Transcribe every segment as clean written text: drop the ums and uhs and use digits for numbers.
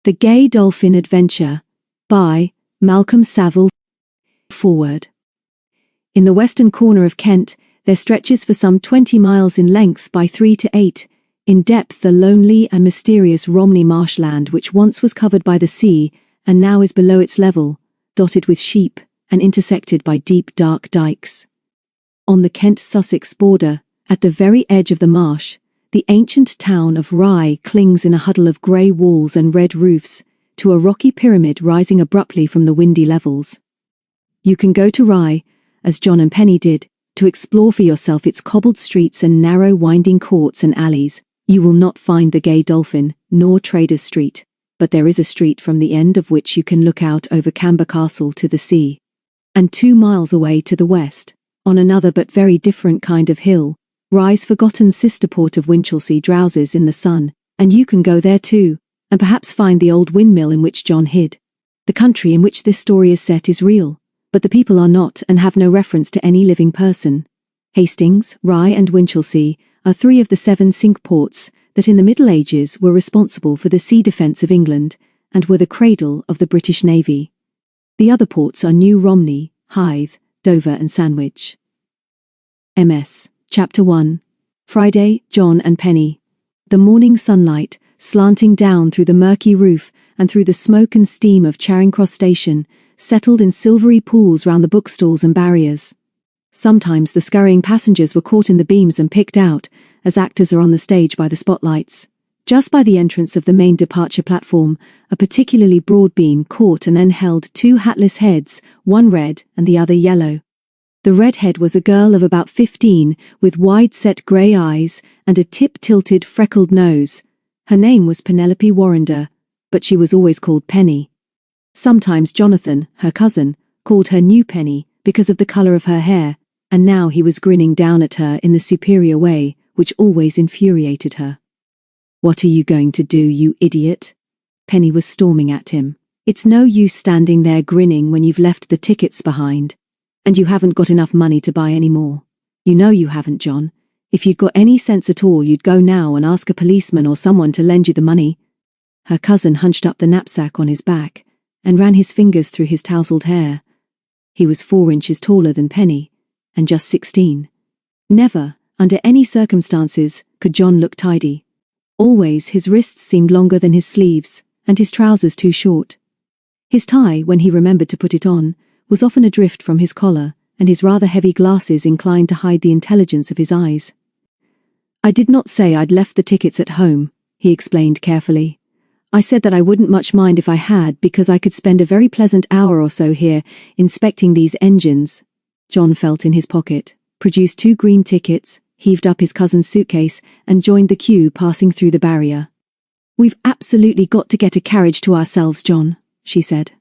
The Gay Dolphin Adventure, by Malcolm Saville. Forward. In the western corner of Kent, there stretches for some 20 miles in length by 3 to 8, in depth the lonely and mysterious Romney marshland which once was covered by the sea and now is below its level, dotted with sheep and intersected by deep dark dikes. On the Kent-Sussex border, at the very edge of the marsh, the ancient town of Rye clings in a huddle of grey walls and red roofs to a rocky pyramid rising abruptly from the windy levels. You can go to Rye, as Jon and Penny did, to explore for yourself its cobbled streets and narrow winding courts and alleys. You will not find the Gay Dolphin, nor Traders Street, but there is a street from the end of which you can look out over Camber Castle to the sea. And 2 miles away to the west, on another but very different kind of hill, Rye's forgotten sister port of Winchelsea drowses in the sun, and you can go there too, and perhaps find the old windmill in which Jon hid. The country in which this story is set is real, but the people are not and have no reference to any living person. Hastings, Rye and Winchelsea are 3 of the 7 cinque ports that in the Middle Ages were responsible for the sea defence of England and were the cradle of the British Navy. The other ports are New Romney, Hythe, Dover and Sandwich. MS. Chapter 1. Friday, Jon and Penny. The morning sunlight, slanting down through the murky roof and through the smoke and steam of Charing Cross Station, settled in silvery pools round the bookstalls and barriers. Sometimes the scurrying passengers were caught in the beams and picked out, as actors are on the stage by the spotlights. Just by the entrance of the main departure platform, a particularly broad beam caught and then held 2 hatless heads, one red and the other yellow. The redhead was a girl of about 15, with wide-set grey eyes and a tip-tilted, freckled nose. Her name was Penelope Warrender, but she was always called Penny. Sometimes Jonathan, her cousin, called her New Penny because of the colour of her hair, and now he was grinning down at her in the superior way, which always infuriated her. "What are you going to do, you idiot?" Penny was storming at him. "It's no use standing there grinning when you've left the tickets behind. And you haven't got enough money to buy any more. You know you haven't, Jon. If you'd got any sense at all, you'd go now and ask a policeman or someone to lend you the money." Her cousin hunched up the knapsack on his back and ran his fingers through his tousled hair. He was 4 inches taller than Penny, and just 16. Never, under any circumstances, could Jon look tidy. Always his wrists seemed longer than his sleeves, and his trousers too short. His tie, when he remembered to put it on, was often adrift from his collar, and his rather heavy glasses inclined to hide the intelligence of his eyes. "I did not say I'd left the tickets at home," he explained carefully. "I said that I wouldn't much mind if I had, because I could spend a very pleasant hour or so here, inspecting these engines." Jon felt in his pocket, produced 2 green tickets, heaved up his cousin's suitcase, and joined the queue passing through the barrier. "We've absolutely got to get a carriage to ourselves, Jon," she said.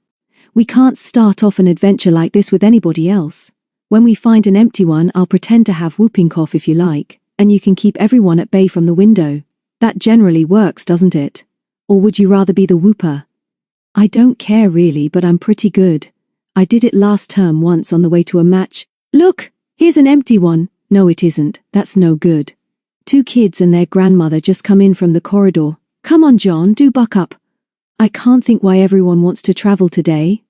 "We can't start off an adventure like this with anybody else. When we find an empty one, I'll pretend to have whooping cough if you like, and you can keep everyone at bay from the window. That generally works, doesn't it? Or would you rather be the whooper?" "I don't care really, but I'm pretty good. I did it last term once on the way to a match." "Look, here's an empty one." "No, it isn't. That's no good. 2 kids and their grandmother just come in from the corridor. Come on, Jon, do buck up. I can't think why everyone wants to travel today."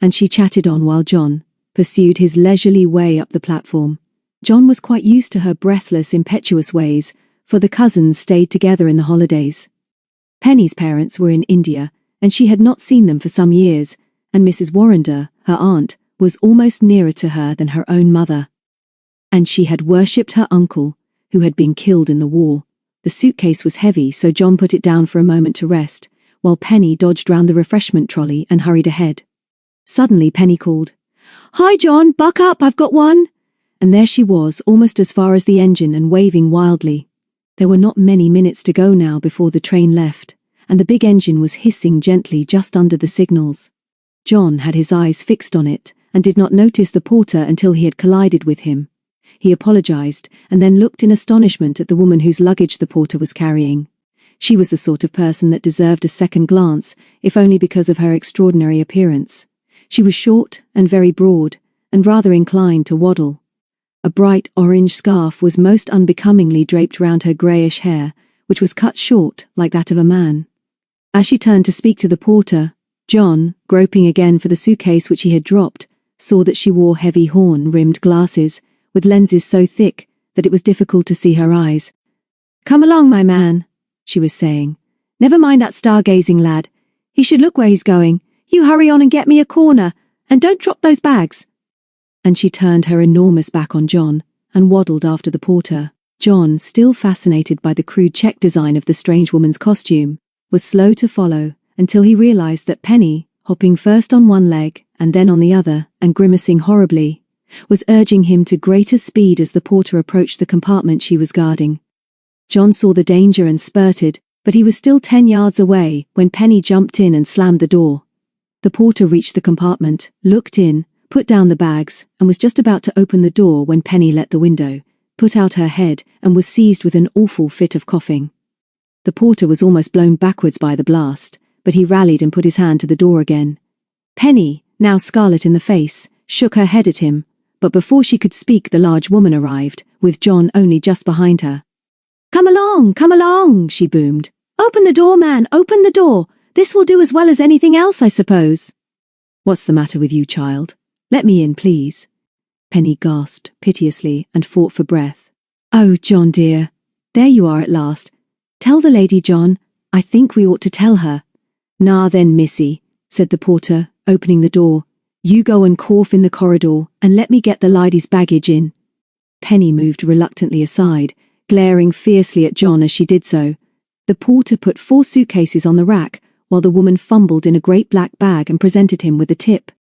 And she chatted on while Jon pursued his leisurely way up the platform. Jon was quite used to her breathless, impetuous ways, for the cousins stayed together in the holidays. Penny's parents were in India, and she had not seen them for some years, and Mrs. Warrender, her aunt, was almost nearer to her than her own mother. And she had worshipped her uncle, who had been killed in the war. The suitcase was heavy, so Jon put it down for a moment to rest, while Penny dodged round the refreshment trolley and hurried ahead. Suddenly Penny called, "Hi Jon, buck up, I've got one!" And there she was, almost as far as the engine and waving wildly. There were not many minutes to go now before the train left, and the big engine was hissing gently just under the signals. Jon had his eyes fixed on it, and did not notice the porter until he had collided with him. He apologized, and then looked in astonishment at the woman whose luggage the porter was carrying. She was the sort of person that deserved a second glance, if only because of her extraordinary appearance. She was short and very broad, and rather inclined to waddle. A bright orange scarf was most unbecomingly draped round her greyish hair, which was cut short like that of a man. As she turned to speak to the porter, Jon, groping again for the suitcase which he had dropped, saw that she wore heavy horn-rimmed glasses, with lenses so thick that it was difficult to see her eyes. "Come along, my man," she was saying. "Never mind that stargazing lad. He should look where he's going. You hurry on and get me a corner, and don't drop those bags." And she turned her enormous back on Jon and waddled after the porter. Jon, still fascinated by the crude check design of the strange woman's costume, was slow to follow until he realized that Penny, hopping first on one leg and then on the other and grimacing horribly, was urging him to greater speed as the porter approached the compartment she was guarding. Jon saw the danger and spurted, but he was still 10 yards away when Penny jumped in and slammed the door. The porter reached the compartment, looked in, put down the bags, and was just about to open the door when Penny let the window, put out her head, and was seized with an awful fit of coughing. The porter was almost blown backwards by the blast, but he rallied and put his hand to the door again. Penny, now scarlet in the face, shook her head at him, but before she could speak the large woman arrived, with Jon only just behind her. Come along," she boomed. "Open the door, man, open the door. This will do as well as anything else, I suppose." "What's the matter with you, child? Let me in, please." Penny gasped piteously and fought for breath. "Oh, Jon dear, there you are at last. Tell the lady, Jon. I think we ought to tell her." "Nah then, missy," said the porter, opening the door. "You go and cough in the corridor and let me get the lady's baggage in." Penny moved reluctantly aside, glaring fiercely at Jon as she did so. The porter put 4 suitcases on the rack while the woman fumbled in a great black bag and presented him with a tip.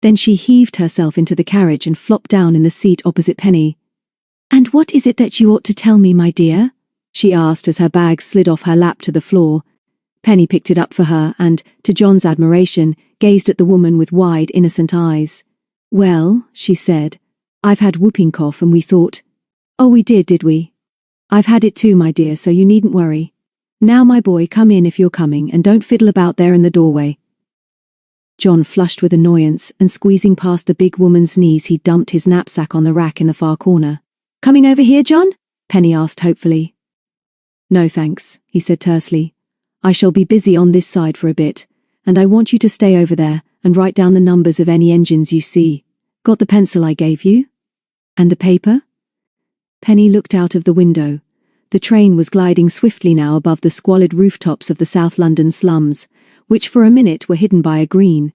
Then she heaved herself into the carriage and flopped down in the seat opposite Penny. "And what is it that you ought to tell me, my dear?" she asked as her bag slid off her lap to the floor. Penny picked it up for her and, to Jon's admiration, gazed at the woman with wide, innocent eyes. "Well," she said, "I've had whooping cough and we thought—" "Oh, we did we?" "I've had it too, my dear, so you needn't worry. Now, my boy, come in if you're coming and don't fiddle about there in the doorway." Jon flushed with annoyance and squeezing past the big woman's knees he dumped his knapsack on the rack in the far corner. "Coming over here, Jon?" Penny asked hopefully. "No thanks," he said tersely. "I shall be busy on this side for a bit, and I want you to stay over there and write down the numbers of any engines you see. Got the pencil I gave you? And the paper?" Penny looked out of the window. The train was gliding swiftly now above the squalid rooftops of the South London slums, which for a minute were hidden by a green,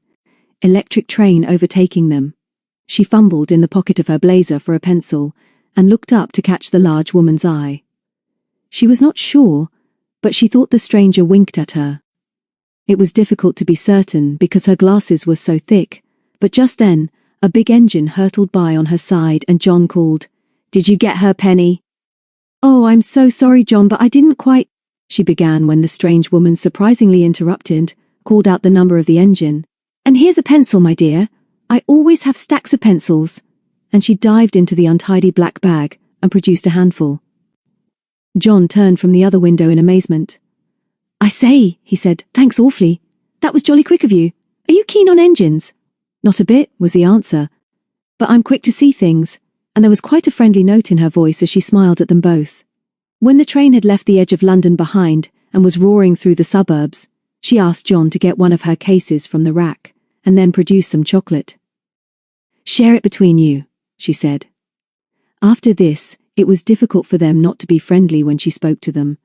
electric train overtaking them. She fumbled in the pocket of her blazer for a pencil and looked up to catch the large woman's eye. She was not sure, but she thought the stranger winked at her. It was difficult to be certain because her glasses were so thick, but just then, a big engine hurtled by on her side and Jon called, "Did you get her, Penny?" "Oh, I'm so sorry, Jon, but I didn't quite—" she began when the strange woman surprisingly interrupted, called out the number of the engine. "And here's a pencil, my dear. I always have stacks of pencils." And she dived into the untidy black bag and produced a handful. Jon turned from the other window in amazement. "I say," he said, "thanks awfully. That was jolly quick of you. Are you keen on engines?" "Not a bit," was the answer. "But I'm quick to see things," and there was quite a friendly note in her voice as she smiled at them both. When the train had left the edge of London behind and was roaring through the suburbs, she asked Jon to get one of her cases from the rack and then produce some chocolate. "Share it between you," she said. After this, it was difficult for them not to be friendly when she spoke to them,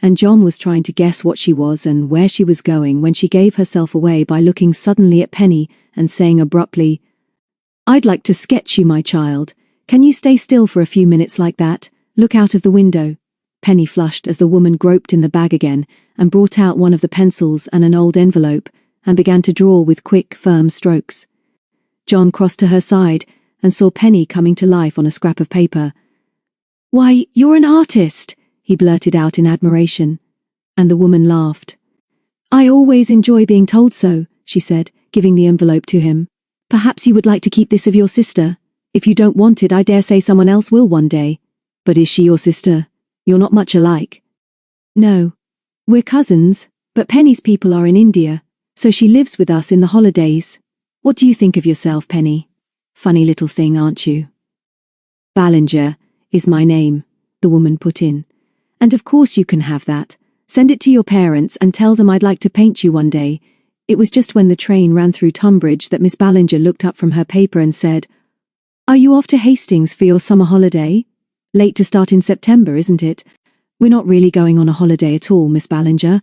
and Jon was trying to guess what she was and where she was going when she gave herself away by looking suddenly at Penny and saying abruptly, "I'd like to sketch you, my child. Can you stay still for a few minutes like that? Look out of the window." Penny flushed as the woman groped in the bag again and brought out one of the pencils and an old envelope and began to draw with quick, firm strokes. Jon crossed to her side and saw Penny coming to life on a scrap of paper. "Why, you're an artist," he blurted out in admiration, and the woman laughed. "I always enjoy being told so," she said, giving the envelope to him. "Perhaps you would like to keep this of your sister. If you don't want it, I dare say someone else will one day. But is she your sister? You're not much alike." "No. We're cousins, but Penny's people are in India, so she lives with us in the holidays. What do you think of yourself, Penny? Funny little thing, aren't you?" "Ballinger is my name," the woman put in. "And of course you can have that, Send it to your parents and tell them I'd like to paint you one day. It was just when the train ran through Tunbridge that Miss Ballinger looked up from her paper and said, "Are you off to Hastings for your summer holiday? Late to start in September, isn't it?" "We're not really going on a holiday at all, Miss Ballinger.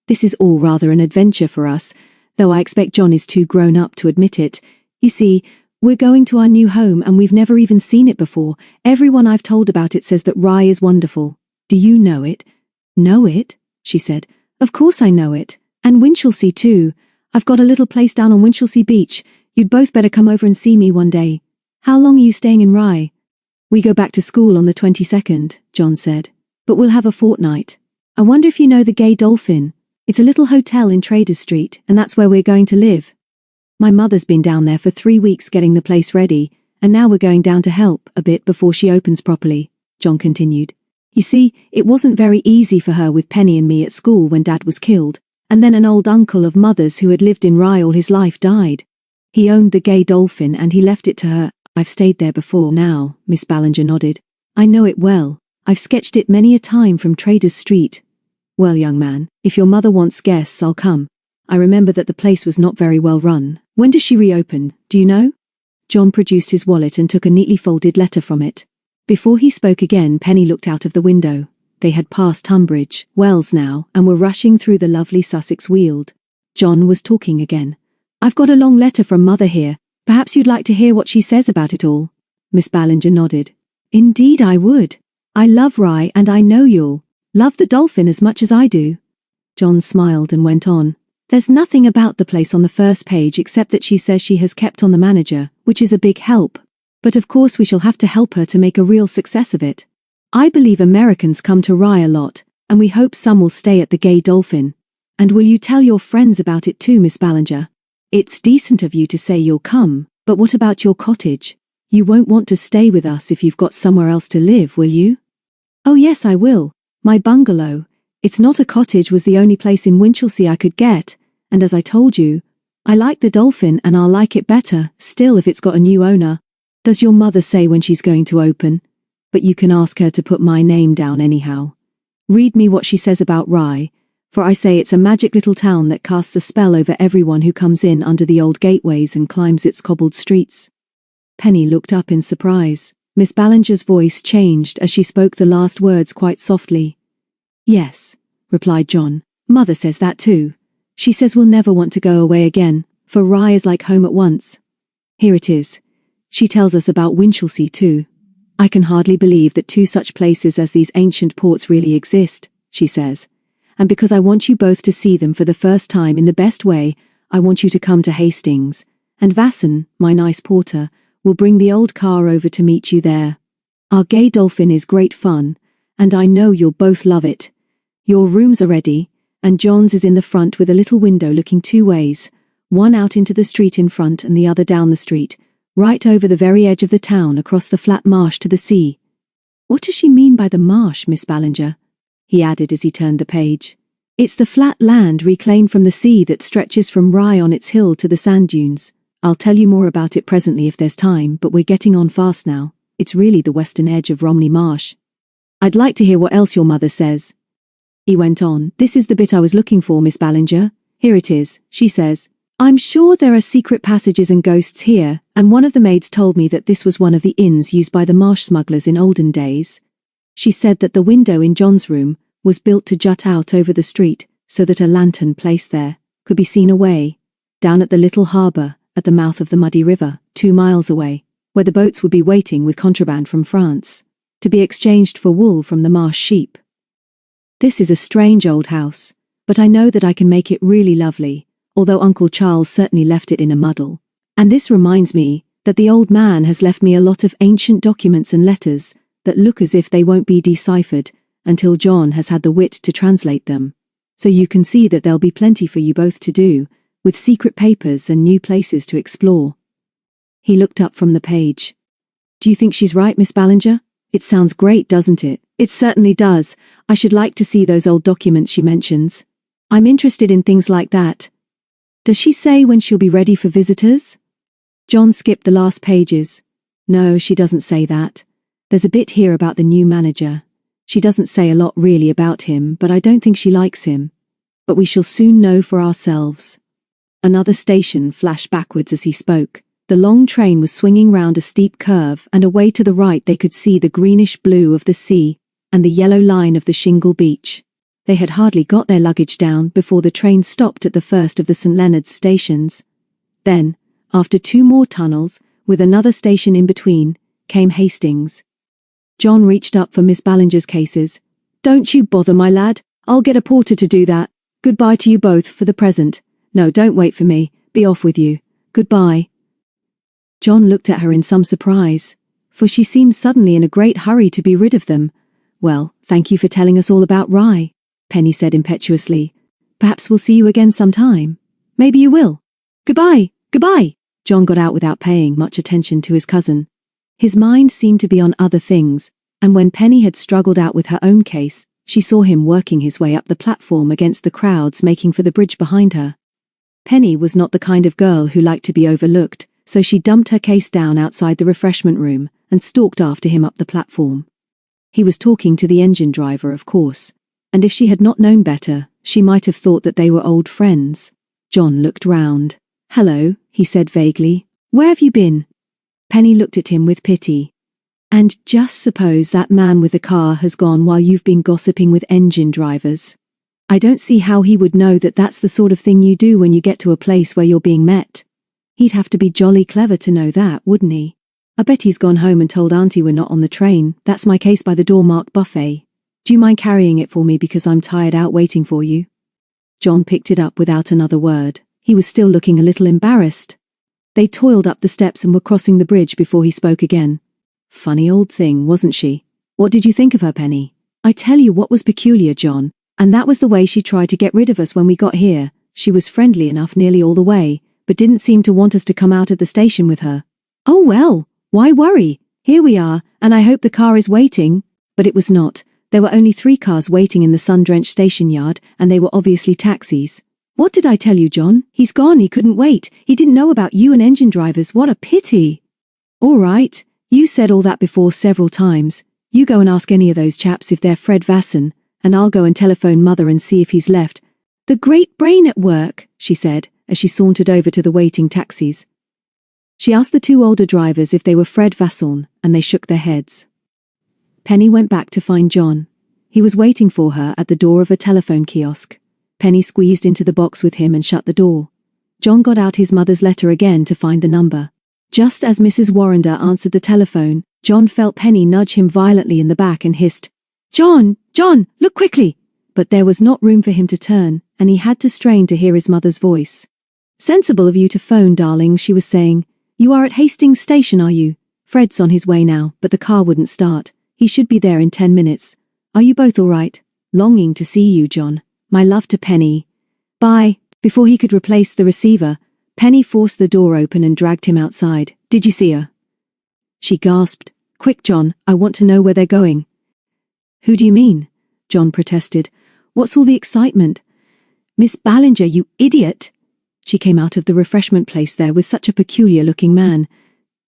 This is all rather an adventure for us, though I expect John is too grown up to admit it. You see, we're going to our new home and we've never even seen it before. Everyone I've told about it says that Rye is wonderful. Do you know it?" "Know it?" she said. "Of course I know it. And Winchelsea too. I've got a little place down on Winchelsea Beach. You'd both better come over and see me one day. How long are you staying in Rye?" "We go back to school on the 22nd, John said. "But we'll have a fortnight. I wonder if you know the Gay Dolphin. It's a little hotel in Traders Street, and that's where we're going to live. My mother's been down there for 3 weeks getting the place ready, and now we're going down to help a bit before she opens properly," John continued. "You see, it wasn't very easy for her with Penny and me at school when Dad was killed, and then an old uncle of Mother's who had lived in Rye all his life died. He owned the Gay Dolphin and he left it to her. I've stayed there before now," Miss Ballinger nodded. "I know it well. I've sketched it many a time from Traders Street. Well, young man, if your mother wants guests, I'll come. I remember that the place was not very well run. When does she reopen, do you know?" John produced his wallet and took a neatly folded letter from it. Before he spoke again, Penny looked out of the window. They had passed Tunbridge Wells now and were rushing through the lovely Sussex Weald. John was talking again. "I've got a long letter from Mother here. Perhaps you'd like to hear what she says about it all." Miss Ballinger nodded. "Indeed I would. I love Rye and I know you'll love the Dolphin as much as I do." John smiled and went on. "There's nothing about the place on the first page except that she says she has kept on the manager, which is a big help. But of course we shall have to help her to make a real success of it. I believe Americans come to Rye a lot, and we hope some will stay at the Gay Dolphin. And will you tell your friends about it too, Miss Ballinger? It's decent of you to say you'll come, but what about your cottage? You won't want to stay with us if you've got somewhere else to live, will you?" "Oh yes, I will. My bungalow. It's not a cottage was the only place in Winchelsea I could get, and as I told you, I like the Dolphin and I'll like it better still if it's got a new owner. Does your mother say when she's going to open? But you can ask her to put my name down anyhow. Read me what she says about Rye, for I say it's a magic little town that casts a spell over everyone who comes in under the old gateways and climbs its cobbled streets." Penny looked up in surprise. Miss Ballinger's voice changed as she spoke the last words quite softly. "Yes," replied John. "Mother says that too. She says we'll never want to go away again, for Rye is like home at once. Here it is. She tells us about Winchelsea too. I can hardly believe that two such places as these ancient ports really exist," she says. "And because I want you both to see them for the first time in the best way, I want you to come to Hastings, and Vasson, my nice porter, will bring the old car over to meet you there. Our Gay Dolphin is great fun, and I know you'll both love it. Your rooms are ready, and John's is in the front with a little window looking two ways, one out into the street in front and the other down the street, right over the very edge of the town across the flat marsh to the sea." "What does she mean by the marsh, Miss Ballinger?" he added as he turned the page. "It's the flat land reclaimed from the sea that stretches from Rye on its hill to the sand dunes. I'll tell you more about it presently if there's time, but we're getting on fast now. It's really the western edge of Romney Marsh. I'd like to hear what else your mother says." He went on. "This is the bit I was looking for, Miss Ballinger. Here it is. She says, 'I'm sure there are secret passages and ghosts here, and one of the maids told me that this was one of the inns used by the marsh smugglers in olden days. She said that the window in John's room was built to jut out over the street so that a lantern placed there could be seen away, down at the little harbour at the mouth of the muddy river, 2 miles away, where the boats would be waiting with contraband from France, to be exchanged for wool from the marsh sheep. This is a strange old house, but I know that I can make it really lovely, although Uncle Charles certainly left it in a muddle. And this reminds me that the old man has left me a lot of ancient documents and letters that look as if they won't be deciphered until John has had the wit to translate them. So you can see that there'll be plenty for you both to do, with secret papers and new places to explore." He looked up from the page. "Do you think she's right, Miss Ballinger? It sounds great, doesn't it?" "It certainly does. I should like to see those old documents she mentions. I'm interested in things like that. Does she say when she'll be ready for visitors?" John skipped the last pages. "No, she doesn't say that. There's a bit here about the new manager. She doesn't say a lot really about him, but I don't think she likes him. But we shall soon know for ourselves. Another station flashed backwards as he spoke. The long train was swinging round a steep curve, and away to the right they could see the greenish blue of the sea and the yellow line of the shingle beach. They had hardly got their luggage down before the train stopped at the first of the St. Leonard's stations. Then, after 2 more tunnels, with another station in between, came Hastings. Jon reached up for Miss Ballinger's cases. "Don't you bother, my lad. I'll get a porter to do that. Goodbye to you both for the present. No, don't wait for me. Be off with you. Goodbye." Jon looked at her in some surprise, for she seemed suddenly in a great hurry to be rid of them. "Well, thank you for telling us all about Rye," Penny said impetuously. "Perhaps we'll see you again sometime. Maybe you will. Goodbye, goodbye." Jon got out without paying much attention to his cousin. His mind seemed to be on other things, and when Penny had struggled out with her own case, she saw him working his way up the platform against the crowds making for the bridge behind her. Penny was not the kind of girl who liked to be overlooked, so she dumped her case down outside the refreshment room and stalked after him up the platform. He was talking to the engine driver, of course, and if she had not known better, she might have thought that they were old friends. Jon looked round. "Hello," he said vaguely. "Where have you been?" Penny looked at him with pity. "And just suppose that man with the car has gone while you've been gossiping with engine drivers. I don't see how he would know that that's the sort of thing you do when you get to a place where you're being met. He'd have to be jolly clever to know that, wouldn't he? I bet he's gone home and told Auntie we're not on the train. That's my case by the door marked buffet. Do you mind carrying it for me because I'm tired out waiting for you?" Jon picked it up without another word. He was still looking a little embarrassed. They toiled up the steps and were crossing the bridge before he spoke again. "Funny old thing, wasn't she? What did you think of her, Penny?" "I tell you what was peculiar, Jon, and that was the way she tried to get rid of us when we got here. She was friendly enough nearly all the way, but didn't seem to want us to come out at the station with her. Oh well, why worry? Here we are, and I hope the car is waiting." But it was not. There were only 3 cars waiting in the sun-drenched station yard, and they were obviously taxis. "What did I tell you, Jon? He's gone, he couldn't wait. He didn't know about you and engine drivers, what a pity." "All right, you said all that before several times. You go and ask any of those chaps if they're Fred Vasson, and I'll go and telephone Mother and see if he's left. The great brain at work," she said, as she sauntered over to the waiting taxis. She asked the 2 older drivers if they were Fred Vasson, and they shook their heads. Penny went back to find Jon. He was waiting for her at the door of a telephone kiosk. Penny squeezed into the box with him and shut the door. Jon got out his mother's letter again to find the number. Just as Mrs. Warrender answered the telephone, Jon felt Penny nudge him violently in the back and hissed, "Jon, Jon, look quickly!" But there was not room for him to turn, and he had to strain to hear his mother's voice. "Sensible of you to phone, darling," she was saying. "You are at Hastings Station, are you? Fred's on his way now, but the car wouldn't start. He should be there in 10 minutes. Are you both all right? Longing to see you, Jon. My love to Penny. Bye." Before he could replace the receiver, Penny forced the door open and dragged him outside. "Did you see her?" She gasped. "Quick, Jon, I want to know where they're going." "Who do you mean?" Jon protested. "What's all the excitement?" "Miss Ballinger, you idiot!" She came out of the refreshment place there with such a peculiar-looking man.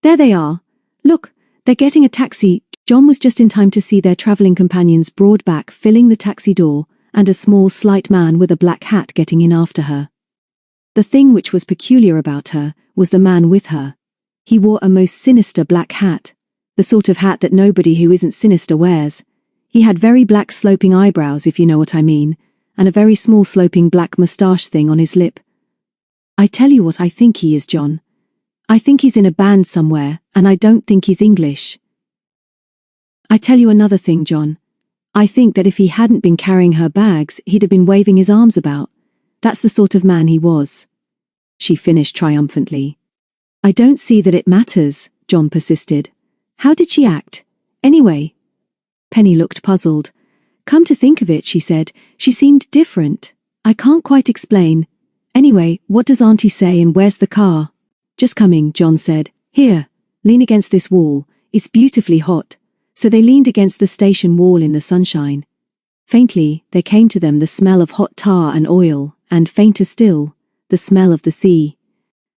"There they are. Look, they're getting a taxi." Jon was just in time to see their travelling companion's broad back filling the taxi door, and a small, slight man with a black hat getting in after her. The thing which was peculiar about her was the man with her. He wore a most sinister black hat, the sort of hat that nobody who isn't sinister wears. He had very black sloping eyebrows, if you know what I mean, and a very small sloping black moustache thing on his lip. "I tell you what I think he is, Jon. I think he's in a band somewhere, and I don't think he's English. I tell you another thing, Jon. I think that if he hadn't been carrying her bags, he'd have been waving his arms about. That's the sort of man he was." She finished triumphantly. "I don't see that it matters," Jon persisted. "How did she act? Anyway?" Penny looked puzzled. "Come to think of it," she said, "she seemed different. I can't quite explain. Anyway, what does Auntie say and where's the car?" "Just coming," Jon said. "Here, lean against this wall. It's beautifully hot." So they leaned against the station wall in the sunshine. Faintly, there came to them the smell of hot tar and oil, and fainter still, the smell of the sea.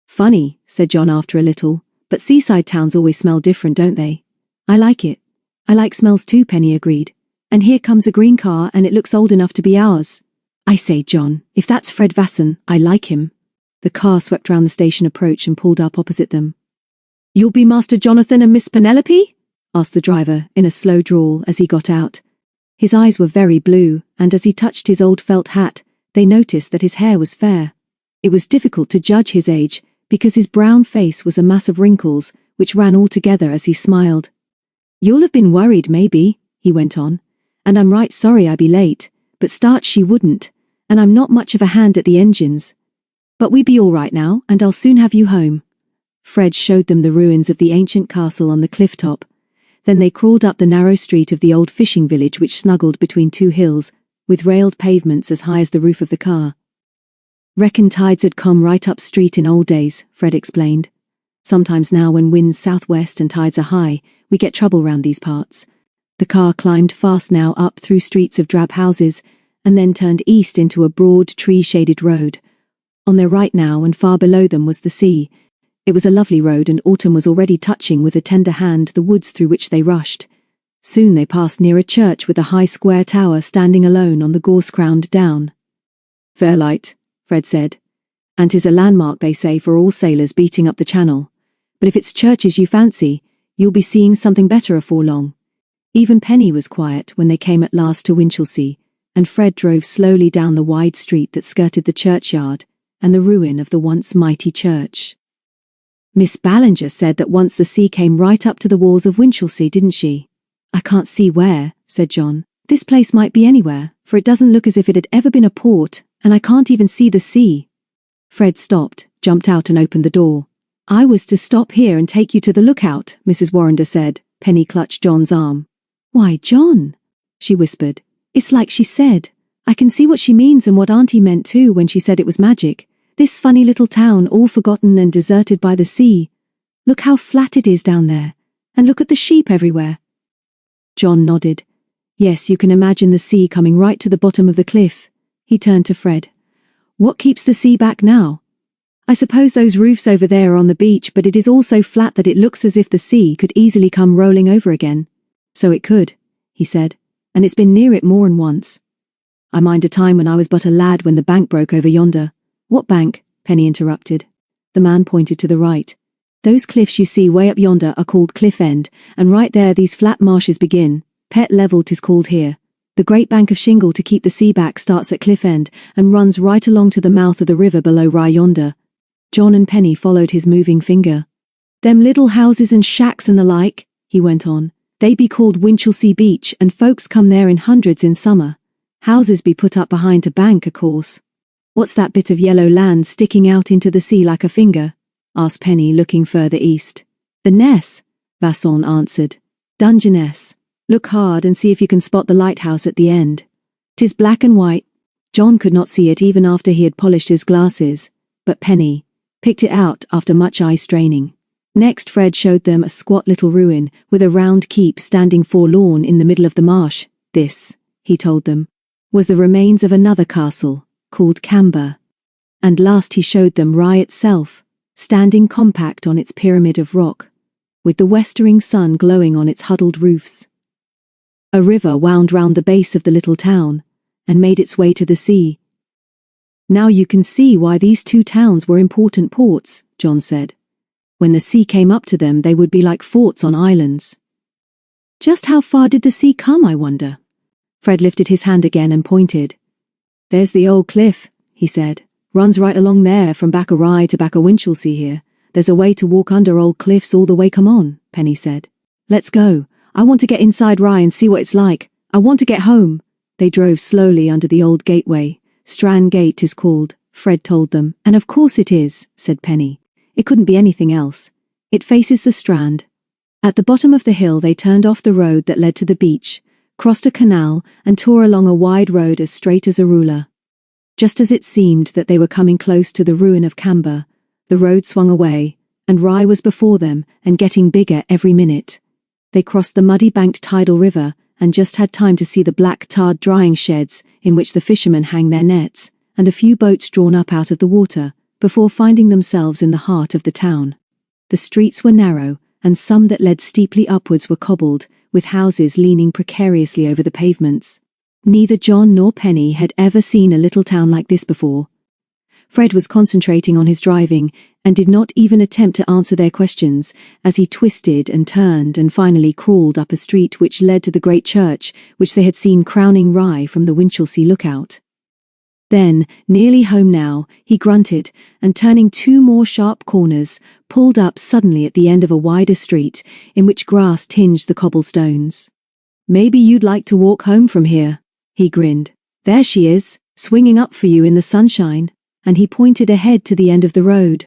"Funny," said Jon after a little, "but seaside towns always smell different, don't they?" "I like it. I like smells too," Penny agreed. And here comes a green car and it looks old enough to be ours. I say, John, if that's Fred Vasson, I like him. The car swept round the station approach and pulled up opposite them. You'll be Master Jonathan and Miss Penelope? Asked the driver in a slow drawl as he got out. His eyes were very blue, and as he touched his old felt hat, they noticed that his hair was fair. It was difficult to judge his age, because his brown face was a mass of wrinkles, which ran all together as he smiled. You'll have been worried, maybe, he went on, and I'm right sorry I be late, but start she wouldn't, and I'm not much of a hand at the engines. But we be all right now, and I'll soon have you home. Fred showed them the ruins of the ancient castle on the cliff top. Then they crawled up the narrow street of the old fishing village which snuggled between two hills, with railed pavements as high as the roof of the car. Reckon tides had come right up street in old days, Fred explained. Sometimes now when winds southwest and tides are high, we get trouble round these parts. The car climbed fast now up through streets of drab houses, and then turned east into a broad tree-shaded road. On their right now and far below them was the sea. It was a lovely road and autumn was already touching with a tender hand the woods through which they rushed. Soon they passed near a church with a high square tower standing alone on the gorse-crowned down. Fairlight, Fred said. And 'tis a landmark, they say, for all sailors beating up the channel. But if it's churches you fancy, you'll be seeing something better afore long. Even Penny was quiet when they came at last to Winchelsea, and Fred drove slowly down the wide street that skirted the churchyard and the ruin of the once mighty church. Miss Ballinger said that once the sea came right up to the walls of Winchelsea, didn't she? I can't see where, said John. This place might be anywhere, for it doesn't look as if it had ever been a port, and I can't even see the sea. Fred stopped, jumped out and opened the door. I was to stop here and take you to the lookout, Mrs. Warrender said. Penny clutched John's arm. Why, John, she whispered. It's like she said. I can see what she means and what Auntie meant too when she said it was magic. This funny little town all forgotten and deserted by the sea. Look how flat it is down there. And look at the sheep everywhere. John nodded. Yes, you can imagine the sea coming right to the bottom of the cliff. He turned to Fred. What keeps the sea back now? I suppose those roofs over there are on the beach, but it is all so flat that it looks as if the sea could easily come rolling over again. So it could, he said, and it's been near it more than once. I mind a time when I was but a lad when the bank broke over yonder. What bank? Penny interrupted. The man pointed to the right. Those cliffs you see way up yonder are called Cliff End, and right there these flat marshes begin. Pet Level 'tis called here. The great bank of shingle to keep the sea back starts at Cliff End and runs right along to the mouth of the river below Rye yonder. John and Penny followed his moving finger. Them little houses and shacks and the like, he went on, they be called Winchelsea Beach and folks come there in hundreds in summer. Houses be put up behind a bank, of course. What's that bit of yellow land sticking out into the sea like a finger? Asked Penny, looking further east. The Ness, Vasson answered. Dungeness. Look hard and see if you can spot the lighthouse at the end. 'Tis black and white. John could not see it even after he had polished his glasses, but Penny picked it out after much eye straining. Next Fred showed them a squat little ruin with a round keep standing forlorn in the middle of the marsh. This, he told them, was the remains of another castle, called Camber. And last he showed them Rye itself, standing compact on its pyramid of rock, with the westering sun glowing on its huddled roofs. A river wound round the base of the little town, and made its way to the sea. Now you can see why these two towns were important ports, John said. When the sea came up to them they would be like forts on islands. Just how far did the sea come, I wonder? Fred lifted his hand again and pointed. There's the old cliff, he said. Runs right along there from back o' Rye to back o' Winchelsea here. There's a way to walk under old cliffs all the way come on, Penny said. Let's go. I want to get inside Rye and see what it's like. I want to get home. They drove slowly under the old gateway. Strand Gate is called, Fred told them. And of course it is, said Penny. It couldn't be anything else. It faces the Strand. At the bottom of the hill they turned off the road that led to the beach, crossed a canal and tore along a wide road as straight as a ruler. Just as it seemed that they were coming close to the ruin of Camber, the road swung away, and Rye was before them and getting bigger every minute. They crossed the muddy-banked tidal river and just had time to see the black tarred drying sheds in which the fishermen hang their nets, and a few boats drawn up out of the water, before finding themselves in the heart of the town. The streets were narrow, and some that led steeply upwards were cobbled, with houses leaning precariously over the pavements. Neither Jon nor Penny had ever seen a little town like this before. Fred was concentrating on his driving and did not even attempt to answer their questions as he twisted and turned and finally crawled up a street which led to the great church which they had seen crowning Rye from the Winchelsea lookout. Then, nearly home now, he grunted, and turning 2 more sharp corners, pulled up suddenly at the end of a wider street, in which grass tinged the cobblestones. "Maybe you'd like to walk home from here," he grinned. "There she is, swinging up for you in the sunshine," and he pointed ahead to the end of the road.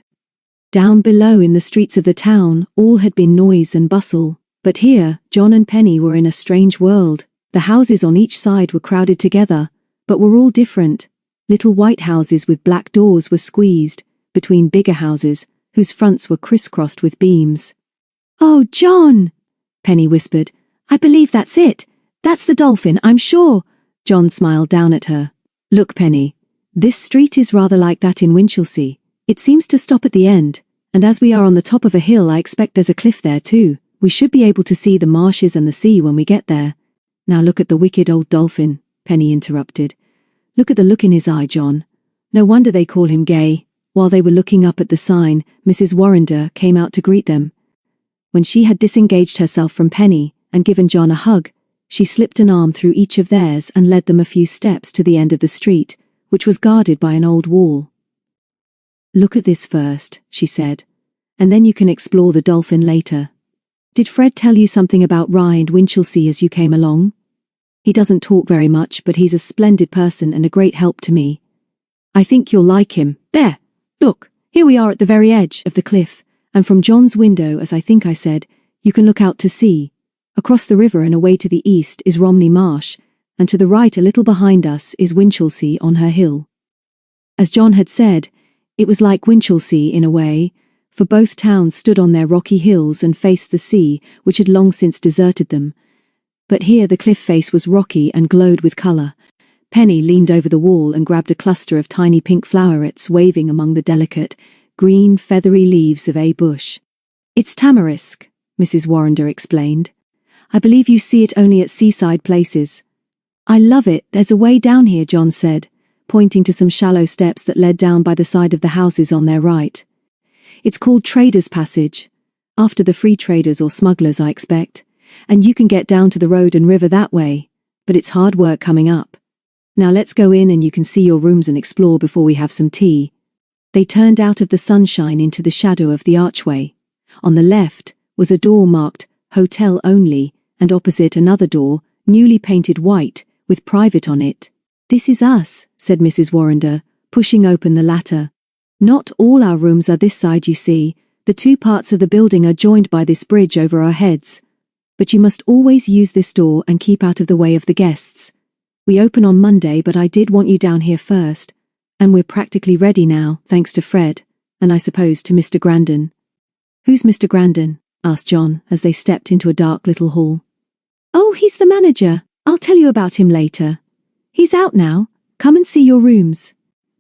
Down below in the streets of the town, all had been noise and bustle, but here, Jon and Penny were in a strange world. The houses on each side were crowded together, but were all different. Little white houses with black doors were squeezed between bigger houses whose fronts were crisscrossed with beams. "Oh, Jon," Penny whispered. "I believe that's it. That's the Dolphin, I'm sure." Jon smiled down at her. "Look, Penny, this street is rather like that in Winchelsea. It seems to stop at the end, and as we are on the top of a hill I expect there's a cliff there too. We should be able to see the marshes and the sea when we get there." "Now look at the wicked old Dolphin," Penny interrupted. "Look at the look in his eye, Jon. No wonder they call him Gay." While they were looking up at the sign, Mrs. Warrender came out to greet them. When she had disengaged herself from Penny and given Jon a hug, she slipped an arm through each of theirs and led them a few steps to the end of the street, which was guarded by an old wall. "Look at this first," she said, "and then you can explore the Dolphin later. Did Fred tell you something about Rye and Winchelsea as you came along? He doesn't talk very much, but he's a splendid person and a great help to me. I think you'll like him. There, look, here we are at the very edge of the cliff, and from Jon's window, as I think I said, you can look out to sea. Across the river and away to the east is Romney Marsh, and to the right a little behind us is Winchelsea on her hill." As Jon had said, it was like Winchelsea in a way, for both towns stood on their rocky hills and faced the sea, which had long since deserted them. But here the cliff face was rocky and glowed with colour. Penny leaned over the wall and grabbed a cluster of tiny pink flowerets waving among the delicate, green, feathery leaves of a bush. "It's tamarisk," Mrs. Warrender explained. "I believe you see it only at seaside places." "I love it. There's a way down here," Jon said, pointing to some shallow steps that led down by the side of the houses on their right. "It's called Trader's Passage, after the free traders or smugglers, I expect. And you can get down to the road and river that way, but it's hard work coming up. Now let's go in and you can see your rooms and explore before we have some tea." They turned out of the sunshine into the shadow of the archway. On the left was a door marked Hotel Only, and opposite another door, newly painted white, with private on it. "This is us," said Mrs. Warrender, pushing open the latter. "Not all our rooms are this side, you see. The 2 parts of the building are joined by this bridge over our heads. But you must always use this door and keep out of the way of the guests. We open on Monday, but I did want you down here first, and we're practically ready now, thanks to Fred, and I suppose to Mr. Grandin." "Who's Mr. Grandin?" asked Jon as they stepped into a dark little hall. "Oh, he's the manager. I'll tell you about him later. He's out now. Come and see your rooms."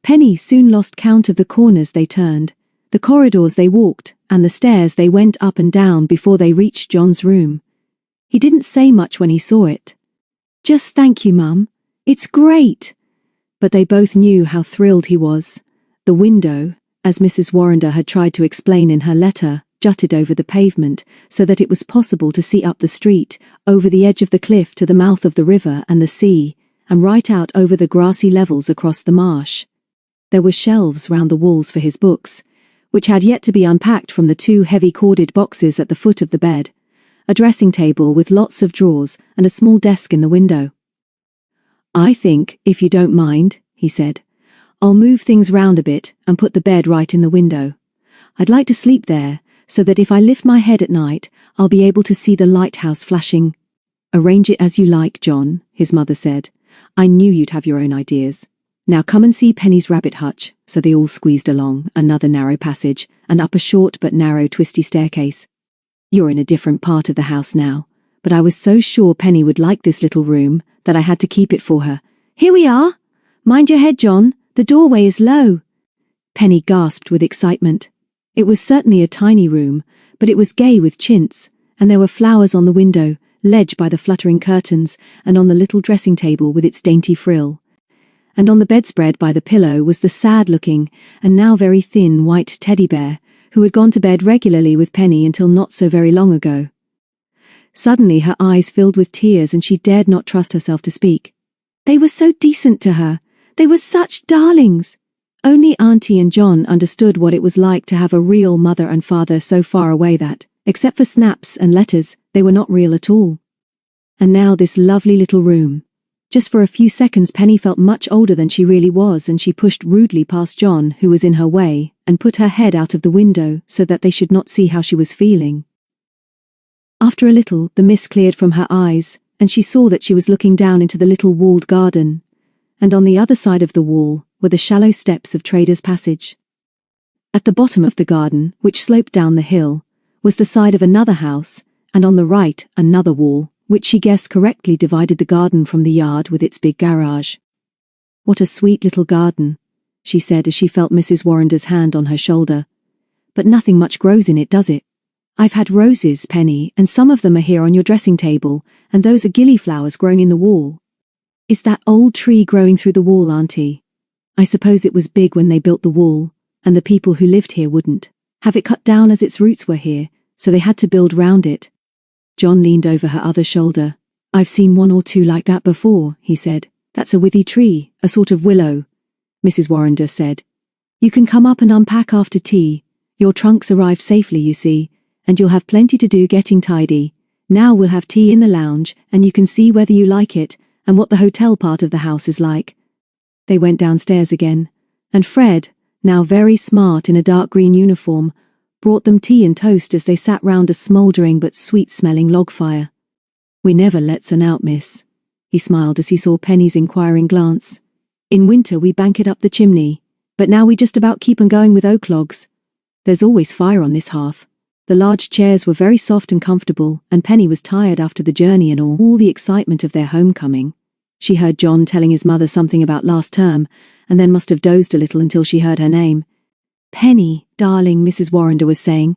Penny soon lost count of the corners they turned, the corridors they walked, and the stairs they went up and down before they reached Jon's room. He didn't say much when he saw it. "Just thank you, Mum. It's great." But they both knew how thrilled he was. The window, as Mrs. Warrender had tried to explain in her letter, jutted over the pavement so that it was possible to see up the street, over the edge of the cliff to the mouth of the river and the sea, and right out over the grassy levels across the marsh. There were shelves round the walls for his books, which had yet to be unpacked from the 2 heavy corded boxes at the foot of the bed, a dressing table with lots of drawers and a small desk in the window. "I think, if you don't mind," he said, "I'll move things round a bit and put the bed right in the window. I'd like to sleep there, so that if I lift my head at night, I'll be able to see the lighthouse flashing." "Arrange it as you like, Jon," his mother said. "I knew you'd have your own ideas. Now come and see Penny's rabbit hutch." So they all squeezed along another narrow passage and up a short but narrow twisty staircase. "You're in a different part of the house now, but I was so sure Penny would like this little room that I had to keep it for her. Here we are! Mind your head, Jon, the doorway is low." Penny gasped with excitement. It was certainly a tiny room, but it was gay with chintz, and there were flowers on the window, ledge by the fluttering curtains, and on the little dressing table with its dainty frill. And on the bedspread by the pillow was the sad-looking, and now very thin white teddy bear, who had gone to bed regularly with Penny until not so very long ago. Suddenly her eyes filled with tears and she dared not trust herself to speak. They were so decent to her. They were such darlings. Only Auntie and Jon understood what it was like to have a real mother and father so far away that, except for snaps and letters, they were not real at all. And now this lovely little room. Just for a few seconds Penny felt much older than she really was, and she pushed rudely past Jon, who was in her way, and put her head out of the window so that they should not see how she was feeling. After a little, the mist cleared from her eyes, and she saw that she was looking down into the little walled garden, and on the other side of the wall were the shallow steps of Trader's Passage. At the bottom of the garden, which sloped down the hill, was the side of another house, and on the right another wall, which she guessed correctly divided the garden from the yard with its big garage. "What a sweet little garden," she said as she felt Mrs. Warrender's hand on her shoulder. "But nothing much grows in it, does it? I've had roses, Penny, and some of them are here on your dressing table, and those are gillyflowers growing in the wall." "Is that old tree growing through the wall, Auntie? I suppose it was big when they built the wall, and the people who lived here wouldn't have it cut down as its roots were here, so they had to build round it." Jon leaned over her other shoulder. "I've seen one or two like that before," he said. "That's a withy tree, a sort of willow," Mrs. Warrender said. "You can come up and unpack after tea. Your trunks arrived safely, you see, and you'll have plenty to do getting tidy. Now we'll have tea in the lounge, and you can see whether you like it, and what the hotel part of the house is like." They went downstairs again, and Fred, now very smart in a dark green uniform, brought them tea and toast as they sat round a smouldering but sweet-smelling log fire. "We never lets un out, miss," he smiled as he saw Penny's inquiring glance. "In winter we bank it up the chimney, but now we just about keep 'em going with oak logs. There's always fire on this hearth." The large chairs were very soft and comfortable, and Penny was tired after the journey and all the excitement of their homecoming. She heard Jon telling his mother something about last term, and then must have dozed a little until she heard her name. "Penny, darling," Mrs. Warrender was saying,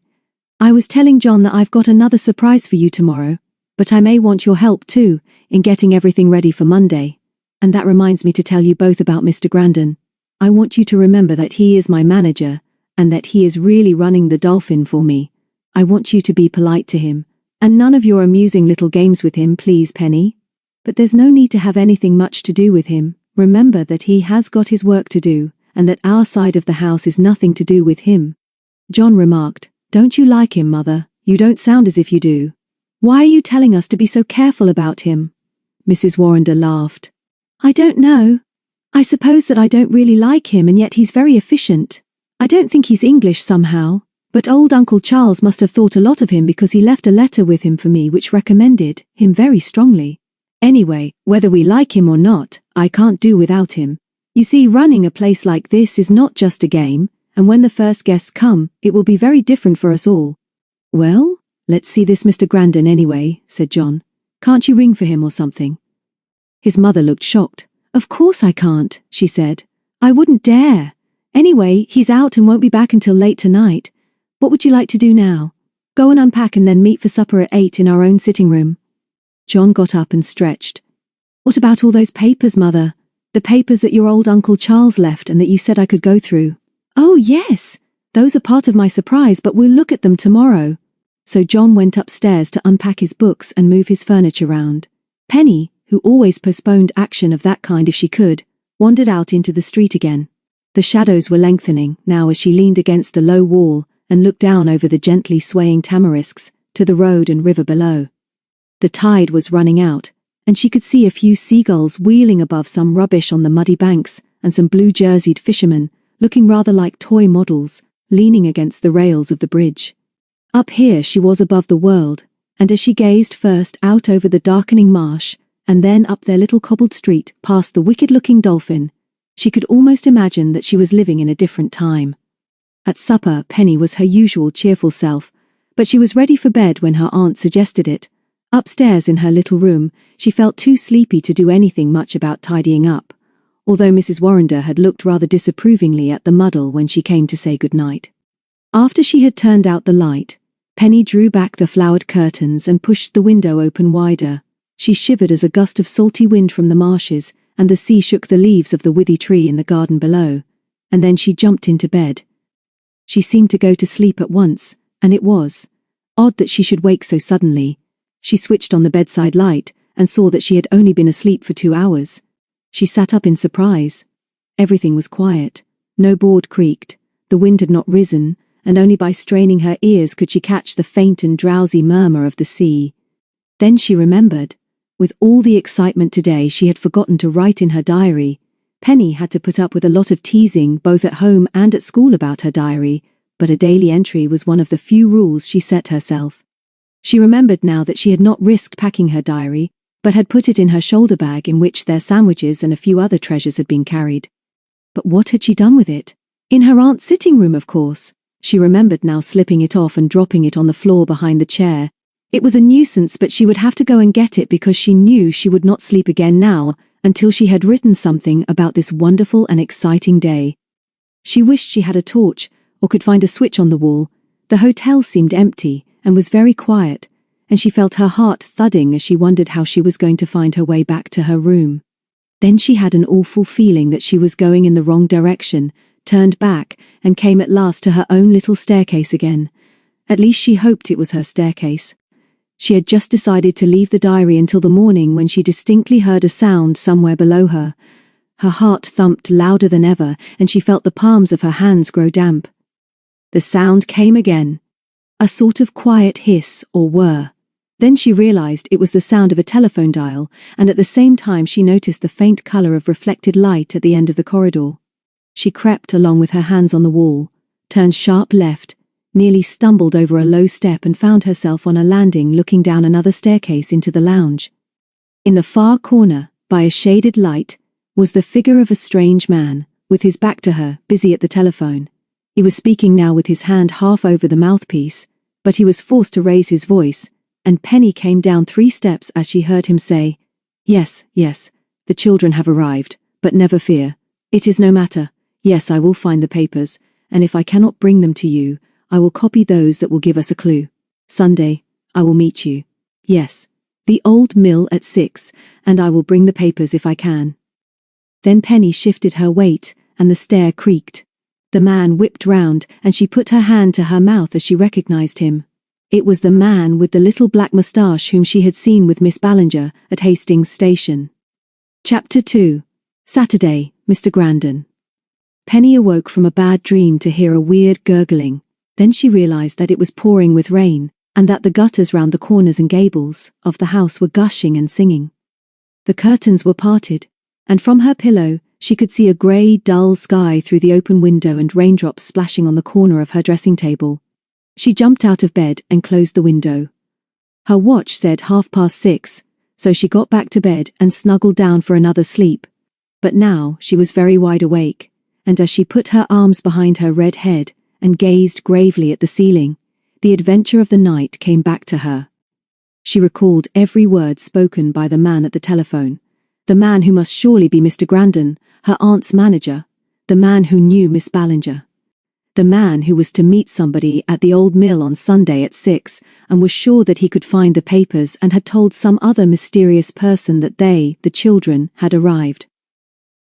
"I was telling Jon that I've got another surprise for you tomorrow, but I may want your help too, in getting everything ready for Monday. And that reminds me to tell you both about Mr. Grandin. I want you to remember that he is my manager, and that he is really running the Dolphin for me. I want you to be polite to him, and none of your amusing little games with him, please, Penny. But there's no need to have anything much to do with him. Remember that he has got his work to do, and that our side of the house is nothing to do with him." Jon remarked, "Don't you like him, Mother? You don't sound as if you do. Why are you telling us to be so careful about him?" Mrs. Warrender laughed. "I don't know. I suppose that I don't really like him, and yet he's very efficient. I don't think he's English somehow, but old Uncle Charles must have thought a lot of him because he left a letter with him for me which recommended him very strongly. Anyway, whether we like him or not, I can't do without him. You see, running a place like this is not just a game, and when the first guests come, it will be very different for us all." "Well, let's see this Mr. Grandin anyway," said Jon. "Can't you ring for him or something?" His mother looked shocked. "Of course I can't," she said. "I wouldn't dare. Anyway, he's out and won't be back until late tonight. What would you like to do now? Go and unpack and then meet for supper at 8 in our own sitting room." Jon got up and stretched. "What about all those papers, Mother? The papers that your old Uncle Charles left and that you said I could go through?" "Oh, yes. Those are part of my surprise, but we'll look at them tomorrow." So Jon went upstairs to unpack his books and move his furniture round. Penny, who always postponed action of that kind if she could, wandered out into the street again. The shadows were lengthening now as she leaned against the low wall and looked down over the gently swaying tamarisks to the road and river below. The tide was running out, and she could see a few seagulls wheeling above some rubbish on the muddy banks, and some blue-jerseyed fishermen, looking rather like toy models, leaning against the rails of the bridge. Up here she was above the world, and as she gazed first out over the darkening marsh, and then up their little cobbled street past the wicked-looking Dolphin, she could almost imagine that she was living in a different time. At supper, Penny was her usual cheerful self, but she was ready for bed when her aunt suggested it. Upstairs in her little room, she felt too sleepy to do anything much about tidying up, although Mrs. Warrender had looked rather disapprovingly at the muddle when she came to say good night. After she had turned out the light, Penny drew back the flowered curtains and pushed the window open wider. She shivered as a gust of salty wind from the marshes and the sea shook the leaves of the withy tree in the garden below, and then she jumped into bed. She seemed to go to sleep at once, and it was odd that she should wake so suddenly. She switched on the bedside light and saw that she had only been asleep for 2 hours. She sat up in surprise. Everything was quiet. No board creaked, the wind had not risen, and only by straining her ears could she catch the faint and drowsy murmur of the sea. Then she remembered. With all the excitement today, she had forgotten to write in her diary. Penny had to put up with a lot of teasing both at home and at school about her diary, but a daily entry was one of the few rules she set herself. She remembered now that she had not risked packing her diary, but had put it in her shoulder bag in which their sandwiches and a few other treasures had been carried. But what had she done with it? In her aunt's sitting room, of course. She remembered now slipping it off and dropping it on the floor behind the chair. It was a nuisance, but she would have to go and get it because she knew she would not sleep again now until she had written something about this wonderful and exciting day. She wished she had a torch or could find a switch on the wall. The hotel seemed empty and was very quiet, and she felt her heart thudding as she wondered how she was going to find her way back to her room. Then she had an awful feeling that she was going in the wrong direction, turned back, and came at last to her own little staircase again. At least she hoped it was her staircase. She had just decided to leave the diary until the morning when she distinctly heard a sound somewhere below her. Her heart thumped louder than ever, and she felt the palms of her hands grow damp. The sound came again. A sort of quiet hiss or whir. Then she realized it was the sound of a telephone dial, and at the same time she noticed the faint color of reflected light at the end of the corridor. She crept along with her hands on the wall, turned sharp left, nearly stumbled over a low step and found herself on a landing looking down another staircase into the lounge. In the far corner, by a shaded light, was the figure of a strange man, with his back to her, busy at the telephone. He was speaking now with his hand half over the mouthpiece, but he was forced to raise his voice, and Penny came down 3 steps as she heard him say, "Yes, yes, the children have arrived, but never fear. It is no matter. Yes, I will find the papers, and if I cannot bring them to you, I will copy those that will give us a clue. Sunday, I will meet you. Yes, the old mill at 6, and I will bring the papers if I can." Then Penny shifted her weight, and the stair creaked. The man whipped round, and she put her hand to her mouth as she recognized him. It was the man with the little black moustache whom she had seen with Miss Ballinger at Hastings Station. Chapter 2. Saturday, Mr. Grandon. Penny awoke from a bad dream to hear a weird gurgling. Then she realized that it was pouring with rain, and that the gutters round the corners and gables of the house were gushing and singing. The curtains were parted, and from her pillow she could see a grey, dull sky through the open window and raindrops splashing on the corner of her dressing table. She jumped out of bed and closed the window. Her watch said 6:30, so she got back to bed and snuggled down for another sleep. But now she was very wide awake, and as she put her arms behind her red head and gazed gravely at the ceiling, the adventure of the night came back to her. She recalled every word spoken by the man at the telephone, the man who must surely be Mr. Grandon, her aunt's manager, the man who knew Miss Ballinger, the man who was to meet somebody at the old mill on Sunday at 6 and was sure that he could find the papers and had told some other mysterious person that they, the children, had arrived.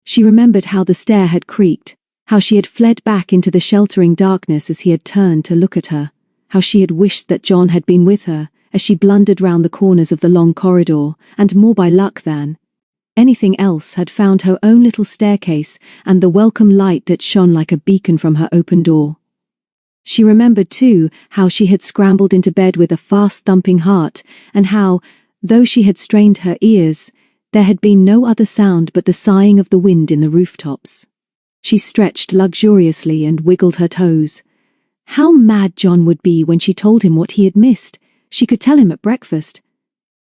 She remembered how the stair had creaked, how she had fled back into the sheltering darkness as he had turned to look at her, how she had wished that John had been with her as she blundered round the corners of the long corridor, and more by luck than anything else had found her own little staircase and the welcome light that shone like a beacon from her open door. She remembered, too, how she had scrambled into bed with a fast-thumping heart, and how, though she had strained her ears, there had been no other sound but the sighing of the wind in the rooftops. She stretched luxuriously and wiggled her toes. How mad John would be when she told him what he had missed. She could tell him at breakfast.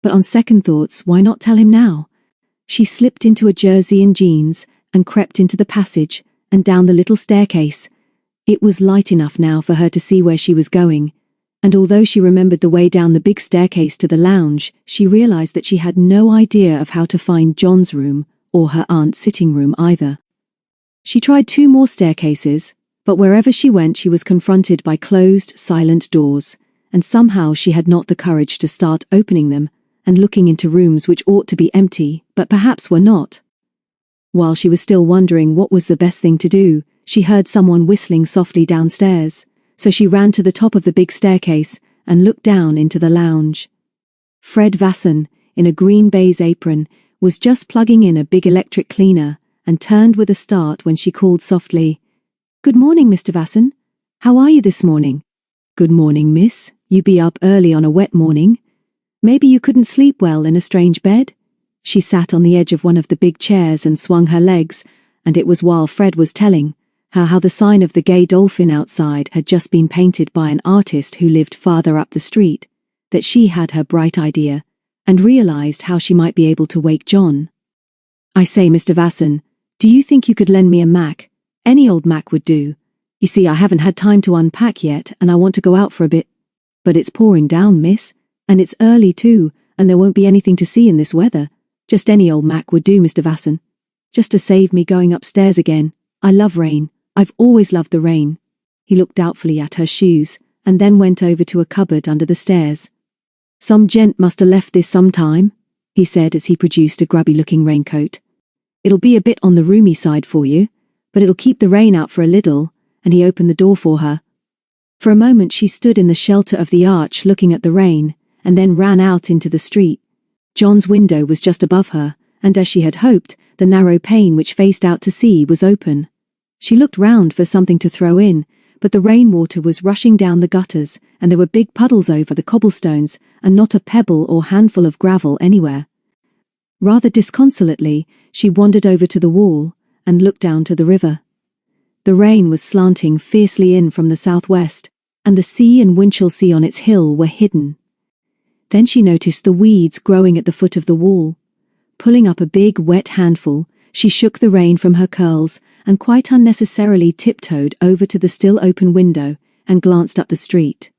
But on second thoughts, why not tell him now? She slipped into a jersey and jeans and crept into the passage and down the little staircase. It was light enough now for her to see where she was going, and although she remembered the way down the big staircase to the lounge, she realized that she had no idea of how to find John's room or her aunt's sitting room either. She tried 2 more staircases, but wherever she went she was confronted by closed, silent doors, and somehow she had not the courage to start opening them and looking into rooms which ought to be empty, but perhaps were not. While she was still wondering what was the best thing to do, she heard someone whistling softly downstairs, so she ran to the top of the big staircase and looked down into the lounge. Fred Vasson, in a green baize apron, was just plugging in a big electric cleaner and turned with a start when she called softly, "Good morning, Mr. Vasson. How are you this morning?" "Good morning, miss. You be up early on a wet morning. Maybe you couldn't sleep well in a strange bed?" She sat on the edge of one of the big chairs and swung her legs, and it was while Fred was telling how the sign of the Gay Dolphin outside had just been painted by an artist who lived farther up the street, that she had her bright idea and realized how she might be able to wake Jon. "I say, Mr. Vasson, do you think you could lend me a Mac? Any old Mac would do. You see, I haven't had time to unpack yet, and I want to go out for a bit. But it's pouring down, miss, and it's early too, and there won't be anything to see in this weather. Just any old Mac would do, Mr. Vasson. Just to save me going upstairs again. I love rain. I've always loved the rain." He looked doubtfully at her shoes, and then went over to a cupboard under the stairs. "Some gent must have left this some time," he said as he produced a grubby-looking raincoat. "It'll be a bit on the roomy side for you, but it'll keep the rain out for a little," and he opened the door for her. For a moment she stood in the shelter of the arch looking at the rain, and then ran out into the street. Jon's window was just above her, and as she had hoped, the narrow pane which faced out to sea was open. She looked round for something to throw in, but the rainwater was rushing down the gutters, and there were big puddles over the cobblestones, and not a pebble or handful of gravel anywhere. Rather disconsolately, she wandered over to the wall and looked down to the river. The rain was slanting fiercely in from the southwest, and the sea and Winchelsea on its hill were hidden. Then she noticed the weeds growing at the foot of the wall. Pulling up a big wet handful, she shook the rain from her curls and quite unnecessarily tiptoed over to the still open window and glanced up the street.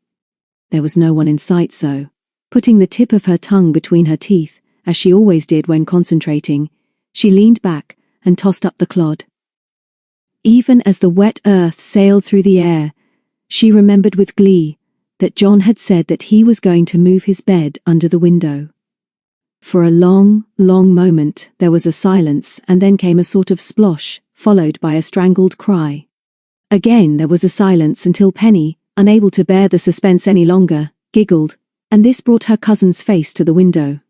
There was no one in sight, so, putting the tip of her tongue between her teeth, as she always did when concentrating, she leaned back and tossed up the clod. Even as the wet earth sailed through the air, she remembered with glee that Jon had said that he was going to move his bed under the window. For a long, long moment there was a silence, and then came a sort of splosh, followed by a strangled cry. Again there was a silence until Penny, unable to bear the suspense any longer, giggled, and this brought her cousin's face to the window.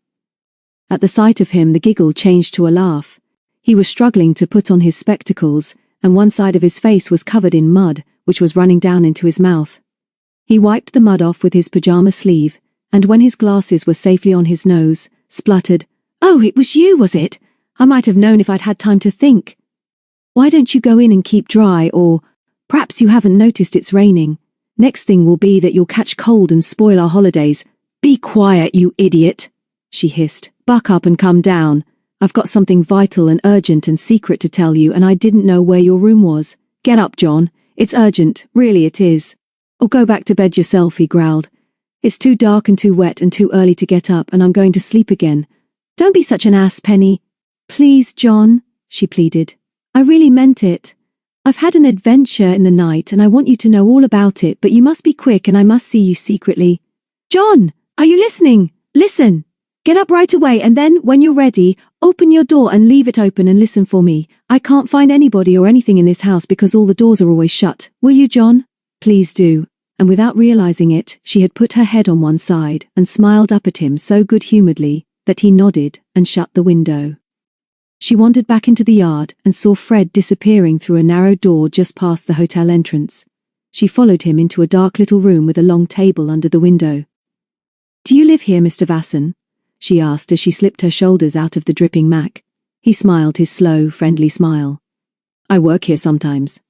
At the sight of him the giggle changed to a laugh. He was struggling to put on his spectacles, and one side of his face was covered in mud, which was running down into his mouth. He wiped the mud off with his pajama sleeve, and when his glasses were safely on his nose, spluttered, "Oh, it was you, was it? I might have known if I'd had time to think. Why don't you go in and keep dry, or perhaps you haven't noticed it's raining. Next thing will be that you'll catch cold and spoil our holidays." "Be quiet, you idiot," she hissed. "Buck up and come down. I've got something vital and urgent and secret to tell you, and I didn't know where your room was. Get up, Jon. It's urgent, really it is. Or go back to bed yourself," he growled. "It's too dark and too wet and too early to get up, and I'm going to sleep again." "Don't be such an ass, Penny." "Please, Jon," she pleaded. "I really meant it. I've had an adventure in the night, and I want you to know all about it, but you must be quick and I must see you secretly." "Jon, are you listening? Listen. Get up right away, and then, when you're ready, open your door and leave it open and listen for me. I can't find anybody or anything in this house because all the doors are always shut. Will you, Jon? Please do." And without realizing it, she had put her head on one side and smiled up at him so good-humoredly that he nodded and shut the window. She wandered back into the yard and saw Fred disappearing through a narrow door just past the hotel entrance. She followed him into a dark little room with a long table under the window. "Do you live here, Mr. Vasson?" she asked as she slipped her shoulders out of the dripping Mac. He smiled his slow, friendly smile. "I work here sometimes.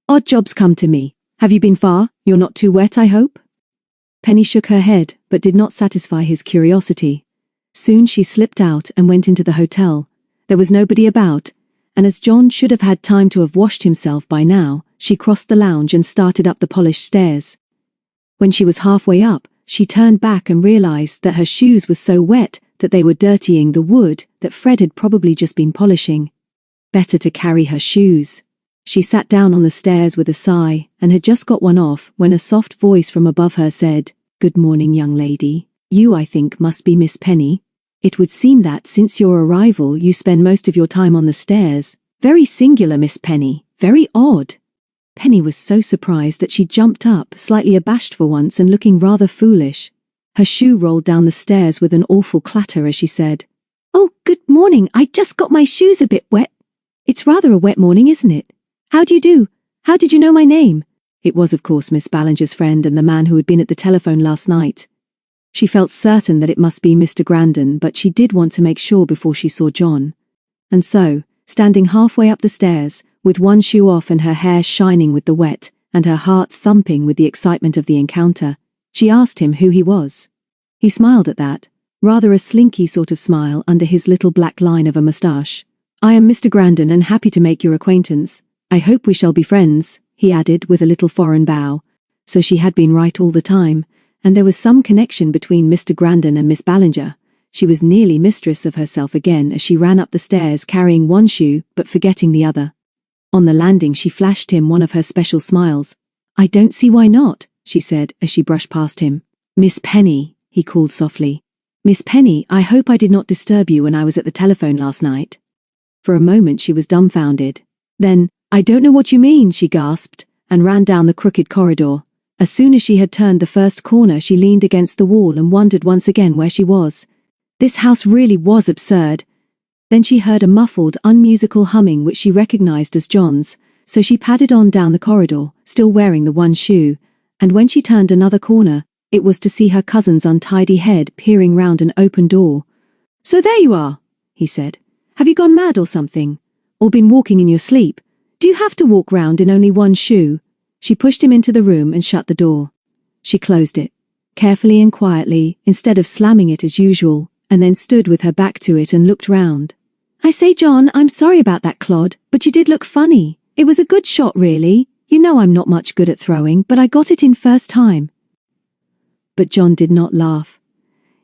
Odd jobs come to me. Have you been far? You're not too wet, I hope?" Penny shook her head, but did not satisfy his curiosity. Soon she slipped out and went into the hotel. There was nobody about, and as Jon should have had time to have washed himself by now, she crossed the lounge and started up the polished stairs. When she was halfway up, she turned back and realized that her shoes were so wet that they were dirtying the wood that Fred had probably just been polishing. Better to carry her shoes. She sat down on the stairs with a sigh and had just got one off when a soft voice from above her said, "Good morning, young lady. You, I think, must be Miss Penny. It would seem that since your arrival you spend most of your time on the stairs. Very singular, Miss Penny. Very odd." Penny was so surprised that she jumped up, slightly abashed for once and looking rather foolish. Her shoe rolled down the stairs with an awful clatter as she said, "Oh, good morning. I just got my shoes a bit wet." "It's rather a wet morning, isn't it? How do you do? How did you know my name?" It was, of course, Miss Ballinger's friend and the man who had been at the telephone last night. She felt certain that it must be Mr. Grandin, but she did want to make sure before she saw John. And so, standing halfway up the stairs, with one shoe off and her hair shining with the wet, and her heart thumping with the excitement of the encounter, she asked him who he was. He smiled at that, rather a slinky sort of smile under his little black line of a moustache. "I am Mr. Grandin and happy to make your acquaintance. I hope we shall be friends," he added with a little foreign bow. So she had been right all the time, and there was some connection between Mr. Grandin and Miss Ballinger. She was nearly mistress of herself again as she ran up the stairs carrying one shoe but forgetting the other. On the landing she flashed him one of her special smiles. "I don't see why not," she said as she brushed past him. "Miss Penny," he called softly. "Miss Penny, I hope I did not disturb you when I was at the telephone last night." For a moment she was dumbfounded. Then, "I don't know what you mean," she gasped, and ran down the crooked corridor. As soon as she had turned the first corner she leaned against the wall and wondered once again where she was. This house really was absurd. Then she heard a muffled, unmusical humming which she recognized as John's, so she padded on down the corridor, still wearing the one shoe, and when she turned another corner, it was to see her cousin's untidy head peering round an open door. "So there you are," he said. "Have you gone mad or something? Or been walking in your sleep? Do you have to walk round in only one shoe?" She pushed him into the room and shut the door. She closed it, carefully and quietly, instead of slamming it as usual, and then stood with her back to it and looked round. "I say, John, I'm sorry about that clod, but you did look funny. It was a good shot, really. You know I'm not much good at throwing, but I got it in first time." But John did not laugh.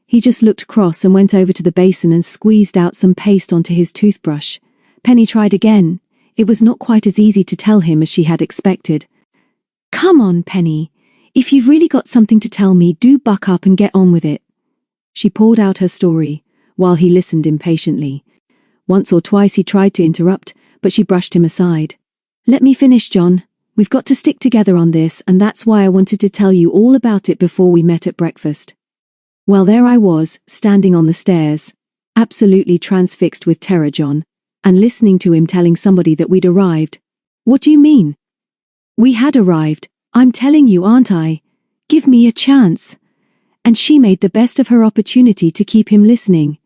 He just looked cross and went over to the basin and squeezed out some paste onto his toothbrush. Penny tried again. It was not quite as easy to tell him as she had expected. "Come on, Penny. If you've really got something to tell me, do buck up and get on with it." She poured out her story, while he listened impatiently. Once or twice he tried to interrupt, but she brushed him aside. "Let me finish, John. We've got to stick together on this, and that's why I wanted to tell you all about it before we met at breakfast." Well, there I was, standing on the stairs, absolutely transfixed with terror, John, and listening to him telling somebody that we'd arrived. "What do you mean?" "We had arrived. I'm telling you, aren't I? Give me a chance." And she made the best of her opportunity to keep him listening.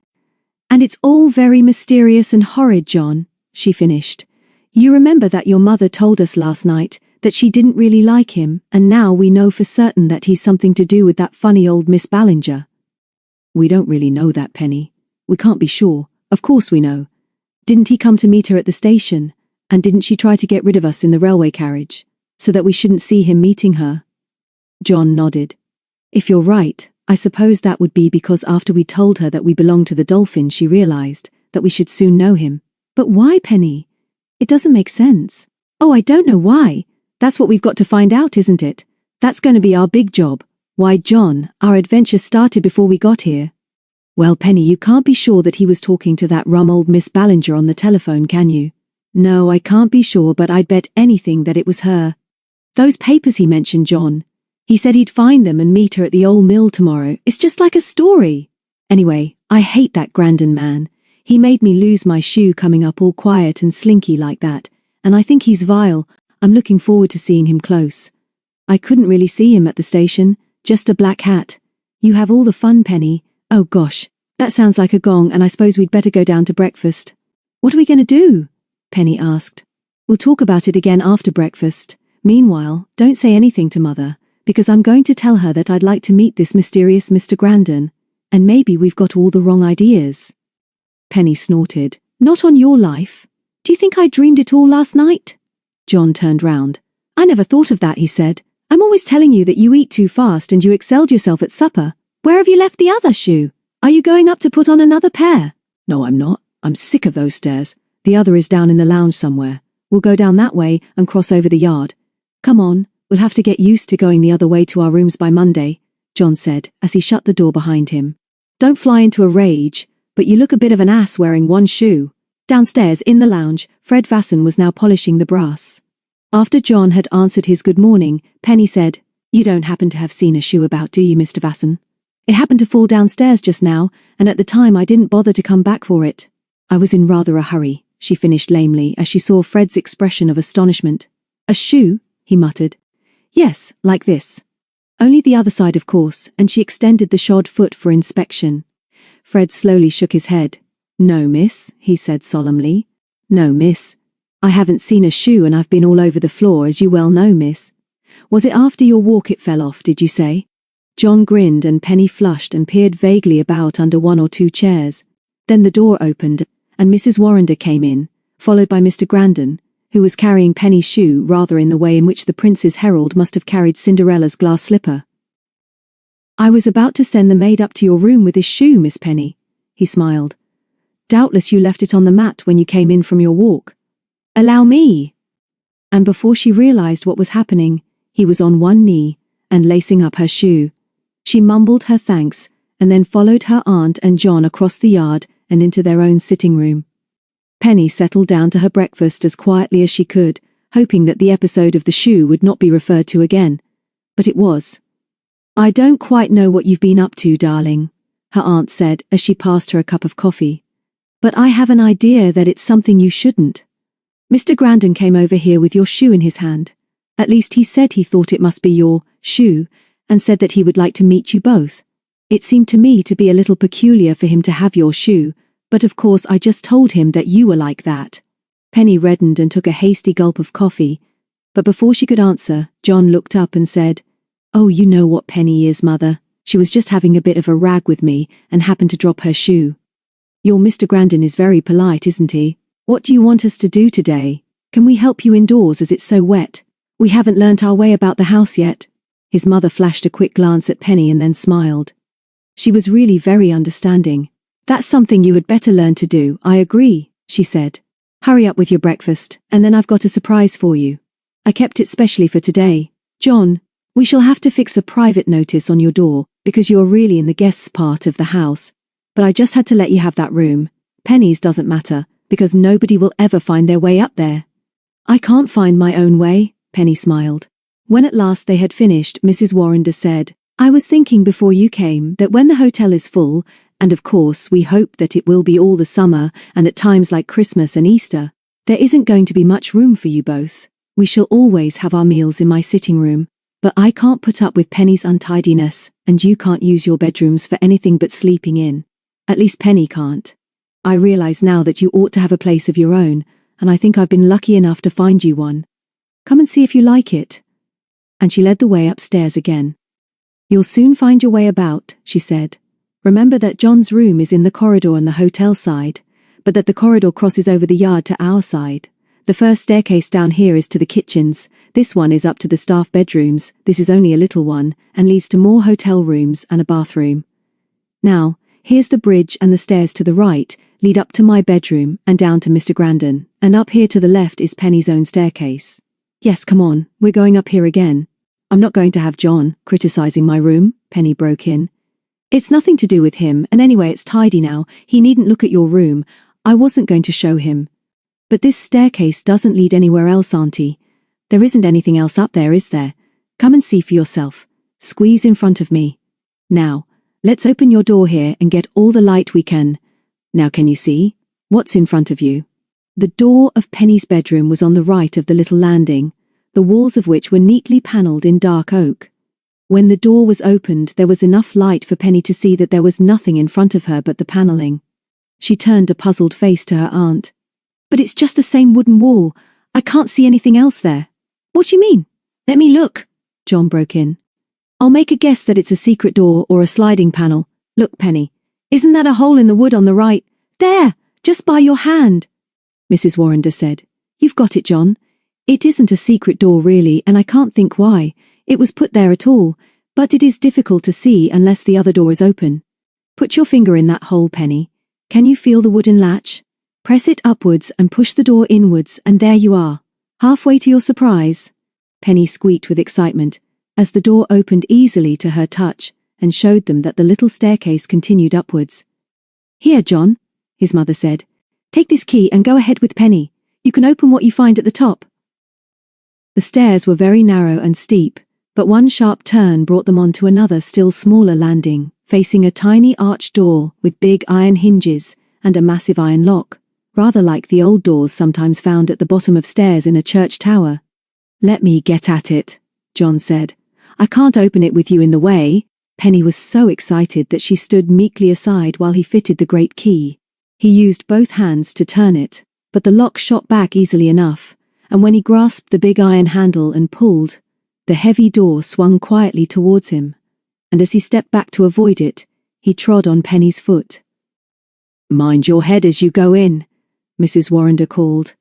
"And it's all very mysterious and horrid, John," she finished. "You remember that your mother told us last night that she didn't really like him, and now we know for certain that he's something to do with that funny old Miss Ballinger." "We don't really know that, Penny. We can't be sure. Of course we know. Didn't he come to meet her at the station? And didn't she try to get rid of us in the railway carriage, so that we shouldn't see him meeting her?" John nodded. "If you're right, I suppose that would be because after we told her that we belonged to the Dolphin she realized that we should soon know him. But why, Penny? It doesn't make sense." "Oh, I don't know why. That's what we've got to find out, isn't it? That's going to be our big job. Why, John, our adventure started before we got here." "Well, Penny, you can't be sure that he was talking to that rum old Miss Ballinger on the telephone, can you?" "No, I can't be sure, but I'd bet anything that it was her. Those papers he mentioned, John. He said he'd find them and meet her at the old mill tomorrow. It's just like a story. Anyway, I hate that Grandin man. He made me lose my shoe coming up all quiet and slinky like that, and I think he's vile. I'm looking forward to seeing him close. I couldn't really see him at the station, just a black hat. You have all the fun, Penny. Oh gosh, that sounds like a gong, and I suppose we'd better go down to breakfast." "What are we going to do?" Penny asked. "We'll talk about it again after breakfast. Meanwhile, don't say anything to Mother, because I'm going to tell her that I'd like to meet this mysterious Mr. Grandin, and maybe we've got all the wrong ideas." Penny snorted. "Not on your life. Do you think I dreamed it all last night?" John turned round. "I never thought of that," he said. "I'm always telling you that you eat too fast and you excelled yourself at supper. Where have you left the other shoe? Are you going up to put on another pair?" "No, I'm not. I'm sick of those stairs. The other is down in the lounge somewhere. We'll go down that way and cross over the yard. Come on, we'll have to get used to going the other way to our rooms by Monday. Jon said, as he shut the door behind him. Don't fly into a rage, but you look a bit of an ass wearing one shoe. Downstairs in the lounge, Fred Vasson was now polishing the brass. After Jon had answered his good morning, Penny said, You don't happen to have seen a shoe about, do you, Mr. Vasson? It happened to fall downstairs just now, and at the time I didn't bother to come back for it. I was in rather a hurry, she finished lamely as she saw Fred's expression of astonishment. A shoe? He muttered. Yes, like this. Only the other side, of course, and she extended the shod foot for inspection. Fred slowly shook his head. No, miss, he said solemnly. No, miss. I haven't seen a shoe and I've been all over the floor, as you well know, miss. Was it after your walk it fell off, did you say? Jon grinned and Penny flushed and peered vaguely about under one or two chairs. Then the door opened, and Mrs. Warrender came in, followed by Mr. Grandon, who was carrying Penny's shoe rather in the way in which the Prince's herald must have carried Cinderella's glass slipper. I was about to send the maid up to your room with his shoe, Miss Penny, he smiled. Doubtless you left it on the mat when you came in from your walk. Allow me. And before she realized what was happening, he was on one knee and lacing up her shoe. She mumbled her thanks and then followed her aunt and Jon across the yard and into their own sitting room. Penny settled down to her breakfast as quietly as she could, hoping that the episode of the shoe would not be referred to again. But it was. I don't quite know what you've been up to, darling, her aunt said as she passed her a cup of coffee. But I have an idea that it's something you shouldn't. Mr. Grandon came over here with your shoe in his hand. At least he said he thought it must be your shoe, and said that he would like to meet you both. It seemed to me to be a little peculiar for him to have your shoe, but of course I just told him that you were like that. Penny reddened and took a hasty gulp of coffee, but before she could answer, Jon looked up and said, Oh, you know what Penny is, Mother. She was just having a bit of a rag with me and happened to drop her shoe. Your Mr. Grandon is very polite, isn't he? What do you want us to do today? Can we help you indoors as it's so wet? We haven't learnt our way about the house yet. His mother flashed a quick glance at Penny and then smiled. She was really very understanding. That's something you had better learn to do, I agree, she said. Hurry up with your breakfast, and then I've got a surprise for you. I kept it specially for today. Jon, we shall have to fix a private notice on your door, because you're really in the guests' part of the house. But I just had to let you have that room. Penny's doesn't matter, because nobody will ever find their way up there. I can't find my own way, Penny smiled. When at last they had finished, Mrs. Warrender said, I was thinking before you came that when the hotel is full, and of course we hope that it will be all the summer and at times like Christmas and Easter, there isn't going to be much room for you both. We shall always have our meals in my sitting room, but I can't put up with Penny's untidiness, and you can't use your bedrooms for anything but sleeping in. At least Penny can't. I realize now that you ought to have a place of your own, and I think I've been lucky enough to find you one. Come and see if you like it. And she led the way upstairs again. You'll soon find your way about, she said. Remember that Jon's room is in the corridor on the hotel side, but that the corridor crosses over the yard to our side. The first staircase down here is to the kitchens, this one is up to the staff bedrooms, this is only a little one, and leads to more hotel rooms and a bathroom. Now, here's the bridge, and the stairs to the right lead up to my bedroom and down to Mr. Grandon, and up here to the left is Penny's own staircase. Yes, come on, we're going up here again. I'm not going to have Jon criticizing my room, Penny broke in. It's nothing to do with him, and anyway it's tidy now, he needn't look at your room, I wasn't going to show him. But this staircase doesn't lead anywhere else, Auntie. There isn't anything else up there, is there? Come and see for yourself. Squeeze in front of me. Now, let's open your door here and get all the light we can. Now can you see? What's in front of you? The door of Penny's bedroom was on the right of the little landing, the walls of which were neatly panelled in dark oak. When the door was opened, there was enough light for Penny to see that there was nothing in front of her but the panelling. She turned a puzzled face to her aunt. But it's just the same wooden wall. I can't see anything else there. What do you mean? Let me look, Jon broke in. I'll make a guess that it's a secret door or a sliding panel. Look, Penny, isn't that a hole in the wood on the right? There, just by your hand, Mrs. Warrender said. You've got it, Jon. It isn't a secret door really, and I can't think why it was put there at all, but it is difficult to see unless the other door is open. Put your finger in that hole, Penny. Can you feel the wooden latch? Press it upwards and push the door inwards, and there you are. Halfway to your surprise. Penny squeaked with excitement, as the door opened easily to her touch, and showed them that the little staircase continued upwards. "Here, Jon," his mother said. "Take this key and go ahead with Penny. You can open what you find at the top." The stairs were very narrow and steep, but one sharp turn brought them onto another still smaller landing, facing a tiny arched door with big iron hinges and a massive iron lock, rather like the old doors sometimes found at the bottom of stairs in a church tower. "Let me get at it," Jon said. "I can't open it with you in the way." Penny was so excited that she stood meekly aside while he fitted the great key. He used both hands to turn it, but the lock shot back easily enough, and when he grasped the big iron handle and pulled, the heavy door swung quietly towards him, and as he stepped back to avoid it, he trod on Penny's foot. "Mind your head as you go in," Mrs. Warrender called.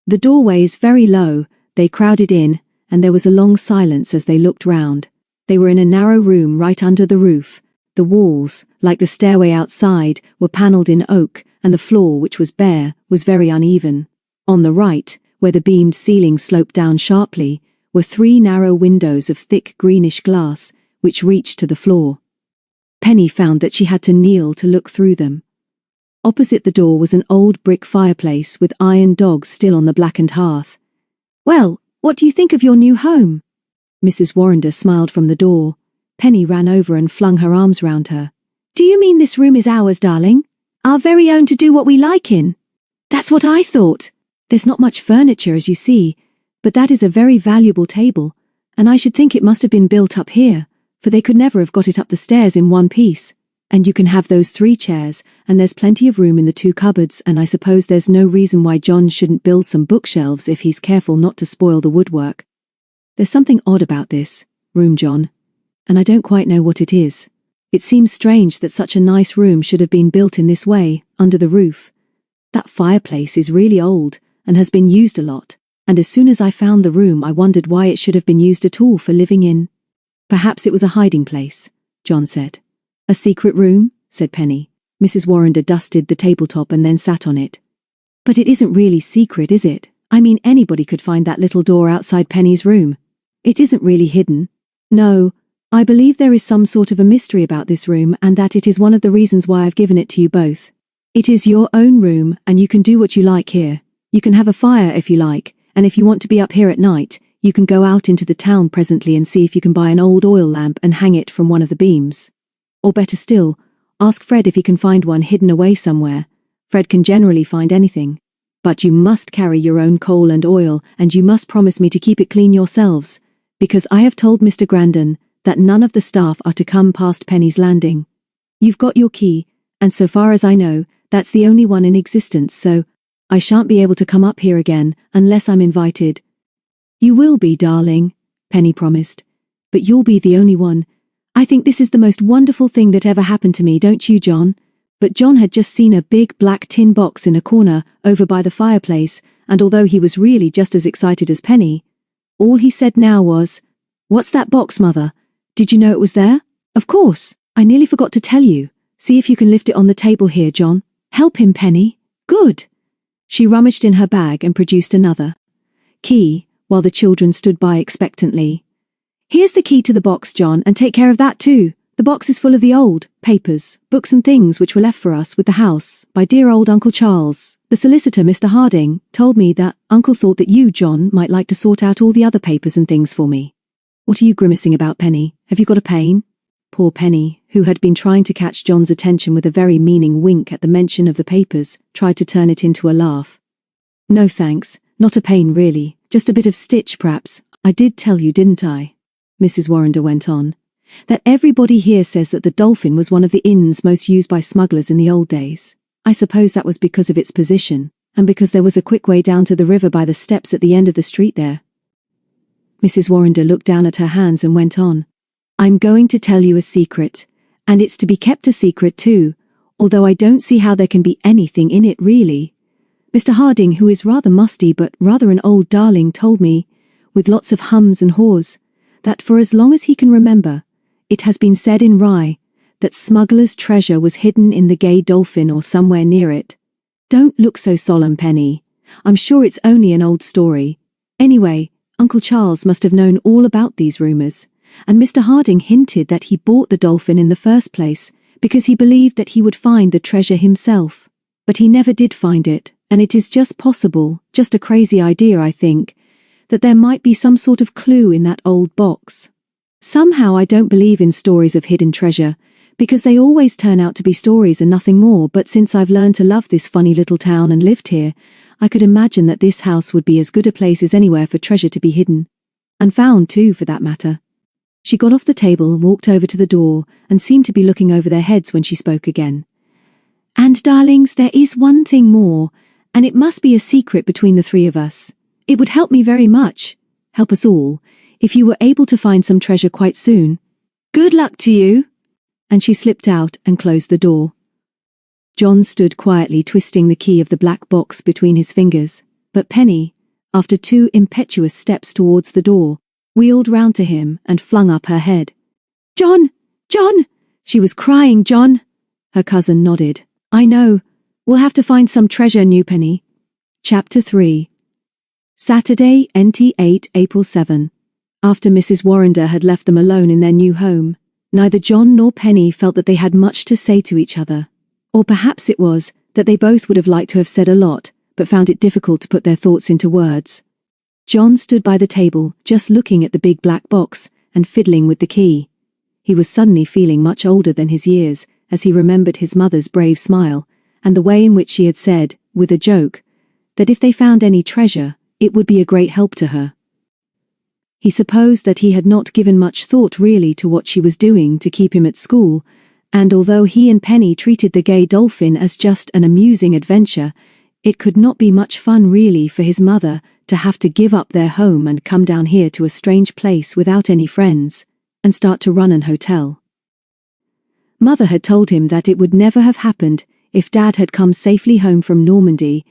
The doorway is very low. They crowded in, and there was a long silence as they looked round. They were in a narrow room right under the roof. The walls, like the stairway outside, were panelled in oak, and the floor, which was bare, was very uneven. On the right, where the beamed ceiling sloped down sharply, were 3 narrow windows of thick greenish glass, which reached to the floor. Penny found that she had to kneel to look through them. Opposite the door was an old brick fireplace with iron dogs still on the blackened hearth. "Well, what do you think of your new home?" Mrs. Warrender smiled from the door. Penny ran over and flung her arms round her. "Do you mean this room is ours, darling? Our very own to do what we like in?" "That's what I thought. There's not much furniture, as you see, but that is a very valuable table, and I should think it must have been built up here, for they could never have got it up the stairs in one piece. And you can have those 3 chairs, and there's plenty of room in the 2 cupboards, and I suppose there's no reason why Jon shouldn't build some bookshelves if he's careful not to spoil the woodwork. There's something odd about this room, Jon, and I don't quite know what it is. It seems strange that such a nice room should have been built in this way, under the roof. That fireplace is really old, and has been used a lot, and as soon as I found the room I wondered why it should have been used at all for living in." "Perhaps it was a hiding place," Jon said. "A secret room?" said Penny. Mrs. Warrender dusted the tabletop and then sat on it. "But it isn't really secret, is it? I mean, anybody could find that little door outside Penny's room. It isn't really hidden." "No, I believe there is some sort of a mystery about this room, and that it is one of the reasons why I've given it to you both. It is your own room, and you can do what you like here. You can have a fire if you like, and if you want to be up here at night, you can go out into the town presently and see if you can buy an old oil lamp and hang it from one of the beams. Or better still, ask Fred if he can find one hidden away somewhere. Fred can generally find anything. But you must carry your own coal and oil, and you must promise me to keep it clean yourselves, because I have told Mr. Grandon that none of the staff are to come past Penny's Landing. You've got your key, and so far as I know, that's the only one in existence, so I shan't be able to come up here again unless I'm invited." "You will be, darling," Penny promised. "But you'll be the only one. I think this is the most wonderful thing that ever happened to me, don't you, Jon?" But Jon had just seen a big black tin box in a corner over by the fireplace, and although he was really just as excited as Penny, all he said now was, "What's that box, Mother? Did you know it was there?" "Of course. I nearly forgot to tell you. See if you can lift it on the table here, Jon. Help him, Penny. Good." She rummaged in her bag and produced another key, while the children stood by expectantly. "Here's the key to the box, Jon, and take care of that too. The box is full of the old papers, books and things which were left for us with the house by dear old Uncle Charles. The solicitor, Mr. Harding, told me that Uncle thought that you, Jon, might like to sort out all the other papers and things for me." "What are you grimacing about, Penny? Have you got a pain?" Poor Penny, who had been trying to catch Jon's attention with a very meaning wink at the mention of the papers, tried to turn it into a laugh. "No thanks, not a pain really, just a bit of stitch perhaps. I did tell you, didn't I?" Mrs. Warrender went on, "that everybody here says that the Dolphin was one of the inns most used by smugglers in the old days. I suppose that was because of its position, and because there was a quick way down to the river by the steps at the end of the street there." Mrs. Warrender looked down at her hands and went on, "I'm going to tell you a secret, and it's to be kept a secret too, although I don't see how there can be anything in it really. Mr. Harding, who is rather musty but rather an old darling, told me, with lots of hums and haws, that for as long as he can remember, it has been said in Rye that smugglers' treasure was hidden in the Gay Dolphin or somewhere near it. Don't look so solemn, Penny. I'm sure it's only an old story. Anyway, Uncle Charles must have known all about these rumours, and Mr. Harding hinted that he bought the dolphin in the first place because he believed that he would find the treasure himself. But he never did find it, and it is just possible, just a crazy idea I think, that there might be some sort of clue in that old box. Somehow I don't believe in stories of hidden treasure, because they always turn out to be stories and nothing more, but since I've learned to love this funny little town and lived here, I could imagine that this house would be as good a place as anywhere for treasure to be hidden. And found too, for that matter. She got off the table and walked over to the door and seemed to be looking over their heads when she spoke again. "And darlings, there is one thing more, and it must be a secret between the three of us. It would help me very much, help us all, if you were able to find some treasure quite soon. Good luck to you." And she slipped out and closed the door. Jon stood quietly twisting the key of the black box between his fingers, but Penny, after 2 impetuous steps towards the door, wheeled round to him and flung up her head. "Jon! Jon!" She was crying, "Jon!" Her cousin nodded. "I know. We'll have to find some treasure, new Penny." Chapter 3. Saturday, NT 8, April 7. After Mrs. Warrender had left them alone in their new home, neither Jon nor Penny felt that they had much to say to each other. Or perhaps it was that they both would have liked to have said a lot, but found it difficult to put their thoughts into words. Jon stood by the table, just looking at the big black box, and fiddling with the key. He was suddenly feeling much older than his years, as he remembered his mother's brave smile, and the way in which she had said, with a joke, that if they found any treasure, it would be a great help to her. He supposed that he had not given much thought really to what she was doing to keep him at school, and although he and Penny treated the Gay Dolphin as just an amusing adventure, it could not be much fun really for his mother to have to give up their home and come down here to a strange place without any friends, and start to run an hotel. Mother had told him that it would never have happened if Dad had come safely home from Normandy,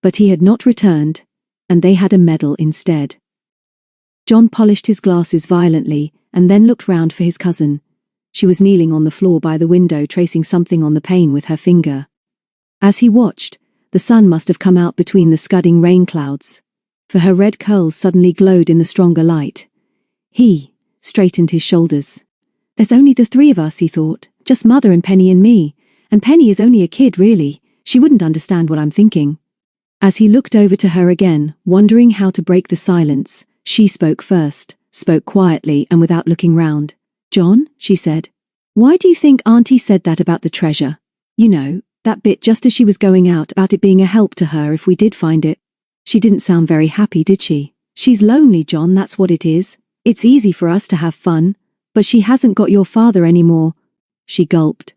but he had not returned, and they had a medal instead. Jon polished his glasses violently and then looked round for his cousin. She was kneeling on the floor by the window tracing something on the pane with her finger. As he watched, the sun must have come out between the scudding rain clouds, for her red curls suddenly glowed in the stronger light. He straightened his shoulders. "There's only the 3 of us," he thought, "just Mother and Penny and me, and Penny is only a kid really, she wouldn't understand what I'm thinking." As he looked over to her again, wondering how to break the silence, she spoke first, spoke quietly and without looking round. "Jon," she said, "why do you think Auntie said that about the treasure? You know, that bit just as she was going out about it being a help to her if we did find it. She didn't sound very happy, did she? She's lonely, Jon, that's what it is. It's easy for us to have fun, but she hasn't got your father anymore." She gulped.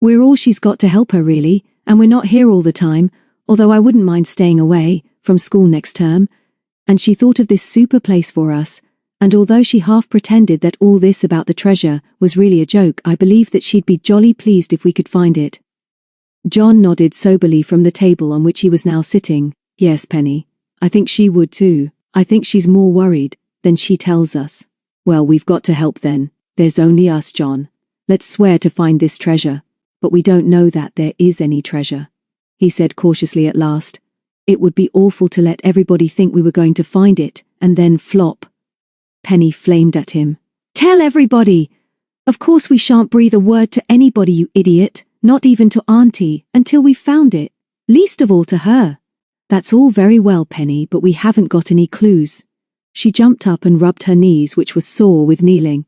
"We're all she's got to help her really, and we're not here all the time, although I wouldn't mind staying away from school next term. And she thought of this super place for us, and although she half pretended that all this about the treasure was really a joke, I believe that she'd be jolly pleased if we could find it." Jon nodded soberly from the table on which he was now sitting. "Yes, Penny, I think she would too. I think she's more worried than she tells us." "Well, we've got to help then. There's only us, Jon. Let's swear to find this treasure, but we don't know that there is any treasure," he said cautiously at last. "It would be awful to let everybody think we were going to find it, and then flop." Penny flamed at him. "Tell everybody! Of course we shan't breathe a word to anybody, you idiot, not even to Auntie, until we've found it. Least of all to her." "That's all very well, Penny, but we haven't got any clues." She jumped up and rubbed her knees, which was sore with kneeling.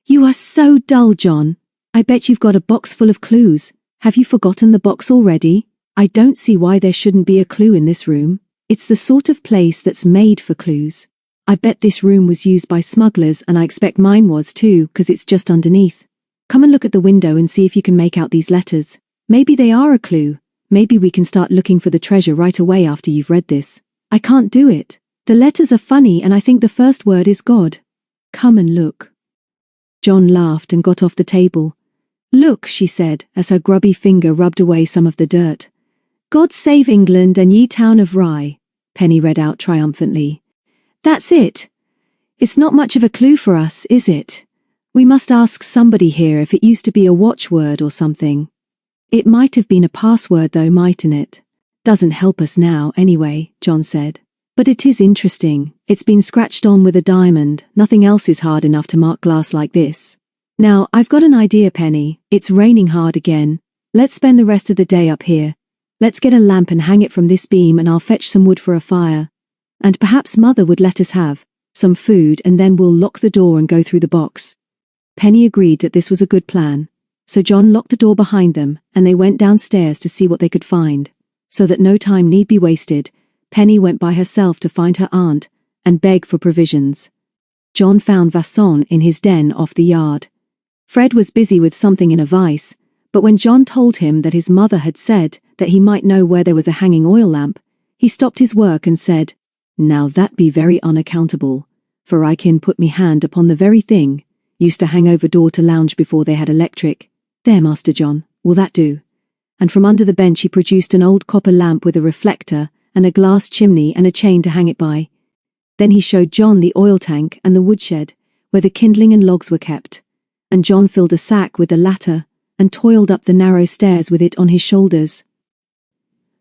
"You are so dull, Jon. I bet you've got a box full of clues. Have you forgotten the box already? I don't see why there shouldn't be a clue in this room. It's the sort of place that's made for clues. I bet this room was used by smugglers, and I expect mine was too, 'cause it's just underneath. Come and look at the window and see if you can make out these letters. Maybe they are a clue. Maybe we can start looking for the treasure right away after you've read this." "I can't do it. The letters are funny and I think the first word is God." "Come and look." Jon laughed and got off the table. "Look," she said, as her grubby finger rubbed away some of the dirt. "God save England and ye town of Rye," Penny read out triumphantly. "That's it. It's not much of a clue for us, is it? We must ask somebody here if it used to be a watchword or something. It might have been a password though, mightn't it?" "Doesn't help us now, anyway," Jon said. But it is interesting. It's been scratched on with a diamond. Nothing else is hard enough to mark glass like this. Now, I've got an idea, Penny. It's raining hard again. Let's spend the rest of the day up here. Let's get a lamp and hang it from this beam, and I'll fetch some wood for a fire. And perhaps Mother would let us have some food, and then we'll lock the door and go through the box. Penny agreed that this was a good plan. So Jon locked the door behind them, and they went downstairs to see what they could find. So that no time need be wasted, Penny went by herself to find her aunt and beg for provisions. Jon found Vincent in his den off the yard. Fred was busy with something in a vise, but when Jon told him that his mother had said that he might know where there was a hanging oil lamp, he stopped his work and said, "Now that be very unaccountable, for I can put me hand upon the very thing used to hang over door to lounge before they had electric. There, Master Jon, will that do?" And from under the bench he produced an old copper lamp with a reflector and a glass chimney and a chain to hang it by. Then he showed Jon the oil tank and the woodshed, where the kindling and logs were kept, and Jon filled a sack with the latter and toiled up the narrow stairs with it on his shoulders.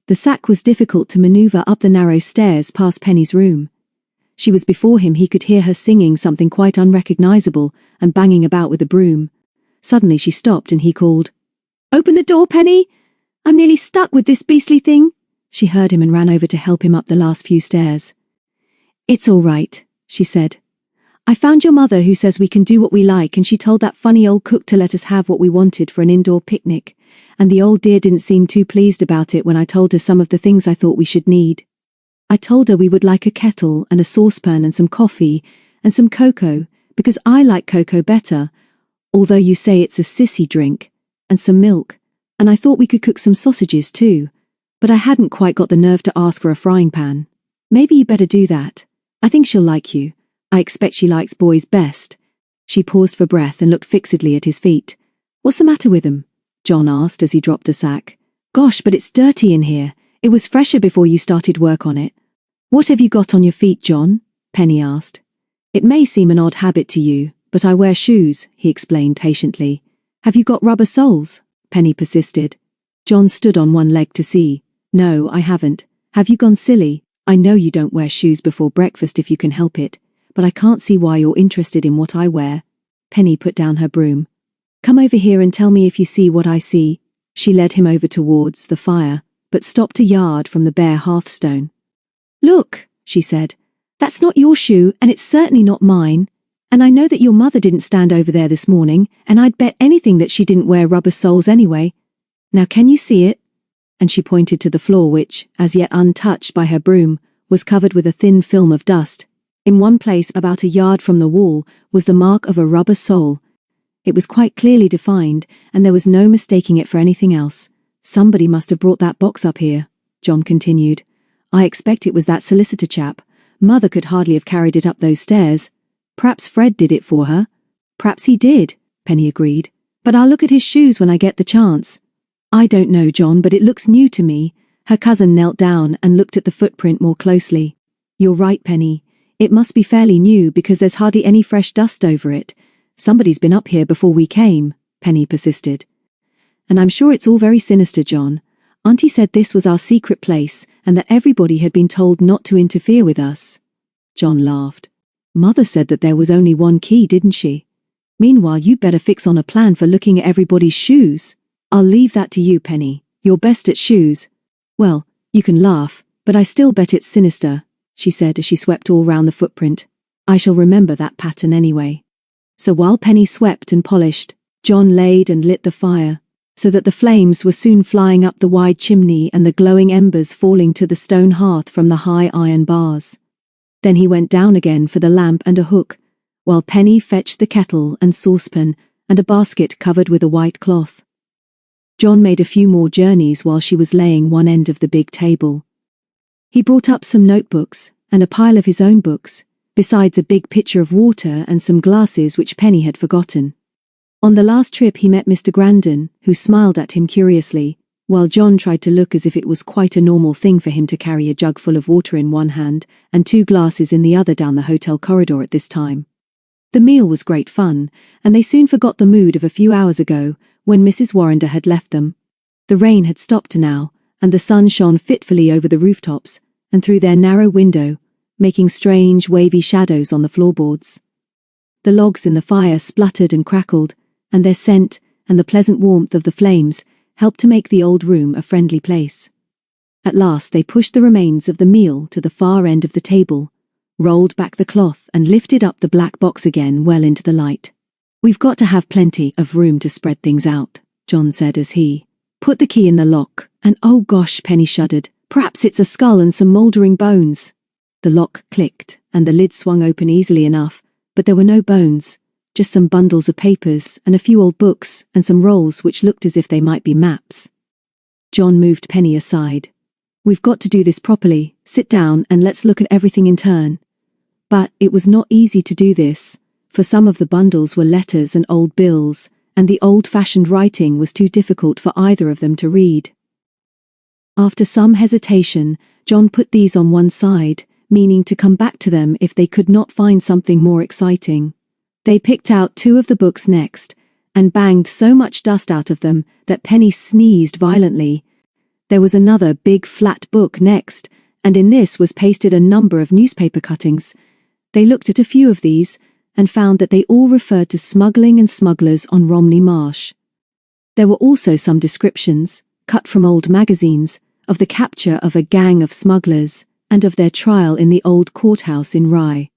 The sack was difficult to maneuver up the narrow stairs past Penny's room. She was before him. He could hear her singing something quite unrecognizable and banging about with a broom. Suddenly she stopped and he called, "Open the door, Penny! I'm nearly stuck with this beastly thing." She heard him and ran over to help him up the last few stairs. "It's all right," she said. "I found your mother, who says we can do what we like, and she told that funny old cook to let us have what we wanted for an indoor picnic, and the old dear didn't seem too pleased about it when I told her some of the things I thought we should need. I told her we would like a kettle and a saucepan and some coffee and some cocoa, because I like cocoa better, although you say it's a sissy drink, and some milk, and I thought we could cook some sausages too, but I hadn't quite got the nerve to ask for a frying pan. Maybe you better do that. I think she'll like you. I expect she likes boys best." She paused for breath and looked fixedly at his feet. "What's the matter with them?" Jon asked as he dropped the sack. "Gosh, but it's dirty in here. It was fresher before you started work on it." "What have you got on your feet, Jon?" Penny asked. "It may seem an odd habit to you, but I wear shoes," he explained patiently. "Have you got rubber soles?" Penny persisted. Jon stood on one leg to see. "No, I haven't. Have you gone silly? I know you don't wear shoes before breakfast if you can help it, but I can't see why you're interested in what I wear." Penny put down her broom. "Come over here and tell me if you see what I see." She led him over towards the fire, but stopped a yard from the bare hearthstone. "Look," she said. "That's not your shoe, and it's certainly not mine. And I know that your mother didn't stand over there this morning, and I'd bet anything that she didn't wear rubber soles anyway. Now can you see it?" And she pointed to the floor which, as yet untouched by her broom, was covered with a thin film of dust. In one place about a yard from the wall was the mark of a rubber sole. It was quite clearly defined, and there was no mistaking it for anything else. "Somebody must have brought that box up here," Jon continued. "I expect it was that solicitor chap. Mother could hardly have carried it up those stairs. Perhaps Fred did it for her." "Perhaps he did," Penny agreed. "But I'll look at his shoes when I get the chance." "I don't know, Jon, but it looks new to me." Her cousin knelt down and looked at the footprint more closely. "You're right, Penny. It must be fairly new because there's hardly any fresh dust over it. Somebody's been up here before we came," Penny persisted. "And I'm sure it's all very sinister, Jon. Auntie said this was our secret place and that everybody had been told not to interfere with us." Jon laughed. "Mother said that there was only one key, didn't she? Meanwhile, you'd better fix on a plan for looking at everybody's shoes." "I'll leave that to you, Penny. You're best at shoes." "Well, you can laugh, but I still bet it's sinister," she said as she swept all round the footprint. "I shall remember that pattern anyway." So while Penny swept and polished, Jon laid and lit the fire, so that the flames were soon flying up the wide chimney and the glowing embers falling to the stone hearth from the high iron bars. Then he went down again for the lamp and a hook, while Penny fetched the kettle and saucepan and a basket covered with a white cloth. Jon made a few more journeys while she was laying one end of the big table. He brought up some notebooks and a pile of his own books, besides a big pitcher of water and some glasses which Penny had forgotten. On the last trip he met Mr. Grandon, who smiled at him curiously, while Jon tried to look as if it was quite a normal thing for him to carry a jug full of water in one hand and 2 glasses in the other down the hotel corridor at this time. The meal was great fun, and they soon forgot the mood of a few hours ago, when Mrs. Warrender had left them. The rain had stopped now, and the sun shone fitfully over the rooftops, and through their narrow window, making strange, wavy shadows on the floorboards. The logs in the fire spluttered and crackled, and their scent and the pleasant warmth of the flames helped to make the old room a friendly place. At last they pushed the remains of the meal to the far end of the table, rolled back the cloth and lifted up the black box again well into the light. "We've got to have plenty of room to spread things out," Jon said as he put the key in the lock, and oh gosh, Penny shuddered. "Perhaps it's a skull and some mouldering bones." The lock clicked, and the lid swung open easily enough, but there were no bones, just some bundles of papers and a few old books and some rolls which looked as if they might be maps. Jon moved Penny aside. "We've got to do this properly. Sit down and let's look at everything in turn." But it was not easy to do this, for some of the bundles were letters and old bills, and the old-fashioned writing was too difficult for either of them to read. After some hesitation, Jon put these on one side, meaning to come back to them if they could not find something more exciting. They picked out 2 of the books next, and banged so much dust out of them that Penny sneezed violently. There was another big flat book next, and in this was pasted a number of newspaper cuttings. They looked at a few of these, and found that they all referred to smuggling and smugglers on Romney Marsh. There were also some descriptions, cut from old magazines, of the capture of a gang of smugglers, and of their trial in the old courthouse in Rye.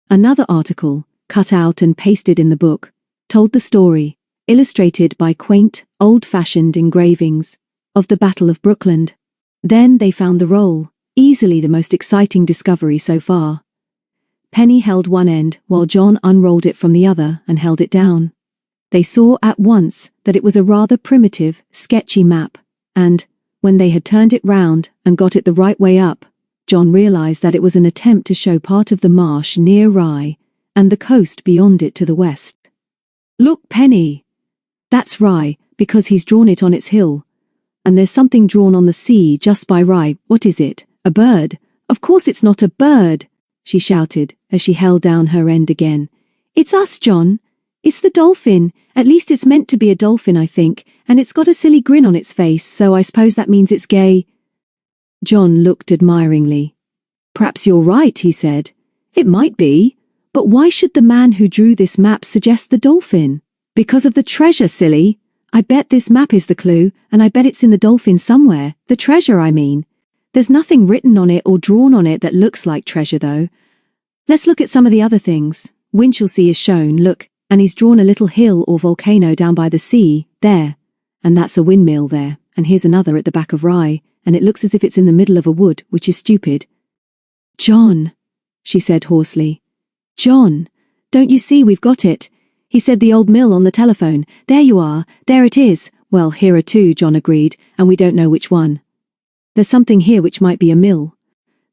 Another article, cut out and pasted in the book, told the story, illustrated by quaint, old-fashioned engravings, of the Battle of Brookland. Then they found the roll, easily the most exciting discovery so far. Penny held one end while Jon unrolled it from the other and held it down. They saw at once that it was a rather primitive, sketchy map, and, when they had turned it round and got it the right way up, Jon realized that it was an attempt to show part of the marsh near Rye and the coast beyond it to the west. "Look, Penny! That's Rye, because he's drawn it on its hill. And there's something drawn on the sea just by Rye. What is it? A bird? Of course it's not a bird!" she shouted as she held down her end again. "It's us, Jon. It's the dolphin. At least it's meant to be a dolphin, I think, and it's got a silly grin on its face, so I suppose that means it's gay." Jon looked admiringly. "Perhaps you're right," he said. "It might be, but why should the man who drew this map suggest the dolphin?" "Because of the treasure, silly. I bet this map is the clue, and I bet it's in the dolphin somewhere. The treasure, I mean. There's nothing written on it or drawn on it that looks like treasure, though. Let's look at some of the other things. Winchelsea is shown, look, and he's drawn a little hill or volcano down by the sea, there. And that's a windmill there, and here's another at the back of Rye, and it looks as if it's in the middle of a wood, which is stupid." "Jon," she said hoarsely. "Jon, don't you see we've got it? He said the old mill on the telephone. There you are, there it is." "Well, here are 2, Jon agreed, and we don't know which one. There's something here which might be a mill."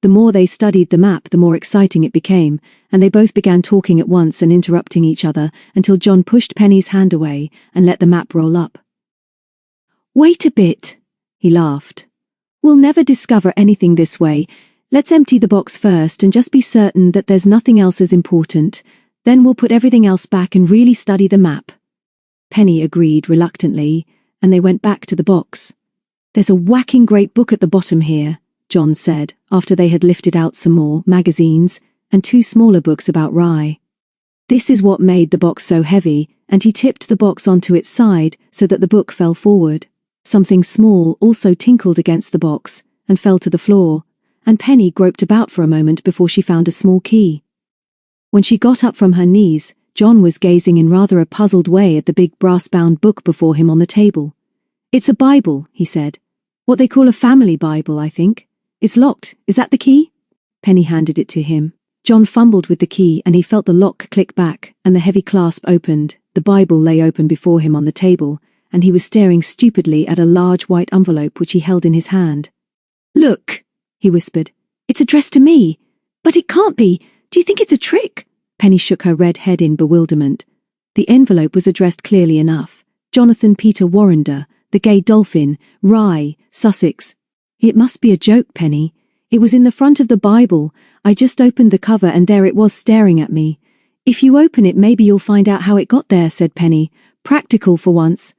The more they studied the map, the more exciting it became, and they both began talking at once and interrupting each other until Jon pushed Penny's hand away and let the map roll up. "Wait a bit," he laughed. "We'll never discover anything this way. Let's empty the box first and just be certain that there's nothing else as important. Then we'll put everything else back and really study the map." Penny agreed reluctantly, and they went back to the box. "There's a whacking great book at the bottom here," Jon said, after they had lifted out some more magazines and 2 smaller books about Rye. This is what made the box so heavy, and he tipped the box onto its side so that the book fell forward. Something small also tinkled against the box and fell to the floor, and Penny groped about for a moment before she found a small key. When she got up from her knees, Jon was gazing in rather a puzzled way at the big brass-bound book before him on the table. "It's a Bible," he said. "What they call a family Bible, I think. It's locked. Is that the key?" Penny handed it to him. Jon fumbled with the key and he felt the lock click back and the heavy clasp opened. The Bible lay open before him on the table, and he was staring stupidly at a large white envelope which he held in his hand. "Look," he whispered. "It's addressed to me. But it can't be. Do you think it's a trick?" Penny shook her red head in bewilderment. The envelope was addressed clearly enough. Jonathan Peter Warrender, the Gay Dolphin, Rye, Sussex. "It must be a joke, Penny. It was in the front of the Bible. I just opened the cover and there it was staring at me." "If you open it, maybe you'll find out how it got there," said Penny. "Practical for once."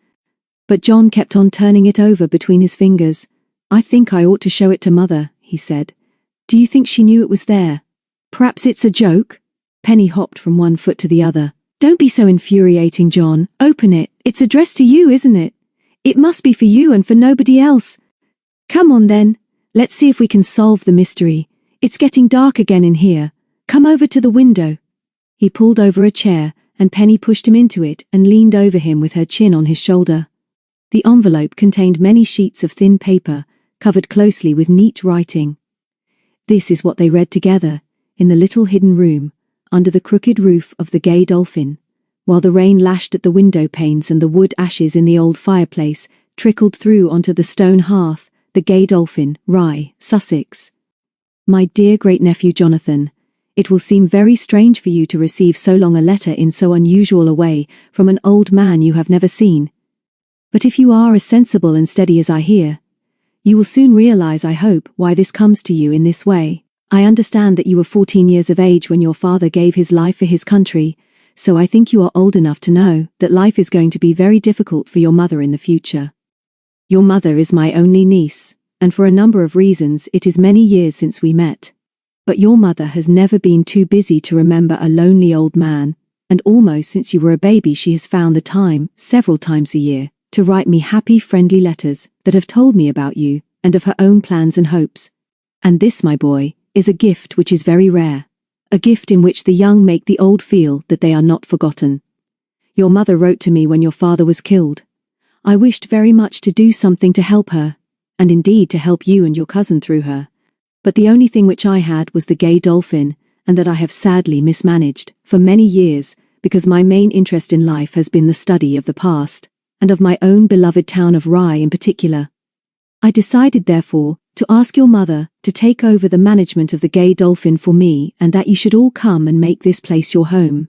But Jon kept on turning it over between his fingers. "I think I ought to show it to Mother," he said. Do you think she knew it was there? Perhaps it's a joke? Penny hopped from one foot to the other. Don't be so infuriating, Jon. Open it. It's addressed to you, isn't it? It must be for you and for nobody else. Come on then. Let's see if we can solve the mystery. It's getting dark again in here. Come over to the window. He pulled over a chair, and Penny pushed him into it and leaned over him with her chin on his shoulder. The envelope contained many sheets of thin paper, covered closely with neat writing. This is what they read together, in the little hidden room, under the crooked roof of the Gay Dolphin, while the rain lashed at the window panes and the wood ashes in the old fireplace trickled through onto the stone hearth. The Gay Dolphin, Rye, Sussex. My dear great-nephew Jonathan, it will seem very strange for you to receive so long a letter in so unusual a way from an old man you have never seen. But if you are as sensible and steady as I hear, you will soon realize, I hope, why this comes to you in this way. I understand that you were 14 years of age when your father gave his life for his country, so I think you are old enough to know that life is going to be very difficult for your mother in the future. Your mother is my only niece, and for a number of reasons it is many years since we met. But your mother has never been too busy to remember a lonely old man, and almost since you were a baby she has found the time, several times a year, to write me happy, friendly letters that have told me about you and of her own plans and hopes. And this, my boy, is a gift which is very rare, a gift in which the young make the old feel that they are not forgotten. Your mother wrote to me when your father was killed. I wished very much to do something to help her, and indeed to help you and your cousin through her. But the only thing which I had was the Gay Dolphin, and that I have sadly mismanaged for many years, because my main interest in life has been the study of the past, and of my own beloved town of Rye in particular. I decided, therefore, to ask your mother to take over the management of the Gay Dolphin for me, and that you should all come and make this place your home.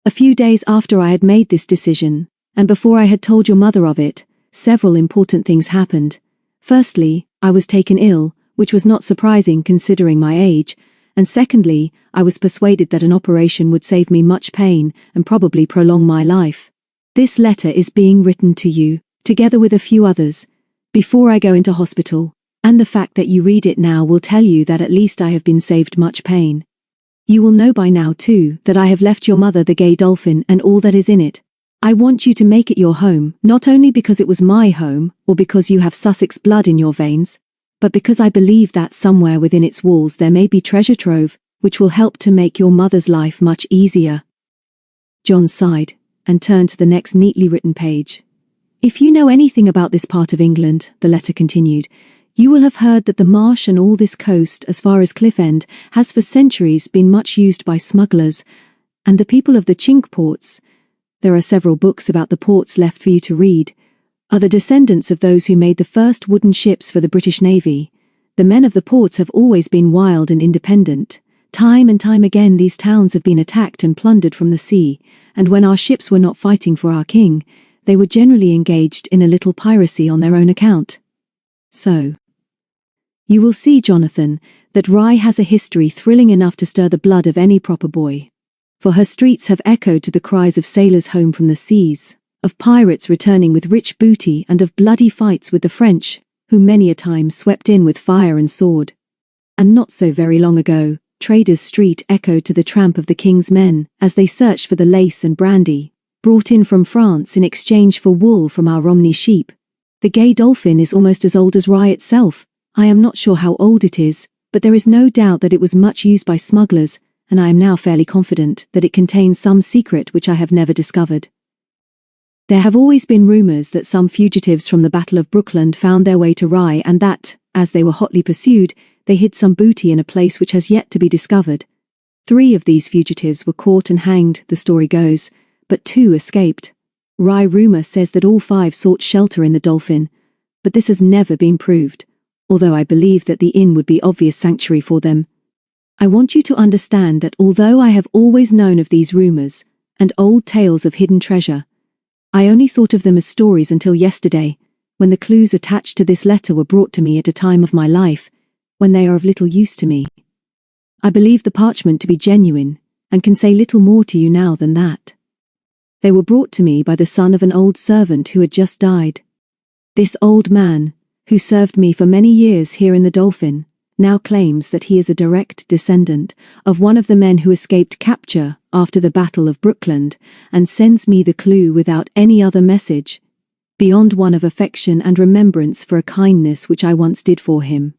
A few days after I had made this decision, and before I had told your mother of it, several important things happened. Firstly, I was taken ill, which was not surprising considering my age, and secondly, I was persuaded that an operation would save me much pain and probably prolong my life. This letter is being written to you, together with a few others, before I go into hospital, and the fact that you read it now will tell you that at least I have been saved much pain. You will know by now, too, that I have left your mother the Gay Dolphin and all that is in it. I want you to make it your home, not only because it was my home, or because you have Sussex blood in your veins, but because I believe that somewhere within its walls there may be treasure trove, which will help to make your mother's life much easier. Jon sighed, and turned to the next neatly written page. If you know anything about this part of England, the letter continued, you will have heard that the marsh and all this coast, as far as Cliff End, has for centuries been much used by smugglers, and the people of the Chink ports, there are several books about the ports left for you to read, are the descendants of those who made the first wooden ships for the British Navy. The men of the ports have always been wild and independent. Time and time again these towns have been attacked and plundered from the sea, and when our ships were not fighting for our king, they were generally engaged in a little piracy on their own account. So, you will see, Jonathan, that Rye has a history thrilling enough to stir the blood of any proper boy. For her streets have echoed to the cries of sailors home from the seas, of pirates returning with rich booty, and of bloody fights with the French, who many a time swept in with fire and sword. And not so very long ago, Traders' Street echoed to the tramp of the king's men, as they searched for the lace and brandy, brought in from France in exchange for wool from our Romney sheep. The Gay Dolphin is almost as old as Rye itself. I am not sure how old it is, but there is no doubt that it was much used by smugglers, and I am now fairly confident that it contains some secret which I have never discovered. There have always been rumours that some fugitives from the Battle of Brookland found their way to Rye, and that, as they were hotly pursued, they hid some booty in a place which has yet to be discovered. 3 of these fugitives were caught and hanged, the story goes, but 2 escaped. Rye rumour says that all 5 sought shelter in the Dolphin, but this has never been proved, although I believe that the inn would be obvious sanctuary for them. I want you to understand that although I have always known of these rumours, and old tales of hidden treasure, I only thought of them as stories until yesterday, when the clues attached to this letter were brought to me at a time of my life, when they are of little use to me. I believe the parchment to be genuine, and can say little more to you now than that. They were brought to me by the son of an old servant who had just died. This old man, who served me for many years here in the Dolphin, now claims that he is a direct descendant of one of the men who escaped capture after the Battle of Brookland, and sends me the clue without any other message, beyond one of affection and remembrance for a kindness which I once did for him.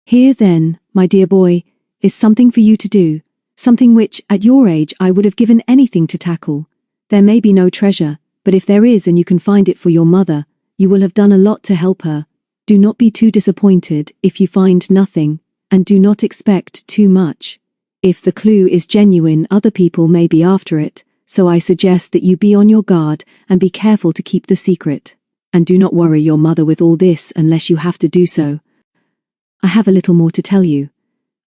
Here then, my dear boy, is something for you to do, something which, at your age, I would have given anything to tackle. There may be no treasure, but if there is and you can find it for your mother, you will have done a lot to help her. Do not be too disappointed if you find nothing, and do not expect too much. If the clue is genuine, other people may be after it, so I suggest that you be on your guard and be careful to keep the secret. And do not worry your mother with all this unless you have to do so. I have a little more to tell you.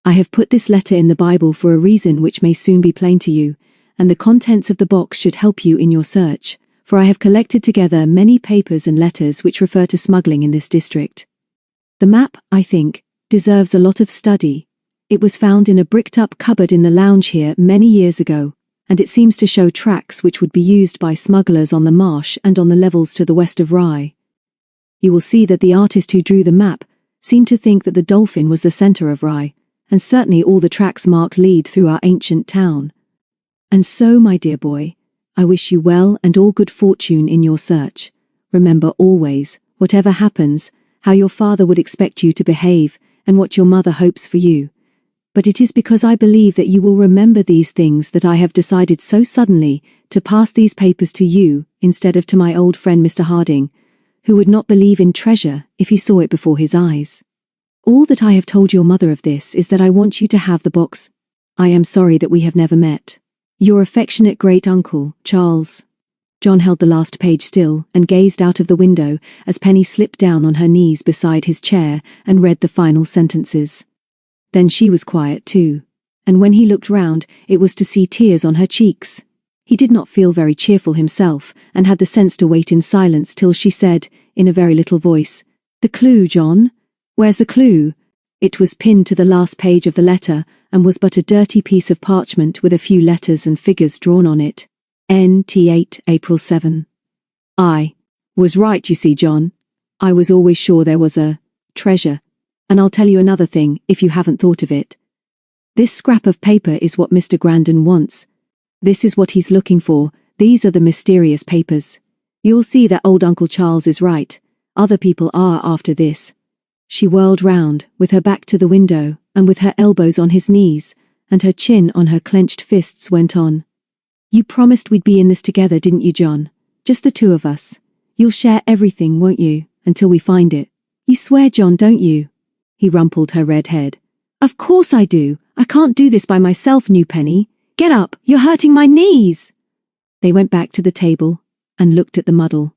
I have put this letter in the Bible for a reason which may soon be plain to you, and the contents of the box should help you in your search, for I have collected together many papers and letters which refer to smuggling in this district. The map, I think, deserves a lot of study. It was found in a bricked-up cupboard in the lounge here many years ago, and it seems to show tracks which would be used by smugglers on the marsh and on the levels to the west of Rye. You will see that the artist who drew the map seemed to think that the Dolphin was the center of Rye, and certainly all the tracks marked lead through our ancient town. And so, my dear boy, I wish you well and all good fortune in your search. Remember always, whatever happens, how your father would expect you to behave and what your mother hopes for you. But it is because I believe that you will remember these things that I have decided so suddenly to pass these papers to you instead of to my old friend Mr. Harding, who would not believe in treasure if he saw it before his eyes. All that I have told your mother of this is that I want you to have the box. I am sorry that we have never met. Your affectionate great-uncle, Charles. John held the last page still and gazed out of the window as Penny slipped down on her knees beside his chair and read the final sentences. Then she was quiet too, and when he looked round, it was to see tears on her cheeks. He did not feel very cheerful himself, and had the sense to wait in silence till she said, in a very little voice, "The clue, John? Where's the clue?" It was pinned to the last page of the letter, and was but a dirty piece of parchment with a few letters and figures drawn on it. NT8, April 7. I was right, you see, John. I was always sure there was a treasure. And I'll tell you another thing, if you haven't thought of it. This scrap of paper is what Mr. Grandon wants. This is what he's looking for. These are the mysterious papers. You'll see that old Uncle Charles is right. Other people are after this. She whirled round, with her back to the window, and with her elbows on his knees, and her chin on her clenched fists went on. You promised we'd be in this together, didn't you, John? Just the two of us. You'll share everything, won't you, until we find it? You swear, John, don't you? He rumpled her red head. Of course I do. I can't do this by myself, New Penny. Get up, you're hurting my knees. They went back to the table and looked at the muddle.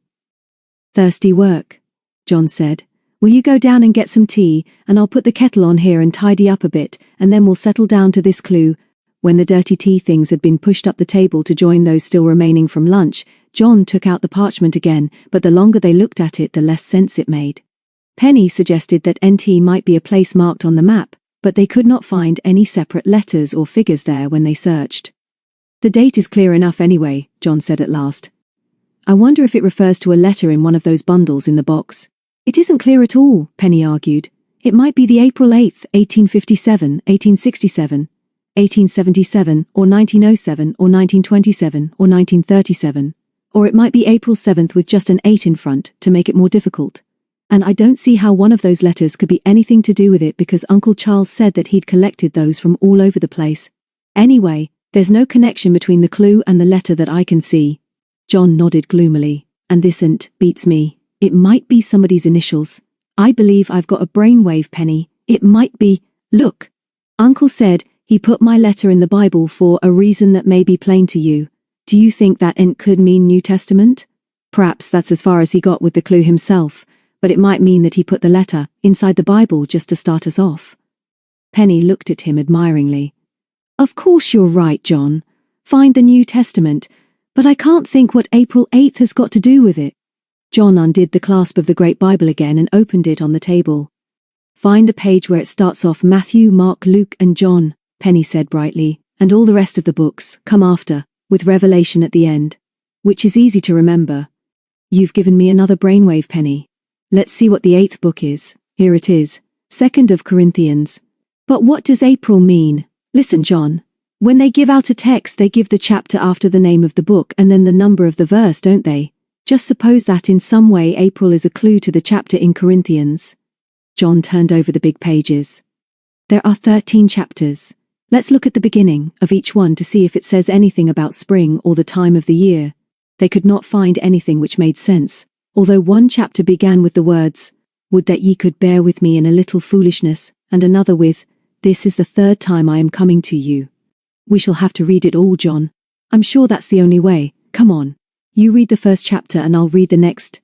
Thirsty work, John said. Will you go down and get some tea, and I'll put the kettle on here and tidy up a bit, and then we'll settle down to this clue. When the dirty tea things had been pushed up the table to join those still remaining from lunch, John took out the parchment again, but the longer they looked at it, the less sense it made. Penny suggested that NT might be a place marked on the map, but they could not find any separate letters or figures there when they searched. The date is clear enough anyway, John said at last. I wonder if it refers to a letter in one of those bundles in the box. It isn't clear at all, Penny argued. It might be the April 8th, 1857, 1867, 1877, or 1907, or 1927, or 1937. Or it might be April 7th with just an 8 in front, to make it more difficult. And I don't see how one of those letters could be anything to do with it because Uncle Charles said that he'd collected those from all over the place. Anyway, there's no connection between the clue and the letter that I can see. John nodded gloomily. And this beats me. It might be somebody's initials. I believe I've got a brainwave, Penny. It might be. Look. Uncle said he put my letter in the Bible for a reason that may be plain to you. Do you think that could mean New Testament? Perhaps that's as far as he got with the clue himself. But it might mean that he put the letter inside the Bible just to start us off. Penny looked at him admiringly. Of course you're right, John. Find the New Testament, but I can't think what April 8th has got to do with it. John undid the clasp of the Great Bible again and opened it on the table. Find the page where it starts off Matthew, Mark, Luke, and John, Penny said brightly, and all the rest of the books come after, with Revelation at the end, which is easy to remember. You've given me another brainwave, Penny. Let's see what the 8th book is. Here it is. 2nd of Corinthians. But what does April mean? Listen, Jon. When they give out a text, they give the chapter after the name of the book and then the number of the verse, don't they? Just suppose that in some way April is a clue to the chapter in Corinthians. Jon turned over the big pages. There are 13 chapters. Let's look at the beginning of each one to see if it says anything about spring or the time of the year. They could not find anything which made sense, although one chapter began with the words, "Would that ye could bear with me in a little foolishness," and another with, "This is the 3rd time I am coming to you." We shall have to read it all, Jon. I'm sure that's the only way. Come on. You read the first chapter and I'll read the next.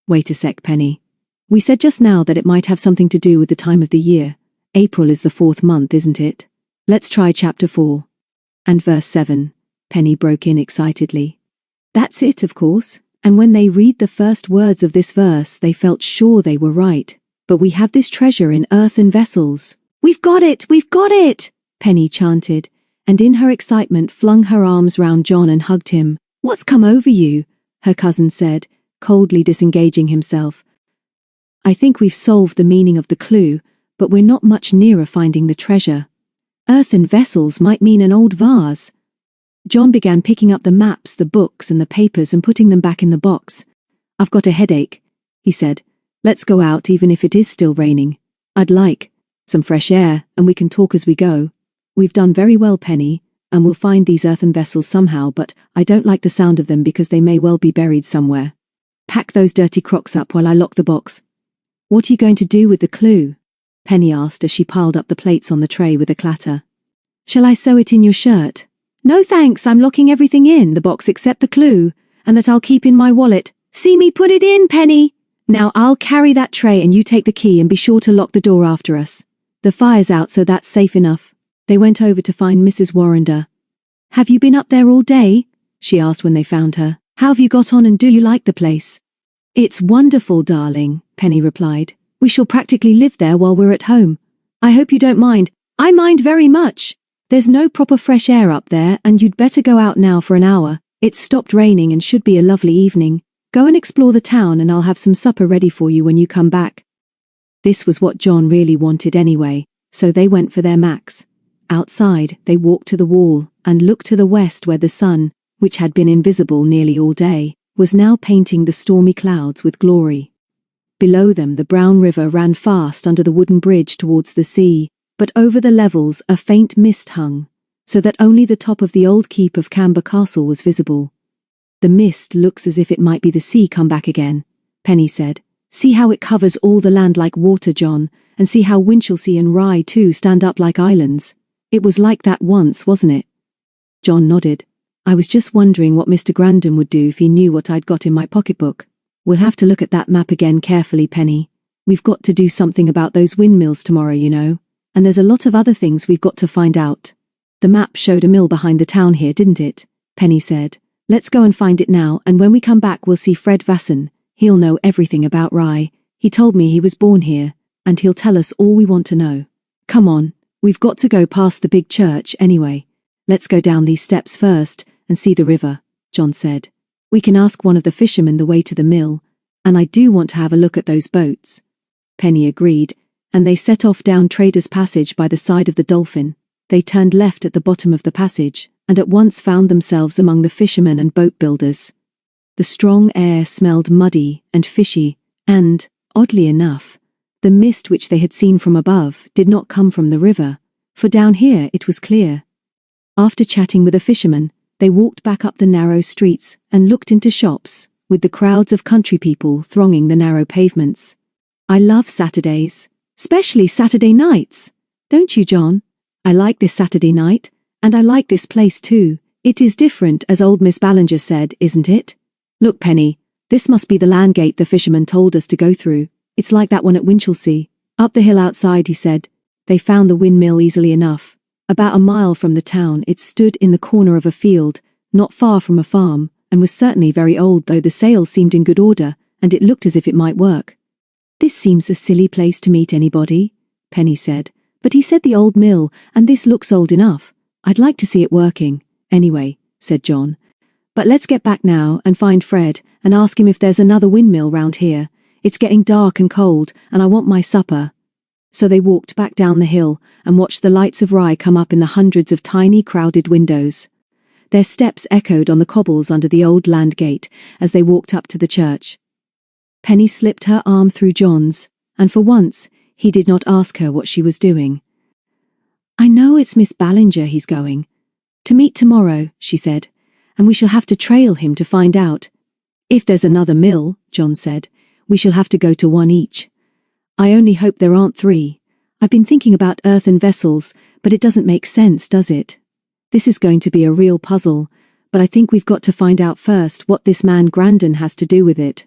Wait a sec, Penny. We said just now that it might have something to do with the time of the year. April is the 4th month, isn't it? Let's try chapter 4. And verse 7. Penny broke in excitedly. That's it, of course. And when they read the first words of this verse, they felt sure they were right. But we have this treasure in earthen vessels. We've got it! We've got it! Penny chanted, and in her excitement flung her arms round Jon and hugged him. What's come over you? Her cousin said, coldly disengaging himself. I think we've solved the meaning of the clue, but we're not much nearer finding the treasure. Earthen vessels might mean an old vase. Jon began picking up the maps, the books and the papers and putting them back in the box. I've got a headache, he said. Let's go out even if it is still raining. I'd like some fresh air and we can talk as we go. We've done very well, Penny, and we'll find these earthen vessels somehow, but I don't like the sound of them because they may well be buried somewhere. Pack those dirty crocks up while I lock the box. What are you going to do with the clue? Penny asked as she piled up the plates on the tray with a clatter. Shall I sew it in your shirt? No thanks, I'm locking everything in the box except the clue, and that I'll keep in my wallet. See me put it in, Penny! Now I'll carry that tray and you take the key and be sure to lock the door after us. The fire's out, so that's safe enough. They went over to find Mrs. Warrender. Have you been up there all day? She asked when they found her. How have you got on and do you like the place? It's wonderful, darling, Penny replied. We shall practically live there while we're at home. I hope you don't mind. I mind very much. There's no proper fresh air up there and you'd better go out now for an hour. It's stopped raining and should be a lovely evening. Go and explore the town and I'll have some supper ready for you when you come back. This was what Jon really wanted anyway, so they went for their Macs. Outside, they walked to the wall and looked to the west where the sun, which had been invisible nearly all day, was now painting the stormy clouds with glory. Below them the brown river ran fast under the wooden bridge towards the sea, but over the levels a faint mist hung, so that only the top of the old keep of Camber Castle was visible. The mist looks as if it might be the sea come back again, Penny said. See how it covers all the land like water, Jon, and see how Winchelsea and Rye too stand up like islands. It was like that once, wasn't it? Jon nodded. I was just wondering what Mr. Grandon would do if he knew what I'd got in my pocketbook. We'll have to look at that map again carefully, Penny. We've got to do something about those windmills tomorrow, you know. And there's a lot of other things we've got to find out. The map showed a mill behind the town here, didn't it? Penny said. Let's go and find it now, and when we come back we'll see Fred Vasson. He'll know everything about Rye. He told me he was born here, and he'll tell us all we want to know. Come on. We've got to go past the big church anyway. Let's go down these steps first and see the river, Jon said. We can ask one of the fishermen the way to the mill, and I do want to have a look at those boats. Penny agreed, and they set off down Trader's Passage by the side of the Dolphin. They turned left at the bottom of the passage, and at once found themselves among the fishermen and boat builders. The strong air smelled muddy and fishy, and, oddly enough, the mist which they had seen from above did not come from the river, for down here it was clear. After chatting with a fisherman, they walked back up the narrow streets and looked into shops, with the crowds of country people thronging the narrow pavements. I love Saturdays, especially Saturday nights. Don't you, Jon? I like this Saturday night, and I like this place too. It is different, as old Miss Ballinger said, isn't it? Look, Penny, this must be the land gate the fisherman told us to go through. It's like that one at Winchelsea. Up the hill outside, he said. They found the windmill easily enough. About a mile from the town, it stood in the corner of a field, not far from a farm, and was certainly very old, though the sails seemed in good order, and it looked as if it might work. This seems a silly place to meet anybody, Penny said. But he said the old mill, and this looks old enough. I'd like to see it working. Anyway, said Jon. But let's get back now and find Fred, and ask him if there's another windmill round here. It's getting dark and cold, and I want my supper. So they walked back down the hill and watched the lights of Rye come up in the hundreds of tiny crowded windows. Their steps echoed on the cobbles under the old land gate as they walked up to the church. Penny slipped her arm through John's, and for once, he did not ask her what she was doing. "I know it's Miss Ballinger he's going to meet tomorrow," she said, "and we shall have to trail him to find out. If there's another mill," John said, "we shall have to go to one each. I only hope there aren't three. I've been thinking about earthen vessels, but it doesn't make sense, does it? This is going to be a real puzzle, but I think we've got to find out first what this man Grandin has to do with it."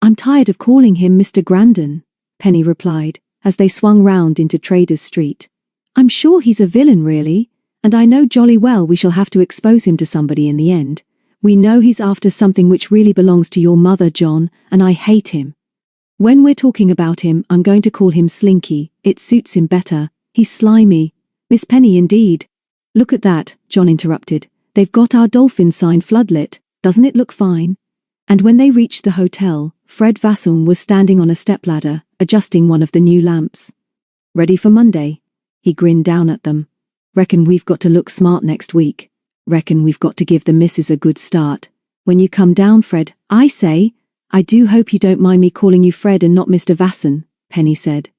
"I'm tired of calling him Mr. Grandin," Penny replied, as they swung round into Traders Street. "I'm sure he's a villain, really, and I know jolly well we shall have to expose him to somebody in the end. We know he's after something which really belongs to your mother, John, and I hate him. When we're talking about him, I'm going to call him Slinky. It suits him better. He's slimy." "Miss Penny, indeed." "Look at that," John interrupted. "They've got our dolphin sign floodlit. Doesn't it look fine?" And when they reached the hotel, Fred Vasson was standing on a stepladder, adjusting one of the new lamps. "Ready for Monday?" He grinned down at them. "Reckon we've got to look smart next week. Reckon we've got to give the missus a good start. When you come down, Fred, I say, I do hope you don't mind me calling you Fred and not Mr. Vasson," Penny said.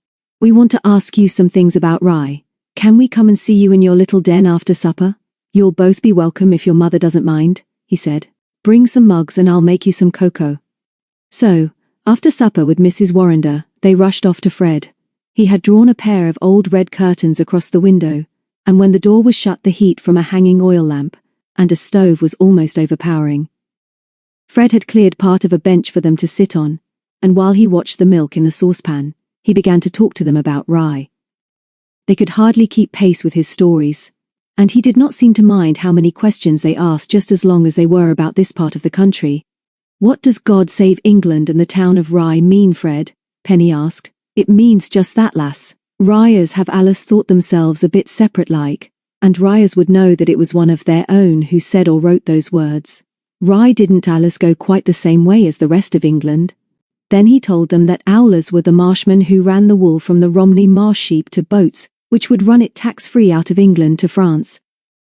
"We want to ask you some things about Rye. Can we come and see you in your little den after supper? You'll both be welcome if your mother doesn't mind," he said. "Bring some mugs and I'll make you some cocoa." So, after supper with Mrs. Warrender, they rushed off to Fred. He had drawn a pair of old red curtains across the window, and when the door was shut, the heat from a hanging oil lamp and a stove was almost overpowering. Fred had cleared part of a bench for them to sit on, and while he watched the milk in the saucepan, he began to talk to them about Rye. They could hardly keep pace with his stories, and he did not seem to mind how many questions they asked just as long as they were about this part of the country. "What does God save England and the town of Rye mean, Fred?" Penny asked. "It means just that, lass. Ryers have allus thought themselves a bit separate like, and Ryers would know that it was one of their own who said or wrote those words. Rye didn't allus go quite the same way as the rest of England." Then he told them that owlers were the marshmen who ran the wool from the Romney marsh sheep to boats, which would run it tax-free out of England to France.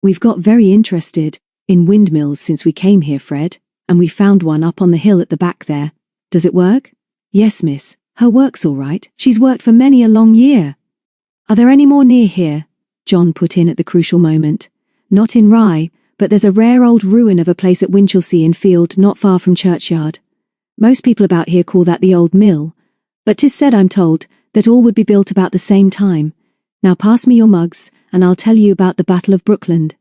"We've got very interested in windmills since we came here, Fred, and we found one up on the hill at the back there. Does it work?" "Yes, miss. Her work's all right. She's worked for many a long year." "Are there any more near here?" John put in at the crucial moment. "Not in Rye, but there's a rare old ruin of a place at Winchelsea in Field not far from Churchyard. Most people about here call that the old mill, but 'tis said, I'm told, that all would be built about the same time. Now pass me your mugs, and I'll tell you about the Battle of Brookland."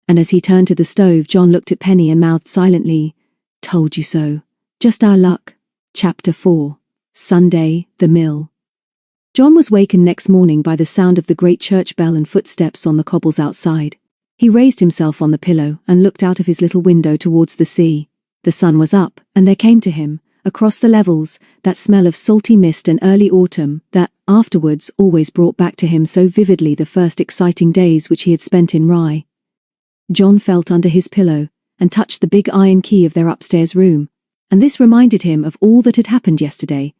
And as he turned to the stove, John looked at Penny and mouthed silently, "Told you so. Just our luck." Chapter 4. Sunday, the Mill. John was wakened next morning by the sound of the great church bell and footsteps on the cobbles outside. He raised himself on the pillow and looked out of his little window towards the sea. The sun was up, and there came to him, across the levels, that smell of salty mist and early autumn that, afterwards, always brought back to him so vividly the first exciting days which he had spent in Rye. John felt under his pillow and touched the big iron key of their upstairs room, and this reminded him of all that had happened yesterday.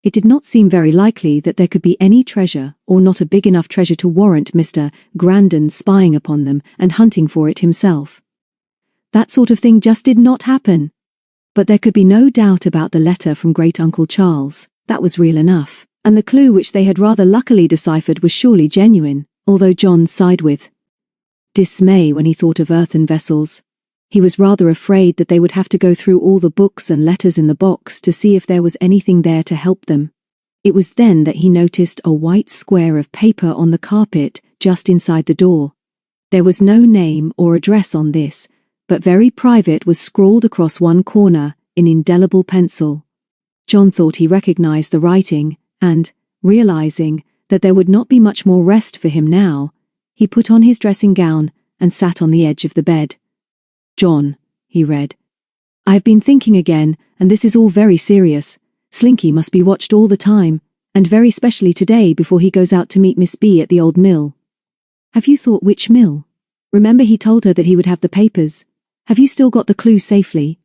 It did not seem very likely that there could be any treasure, or not a big enough treasure to warrant Mr. Grandin spying upon them and hunting for it himself. That sort of thing just did not happen. But there could be no doubt about the letter from Great-Uncle Charles. That was real enough, and the clue which they had rather luckily deciphered was surely genuine, although John sighed with dismay when he thought of earthen vessels. He was rather afraid that they would have to go through all the books and letters in the box to see if there was anything there to help them. It was then that he noticed a white square of paper on the carpet just inside the door. There was no name or address on this, but very private was scrawled across one corner in indelible pencil. John thought he recognized the writing, and, realizing that there would not be much more rest for him now, he put on his dressing gown and sat on the edge of the bed. "John," he read, "I have been thinking again, and this is all very serious. Slinky must be watched all the time, and very specially today before he goes out to meet Miss B at the old mill." "Have you thought which mill? Remember he told her that he would have the papers. Have you still got the clue safely?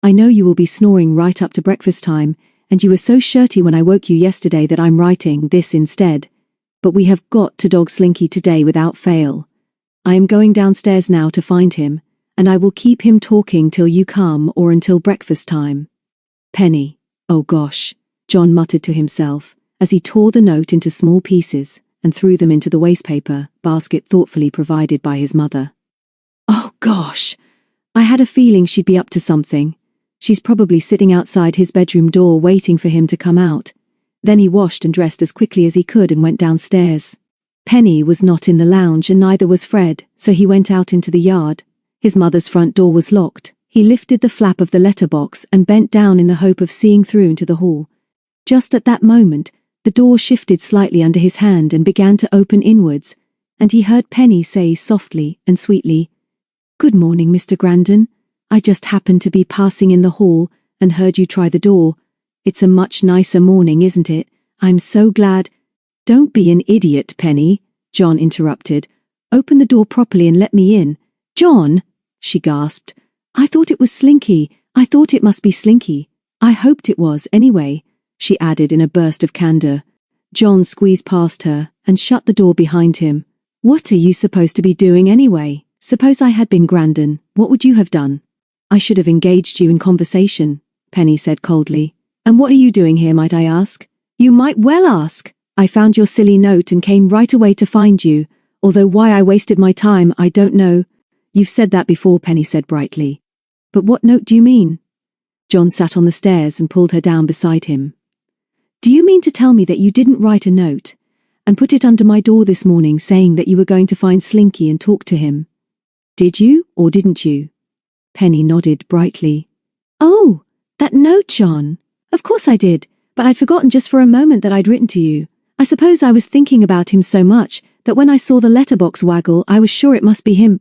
I know you will be snoring right up to breakfast time, and you were so shirty when I woke you yesterday that I'm writing this instead. but we have got to dog Slinky today without fail. I am going downstairs now to find him, and I will keep him talking till you come or until breakfast time. Penny, oh gosh, Jon muttered to himself, as he tore the note into small pieces and threw them into the wastepaper basket thoughtfully provided by his mother. Oh gosh, I had a feeling she'd be up to something. She's probably sitting outside his bedroom door waiting for him to come out. Then he washed and dressed as quickly as he could and went downstairs. Penny was not in the lounge and neither was Fred, so he went out into the yard. His mother's front door was locked. He lifted the flap of the letterbox and bent down in the hope of seeing through into the hall. Just at that moment, the door shifted slightly under his hand and began to open inwards, and he heard Penny say softly and sweetly, "Good morning, Mr. Grandon. I just happened to be passing in the hall and heard you try the door. It's a much nicer morning, isn't it? I'm so glad—" "Don't be an idiot, Penny," Jon interrupted. "Open the door properly and let me in." "Jon," she gasped. "I thought it was Slinky. I thought it must be Slinky. I hoped it was, anyway," she added in a burst of candor. Jon squeezed past her and shut the door behind him. "What are you supposed to be doing anyway? Suppose I had been Grandon, what would you have done?" "I should have engaged you in conversation," Penny said coldly. "And what are you doing here, might I ask?" "You might well ask. I found your silly note and came right away to find you, although why I wasted my time I don't know." "You've said that before," Penny said brightly. "But what note do you mean?" Jon sat on the stairs and pulled her down beside him. "Do you mean to tell me that you didn't write a note and put it under my door this morning saying that you were going to find Slinky and talk to him? Did you, or didn't you?" Penny nodded brightly. "Oh, that note, Jon. Of course I did, but I'd forgotten just for a moment that I'd written to you. I suppose I was thinking about him so much that when I saw the letterbox waggle I was sure it must be him."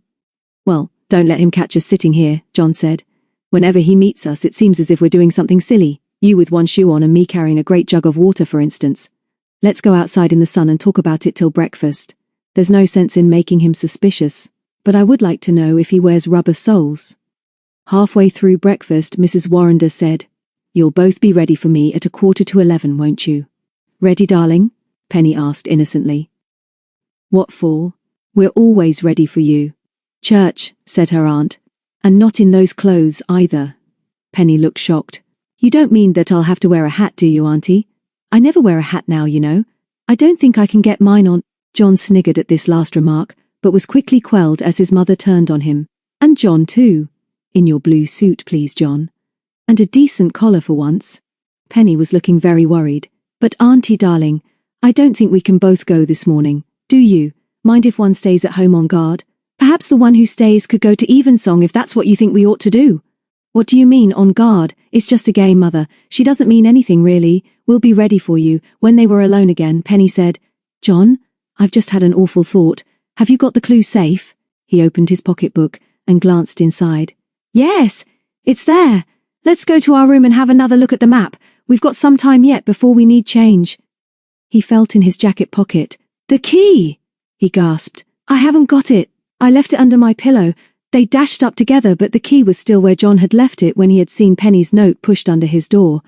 "Well, don't let him catch us sitting here," Jon said. "Whenever he meets us it seems as if we're doing something silly, you with one shoe on and me carrying a great jug of water, for instance. Let's go outside in the sun and talk about it till breakfast. There's no sense in making him suspicious, but I would like to know if he wears rubber soles." Halfway through breakfast, Mrs. Warrender said, "You'll both be ready for me at 11:15, won't you?" "Ready, darling?" Penny asked innocently. "What for?" "We're always ready for you." "Church," said her aunt. "And not in those clothes either." Penny looked shocked. "You don't mean that I'll have to wear a hat, do you, Auntie? I never wear a hat now, you know. I don't think I can get mine on." Jon sniggered at this last remark, but was quickly quelled as his mother turned on him. "And Jon too. In your blue suit, please, Jon. And a decent collar for once." Penny was looking very worried. "But Auntie darling, I don't think we can both go this morning, do you? Mind if one stays at home on guard? Perhaps the one who stays could go to Evensong if that's what you think we ought to do." "What do you mean, on guard? It's just a game, Mother. She doesn't mean anything, really. We'll be ready for you." When they were alone again, Penny said, "Jon, I've just had an awful thought. Have you got the clue safe?" He opened his pocketbook and glanced inside. "Yes, it's there. Let's go to our room and have another look at the map. We've got some time yet before we need change." He felt in his jacket pocket. "The key!" he gasped. "I haven't got it. I left it under my pillow." They dashed up together, but the key was still where Jon had left it when he had seen Penny's note pushed under his door.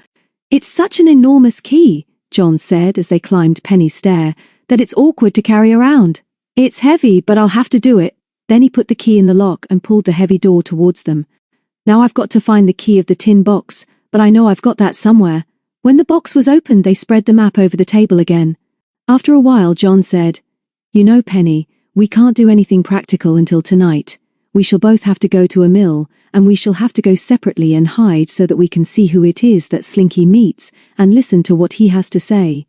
"It's such an enormous key," Jon said as they climbed Penny's stair, "that it's awkward to carry around. It's heavy, but I'll have to do it." Then he put the key in the lock and pulled the heavy door towards them. "Now I've got to find the key of the tin box, but I know I've got that somewhere." When the box was opened, they spread the map over the table again. After a while, Jon said, "You know, Penny, we can't do anything practical until tonight. We shall both have to go to a mill, and we shall have to go separately and hide so that we can see who it is that Slinky meets and listen to what he has to say.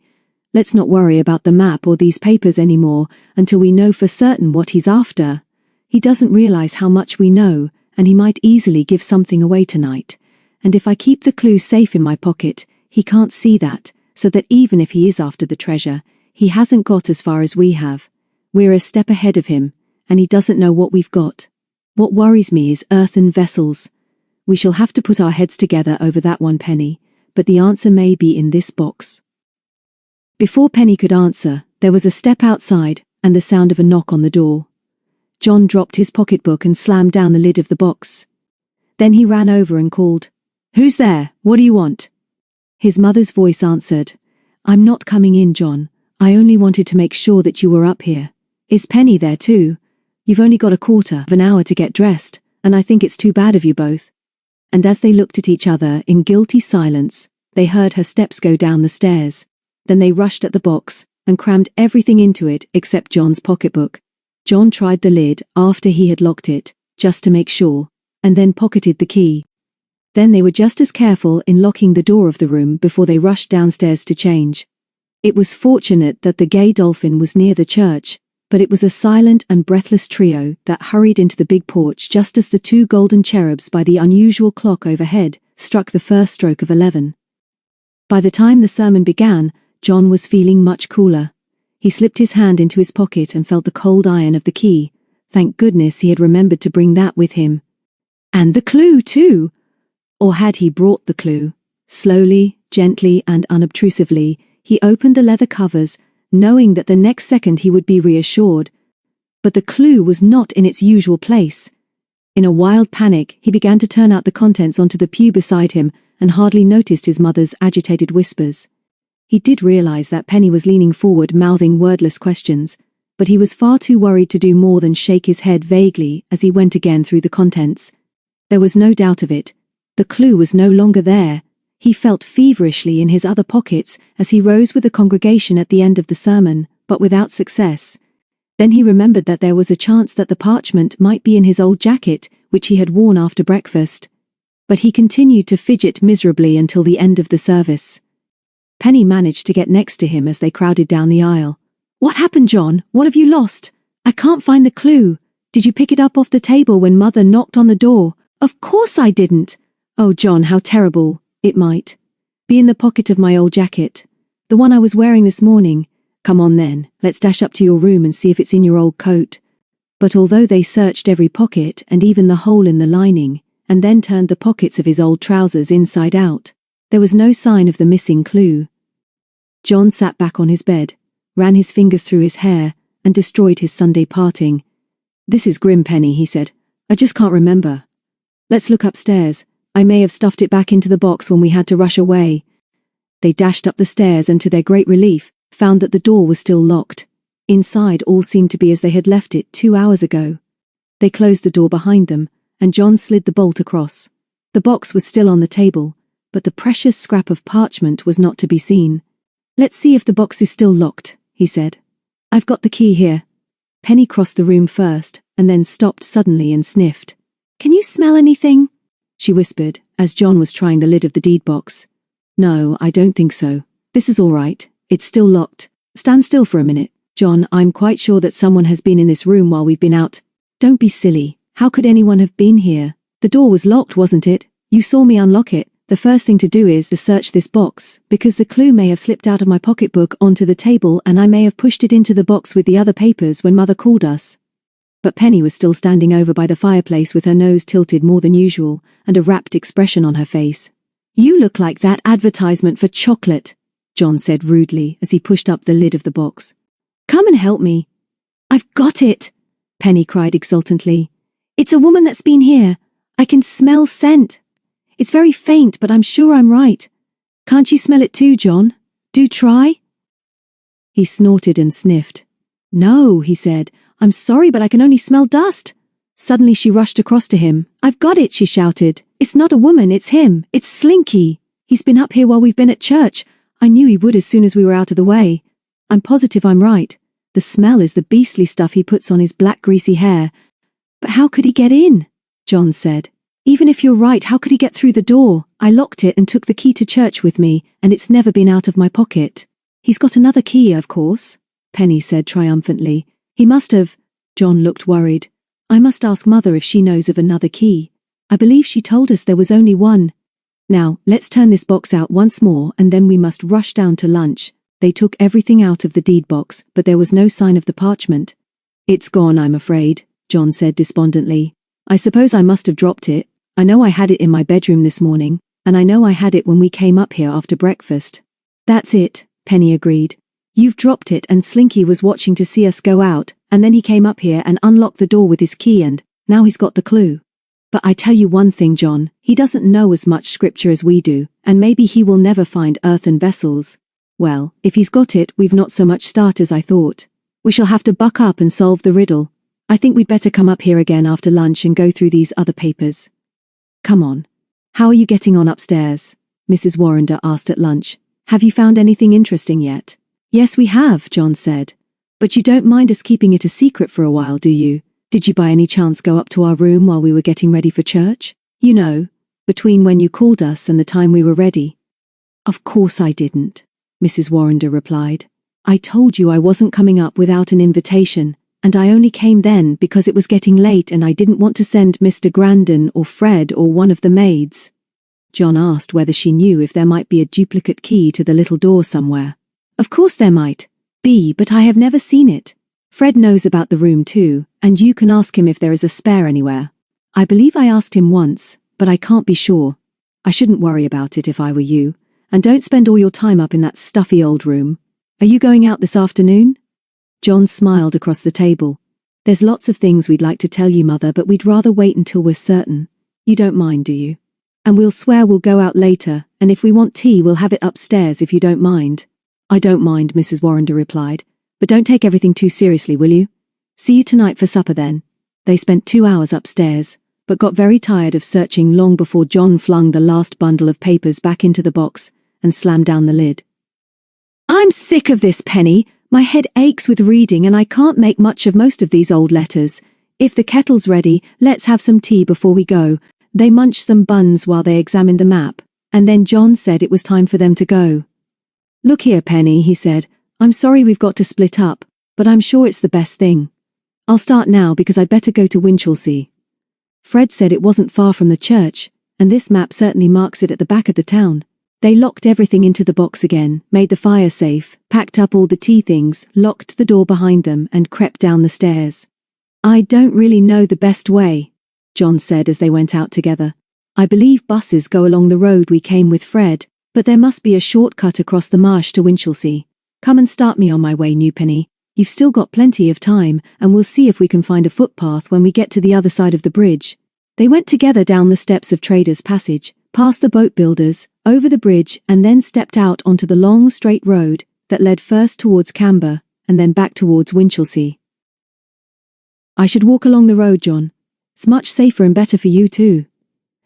Let's not worry about the map or these papers anymore until we know for certain what he's after. He doesn't realize how much we know, and he might easily give something away tonight. And if I keep the clue safe in my pocket, he can't see that, so that even if he is after the treasure, he hasn't got as far as we have. We're a step ahead of him, and he doesn't know what we've got. What worries me is earthen vessels. We shall have to put our heads together over that one, Penny, but the answer may be in this box." Before Penny could answer, there was a step outside and the sound of a knock on the door. Jon dropped his pocketbook and slammed down the lid of the box. Then he ran over and called, "Who's there? What do you want?" His mother's voice answered, "I'm not coming in, Jon. I only wanted to make sure that you were up here. Is Penny there too? You've only got a quarter of an hour to get dressed, and I think it's too bad of you both." And as they looked at each other in guilty silence, they heard her steps go down the stairs. Then they rushed at the box and crammed everything into it except John's pocketbook. John tried the lid after he had locked it, just to make sure, and then pocketed the key. Then they were just as careful in locking the door of the room before they rushed downstairs to change. It was fortunate that the Gay Dolphin was near the church, but it was a silent and breathless trio that hurried into the big porch just as the two golden cherubs by the unusual clock overhead struck the first stroke of 11. By the time the sermon began, John was feeling much cooler. He slipped his hand into his pocket and felt the cold iron of the key. Thank goodness he had remembered to bring that with him. And the clue, too! Or had he brought the clue? Slowly, gently, and unobtrusively, he opened the leather covers, knowing that the next second he would be reassured. But the clue was not in its usual place. In a wild panic, he began to turn out the contents onto the pew beside him and hardly noticed his mother's agitated whispers. He did realize that Penny was leaning forward mouthing wordless questions, but he was far too worried to do more than shake his head vaguely as he went again through the contents. There was no doubt of it. The clue was no longer there. He felt feverishly in his other pockets as he rose with the congregation at the end of the sermon, but without success. Then he remembered that there was a chance that the parchment might be in his old jacket, which he had worn after breakfast. But he continued to fidget miserably until the end of the service. Penny managed to get next to him as they crowded down the aisle. "What happened, John? What have you lost? I can't find the clue. Did you pick it up off the table when Mother knocked on the door?" "Of course I didn't." "Oh, John, how terrible. It might be in the pocket of my old jacket. The one I was wearing this morning. Come on then, let's dash up to your room and see if it's in your old coat." But although they searched every pocket and even the hole in the lining, and then turned the pockets of his old trousers inside out, there was no sign of the missing clue. John sat back on his bed, ran his fingers through his hair, and destroyed his Sunday parting. "This is grim, Penny," he said. "I just can't remember. Let's look upstairs. I may have stuffed it back into the box when we had to rush away." They dashed up the stairs and to their great relief, found that the door was still locked. Inside all seemed to be as they had left it 2 hours ago. They closed the door behind them, and John slid the bolt across. The box was still on the table, but the precious scrap of parchment was not to be seen. "Let's see if the box is still locked," he said. "I've got the key here." Penny crossed the room first, and then stopped suddenly and sniffed. "Can you smell anything?" she whispered, as John was trying the lid of the deed box. "No, I don't think so. This is all right. It's still locked. Stand still for a minute, John. I'm quite sure that someone has been in this room while we've been out." "Don't be silly. How could anyone have been here? The door was locked, wasn't it? You saw me unlock it. The first thing to do is to search this box, because the clue may have slipped out of my pocketbook onto the table and I may have pushed it into the box with the other papers when Mother called us." But Penny was still standing over by the fireplace with her nose tilted more than usual and a rapt expression on her face. "You look like that advertisement for chocolate," John said rudely as he pushed up the lid of the box. "Come and help me." "I've got it," Penny cried exultantly. "It's a woman that's been here. I can smell scent. It's very faint, but I'm sure I'm right. Can't you smell it too, John? Do try." He snorted and sniffed. "No," he said. "I'm sorry, but I can only smell dust." Suddenly she rushed across to him. "I've got it," she shouted. "It's not a woman, it's him. It's Slinky. He's been up here while we've been at church. I knew he would as soon as we were out of the way. I'm positive I'm right. The smell is the beastly stuff he puts on his black greasy hair." "But how could he get in?" John said. "Even if you're right, how could he get through the door? I locked it and took the key to church with me, and it's never been out of my pocket." "He's got another key, of course," Penny said triumphantly. "He must have." John looked worried. "I must ask Mother if she knows of another key. I believe she told us there was only one. Now, let's turn this box out once more and then we must rush down to lunch." They took everything out of the deed box, but there was no sign of the parchment. "It's gone, I'm afraid," John said despondently. "I suppose I must have dropped it. I know I had it in my bedroom this morning, and I know I had it when we came up here after breakfast." "That's it," Penny agreed. "You've dropped it and Slinky was watching to see us go out, and then he came up here and unlocked the door with his key and now he's got the clue. But I tell you one thing, John, he doesn't know as much scripture as we do, and maybe he will never find earthen vessels." Well, if he's got it, we've not so much start as I thought. We shall have to buck up and solve the riddle. I think we'd better come up here again after lunch and go through these other papers. Come on. How are you getting on upstairs? Mrs. Warrender asked at lunch. Have you found anything interesting yet? Yes, we have, Jon said. But you don't mind us keeping it a secret for a while, do you? Did you by any chance go up to our room while we were getting ready for church? You know, between when you called us and the time we were ready. Of course I didn't, Mrs. Warrender replied. I told you I wasn't coming up without an invitation, and I only came then because it was getting late and I didn't want to send Mr. Grandon or Fred or one of the maids. Jon asked whether she knew if there might be a duplicate key to the little door somewhere. Of course there might be, but I have never seen it. Fred knows about the room too, and you can ask him if there is a spare anywhere. I believe I asked him once, but I can't be sure. I shouldn't worry about it if I were you, and don't spend all your time up in that stuffy old room. Are you going out this afternoon? Jon smiled across the table. There's lots of things we'd like to tell you, Mother, but we'd rather wait until we're certain. You don't mind, do you? And we'll swear we'll go out later, and if we want tea we'll have it upstairs if you don't mind. I don't mind, Mrs. Warrender replied, but don't take everything too seriously, will you? See you tonight for supper then. They spent 2 hours upstairs, but got very tired of searching long before Jon flung the last bundle of papers back into the box and slammed down the lid. I'm sick of this, Penny. My head aches with reading and I can't make much of most of these old letters. If the kettle's ready, let's have some tea before we go. They munched some buns while they examined the map, and then Jon said it was time for them to go. Look here, Penny, he said. I'm sorry we've got to split up, but I'm sure it's the best thing. I'll start now because I'd better go to Winchelsea. Fred said it wasn't far from the church, and this map certainly marks it at the back of the town. They locked everything into the box again, made the fire safe, packed up all the tea things, locked the door behind them, and crept down the stairs. I don't really know the best way, Jon said as they went out together. I believe buses go along the road we came with Fred, but there must be a shortcut across the marsh to Winchelsea. Come and start me on my way, Newpenny. You've still got plenty of time, and we'll see if we can find a footpath when we get to the other side of the bridge. They went together down the steps of Traders' Passage, past the boat builders, over the bridge, and then stepped out onto the long straight road that led first towards Camber and then back towards Winchelsea. I should walk along the road, Jon. It's much safer and better for you too.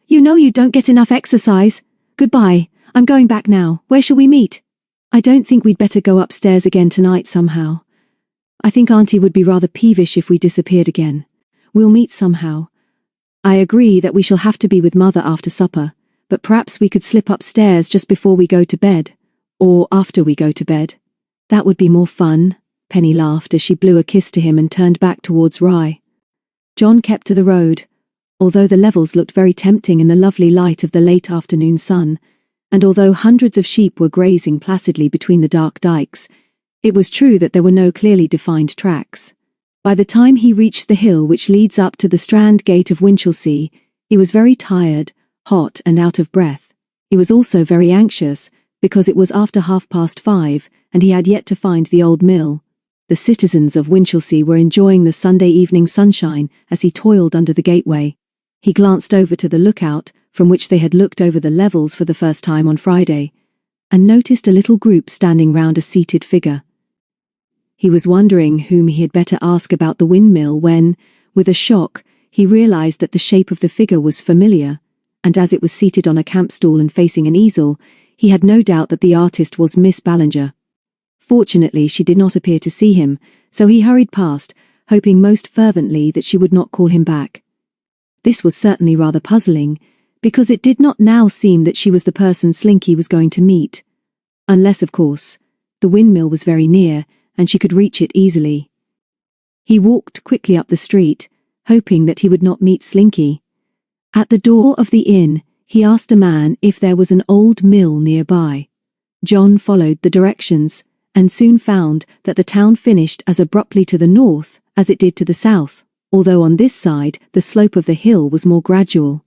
You know you don't get enough exercise. Goodbye, I'm going back now. Where shall we meet? I don't think we'd better go upstairs again tonight somehow. I think Auntie would be rather peevish if we disappeared again. We'll meet somehow. I agree that we shall have to be with Mother after supper, but perhaps we could slip upstairs just before we go to bed, or after we go to bed. That would be more fun, Penny laughed as she blew a kiss to him and turned back towards Rye. Jon kept to the road, although the levels looked very tempting in the lovely light of the late afternoon sun, and although hundreds of sheep were grazing placidly between the dark dikes, it was true that there were no clearly defined tracks. By the time he reached the hill which leads up to the Strand Gate of Winchelsea, he was very tired, hot and out of breath. He was also very anxious, because it was after 5:30 and he had yet to find the old mill. The citizens of Winchelsea were enjoying the Sunday evening sunshine as he toiled under the gateway. He glanced over to the lookout, from which they had looked over the levels for the first time on Friday, and noticed a little group standing round a seated figure. He was wondering whom he had better ask about the windmill when, with a shock, he realized that the shape of the figure was familiar, and as it was seated on a camp stool and facing an easel, he had no doubt that the artist was Miss Ballinger. Fortunately, she did not appear to see him, so he hurried past, hoping most fervently that she would not call him back. This was certainly rather puzzling, because it did not now seem that she was the person Slinky was going to meet. Unless, of course, the windmill was very near, and she could reach it easily. He walked quickly up the street, hoping that he would not meet Slinky. At the door of the inn, he asked a man if there was an old mill nearby. Jon followed the directions, and soon found that the town finished as abruptly to the north as it did to the south, although on this side the slope of the hill was more gradual.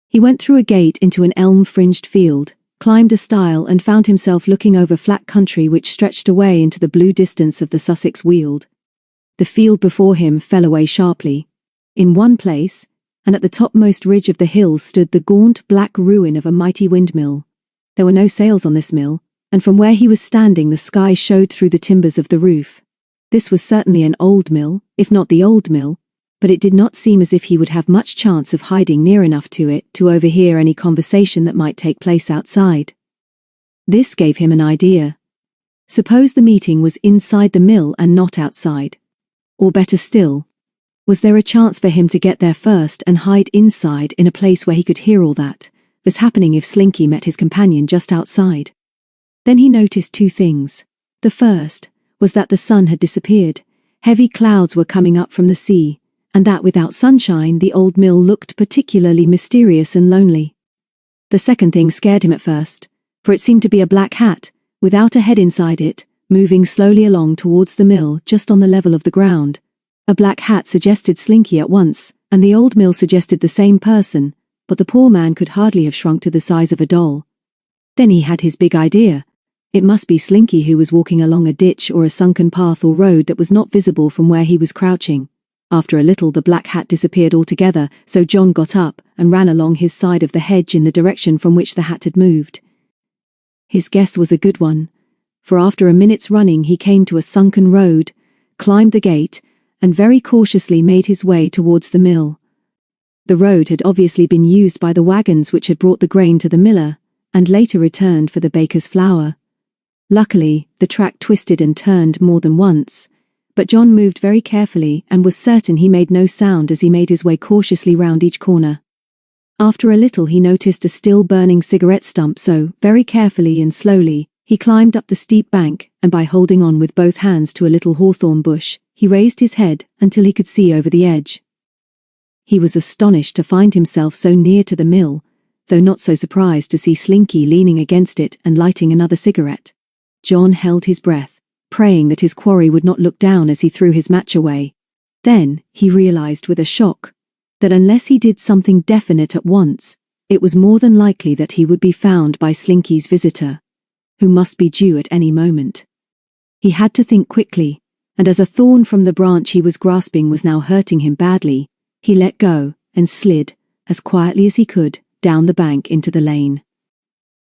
He went through a gate into an elm-fringed field, climbed a stile and found himself looking over flat country which stretched away into the blue distance of the Sussex Weald. The field before him fell away sharply. In one place, and at the topmost ridge of the hill stood the gaunt black ruin of a mighty windmill. There were no sails on this mill, and from where he was standing the sky showed through the timbers of the roof. This was certainly an old mill, if not the old mill, but it did not seem as if he would have much chance of hiding near enough to it to overhear any conversation that might take place outside. This gave him an idea. Suppose the meeting was inside the mill and not outside. Or better still, was there a chance for him to get there first and hide inside in a place where he could hear all that was happening if Slinky met his companion just outside? Then he noticed two things. The first was that the sun had disappeared, heavy clouds were coming up from the sea, and that without sunshine the old mill looked particularly mysterious and lonely. The second thing scared him at first, for it seemed to be a black hat, without a head inside it, moving slowly along towards the mill just on the level of the ground. A black hat suggested Slinky at once, and the old mill suggested the same person, but the poor man could hardly have shrunk to the size of a doll. Then he had his big idea. It must be Slinky who was walking along a ditch or a sunken path or road that was not visible from where he was crouching. After a little the black hat disappeared altogether, so Jon got up and ran along his side of the hedge in the direction from which the hat had moved. His guess was a good one, for after a minute's running he came to a sunken road, climbed the gate, and very cautiously made his way towards the mill. The road had obviously been used by the wagons which had brought the grain to the miller, and later returned for the baker's flour. Luckily, the track twisted and turned more than once, but Jon moved very carefully and was certain he made no sound as he made his way cautiously round each corner. After a little he noticed a still burning cigarette stump, so, very carefully and slowly, he climbed up the steep bank, and by holding on with both hands to a little hawthorn bush, he raised his head until he could see over the edge. He was astonished to find himself so near to the mill, though not so surprised to see Slinky leaning against it and lighting another cigarette. Jon held his breath, praying that his quarry would not look down as he threw his match away. Then, he realized with a shock, that unless he did something definite at once, it was more than likely that he would be found by Slinky's visitor, who must be due at any moment. He had to think quickly, and as a thorn from the branch he was grasping was now hurting him badly, he let go and slid, as quietly as he could, down the bank into the lane.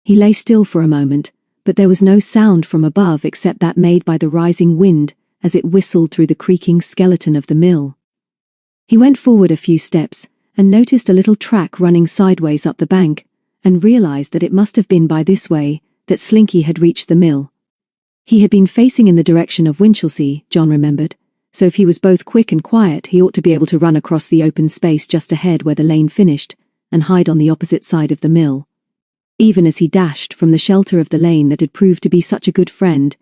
He lay still for a moment, but there was no sound from above except that made by the rising wind as it whistled through the creaking skeleton of the mill. He went forward a few steps and noticed a little track running sideways up the bank, and realized that it must have been by this way that Slinky had reached the mill. He had been facing in the direction of Winchelsea, Jon remembered, so if he was both quick and quiet he ought to be able to run across the open space just ahead where the lane finished, and hide on the opposite side of the mill. Even as he dashed from the shelter of the lane that had proved to be such a good friend,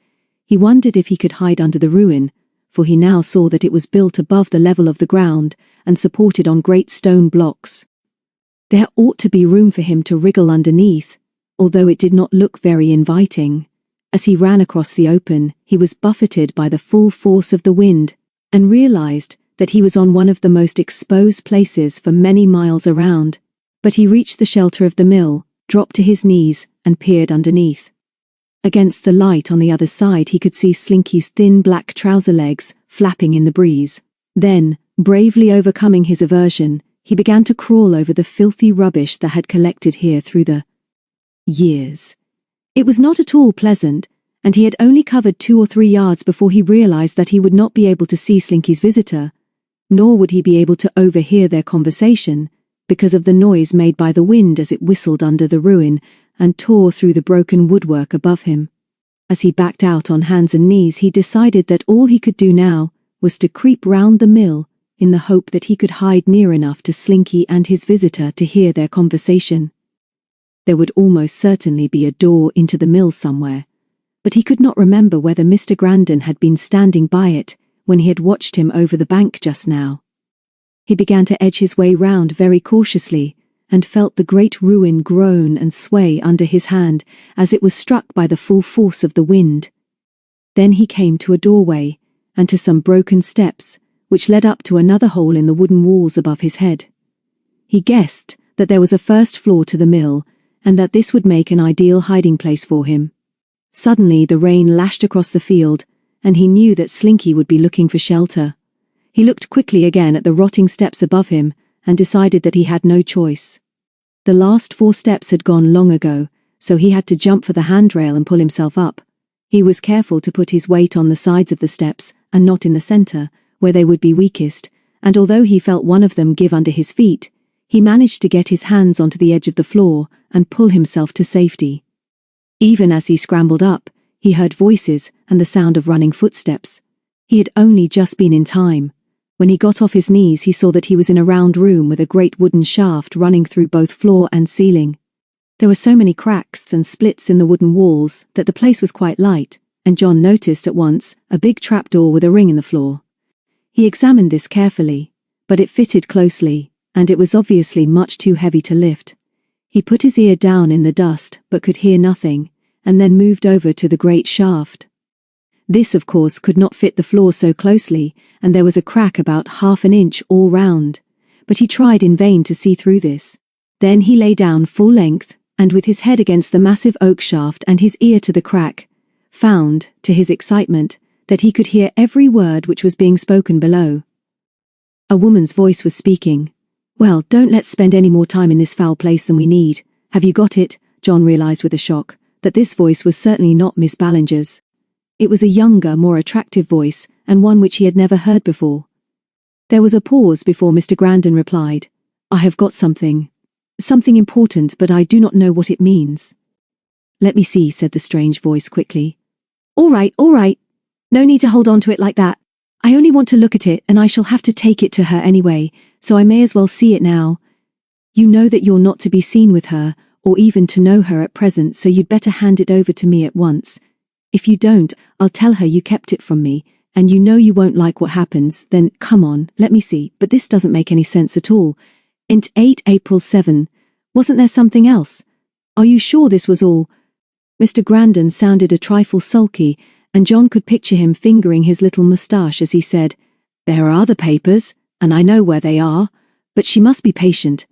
he wondered if he could hide under the ruin, for he now saw that it was built above the level of the ground and supported on great stone blocks. There ought to be room for him to wriggle underneath, although it did not look very inviting. As he ran across the open, he was buffeted by the full force of the wind, and realized that he was on one of the most exposed places for many miles around. But he reached the shelter of the mill, dropped to his knees, and peered underneath. Against the light on the other side he could see Slinky's thin black trouser legs flapping in the breeze. Then, bravely overcoming his aversion, he began to crawl over the filthy rubbish that had collected here through the years. It was not at all pleasant, and he had only covered 2 or 3 yards before he realized that he would not be able to see Slinky's visitor, nor would he be able to overhear their conversation, because of the noise made by the wind as it whistled under the ruin and tore through the broken woodwork above him. As he backed out on hands and knees he decided that all he could do now was to creep round the mill in the hope that he could hide near enough to Slinky and his visitor to hear their conversation. There would almost certainly be a door into the mill somewhere, but he could not remember whether Mr. Grandon had been standing by it when he had watched him over the bank just now. He began to edge his way round very cautiously, and felt the great ruin groan and sway under his hand as it was struck by the full force of the wind. Then he came to a doorway, and to some broken steps, which led up to another hole in the wooden walls above his head. He guessed that there was a first floor to the mill, and that this would make an ideal hiding place for him. Suddenly the rain lashed across the field, and he knew that Slinky would be looking for shelter. He looked quickly again at the rotting steps above him, and decided that he had no choice. The last 4 steps had gone long ago, so he had to jump for the handrail and pull himself up. He was careful to put his weight on the sides of the steps and not in the center, where they would be weakest, and although he felt one of them give under his feet, he managed to get his hands onto the edge of the floor and pull himself to safety. Even as he scrambled up, he heard voices and the sound of running footsteps. He had only just been in time. When he got off his knees, he saw that he was in a round room with a great wooden shaft running through both floor and ceiling. There were so many cracks and splits in the wooden walls that the place was quite light, and Jon noticed at once a big trapdoor with a ring in the floor. He examined this carefully, but it fitted closely, and it was obviously much too heavy to lift. He put his ear down in the dust but could hear nothing, and then moved over to the great shaft. This, of course, could not fit the floor so closely, and there was a crack about 1/2 inch all round, but he tried in vain to see through this. Then he lay down full length, and with his head against the massive oak shaft and his ear to the crack, found, to his excitement, that he could hear every word which was being spoken below. A woman's voice was speaking. "Well, don't let's spend any more time in this foul place than we need. Have you got it?" Jon realized with a shock that this voice was certainly not Miss Ballinger's. It was a younger, more attractive voice, and one which he had never heard before. There was a pause before Mr. Grandin replied, "I have got something important, but I do not know what it means." "Let me see," said the strange voice quickly. All right. No need to hold on to it like that. I only want to look at it, and I shall have to take it to her anyway, so I may as well see it now. You know that you're not to be seen with her, or even to know her at present, so you'd better hand it over to me at once. If you don't, I'll tell her you kept it from me, and you know you won't like what happens. Then, come on, let me see, but this doesn't make any sense at all. Int 8 April 7. Wasn't there something else? Are you sure this was all? Mr. Grandin sounded a trifle sulky, and Jon could picture him fingering his little moustache as he said, "There are other papers, and I know where they are, but she must be patient.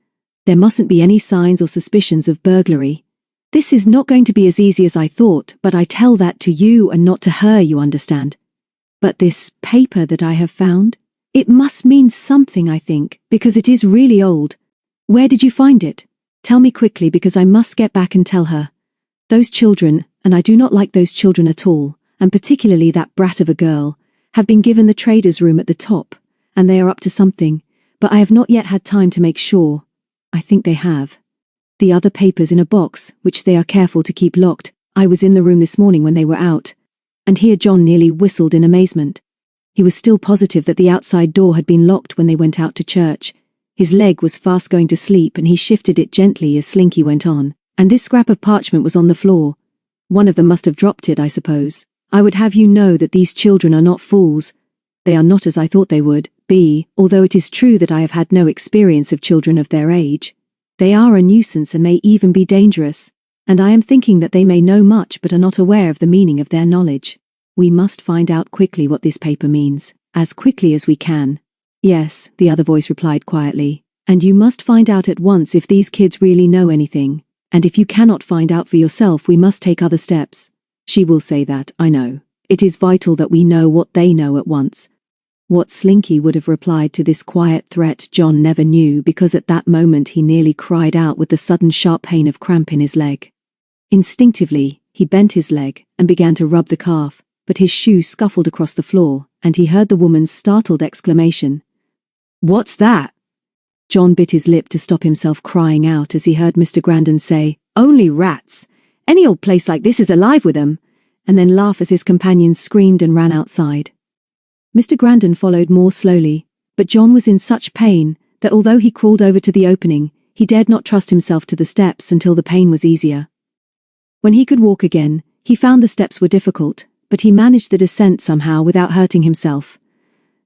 There mustn't be any signs or suspicions of burglary. This is not going to be as easy as I thought, but I tell that to you and not to her, you understand. But this paper that I have found, it must mean something, I think, because it is really old. Where did you find it? Tell me quickly, because I must get back and tell her. Those children, and I do not like those children at all, and particularly that brat of a girl, have been given the trader's room at the top, and they are up to something, but I have not yet had time to make sure. I think they have. The other papers in a box, which they are careful to keep locked. I was in the room this morning when they were out." And here Jon nearly whistled in amazement. He was still positive that the outside door had been locked when they went out to church. His leg was fast going to sleep, and he shifted it gently as Slinky went on. "And this scrap of parchment was on the floor. One of them must have dropped it, I suppose. I would have you know that these children are not fools. They are not as I thought they would be, although it is true that I have had no experience of children of their age. They are a nuisance and may even be dangerous, and I am thinking that they may know much but are not aware of the meaning of their knowledge. We must find out quickly what this paper means, as quickly as we can." "Yes," the other voice replied quietly, "and you must find out at once if these kids really know anything, and if you cannot find out for yourself, we must take other steps." "She will say that, I know. It is vital that we know what they know at once." What Slinky would have replied to this quiet threat Jon never knew, because at that moment he nearly cried out with the sudden sharp pain of cramp in his leg. Instinctively, he bent his leg and began to rub the calf, but his shoe scuffled across the floor, and he heard the woman's startled exclamation. "What's that?" Jon bit his lip to stop himself crying out as he heard Mr. Grandin say, "Only rats. Any old place like this is alive with them," and then laugh as his companions screamed and ran outside. Mr. Grandin followed more slowly, but Jon was in such pain that although he crawled over to the opening, he dared not trust himself to the steps until the pain was easier. When he could walk again, he found the steps were difficult, but he managed the descent somehow without hurting himself.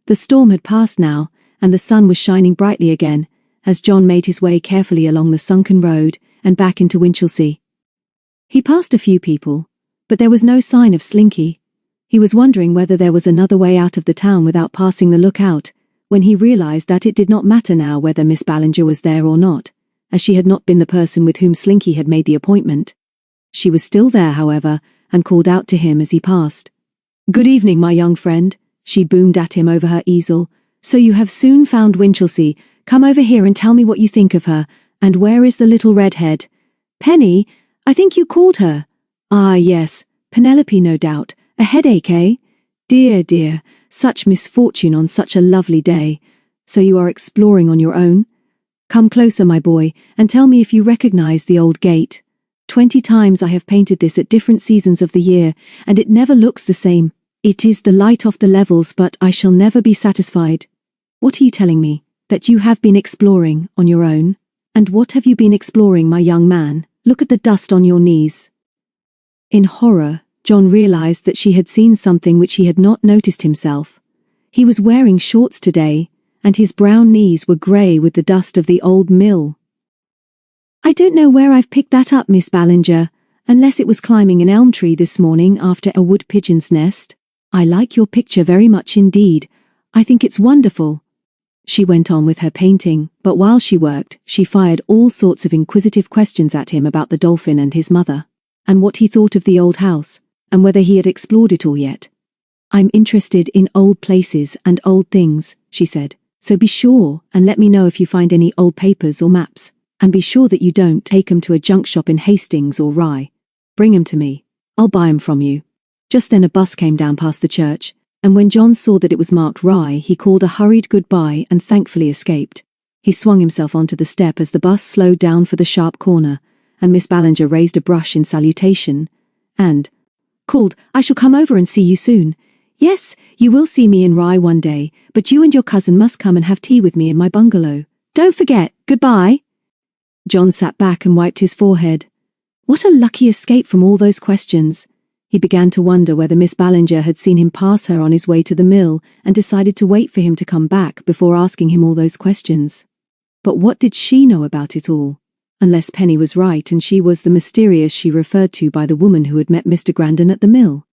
The storm had passed now, and the sun was shining brightly again, as Jon made his way carefully along the sunken road and back into Winchelsea. He passed a few people, but there was no sign of Slinky. He was wondering whether there was another way out of the town without passing the lookout, when he realized that it did not matter now whether Miss Ballinger was there or not, as she had not been the person with whom Slinky had made the appointment. She was still there, however, and called out to him as he passed. "Good evening, my young friend," she boomed at him over her easel. "So you have soon found Winchelsea. Come over here and tell me what you think of her, and where is the little redhead? Penny, I think you called her. Ah, yes, Penelope, no doubt. A headache, eh? Dear, dear, such misfortune on such a lovely day. So you are exploring on your own? Come closer, my boy, and tell me if you recognize the old gate. 20 times I have painted this at different seasons of the year, and it never looks the same. It is the light off the levels, but I shall never be satisfied. What are you telling me? That you have been exploring on your own? And what have you been exploring, my young man? Look at the dust on your knees. In horror, Jon realized that she had seen something which he had not noticed himself. He was wearing shorts today, and his brown knees were grey with the dust of the old mill. I don't know where I've picked that up, Miss Ballinger, unless it was climbing an elm tree this morning after a wood pigeon's nest. I like your picture very much indeed. I think it's wonderful. She went on with her painting, but while she worked, she fired all sorts of inquisitive questions at him about the dolphin and his mother, and what he thought of the old house, and whether he had explored it all yet. I'm interested in old places and old things, she said, so be sure and let me know if you find any old papers or maps, and be sure that you don't take 'em to a junk shop in Hastings or Rye. Bring 'em to me. I'll buy 'em from you. Just then a bus came down past the church, and when Jon saw that it was marked Rye, he called a hurried goodbye and thankfully escaped. He swung himself onto the step as the bus slowed down for the sharp corner, and Miss Ballinger raised a brush in salutation, and called, I shall come over and see you soon. Yes, you will see me in Rye one day, but you and your cousin must come and have tea with me in my bungalow. Don't forget, goodbye. Jon sat back and wiped his forehead. What a lucky escape from all those questions. He began to wonder whether Miss Ballinger had seen him pass her on his way to the mill and decided to wait for him to come back before asking him all those questions. But what did she know about it all? Unless Penny was right and she was the mysterious she referred to by the woman who had met Mr. Grandon at the mill.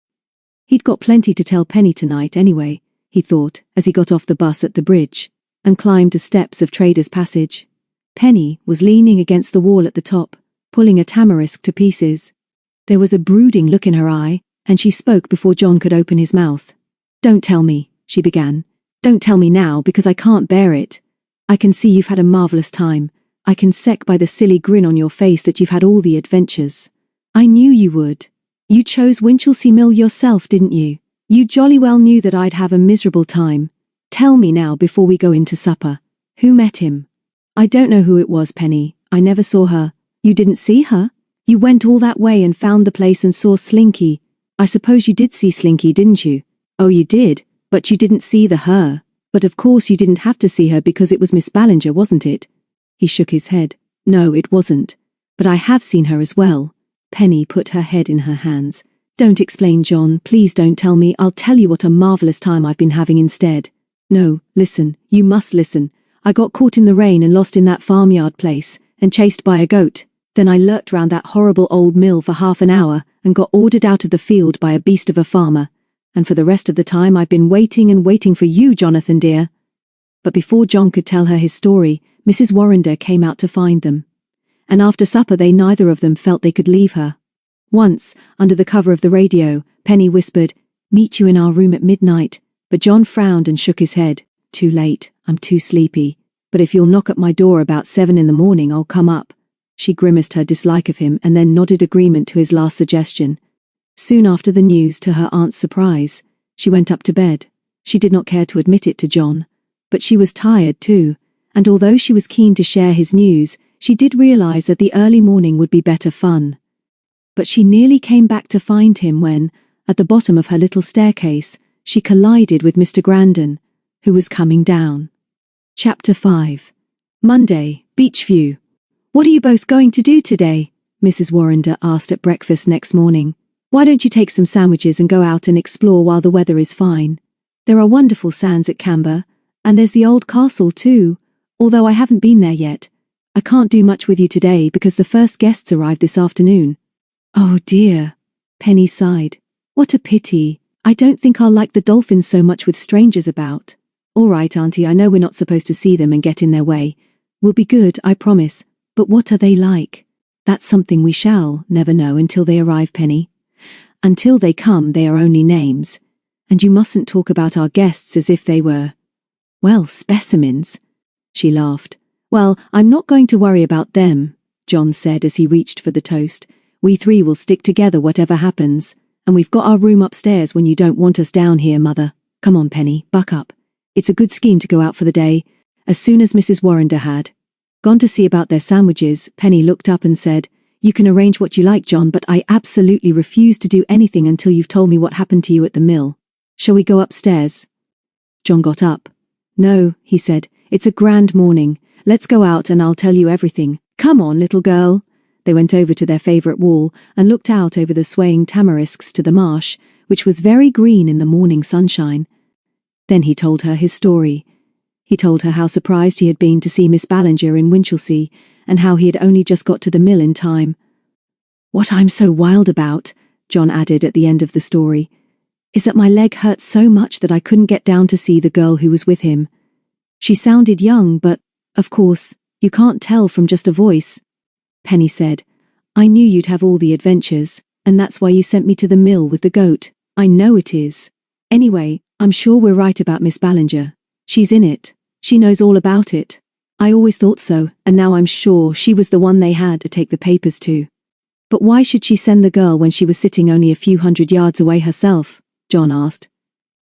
He'd got plenty to tell Penny tonight anyway, he thought, as he got off the bus at the bridge and climbed the steps of Trader's Passage. Penny was leaning against the wall at the top, pulling a tamarisk to pieces. There was a brooding look in her eye, and she spoke before Jon could open his mouth. Don't tell me, she began. Don't tell me now, because I can't bear it. I can see you've had a marvellous time. I can sec by the silly grin on your face that you've had all the adventures. I knew you would. You chose Winchelsea Mill yourself, didn't you? You jolly well knew that I'd have a miserable time. Tell me now before we go into supper. Who met him? I don't know who it was, Penny. I never saw her. You didn't see her? You went all that way and found the place and saw Slinky. I suppose you did see Slinky, didn't you? Oh, you did, but you didn't see the her. But of course you didn't have to see her because it was Miss Ballinger, wasn't it? He shook his head. No, it wasn't. But I have seen her as well. Penny put her head in her hands. Don't explain, Jon. Please don't tell me. I'll tell you what a marvellous time I've been having instead. No, listen. You must listen. I got caught in the rain and lost in that farmyard place, and chased by a goat. Then I lurked round that horrible old mill for half an hour and got ordered out of the field by a beast of a farmer. And for the rest of the time I've been waiting and waiting for you, Jonathan dear. But before Jon could tell her his story, Mrs. Warrender came out to find them. And after supper they neither of them felt they could leave her. Once, under the cover of the radio, Penny whispered, Meet you in our room at midnight. But Jon frowned and shook his head. Too late, I'm too sleepy. But if you'll knock at my door about 7 in the morning, I'll come up. She grimaced her dislike of him and then nodded agreement to his last suggestion. Soon after the news, to her aunt's surprise, she went up to bed. She did not care to admit it to Jon. But she was tired too, and although she was keen to share his news, she did realize that the early morning would be better fun. But she nearly came back to find him when, at the bottom of her little staircase, she collided with Mr. Grandon, who was coming down. Chapter 5. Monday, Beachview. What are you both going to do today? Mrs. Warrender asked at breakfast next morning. Why don't you take some sandwiches and go out and explore while the weather is fine? There are wonderful sands at Camber, and there's the old castle too, although I haven't been there yet. I can't do much with you today because the first guests arrived this afternoon. Oh dear, Penny sighed. What a pity. I don't think I'll like the dolphins so much with strangers about. All right, Auntie, I know we're not supposed to see them and get in their way. We'll be good, I promise. But what are they like? That's something we shall never know until they arrive, Penny. Until they come, they are only names. And you mustn't talk about our guests as if they were, well, specimens. She laughed. Well, I'm not going to worry about them, Jon said as he reached for the toast. We three will stick together whatever happens, and we've got our room upstairs when you don't want us down here, Mother. Come on, Penny, buck up. It's a good scheme to go out for the day." As soon as Mrs. Warrender had gone to see about their sandwiches, Penny looked up and said, "You can arrange what you like, John, but I absolutely refuse to do anything until you've told me what happened to you at the mill. Shall we go upstairs?" John got up. "No," he said, "it's a grand morning. Let's go out and I'll tell you everything. Come on, little girl." They went over to their favorite wall and looked out over the swaying tamarisks to the marsh, which was very green in the morning sunshine. Then he told her his story. He told her how surprised he had been to see Miss Ballinger in Winchelsea, and how he had only just got to the mill in time. "What I'm so wild about," John added at the end of the story, "is that my leg hurt so much that I couldn't get down to see the girl who was with him. She sounded young, but, of course, you can't tell from just a voice." Penny said, "I knew you'd have all the adventures, and that's why you sent me to the mill with the goat. I know it is. Anyway, I'm sure we're right about Miss Ballinger. She's in it. She knows all about it. I always thought so, and now I'm sure she was the one they had to take the papers to." "But why should she send the girl when she was sitting only a few hundred yards away herself?" John asked.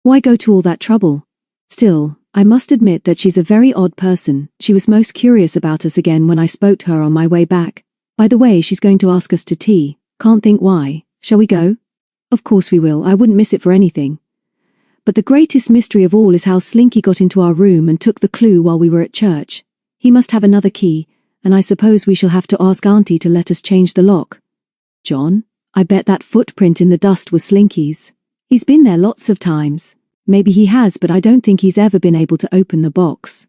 "Why go to all that trouble? Still, I must admit that she's a very odd person. She was most curious about us again when I spoke to her on my way back. By the way, she's going to ask us to tea. Can't think why. Shall we go?" "Of course we will. I wouldn't miss it for anything. But the greatest mystery of all is how Slinky got into our room and took the clue while we were at church. He must have another key, and I suppose we shall have to ask Auntie to let us change the lock." "John, I bet that footprint in the dust was Slinky's. He's been there lots of times." "Maybe he has, but I don't think he's ever been able to open the box.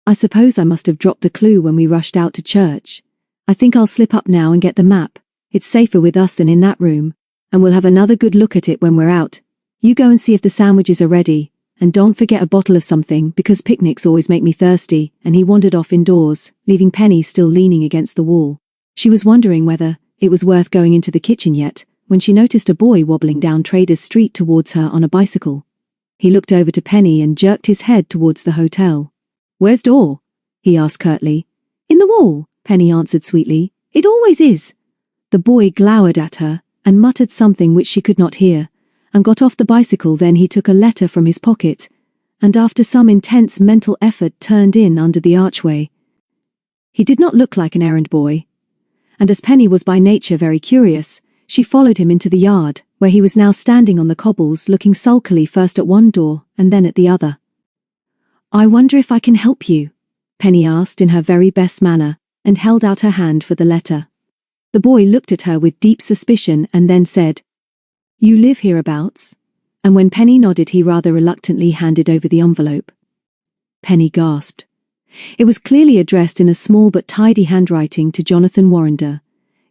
I suppose I must have dropped the clue when we rushed out to church. I think I'll slip up now and get the map. It's safer with us than in that room, and we'll have another good look at it when we're out. You go and see if the sandwiches are ready, and don't forget a bottle of something because picnics always make me thirsty." And he wandered off indoors, leaving Penny still leaning against the wall. She was wondering whether it was worth going into the kitchen yet, when she noticed a boy wobbling down Traders Street towards her on a bicycle. He looked over to Penny and jerked his head towards the hotel. "Where's door?" he asked curtly. "In the wall," Penny answered sweetly. "It always is." The boy glowered at her and muttered something which she could not hear, and got off the bicycle. Then he took a letter from his pocket, and after some intense mental effort turned in under the archway. He did not look like an errand boy, and as Penny was by nature very curious, she followed him into the yard, where he was now standing on the cobbles looking sulkily first at one door and then at the other. "I wonder if I can help you?" Penny asked in her very best manner, and held out her hand for the letter. The boy looked at her with deep suspicion and then said, "You live hereabouts?" And when Penny nodded, he rather reluctantly handed over the envelope. Penny gasped. It was clearly addressed in a small but tidy handwriting to Jonathan Warrender,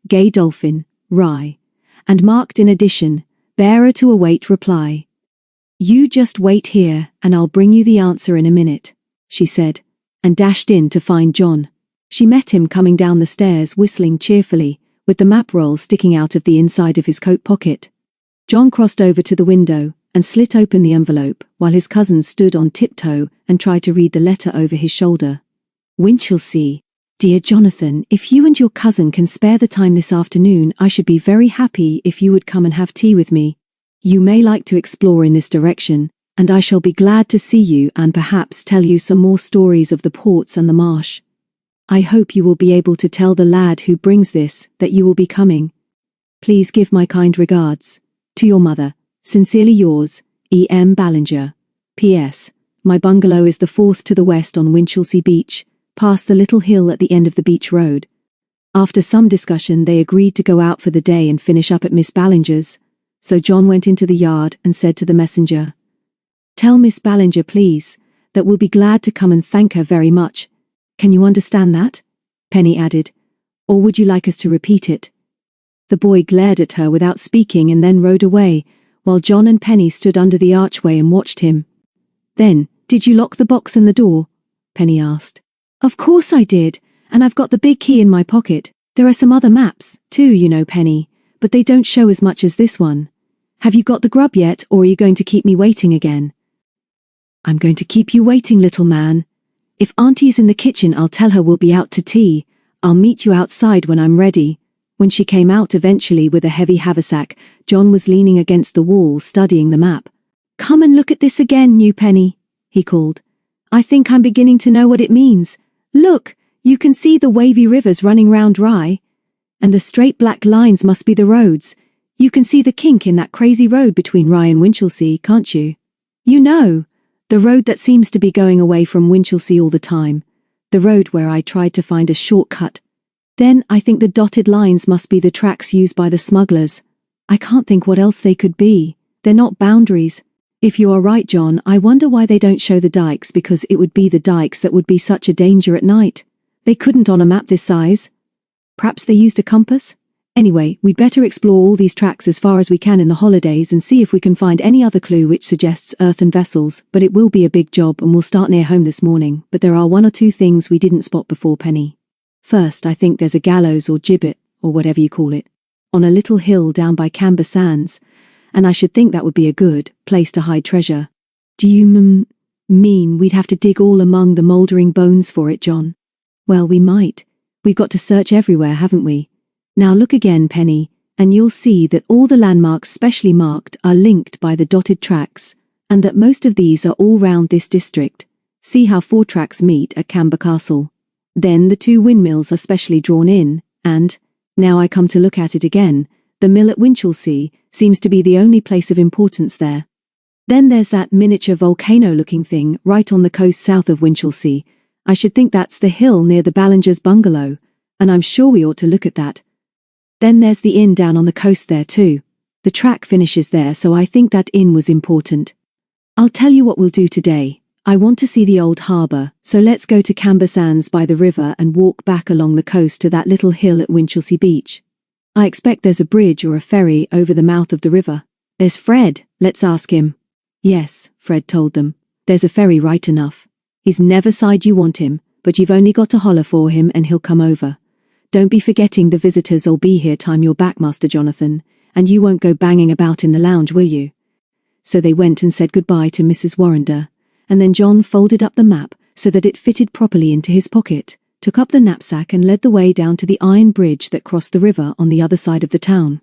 Gay Dolphin, Rye, and marked in addition, "Bearer to await reply." "You just wait here and I'll bring you the answer in a minute," she said, and dashed in to find John. She met him coming down the stairs whistling cheerfully, with the map roll sticking out of the inside of his coat pocket. John crossed over to the window and slit open the envelope while his cousin stood on tiptoe and tried to read the letter over his shoulder. "Winchelsea. Dear Jonathan, if you and your cousin can spare the time this afternoon, I should be very happy if you would come and have tea with me. You may like to explore in this direction, and I shall be glad to see you and perhaps tell you some more stories of the ports and the marsh. I hope you will be able to tell the lad who brings this that you will be coming. Please give my kind regards. To your mother, sincerely yours, E. M. Ballinger. P.S. My bungalow is the fourth to the west on Winchelsea Beach, past the little hill at the end of the beach road." After some discussion, they agreed to go out for the day and finish up at Miss Ballinger's, so John went into the yard and said to the messenger, "Tell Miss Ballinger, please, that we'll be glad to come and thank her very much. Can you understand that?" Penny added, "Or would you like us to repeat it?" The boy glared at her without speaking and then rode away, while John and Penny stood under the archway and watched him. "Then, did you lock the box and the door?" Penny asked. "Of course I did, and I've got the big key in my pocket. There are some other maps, too, you know, Penny, but they don't show as much as this one. Have you got the grub yet, or are you going to keep me waiting again?" "I'm going to keep you waiting, little man. If Auntie is in the kitchen, I'll tell her we'll be out to tea. I'll meet you outside when I'm ready," When she came out eventually with a heavy haversack, Jon was leaning against the wall studying the map. "Come and look at this again, New Penny," he called. "I think I'm beginning to know what it means. Look, you can see the wavy rivers running round Rye. And the straight black lines must be the roads. You can see the kink in that crazy road between Rye and Winchelsea, can't you? You know, the road that seems to be going away from Winchelsea all the time. The road where I tried to find a shortcut. Then I think the dotted lines must be the tracks used by the smugglers. I can't think what else they could be. They're not boundaries. If you are right, Jon, I wonder why they don't show the dikes, because it would be the dikes that would be such a danger at night. They couldn't on a map this size. Perhaps they used a compass? Anyway, we'd better explore all these tracks as far as we can in the holidays and see if we can find any other clue which suggests earthen vessels, but it will be a big job and we'll start near home this morning. But there are one or two things we didn't spot before, Penny. First, I think there's a gallows or gibbet, or whatever you call it, on a little hill down by Camber Sands, and I should think that would be a good place to hide treasure. Do you mean we'd have to dig all among the mouldering bones for it, Jon? Well, we might. We've got to search everywhere, haven't we? Now look again, Penny, and you'll see that all the landmarks specially marked are linked by the dotted tracks, and that most of these are all round this district. See how 4 tracks meet at Camber Castle. Then the 2 windmills are specially drawn in, and, now I come to look at it again, the mill at Winchelsea seems to be the only place of importance there. Then there's that miniature volcano-looking thing right on the coast south of Winchelsea. I should think that's the hill near the Ballingers' bungalow, and I'm sure we ought to look at that. Then there's the inn down on the coast there too. The track finishes there, so I think that inn was important. I'll tell you what we'll do today. I want to see the old harbour, so let's go to Camber Sands by the river and walk back along the coast to that little hill at Winchelsea Beach. I expect there's a bridge or a ferry over the mouth of the river. There's Fred, let's ask him. Yes, Fred told them. There's a ferry right enough. He's never side you want him, but you've only got to holler for him and he'll come over. Don't be forgetting the visitors'll be here time you're back, Master Jonathan, and you won't go banging about in the lounge, will you? So they went and said goodbye to Mrs. Warrender, and then Jon folded up the map so that it fitted properly into his pocket, took up the knapsack and led the way down to the iron bridge that crossed the river on the other side of the town.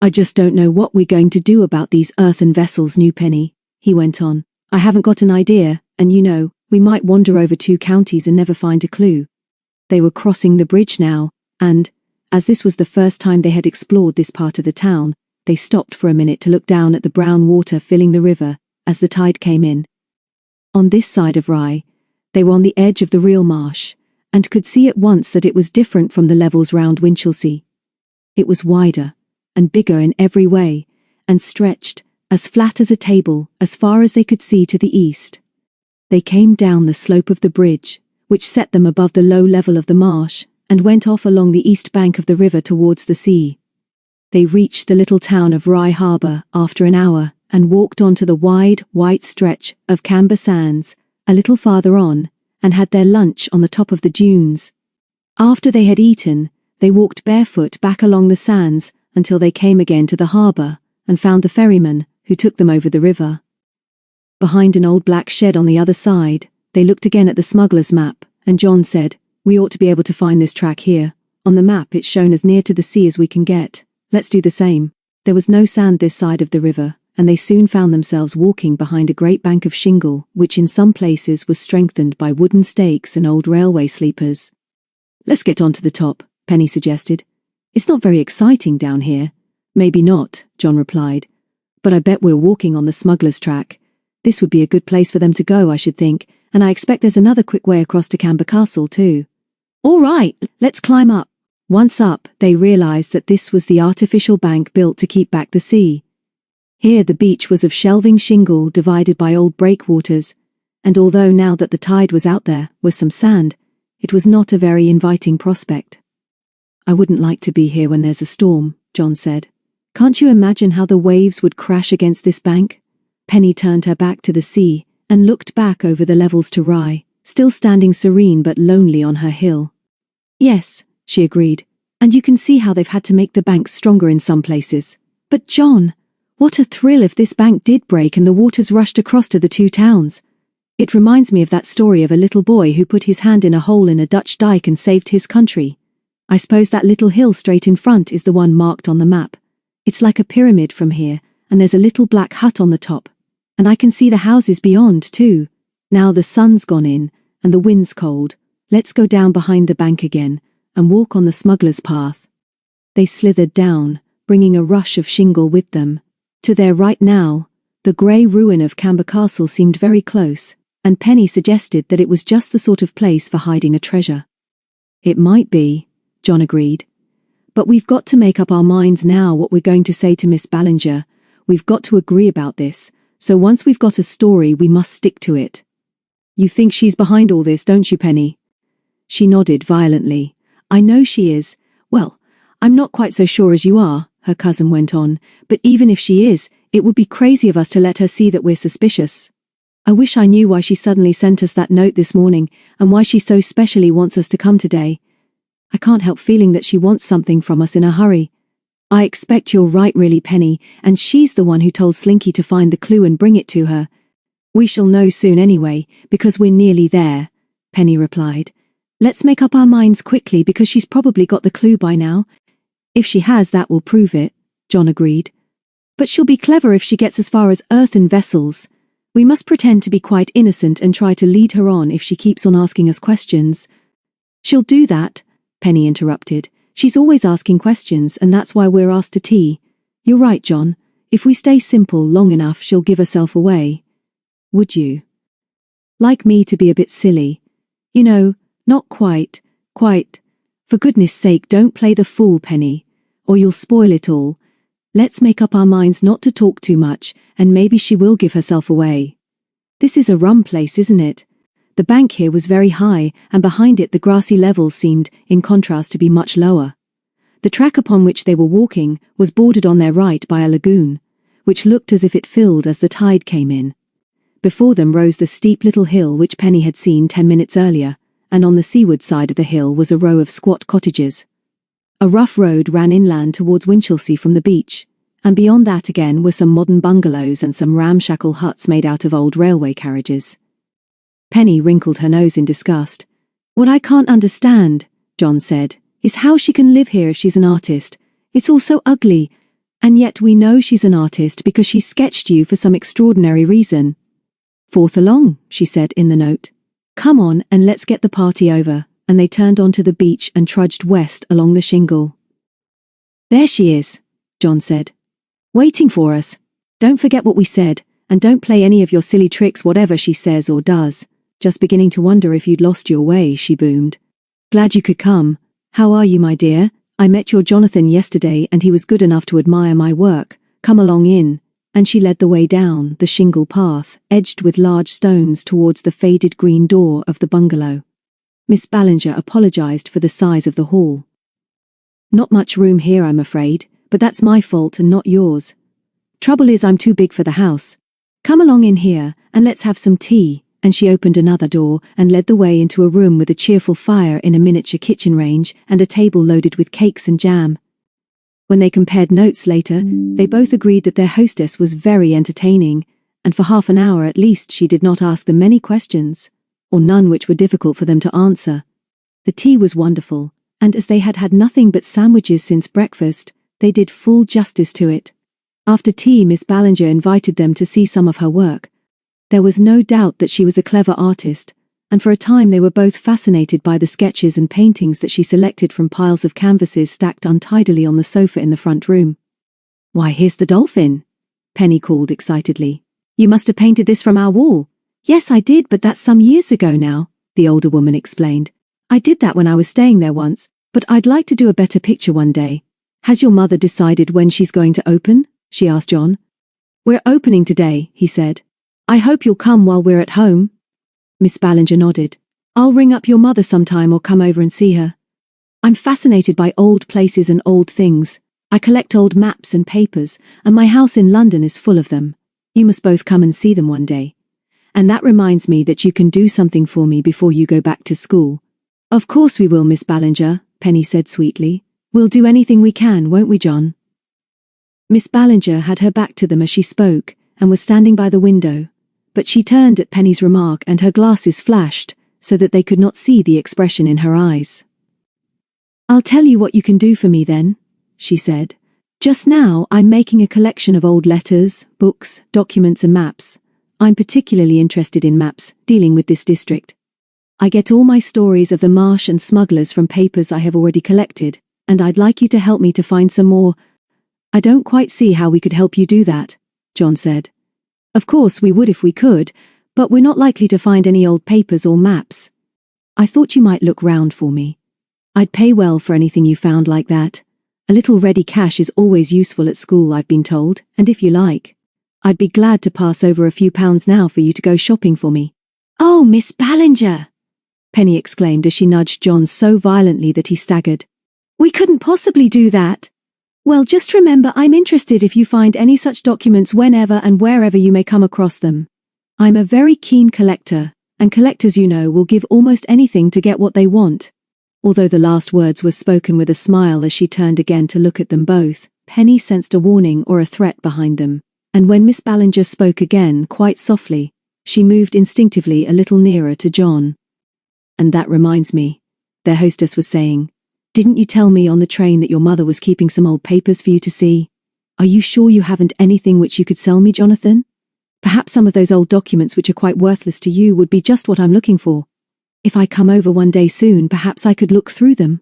I just don't know what we're going to do about these earthen vessels, New Penny, he went on. I haven't got an idea, and you know, we might wander over 2 counties and never find a clue. They were crossing the bridge now, and, as this was the first time they had explored this part of the town, they stopped for a minute to look down at the brown water filling the river as the tide came in. On this side of Rye, they were on the edge of the real marsh, and could see at once that it was different from the levels round Winchelsea. It was wider, and bigger in every way, and stretched, as flat as a table, as far as they could see to the east. They came down the slope of the bridge, which set them above the low level of the marsh, and went off along the east bank of the river towards the sea. They reached the little town of Rye Harbour after an hour, and walked on to the wide, white stretch of Camber Sands, a little farther on, and had their lunch on the top of the dunes. After they had eaten, they walked barefoot back along the sands until they came again to the harbour, and found the ferryman, who took them over the river. Behind an old black shed on the other side, they looked again at the smuggler's map, and Jon said, "We ought to be able to find this track here. On the map it's shown as near to the sea as we can get. Let's do the same." There was no sand this side of the river, and they soon found themselves walking behind a great bank of shingle, which in some places was strengthened by wooden stakes and old railway sleepers. "Let's get on to the top," Penny suggested. "It's not very exciting down here." "Maybe not," Jon replied, "but I bet we're walking on the smuggler's track. This would be a good place for them to go, I should think, and I expect there's another quick way across to Camber Castle too." "All right, let's climb up." Once up, they realized that this was the artificial bank built to keep back the sea. Here the beach was of shelving shingle divided by old breakwaters, and although now that the tide was out there was some sand, it was not a very inviting prospect. "I wouldn't like to be here when there's a storm," Jon said. "Can't you imagine how the waves would crash against this bank?" Penny turned her back to the sea and looked back over the levels to Rye, still standing serene but lonely on her hill. "Yes," she agreed, "and you can see how they've had to make the banks stronger in some places. But Jon, what a thrill if this bank did break and the waters rushed across to the 2 towns. It reminds me of that story of a little boy who put his hand in a hole in a Dutch dike and saved his country. I suppose that little hill straight in front is the one marked on the map. It's like a pyramid from here, and there's a little black hut on the top. And I can see the houses beyond, too. Now the sun's gone in, and the wind's cold. Let's go down behind the bank again, and walk on the smuggler's path. They slithered down, bringing a rush of shingle with them. To their right now, the grey ruin of Camber Castle seemed very close, and Penny suggested that it was just the sort of place for hiding a treasure. It might be, Jon agreed. But we've got to make up our minds now what we're going to say to Miss Ballinger. We've got to agree about this, so once we've got a story we must stick to it. You think she's behind all this, don't you, Penny? She nodded violently. I know she is. Well, I'm not quite so sure as you are, her cousin went on, but even if she is, it would be crazy of us to let her see that we're suspicious. I wish I knew why she suddenly sent us that note this morning, and why she so specially wants us to come today. I can't help feeling that she wants something from us in a hurry. I expect you're right really, Penny, and she's the one who told Slinky to find the clue and bring it to her. We shall know soon anyway, because we're nearly there, Penny replied. Let's make up our minds quickly because she's probably got the clue by now. If she has, that will prove it, Jon agreed. But she'll be clever if she gets as far as earthen vessels. We must pretend to be quite innocent and try to lead her on if she keeps on asking us questions. She'll do that, Penny interrupted. She's always asking questions, and that's why we're asked to tea. You're right, Jon. If we stay simple long enough, she'll give herself away. Would you like me to be a bit silly? You know, not quite. For goodness sake, don't play the fool, Penny, or you'll spoil it all. Let's make up our minds not to talk too much, and maybe she will give herself away. This is a rum place, isn't it? The bank here was very high, and behind it the grassy levels seemed, in contrast, to be much lower. The track upon which they were walking was bordered on their right by a lagoon, which looked as if it filled as the tide came in. Before them rose the steep little hill which Penny had seen 10 minutes earlier, and on the seaward side of the hill was a row of squat cottages. A rough road ran inland towards Winchelsea from the beach, and beyond that again were some modern bungalows and some ramshackle huts made out of old railway carriages. Penny wrinkled her nose in disgust. What I can't understand, Jon said, is how she can live here if she's an artist. It's all so ugly, and yet we know she's an artist because she sketched you for some extraordinary reason. Fourth along, she said in the note. Come on and let's get the party over, and they turned onto the beach and trudged west along the shingle. There she is, Jon said. Waiting for us. Don't forget what we said, and don't play any of your silly tricks whatever she says or does. Just beginning to wonder if you'd lost your way, she boomed. Glad you could come. How are you, my dear? I met your Jonathan yesterday and he was good enough to admire my work. Come along in. And she led the way down the shingle path, edged with large stones towards the faded green door of the bungalow. Miss Ballinger apologized for the size of the hall. Not much room here, I'm afraid, but that's my fault and not yours. Trouble is I'm too big for the house. Come along in here, and let's have some tea. And she opened another door and led the way into a room with a cheerful fire in a miniature kitchen range and a table loaded with cakes and jam. When they compared notes later, they both agreed that their hostess was very entertaining, and for half an hour at least she did not ask them many questions, or none which were difficult for them to answer. The tea was wonderful, and as they had had nothing but sandwiches since breakfast, they did full justice to it. After tea, Miss Ballinger invited them to see some of her work. There was no doubt that she was a clever artist, and for a time they were both fascinated by the sketches and paintings that she selected from piles of canvases stacked untidily on the sofa in the front room. Why, here's the dolphin, Penny called excitedly. You must have painted this from our wall. Yes, I did, but that's some years ago now, the older woman explained. I did that when I was staying there once, but I'd like to do a better picture one day. Has your mother decided when she's going to open? She asked Jon. We're opening today, he said. I hope you'll come while we're at home. Miss Ballinger nodded. I'll ring up your mother sometime or come over and see her. I'm fascinated by old places and old things. I collect old maps and papers, and my house in London is full of them. You must both come and see them one day. And that reminds me that you can do something for me before you go back to school. Of course we will, Miss Ballinger, Penny said sweetly. We'll do anything we can, won't we, Jon? Miss Ballinger had her back to them as she spoke, and was standing by the window. But she turned at Penny's remark and her glasses flashed, so that they could not see the expression in her eyes. I'll tell you what you can do for me then, she said. Just now I'm making a collection of old letters, books, documents and maps. I'm particularly interested in maps dealing with this district. I get all my stories of the marsh and smugglers from papers I have already collected, and I'd like you to help me to find some more. I don't quite see how we could help you do that, Jon said. Of course we would if we could, but we're not likely to find any old papers or maps. I thought you might look round for me. I'd pay well for anything you found like that. A little ready cash is always useful at school, I've been told, and if you like, I'd be glad to pass over a few pounds now for you to go shopping for me. Oh, Miss Ballinger! Penny exclaimed as she nudged Jon so violently that he staggered. We couldn't possibly do that. Well, just remember I'm interested if you find any such documents whenever and wherever you may come across them. I'm a very keen collector, and collectors, you know, will give almost anything to get what they want. Although the last words were spoken with a smile as she turned again to look at them both, Penny sensed a warning or a threat behind them, and when Miss Ballinger spoke again, quite softly, she moved instinctively a little nearer to Jon. And that reminds me, their hostess was saying, didn't you tell me on the train that your mother was keeping some old papers for you to see? Are you sure you haven't anything which you could sell me, Jonathan? Perhaps some of those old documents which are quite worthless to you would be just what I'm looking for. If I come over one day soon, perhaps I could look through them.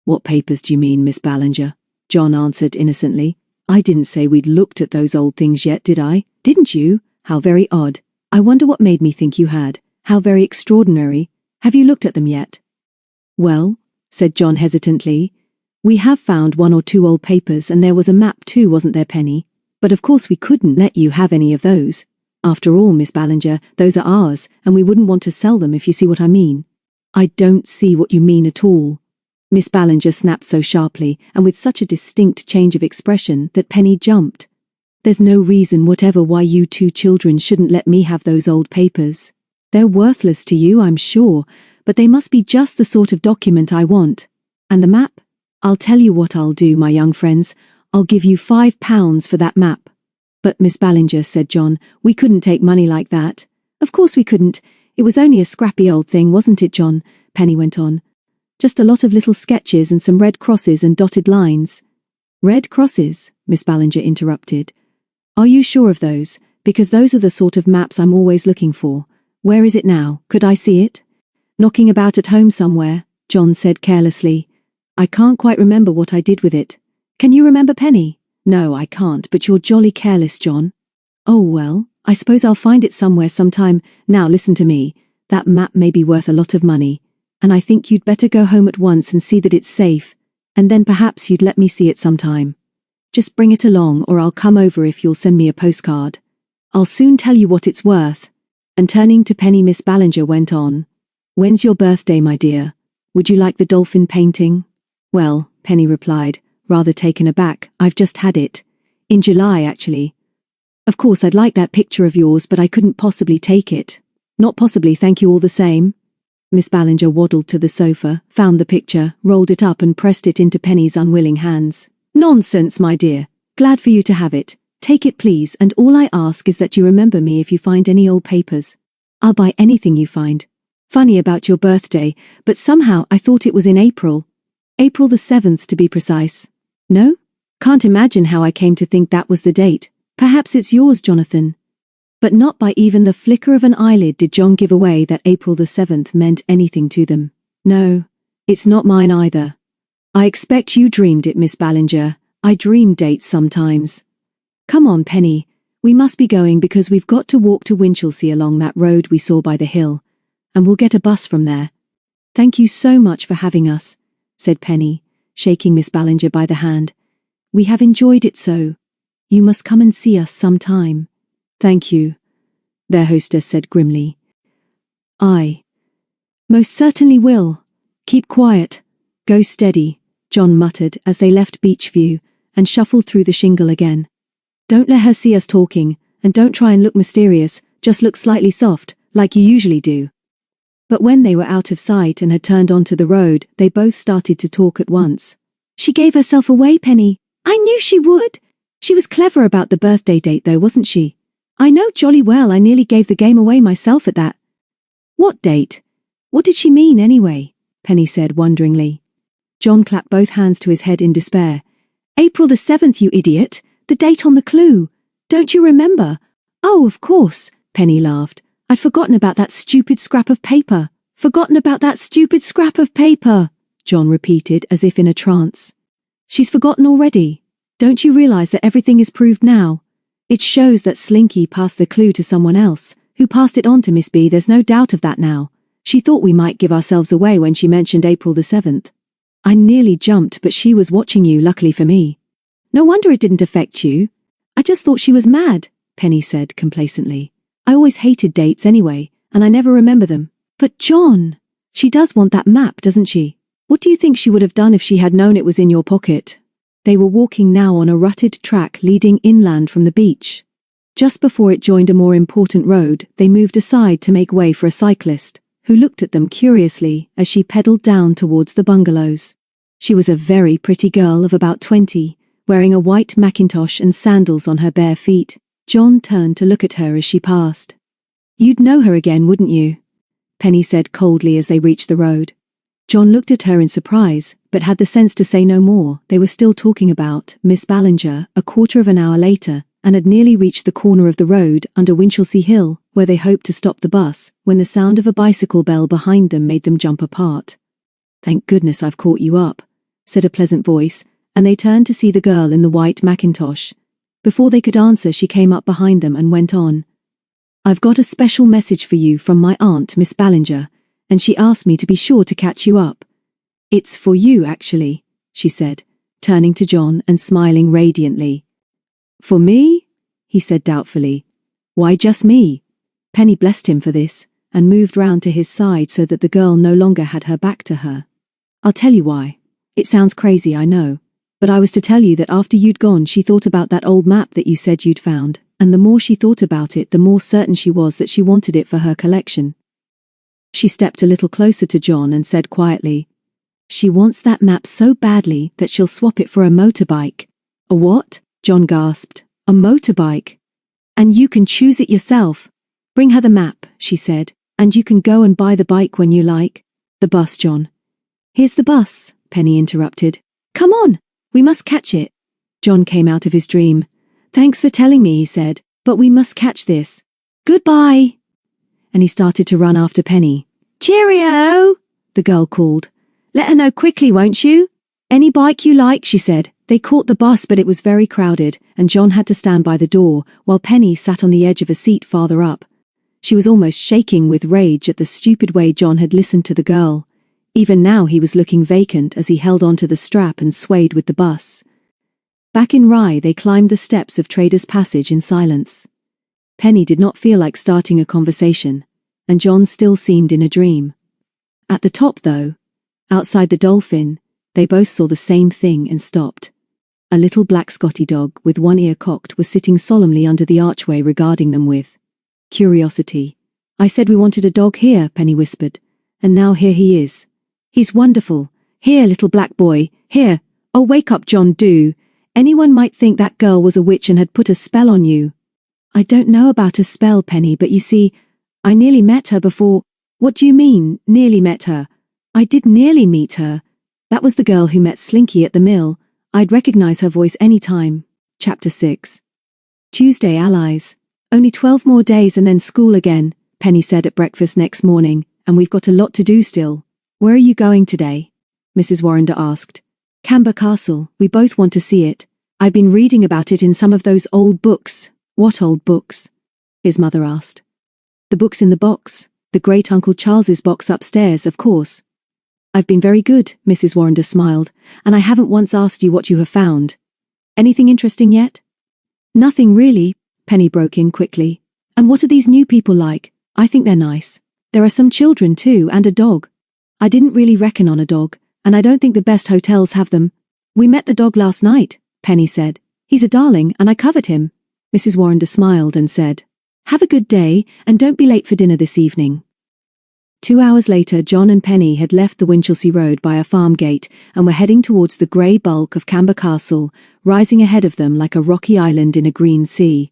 What papers do you mean, Miss Ballinger? Jon answered innocently. I didn't say we'd looked at those old things yet, did I? Didn't you? How very odd. I wonder what made me think you had. How very extraordinary. Have you looked at them yet? Well, said Jon hesitantly, we have found one or two old papers, and there was a map too, wasn't there, Penny? But of course we couldn't let you have any of those. After all, Miss Ballinger, those are ours, and we wouldn't want to sell them, if you see what I mean. I don't see what you mean at all. Miss Ballinger snapped so sharply, and with such a distinct change of expression, that Penny jumped. There's no reason whatever why you two children shouldn't let me have those old papers. They're worthless to you, I'm sure, but they must be just the sort of document I want. And the map? I'll tell you what I'll do, my young friends. I'll give you £5 for that map. But Miss Ballinger, said Jon, we couldn't take money like that. Of course we couldn't. It was only a scrappy old thing, wasn't it, Jon? Penny went on. Just a lot of little sketches and some red crosses and dotted lines. Red crosses? Miss Ballinger interrupted. Are you sure of those? Because those are the sort of maps I'm always looking for. Where is it now? Could I see it? Knocking about at home somewhere, Jon said carelessly. I can't quite remember what I did with it. Can you remember, Penny? No, I can't, but you're jolly careless, Jon. Oh well, I suppose I'll find it somewhere sometime. Now listen to me. That map may be worth a lot of money, and I think you'd better go home at once and see that it's safe, and then perhaps you'd let me see it sometime. Just bring it along, or I'll come over if you'll send me a postcard. I'll soon tell you what it's worth. And turning to Penny, Miss Ballinger went on. When's your birthday, my dear? Would you like the dolphin painting? Well, Penny replied, rather taken aback, I've just had it. In July, actually. Of course I'd like that picture of yours, but I couldn't possibly take it. Not possibly, thank you all the same. Miss Ballinger waddled to the sofa, found the picture, rolled it up and pressed it into Penny's unwilling hands. Nonsense, my dear. Glad for you to have it. Take it, please, and all I ask is that you remember me if you find any old papers. I'll buy anything you find. Funny about your birthday, but somehow I thought it was in April. April the 7th to be precise. No? Can't imagine how I came to think that was the date. Perhaps it's yours, Jonathan. But not by even the flicker of an eyelid did Jon give away that April the 7th meant anything to them. No, it's not mine either. I expect you dreamed it, Miss Ballinger. I dream dates sometimes. Come on, Penny. We must be going because we've got to walk to Winchelsea along that road we saw by the hill, and we'll get a bus from there. Thank you so much for having us, said Penny, shaking Miss Ballinger by the hand. We have enjoyed it so. You must come and see us sometime. Thank you, their hostess said grimly. I most certainly will. Keep quiet. Go steady, Jon muttered as they left Beachview and shuffled through the shingle again. Don't let her see us talking, and don't try and look mysterious, just look slightly soft, like you usually do. But when they were out of sight and had turned onto the road, they both started to talk at once. She gave herself away, Penny. I knew she would. She was clever about the birthday date though, wasn't she? I know jolly well I nearly gave the game away myself at that. What date? What did she mean anyway? Penny said wonderingly. Jon clapped both hands to his head in despair. April the 7th, you idiot! The date on the clue! Don't you remember? Oh, of course, Penny laughed. I'd forgotten about that stupid scrap of paper. Forgotten about that stupid scrap of paper, Jon repeated as if in a trance. She's forgotten already. Don't you realize that everything is proved now? It shows that Slinky passed the clue to someone else, who passed it on to Miss B. There's no doubt of that now. She thought we might give ourselves away when she mentioned April the 7th. I nearly jumped, but she was watching you, luckily for me. No wonder it didn't affect you. I just thought she was mad, Penny said complacently. I always hated dates anyway, and I never remember them. But Jon, she does want that map, doesn't she? What do you think she would have done if she had known it was in your pocket? They were walking now on a rutted track leading inland from the beach. Just before it joined a more important road, they moved aside to make way for a cyclist, who looked at them curiously as she pedaled down towards the bungalows. She was a very pretty girl of about 20, wearing a white mackintosh and sandals on her bare feet. Jon turned to look at her as she passed. You'd know her again, wouldn't you? Penny said coldly as they reached the road. Jon looked at her in surprise, but had the sense to say no more. They were still talking about Miss Ballinger a quarter of an hour later, and had nearly reached the corner of the road under Winchelsea Hill, where they hoped to stop the bus, when the sound of a bicycle bell behind them made them jump apart. Thank goodness I've caught you up, said a pleasant voice, and they turned to see the girl in the white mackintosh. Before they could answer, she came up behind them and went on. I've got a special message for you from my aunt, Miss Ballinger, and she asked me to be sure to catch you up. It's for you, actually, she said, turning to Jon and smiling radiantly. For me? He said doubtfully. Why just me? Penny blessed him for this, and moved round to his side so that the girl no longer had her back to her. I'll tell you why. It sounds crazy, I know, but I was to tell you that after you'd gone she thought about that old map that you said you'd found, and the more she thought about it the more certain she was that she wanted it for her collection. She stepped a little closer to Jon and said quietly, She wants that map so badly that she'll swap it for a motorbike. A what? Jon gasped. A motorbike. And you can choose it yourself. Bring her the map, she said, and you can go and buy the bike when you like. The bus, Jon. Here's the bus, Penny interrupted. Come on, we must catch it. Jon came out of his dream. Thanks for telling me, he said, but we must catch this. Goodbye. And he started to run after Penny. Cheerio, the girl called. Let her know quickly, won't you? Any bike you like, she said. They caught the bus, but it was very crowded, and Jon had to stand by the door, while Penny sat on the edge of a seat farther up. She was almost shaking with rage at the stupid way Jon had listened to the girl. Even now he was looking vacant as he held onto the strap and swayed with the bus. Back in Rye they climbed the steps of Trader's Passage in silence. Penny did not feel like starting a conversation, and Jon still seemed in a dream. At the top, though, outside the Dolphin, they both saw the same thing and stopped. A little black Scotty dog with one ear cocked was sitting solemnly under the archway regarding them with curiosity. I said we wanted a dog here, Penny whispered, and now here he is. He's wonderful. Here, little black boy, here. Oh, wake up, Jon, do. Anyone might think that girl was a witch and had put a spell on you. I don't know about a spell, Penny, but you see, I nearly met her before. What do you mean, nearly met her? I did nearly meet her. That was the girl who met Slinky at the mill. I'd recognize her voice any time. Chapter 6. Tuesday allies. Only 12 more days and then school again, Penny said at breakfast next morning, and we've got a lot to do still. Where are you going today? Mrs. Warrender asked. Camber Castle, we both want to see it. I've been reading about it in some of those old books. What old books? His mother asked. The books in the box, the great Uncle Charles's box upstairs, of course. I've been very good, Mrs. Warrender smiled, and I haven't once asked you what you have found. Anything interesting yet? Nothing really, Penny broke in quickly. And what are these new people like? I think they're nice. There are some children too, and a dog. I didn't really reckon on a dog, and I don't think the best hotels have them. We met the dog last night, Penny said. He's a darling, and I covered him. Mrs. Warrender smiled and said, Have a good day, and don't be late for dinner this evening. 2 hours later, Jon and Penny had left the Winchelsea Road by a farm gate and were heading towards the grey bulk of Camber Castle, rising ahead of them like a rocky island in a green sea.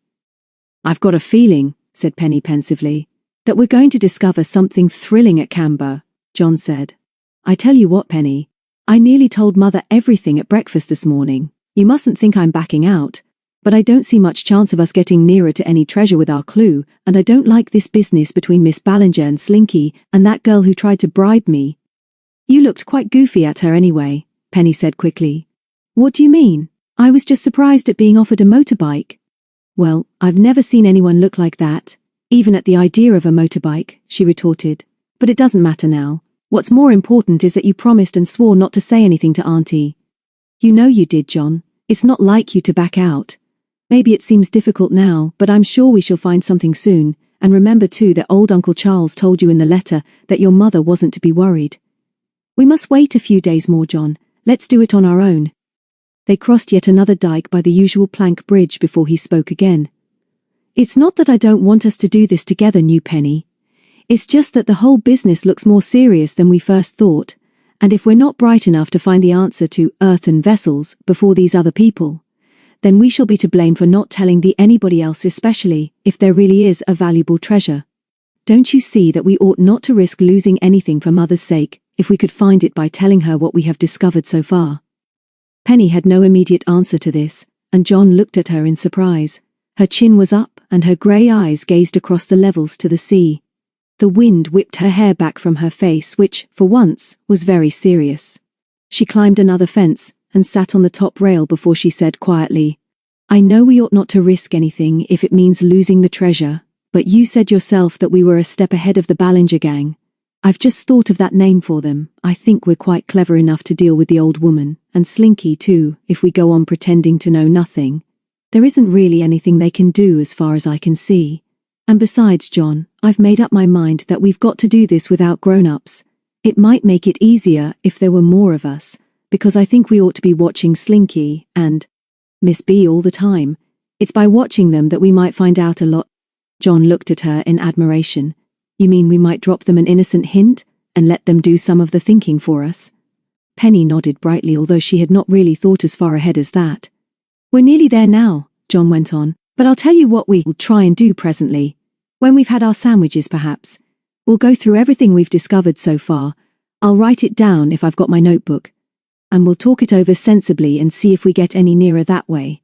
I've got a feeling, said Penny pensively, that we're going to discover something thrilling at Camber, Jon said. I tell you what, Penny, I nearly told Mother everything at breakfast this morning. You mustn't think I'm backing out. But I don't see much chance of us getting nearer to any treasure with our clue, and I don't like this business between Miss Ballinger and Slinky and that girl who tried to bribe me. You looked quite goofy at her anyway, Penny said quickly. What do you mean? I was just surprised at being offered a motorbike. Well, I've never seen anyone look like that, even at the idea of a motorbike, she retorted. But it doesn't matter now. What's more important is that you promised and swore not to say anything to Auntie. You know you did, Jon. It's not like you to back out. Maybe it seems difficult now, but I'm sure we shall find something soon, and remember too that old Uncle Charles told you in the letter that your mother wasn't to be worried. We must wait a few days more, Jon. Let's do it on our own. They crossed yet another dike by the usual plank bridge before he spoke again. It's not that I don't want us to do this together, New Penny. It's just that the whole business looks more serious than we first thought, and if we're not bright enough to find the answer to earthen vessels before these other people, then we shall be to blame for not telling anybody else, especially if there really is a valuable treasure. Don't you see that we ought not to risk losing anything for Mother's sake, if we could find it by telling her what we have discovered so far? Penny had no immediate answer to this, and Jon looked at her in surprise. Her chin was up, and her grey eyes gazed across the levels to the sea. The wind whipped her hair back from her face, which, for once, was very serious. She climbed another fence, and sat on the top rail before she said quietly, I know we ought not to risk anything if it means losing the treasure, but you said yourself that we were a step ahead of the Ballinger gang. I've just thought of that name for them. I think we're quite clever enough to deal with the old woman, and Slinky too, if we go on pretending to know nothing. There isn't really anything they can do as far as I can see. And besides, Jon, I've made up my mind that we've got to do this without grown-ups. It might make it easier if there were more of us, because I think we ought to be watching Slinky and Miss B all the time. It's by watching them that we might find out a lot. Jon looked at her in admiration. You mean we might drop them an innocent hint and let them do some of the thinking for us? Penny nodded brightly, although she had not really thought as far ahead as that. We're nearly there now, Jon went on, but I'll tell you what we'll try and do presently. When we've had our sandwiches, perhaps. We'll go through everything we've discovered so far. I'll write it down if I've got my notebook. And we'll talk it over sensibly and see if we get any nearer that way.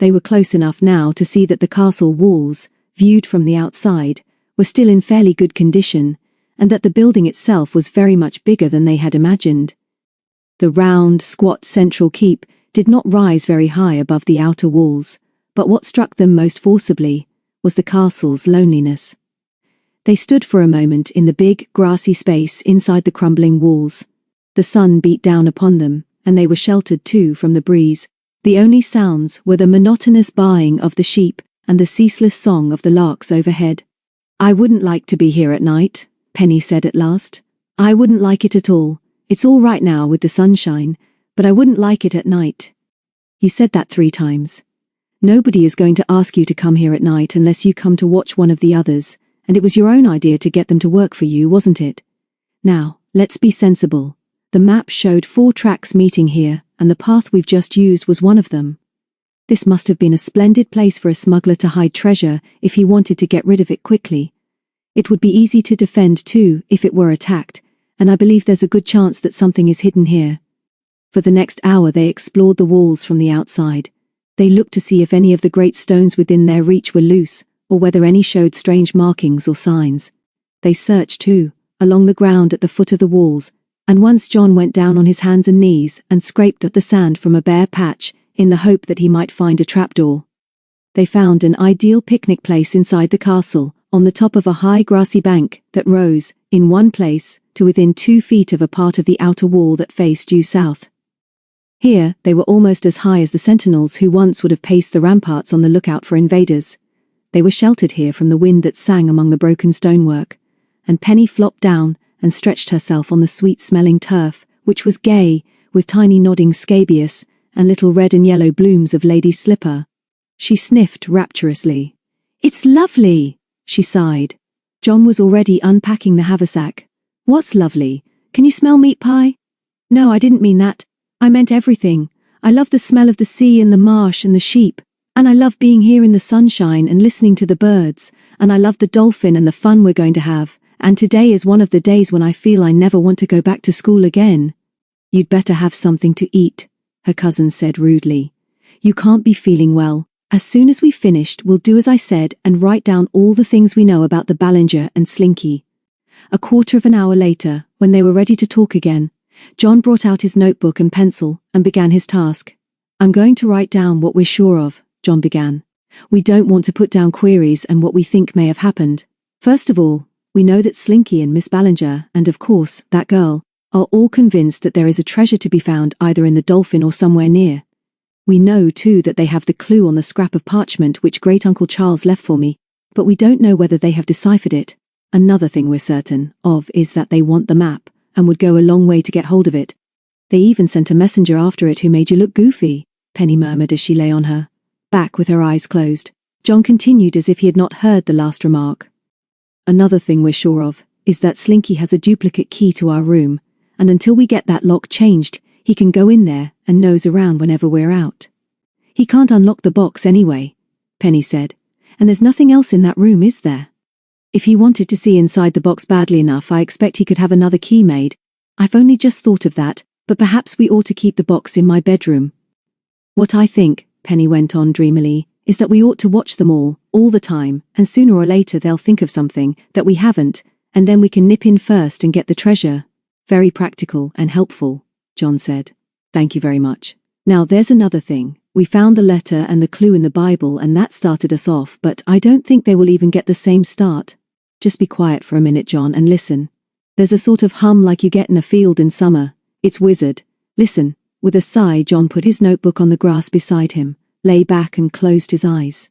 They were close enough now to see that the castle walls, viewed from the outside, were still in fairly good condition, and that the building itself was very much bigger than they had imagined. The round, squat central keep did not rise very high above the outer walls, but what struck them most forcibly was the castle's loneliness. They stood for a moment in the big, grassy space inside the crumbling walls. The sun beat down upon them, and they were sheltered too from the breeze. The only sounds were the monotonous baaing of the sheep and the ceaseless song of the larks overhead. I wouldn't like to be here at night, Penny said at last. I wouldn't like it at all. It's all right now with the sunshine, but I wouldn't like it at night. You said that 3 times. Nobody is going to ask you to come here at night unless you come to watch one of the others, and it was your own idea to get them to work for you, wasn't it? Now, let's be sensible. The map showed 4 tracks meeting here, and the path we've just used was one of them. This must have been a splendid place for a smuggler to hide treasure if he wanted to get rid of it quickly. It would be easy to defend too if it were attacked, and I believe there's a good chance that something is hidden here. For the next hour they explored the walls from the outside. They looked to see if any of the great stones within their reach were loose, or whether any showed strange markings or signs. They searched too, along the ground at the foot of the walls, and once Jon went down on his hands and knees and scraped at the sand from a bare patch in the hope that he might find a trapdoor. They found an ideal picnic place inside the castle, on the top of a high grassy bank that rose, in one place, to within 2 feet of a part of the outer wall that faced due south. Here, they were almost as high as the sentinels who once would have paced the ramparts on the lookout for invaders. They were sheltered here from the wind that sang among the broken stonework, and Penny flopped down and stretched herself on the sweet-smelling turf, which was gay, with tiny nodding scabious and little red and yellow blooms of lady's slipper. She sniffed rapturously. "It's lovely," she sighed. Jon was already unpacking the haversack. "What's lovely? Can you smell meat pie?" "No, I didn't mean that. I meant everything. I love the smell of the sea and the marsh and the sheep, and I love being here in the sunshine and listening to the birds, and I love the dolphin and the fun we're going to have. And today is one of the days when I feel I never want to go back to school again." You'd better have something to eat, her cousin said rudely. You can't be feeling well. As soon as we've finished, we'll do as I said and write down all the things we know about the Ballinger and Slinky. A quarter of an hour later, when they were ready to talk again, Jon brought out his notebook and pencil and began his task. I'm going to write down what we're sure of, Jon began. We don't want to put down queries and what we think may have happened. First of all, we know that Slinky and Miss Ballinger, and of course, that girl, are all convinced that there is a treasure to be found either in the Dolphin or somewhere near. We know, too, that they have the clue on the scrap of parchment which Great-Uncle Charles left for me, but we don't know whether they have deciphered it. Another thing we're certain of is that they want the map, and would go a long way to get hold of it. They even sent a messenger after it who made you look goofy, Penny murmured as she lay on her back with her eyes closed. Jon continued as if he had not heard the last remark. Another thing we're sure of is that Slinky has a duplicate key to our room, and until we get that lock changed, he can go in there and nose around whenever we're out. He can't unlock the box anyway, Penny said, and there's nothing else in that room, is there? If he wanted to see inside the box badly enough, I expect he could have another key made. I've only just thought of that, but perhaps we ought to keep the box in my bedroom. What I think, Penny went on dreamily, is that we ought to watch them all the time, and sooner or later they'll think of something that we haven't, and then we can nip in first and get the treasure. Very practical and helpful, Jon said. Thank you very much. Now there's another thing. We found the letter and the clue in the Bible and that started us off, but I don't think they will even get the same start. Just be quiet for a minute, Jon, and listen. There's a sort of hum like you get in a field in summer. It's wizard. Listen. With a sigh, Jon put his notebook on the grass beside him, lay back and closed his eyes.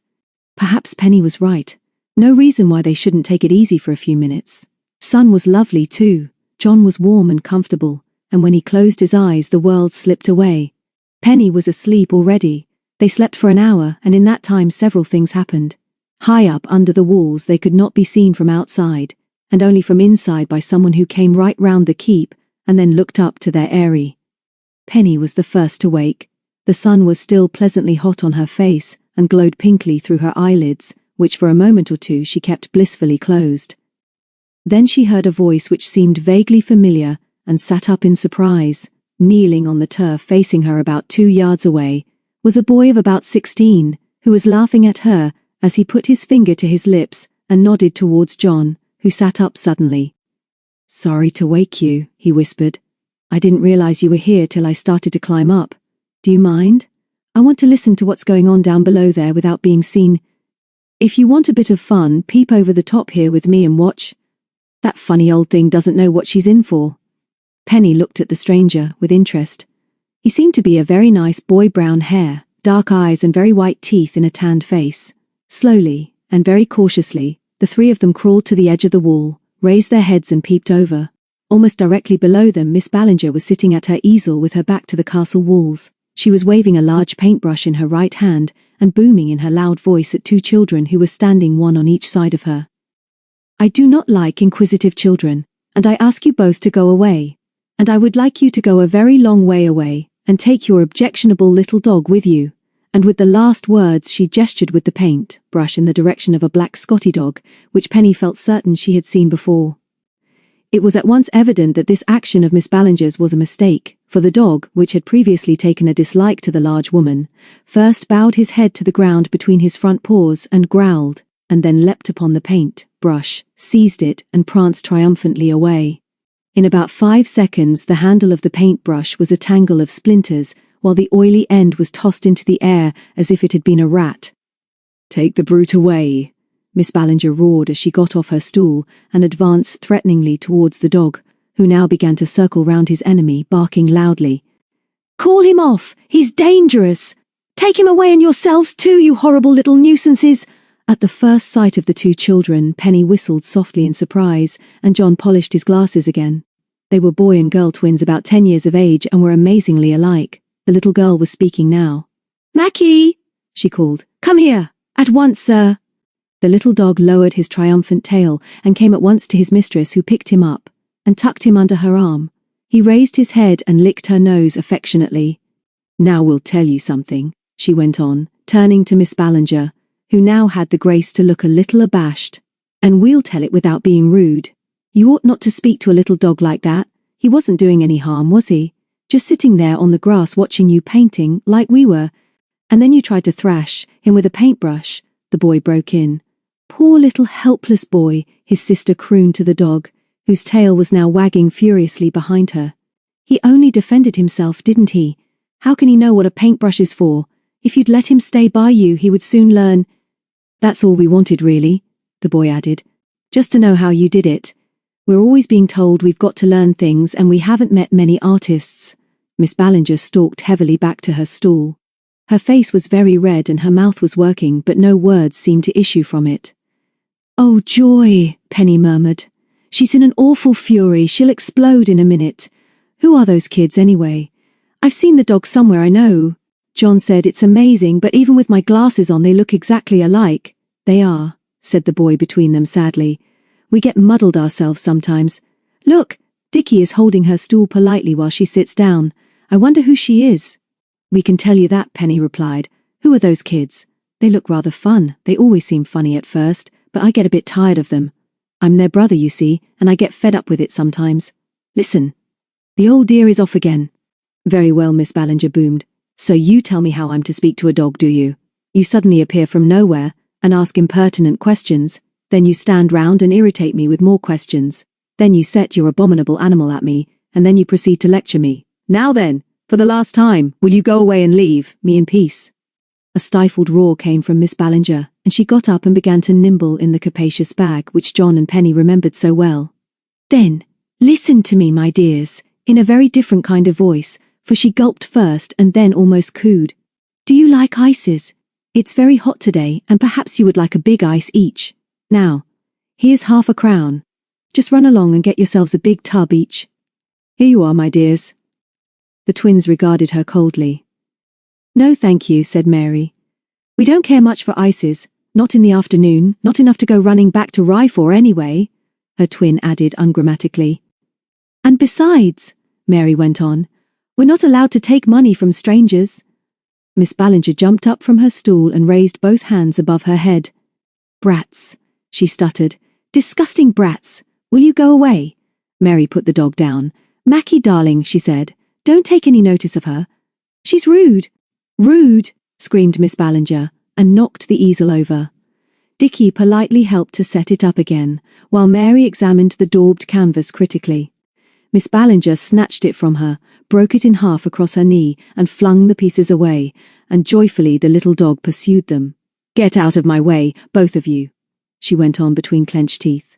Perhaps Penny was right. No reason why they shouldn't take it easy for a few minutes. Sun was lovely too. Jon was warm and comfortable, and when he closed his eyes the world slipped away. Penny was asleep already. They slept for an hour, and in that time several things happened. High up under the walls they could not be seen from outside, and only from inside by someone who came right round the keep, and then looked up to their eyrie. Penny was the first to wake. The sun was still pleasantly hot on her face, and glowed pinkly through her eyelids, which for a moment or two she kept blissfully closed. Then she heard a voice which seemed vaguely familiar, and sat up in surprise. Kneeling on the turf facing her about 2 yards away, was a boy of about 16, who was laughing at her as he put his finger to his lips and nodded towards Jon, who sat up suddenly. Sorry to wake you, he whispered. I didn't realize you were here till I started to climb up. Do you mind? I want to listen to what's going on down below there without being seen. If you want a bit of fun, peep over the top here with me and watch. That funny old thing doesn't know what she's in for. Penny looked at the stranger with interest. He seemed to be a very nice boy, brown hair, dark eyes and very white teeth in a tanned face. Slowly, and very cautiously, the three of them crawled to the edge of the wall, raised their heads and peeped over. Almost directly below them Miss Ballinger was sitting at her easel with her back to the castle walls. She was waving a large paintbrush in her right hand and booming in her loud voice at 2 children who were standing one on each side of her. I do not like inquisitive children, and I ask you both to go away. And I would like you to go a very long way away, and take your objectionable little dog with you. And with the last words she gestured with the paint brush in the direction of a black Scotty dog, which Penny felt certain she had seen before. It was at once evident that this action of Miss Ballinger's was a mistake, for the dog, which had previously taken a dislike to the large woman, first bowed his head to the ground between his front paws and growled, and then leapt upon the paint brush, seized it, and pranced triumphantly away. In about 5 seconds the handle of the paintbrush was a tangle of splinters, while the oily end was tossed into the air as if it had been a rat. Take the brute away, Miss Ballinger roared as she got off her stool and advanced threateningly towards the dog, who now began to circle round his enemy, barking loudly. Call him off! He's dangerous! Take him away and yourselves too, you horrible little nuisances! At the first sight of the 2 children, Penny whistled softly in surprise, and Jon polished his glasses again. They were boy and girl twins about 10 years of age and were amazingly alike. The little girl was speaking now. Mackie, she called. Come here. At once, sir. The little dog lowered his triumphant tail and came at once to his mistress, who picked him up and tucked him under her arm. He raised his head and licked her nose affectionately. Now we'll tell you something, she went on, turning to Miss Ballinger, who now had the grace to look a little abashed. And we'll tell it without being rude. You ought not to speak to a little dog like that. He wasn't doing any harm, was he? just sitting there on the grass watching you painting like we were. And then you tried to thrash him with a paintbrush," the boy broke in. "Poor little helpless boy," his sister crooned to the dog, whose tail was now wagging furiously behind her. "He only defended himself, didn't he? How can he know what a paintbrush is for? If you'd let him stay by you, he would soon learn." "That's all we wanted, really," the boy added. "Just to know how you did it. We're always being told we've got to learn things, and we haven't met many artists." Miss Ballinger stalked heavily back to her stool. Her face was very red and her mouth was working, but no words seemed to issue from it. "Oh, joy," Penny murmured. "She's in an awful fury. She'll explode in a minute. Who are those kids, anyway? I've seen the dog somewhere, I know." Jon said, "It's amazing, but even with my glasses on they look exactly alike." "They are," said the boy between them sadly. "We get muddled ourselves sometimes. Look, Dickie is holding her stool politely while she sits down. I wonder who she is." "We can tell you that," Penny replied. "Who are those kids? They look rather fun. They always seem funny at first, but I get a bit tired of them. I'm their brother, you see, and I get fed up with it sometimes. Listen. The old dear is off again." "Very well," Miss Ballinger boomed. "So you tell me how I'm to speak to a dog, do you? You suddenly appear from nowhere and ask impertinent questions. Then you stand round and irritate me with more questions. Then you set your abominable animal at me, and then you proceed to lecture me. Now then, for the last time, will you go away and leave me in peace?" A stifled roar came from Miss Ballinger, and she got up and began to nibble in the capacious bag which Jon and Penny remembered so well. "Then, listen to me, my dears," in a very different kind of voice, for she gulped first and then almost cooed. "Do you like ices? It's very hot today, and perhaps you would like a big ice each. Now, here's half a crown. Just run along and get yourselves a big tub each. Here you are, my dears." The twins regarded her coldly. "No, thank you," said Mary. "We don't care much for ices, not in the afternoon, not enough to go running back to Rye for anyway," her twin added ungrammatically. "And besides," Mary went on, "we're not allowed to take money from strangers." Miss Ballinger jumped up from her stool and raised both hands above her head. "Brats," she stuttered. "Disgusting brats. Will you go away?" Mary put the dog down. "Mackie, darling," she said, "don't take any notice of her. She's rude." "Rude," screamed Miss Ballinger, and knocked the easel over. Dickie politely helped to set it up again, while Mary examined the daubed canvas critically. Miss Ballinger snatched it from her, broke it in half across her knee, and flung the pieces away, and joyfully the little dog pursued them. "Get out of my way, both of you," she went on between clenched teeth.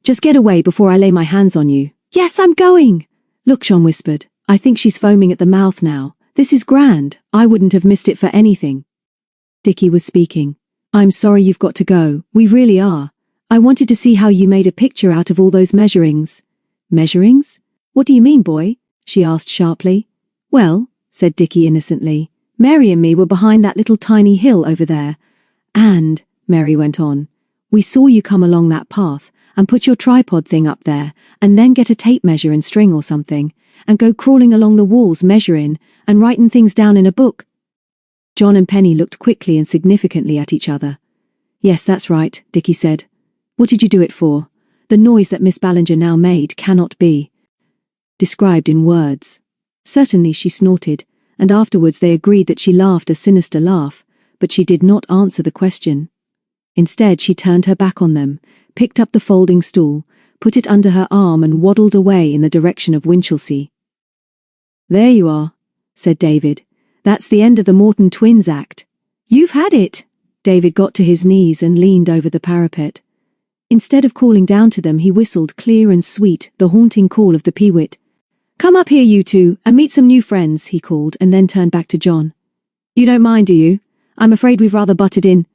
"Just get away before I lay my hands on you." "Yes, I'm going." "Look," Jon whispered, "I think she's foaming at the mouth now. This is grand. I wouldn't have missed it for anything." Dickie was speaking. "I'm sorry you've got to go. We really are. I wanted to see how you made a picture out of all those measurings." "Measurings? What do you mean, boy?" she asked sharply. "Well," said Dickie innocently, "Mary and me were behind that little tiny hill over there. And," Mary went on, "we saw you come along that path and put your tripod thing up there and then get a tape measure and string or something and go crawling along the walls measuring and writing things down in a book." Jon and Penny looked quickly and significantly at each other. "Yes, that's right," Dickie said. "What did you do it for? The noise that Miss Ballinger now made cannot be described in words." Certainly she snorted, and afterwards they agreed that she laughed a sinister laugh, but she did not answer the question. Instead she turned her back on them, picked up the folding stool, put it under her arm and waddled away in the direction of Winchelsea. "There you are," said David. "That's the end of the Morton twins act." "You've had it." David got to his knees and leaned over the parapet. Instead of calling down to them, he whistled clear and sweet the haunting call of the peewit. "Come up here, you two, and meet some new friends," he called, and then turned back to Jon. "You don't mind, do you? I'm afraid we've rather butted in."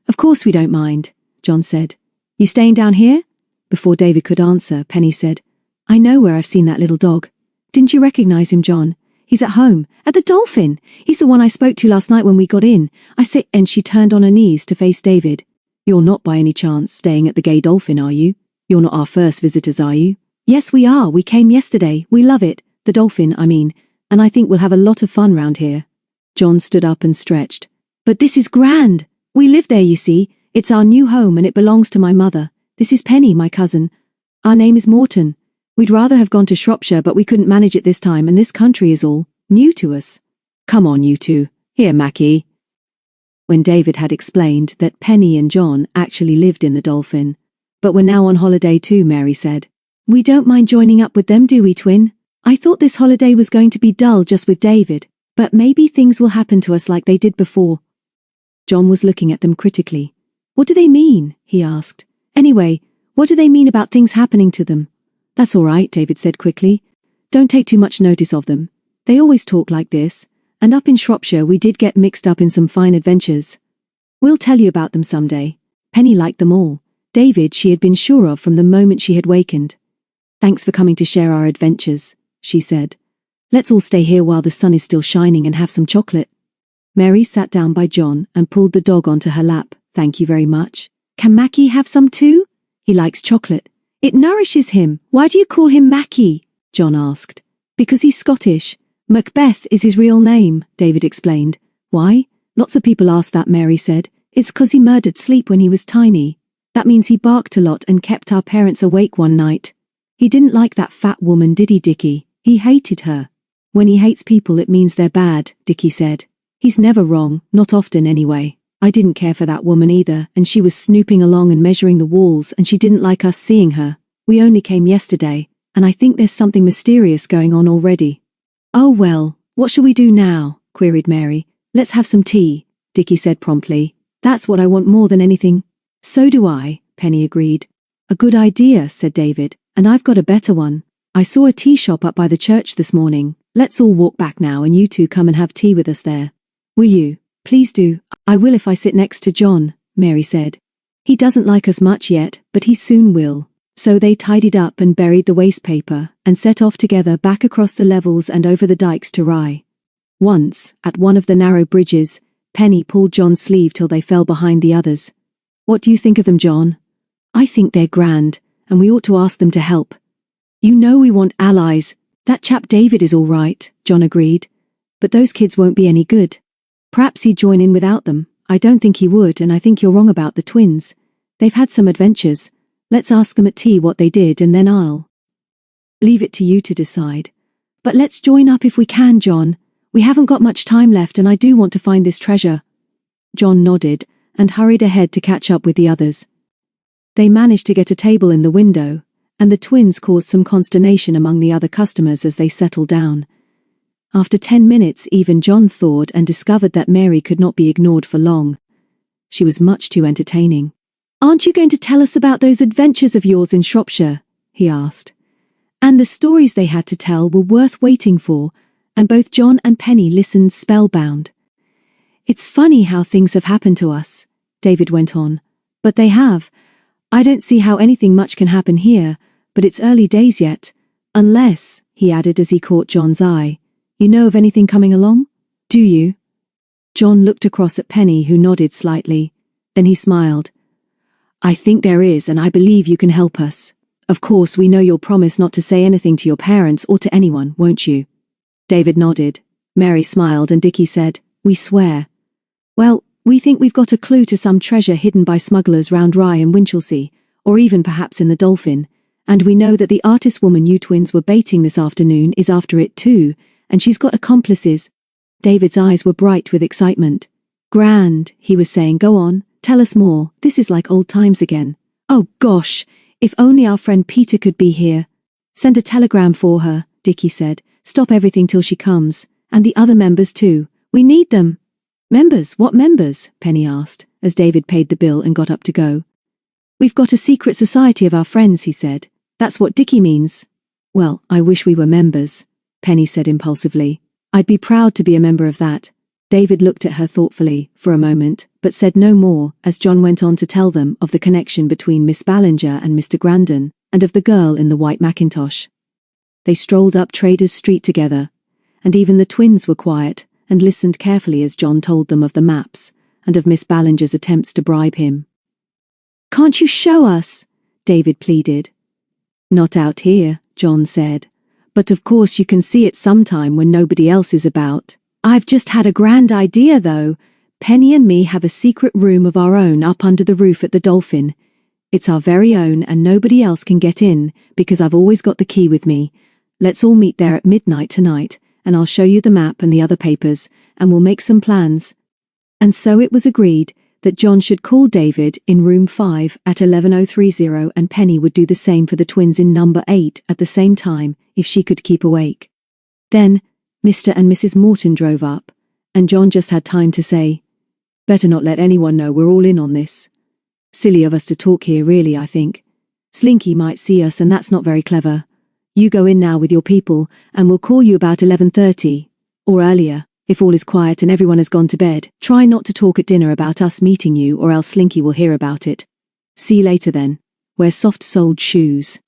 "Of course we don't mind," Jon said. "You staying down here?" Before David could answer, Penny said, "I know where I've seen that little dog. Didn't you recognize him, Jon? He's at home, at the Dolphin. He's the one I spoke to last night when we got in. I say," and she turned on her knees to face David. "You're not by any chance staying at the Gay Dolphin, are you? You're not our first visitors, are you?" "Yes, we are. We came yesterday. We love it. The Dolphin, I mean. And I think we'll have a lot of fun round here." Jon stood up and stretched. "But this is grand. We live there, you see. It's our new home and it belongs to my mother. This is Penny, my cousin. Our name is Morton. We'd rather have gone to Shropshire, but we couldn't manage it this time, and this country is all new to us. Come on, you two. Here, Mackie. When David had explained that Penny and Jon actually lived in the Dolphin, but were now on holiday too, Mary said, "We don't mind joining up with them, do we, twin? I thought this holiday was going to be dull just with David, but maybe things will happen to us like they did before." Jon was looking at them critically. "What do they mean?" he asked. "Anyway, what do they mean about things happening to them?" "That's all right," David said quickly. "Don't take too much notice of them. They always talk like this, and up in Shropshire we did get mixed up in some fine adventures. We'll tell you about them someday." Penny liked them all. David she had been sure of from the moment she had wakened. "Thanks for coming to share our adventures," she said. "Let's all stay here while the sun is still shining and have some chocolate." Mary sat down by Jon and pulled the dog onto her lap. "Thank you very much. Can Mackie have some too? He likes chocolate. It nourishes him." "Why do you call him Mackie?" Jon asked. "Because he's Scottish. Macbeth is his real name," David explained. "Why? Lots of people ask that," Mary said. "It's 'cause he murdered sleep when he was tiny. That means he barked a lot and kept our parents awake one night. He didn't like that fat woman, did he, Dickie? He hated her." "When he hates people it means they're bad," Dickie said. "He's never wrong, not often anyway. I didn't care for that woman either, and she was snooping along and measuring the walls, and she didn't like us seeing her. We only came yesterday, and I think there's something mysterious going on already." "Oh well, what shall we do now?" queried Mary. "Let's have some tea," Dickie said promptly. "That's what I want more than anything." "So do I," Penny agreed. "A good idea," said David, "and I've got a better one. I saw a tea shop up by the church this morning. Let's all walk back now and you two come and have tea with us there." "Will you?" "Please do." "I will if I sit next to Jon," Mary said. "He doesn't like us much yet, but he soon will." So they tidied up and buried the waste paper, and set off together back across the levels and over the dikes to Rye. Once, at one of the narrow bridges, Penny pulled Jon's sleeve till they fell behind the others. "What do you think of them, Jon?" "I think they're grand, and we ought to ask them to help." "You know we want allies." "That chap David is all right," Jon agreed. "But those kids won't be any good." "Perhaps he'd join in without them." "I don't think he would, and I think you're wrong about the twins. They've had some adventures. Let's ask them at tea what they did, and then I'll leave it to you to decide." "But let's join up if we can, Jon. We haven't got much time left, and I do want to find this treasure." Jon nodded and hurried ahead to catch up with the others. They managed to get a table in the window, and the twins caused some consternation among the other customers as they settled down. After 10 minutes, even Jon thawed and discovered that Mary could not be ignored for long. She was much too entertaining. "Aren't you going to tell us about those adventures of yours in Shropshire?" he asked. And the stories they had to tell were worth waiting for, and both Jon and Penny listened spellbound. "It's funny how things have happened to us," David went on. "But they have. I don't see how anything much can happen here, but it's early days yet. Unless," he added as he caught Jon's eye, "you know of anything coming along? Do you?" Jon looked across at Penny, who nodded slightly. Then he smiled. "I think there is, and I believe you can help us. Of course, we know you'll promise not to say anything to your parents or to anyone, won't you?" David nodded. Mary smiled, and Dickie said, "We swear." "Well, we think we've got a clue to some treasure hidden by smugglers round Rye and Winchelsea, or even perhaps in the Dolphin, and we know that the artist woman you twins were baiting this afternoon is after it too, and she's got accomplices." David's eyes were bright with excitement. "Grand," he was saying. "Go on. Tell us more. This is like old times again." "Oh gosh, if only our friend Peter could be here." "Send a telegram for her," Dickie said. "Stop everything till she comes. And the other members too. We need them." "Members? What members?" Penny asked, as David paid the bill and got up to go. "We've got a secret society of our friends," he said. "That's what Dickie means." "Well, I wish we were members," Penny said impulsively. "I'd be proud to be a member of that." David looked at her thoughtfully for a moment, but said no more as Jon went on to tell them of the connection between Miss Ballinger and Mr. Grandon, and of the girl in the white mackintosh. They strolled up Traders Street together, and even the twins were quiet and listened carefully as Jon told them of the maps and of Miss Ballinger's attempts to bribe him. "Can't you show us?" David pleaded. "Not out here," Jon said. "But of course you can see it sometime when nobody else is about. I've just had a grand idea though. Penny and me have a secret room of our own up under the roof at the Dolphin. It's our very own and nobody else can get in because I've always got the key with me. Let's all meet there at midnight tonight, and I'll show you the map and the other papers, and we'll make some plans." And so it was agreed that Jon should call David in room 5 at 11:30 and Penny would do the same for the twins in number 8 at the same time if she could keep awake. Then, Mr. and Mrs. Morton drove up, and Jon just had time to say, "Better not let anyone know we're all in on this. Silly of us to talk here really, I think. Slinky might see us and that's not very clever. You go in now with your people and we'll call you about 11:30, or earlier, if all is quiet and everyone has gone to bed. Try not to talk at dinner about us meeting you or else Slinky will hear about it. See you later then. Wear soft-soled shoes."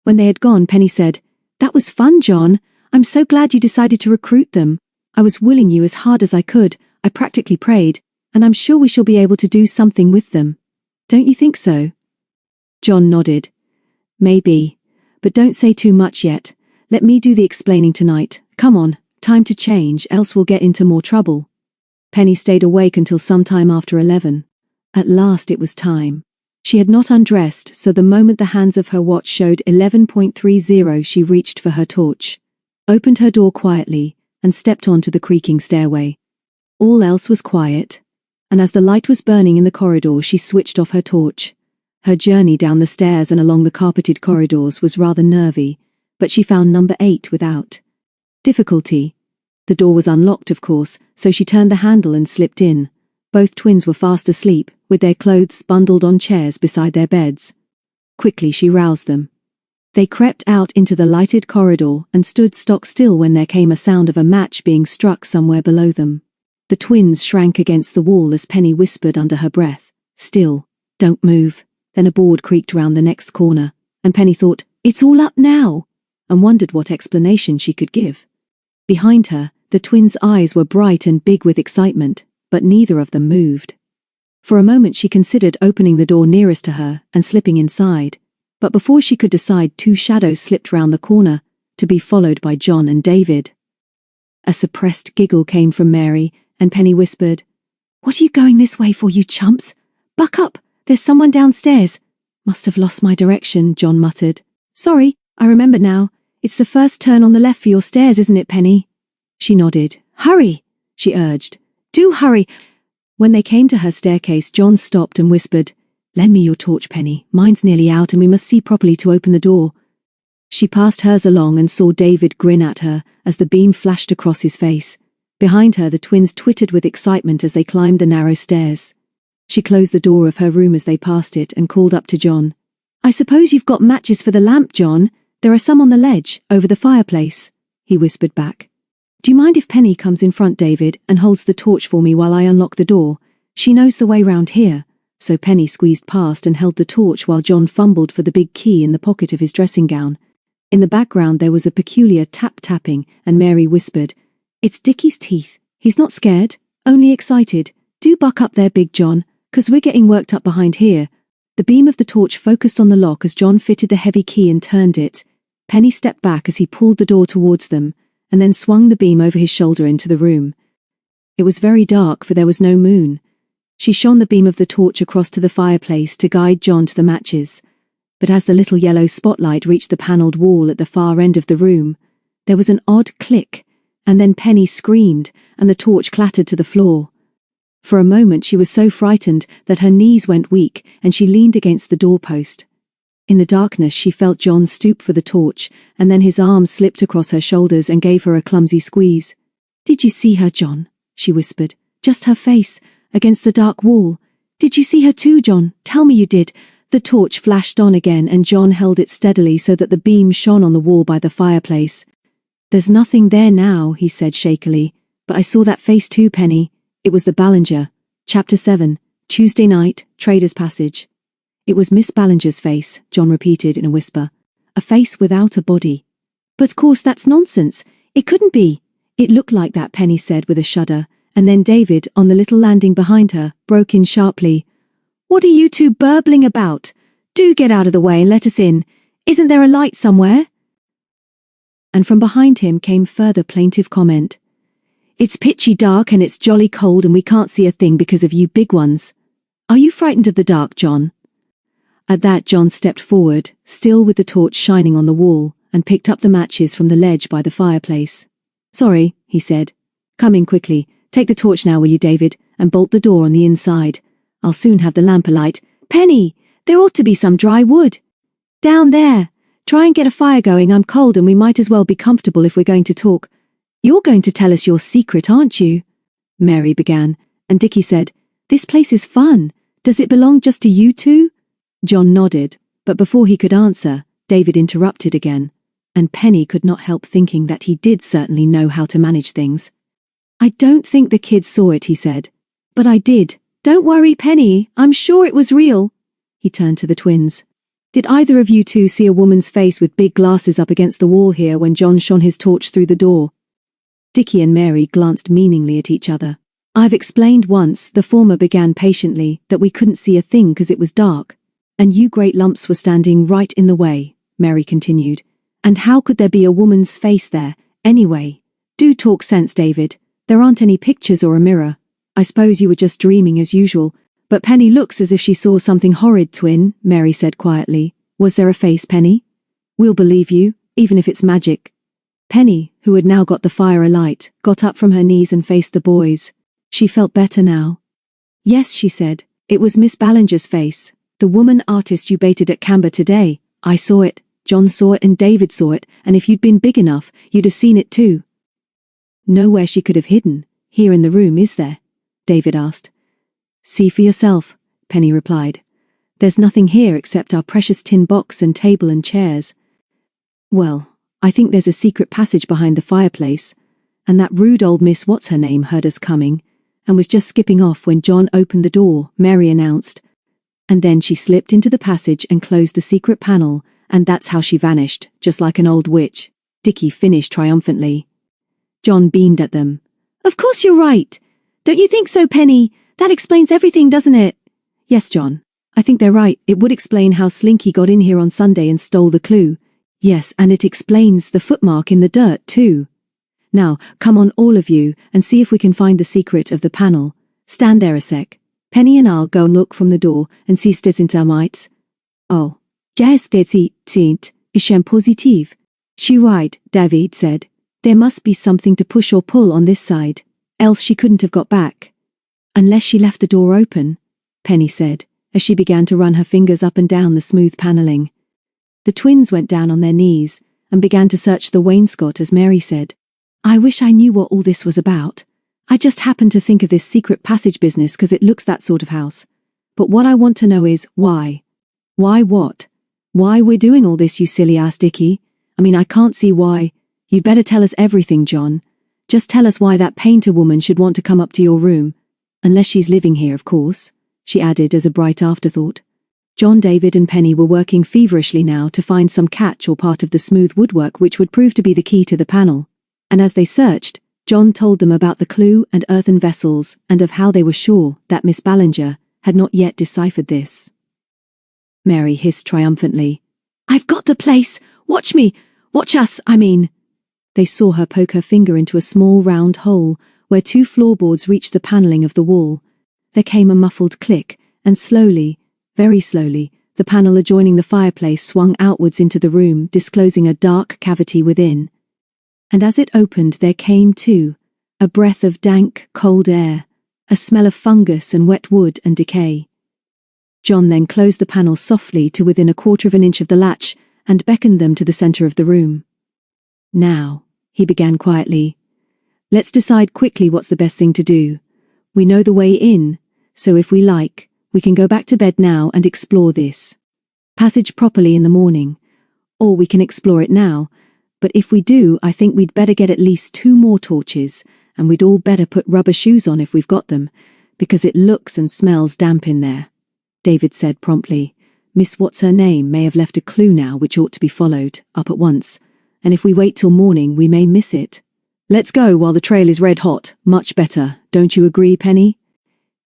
When they had gone, Penny said, "That was fun, Jon. I'm so glad you decided to recruit them. I was willing you as hard as I could. I practically prayed, and I'm sure we shall be able to do something with them. Don't you think so?" Jon nodded. "Maybe. But don't say too much yet. Let me do the explaining tonight. Come on, time to change, else we'll get into more trouble." Penny stayed awake until sometime after 11. At last it was time. She had not undressed, so the moment the hands of her watch showed 11:30, she reached for her torch, opened her door quietly, and stepped onto the creaking stairway. All else was quiet, and as the light was burning in the corridor, she switched off her torch. Her journey down the stairs and along the carpeted corridors was rather nervy, but she found number 8 without difficulty. The door was unlocked, of course, so she turned the handle and slipped in. Both twins were fast asleep, with their clothes bundled on chairs beside their beds. Quickly she roused them. They crept out into the lighted corridor and stood stock still when there came a sound of a match being struck somewhere below them. The twins shrank against the wall as Penny whispered under her breath, "Still, don't move." Then a board creaked round the next corner, and Penny thought, "It's all up now," and wondered what explanation she could give. Behind her, the twins' eyes were bright and big with excitement, but neither of them moved. For a moment she considered opening the door nearest to her and slipping inside, but before she could decide, 2 shadows slipped round the corner, to be followed by Jon and David. A suppressed giggle came from Mary, and Penny whispered, "What are you going this way for, you chumps? Buck up! There's someone downstairs." "Must have lost my direction," Jon muttered. "Sorry, I remember now. It's the first turn on the left for your stairs, isn't it, Penny?" She nodded. "Hurry," she urged. "Do hurry." When they came to her staircase, Jon stopped and whispered, "Lend me your torch, Penny. Mine's nearly out and we must see properly to open the door." She passed hers along and saw David grin at her as the beam flashed across his face. Behind her, the twins twittered with excitement as they climbed the narrow stairs. She closed the door of her room as they passed it and called up to Jon. "I suppose you've got matches for the lamp, Jon. There are some on the ledge, over the fireplace," he whispered back. "Do you mind if Penny comes in front, David, and holds the torch for me while I unlock the door? She knows the way round here." So Penny squeezed past and held the torch while Jon fumbled for the big key in the pocket of his dressing gown. In the background there was a peculiar tap-tapping, and Mary whispered, "It's Dickie's teeth. He's not scared, only excited. Do buck up there, Big Jon, 'cause we're getting worked up behind here." The beam of the torch focused on the lock as Jon fitted the heavy key and turned it. Penny stepped back as he pulled the door towards them, and then swung the beam over his shoulder into the room. It was very dark, for there was no moon. She shone the beam of the torch across to the fireplace to guide Jon to the matches. But as the little yellow spotlight reached the panelled wall at the far end of the room, there was an odd click, and then Penny screamed, and the torch clattered to the floor. For a moment she was so frightened that her knees went weak, and she leaned against the doorpost. In the darkness she felt Jon stoop for the torch, and then his arm slipped across her shoulders and gave her a clumsy squeeze. "Did you see her, Jon?" she whispered. "Just her face, against the dark wall. Did you see her too, Jon? Tell me you did." The torch flashed on again, and Jon held it steadily so that the beam shone on the wall by the fireplace. "There's nothing there now," he said shakily, "but I saw that face too, Penny. It was the Ballinger." Chapter 7, Tuesday Night, Trader's Passage. "It was Miss Ballinger's face," Jon repeated in a whisper. "A face without a body." "But course that's nonsense. It couldn't be." "It looked like that," Penny said with a shudder, and then David, on the little landing behind her, broke in sharply. "What are you two burbling about? Do get out of the way and let us in. Isn't there a light somewhere?" And from behind him came further plaintive comment. "It's pitchy dark and it's jolly cold and we can't see a thing because of you big ones. Are you frightened of the dark, Jon?" At that, Jon stepped forward, still with the torch shining on the wall, and picked up the matches from the ledge by the fireplace. "Sorry," he said. "Come in quickly. Take the torch now, will you, David, and bolt the door on the inside. I'll soon have the lamp alight. Penny, there ought to be some dry wood. Down there. Try and get a fire going. I'm cold and we might as well be comfortable if we're going to talk. You're going to tell us your secret, aren't you?" Mary began, and Dickie said, "This place is fun. Does it belong just to you two?" Jon nodded, but before he could answer, David interrupted again, and Penny could not help thinking that he did certainly know how to manage things. "I don't think the kids saw it," he said. "But I did. Don't worry, Penny, I'm sure it was real." He turned to the twins. "Did either of you two see a woman's face with big glasses up against the wall here when Jon shone his torch through the door?" Dickie and Mary glanced meaningly at each other. "I've explained once," the former began patiently, "that we couldn't see a thing because it was dark. And you great lumps were standing right in the way," Mary continued. "And how could there be a woman's face there, anyway? Do talk sense, David. There aren't any pictures or a mirror. I suppose you were just dreaming as usual. But Penny looks as if she saw something horrid, twin," Mary said quietly. "Was there a face, Penny? We'll believe you, even if it's magic." Penny, who had now got the fire alight, got up from her knees and faced the boys. She felt better now. "Yes," she said. "It was Miss Ballinger's face. The woman artist you baited at Camber today. I saw it, Jon saw it and David saw it, and if you'd been big enough, you'd have seen it too." "Nowhere she could have hidden, here in the room, is there?" David asked. "See for yourself," Penny replied. "There's nothing here except our precious tin box and table and chairs. Well, I think there's a secret passage behind the fireplace, and that rude old Miss What's-Her-Name heard us coming, and was just skipping off when Jon opened the door," Mary announced. "And then she slipped into the passage and closed the secret panel, and that's how she vanished, just like an old witch," Dickie finished triumphantly. Jon beamed at them. "Of course you're right. Don't you think so, Penny? That explains everything, doesn't it?" "Yes, Jon. I think they're right. It would explain how Slinky got in here on Sunday and stole the clue. Yes, and it explains the footmark in the dirt, too. Now, come on all of you, and see if we can find the secret of the panel. Stand there a sec. Penny and I'll go and look from the door and see Stedsintermites." "Oh, ja Stedsint, ist positiv." "She right," David said. "There must be something to push or pull on this side, else she couldn't have got back." "Unless she left the door open," Penny said, as she began to run her fingers up and down the smooth paneling. The twins went down on their knees and began to search the wainscot as Mary said, "I wish I knew what all this was about. I just happened to think of this secret passage business because it looks that sort of house. But what I want to know is, why? Why what? Why we're doing all this, you silly ass Dickie? I mean, I can't see why. You'd better tell us everything, Jon. Just tell us why that painter woman should want to come up to your room. Unless she's living here, of course," she added as a bright afterthought. Jon, David and Penny were working feverishly now to find some catch or part of the smooth woodwork which would prove to be the key to the panel. And as they searched, Jon told them about the clue and earthen vessels and of how they were sure that Miss Ballinger had not yet deciphered this. Mary hissed triumphantly, "I've got the place! Watch me! Watch us, I mean!" They saw her poke her finger into a small round hole where 2 floorboards reached the paneling of the wall. There came a muffled click, and slowly, very slowly, the panel adjoining the fireplace swung outwards into the room, disclosing a dark cavity within. And as it opened there came, too, a breath of dank, cold air, a smell of fungus and wet wood and decay. Jon then closed the panel softly to within 1/4 of an inch of the latch and beckoned them to the center of the room. "Now," he began quietly, "let's decide quickly what's the best thing to do. We know the way in, so if we like, we can go back to bed now and explore this passage properly in the morning, or we can explore it now. But if we do, I think we'd better get at least 2 more torches, and we'd all better put rubber shoes on if we've got them, because it looks and smells damp in there," David said promptly. "Miss What's-Her-Name may have left a clue now which ought to be followed, up at once, and if we wait till morning we may miss it." "Let's go while the trail is red hot, much better, don't you agree, Penny?"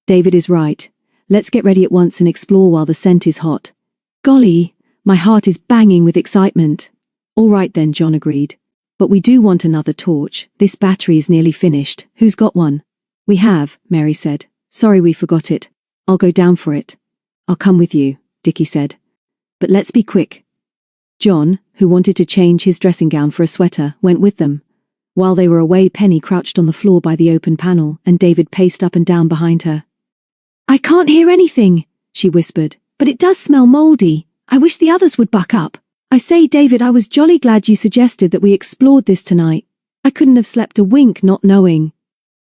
"David is right. Let's get ready at once and explore while the scent is hot." "Golly, my heart is banging with excitement." "All right then," Jon agreed. "But we do want another torch. This battery is nearly finished. Who's got one?" "We have," Mary said. "Sorry we forgot it. I'll go down for it." "I'll come with you," Dickie said. But let's be quick. Jon, who wanted to change his dressing gown for a sweater, went with them. While they were away, Penny crouched on the floor by the open panel, and David paced up and down behind her. "I can't hear anything," she whispered, "but it does smell mouldy. I wish the others would buck up. I say, David, I was jolly glad you suggested that we explored this tonight. I couldn't have slept a wink not knowing.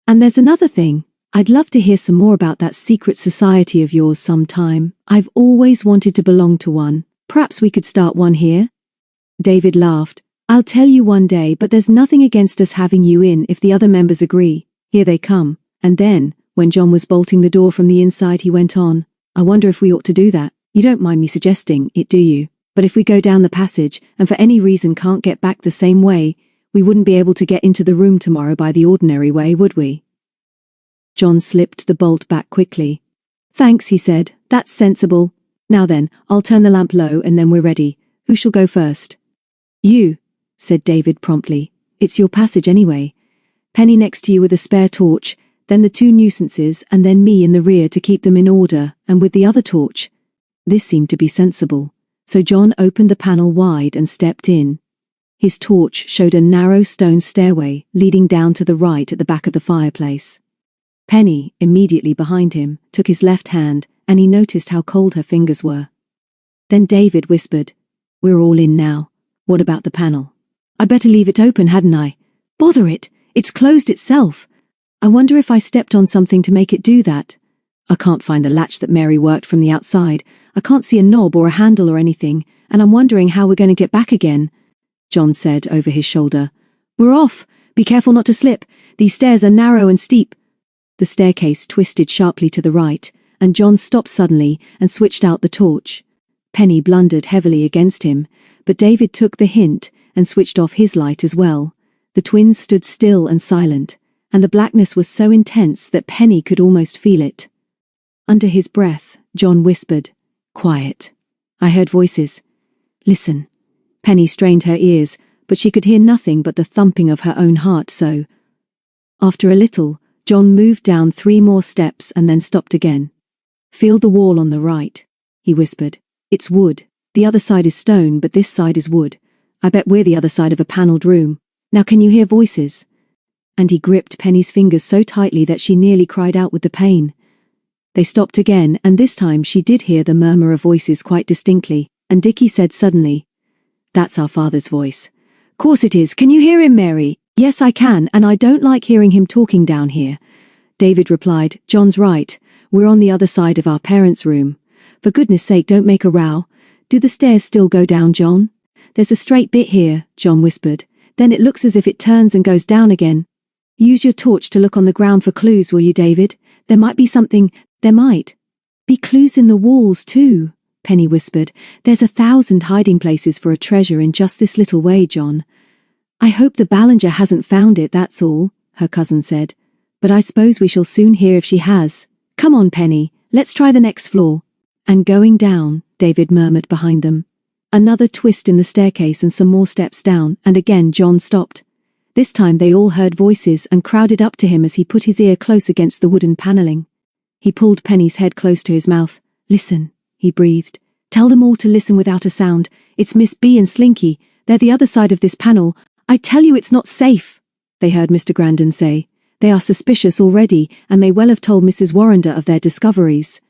And there's another thing. I'd love to hear some more about that secret society of yours sometime. I've always wanted to belong to one. Perhaps we could start one here?" David laughed. "I'll tell you one day, but there's nothing against us having you in if the other members agree. Here they come." And then, when Jon was bolting the door from the inside, he went on, "I wonder if we ought to do that. You don't mind me suggesting it, do you? But if we go down the passage, and for any reason can't get back the same way, we wouldn't be able to get into the room tomorrow by the ordinary way, would we?" Jon slipped the bolt back quickly. "Thanks," he said. "That's sensible. Now then, I'll turn the lamp low and then we're ready. Who shall go first?" "You," said David promptly. "It's your passage anyway. Penny next to you with a spare torch, then the two nuisances, and then me in the rear to keep them in order, and with the other torch." This seemed to be sensible, so Jon opened the panel wide and stepped in. His torch showed a narrow stone stairway leading down to the right at the back of the fireplace. Penny, immediately behind him, took his left hand, and he noticed how cold her fingers were. Then David whispered, "We're all in now. What about the panel? I better leave it open, hadn't I? Bother it, it's closed itself. I wonder if I stepped on something to make it do that. I can't find the latch that Mary worked from the outside. I can't see a knob or a handle or anything, and I'm wondering how we're going to get back again," Jon said over his shoulder. "We're off. Be careful not to slip. These stairs are narrow and steep." The staircase twisted sharply to the right, and Jon stopped suddenly and switched out the torch. Penny blundered heavily against him, but David took the hint and switched off his light as well. The twins stood still and silent, and the blackness was so intense that Penny could almost feel it. Under his breath, Jon whispered, "Quiet. I heard voices. Listen." Penny strained her ears, but she could hear nothing but the thumping of her own heart, so. After a little, Jon moved down 3 more steps and then stopped again. "Feel the wall on the right," he whispered. "It's wood. The other side is stone, but this side is wood. I bet we're the other side of a panelled room. Now can you hear voices?" And he gripped Penny's fingers so tightly that she nearly cried out with the pain. They stopped again, and this time she did hear the murmur of voices quite distinctly, and Dickie said suddenly, "That's our father's voice." "Course it is. Can you hear him, Mary?" "Yes, I can, and I don't like hearing him talking down here." David replied, "Jon's right. We're on the other side of our parents' room. For goodness sake, don't make a row. Do the stairs still go down, Jon?" "There's a straight bit here," Jon whispered. "Then it looks as if it turns and goes down again." "Use your torch to look on the ground for clues, will you, David? There might be something. There might be clues in the walls, too," Penny whispered. "There's 1,000 hiding places for a treasure in just this little way, Jon." "I hope the Ballinger hasn't found it, that's all," her cousin said. "But I suppose we shall soon hear if she has. Come on, Penny, let's try the next floor." "And going down," David murmured behind them. Another twist in the staircase and some more steps down, and again Jon stopped. This time they all heard voices and crowded up to him as he put his ear close against the wooden paneling. He pulled Penny's head close to his mouth. "Listen," he breathed. "Tell them all to listen without a sound. It's Miss B and Slinky. They're the other side of this panel. I tell you it's not safe," they heard Mr. Grandin say. "They are suspicious already and may well have told Mrs. Warrender of their discoveries."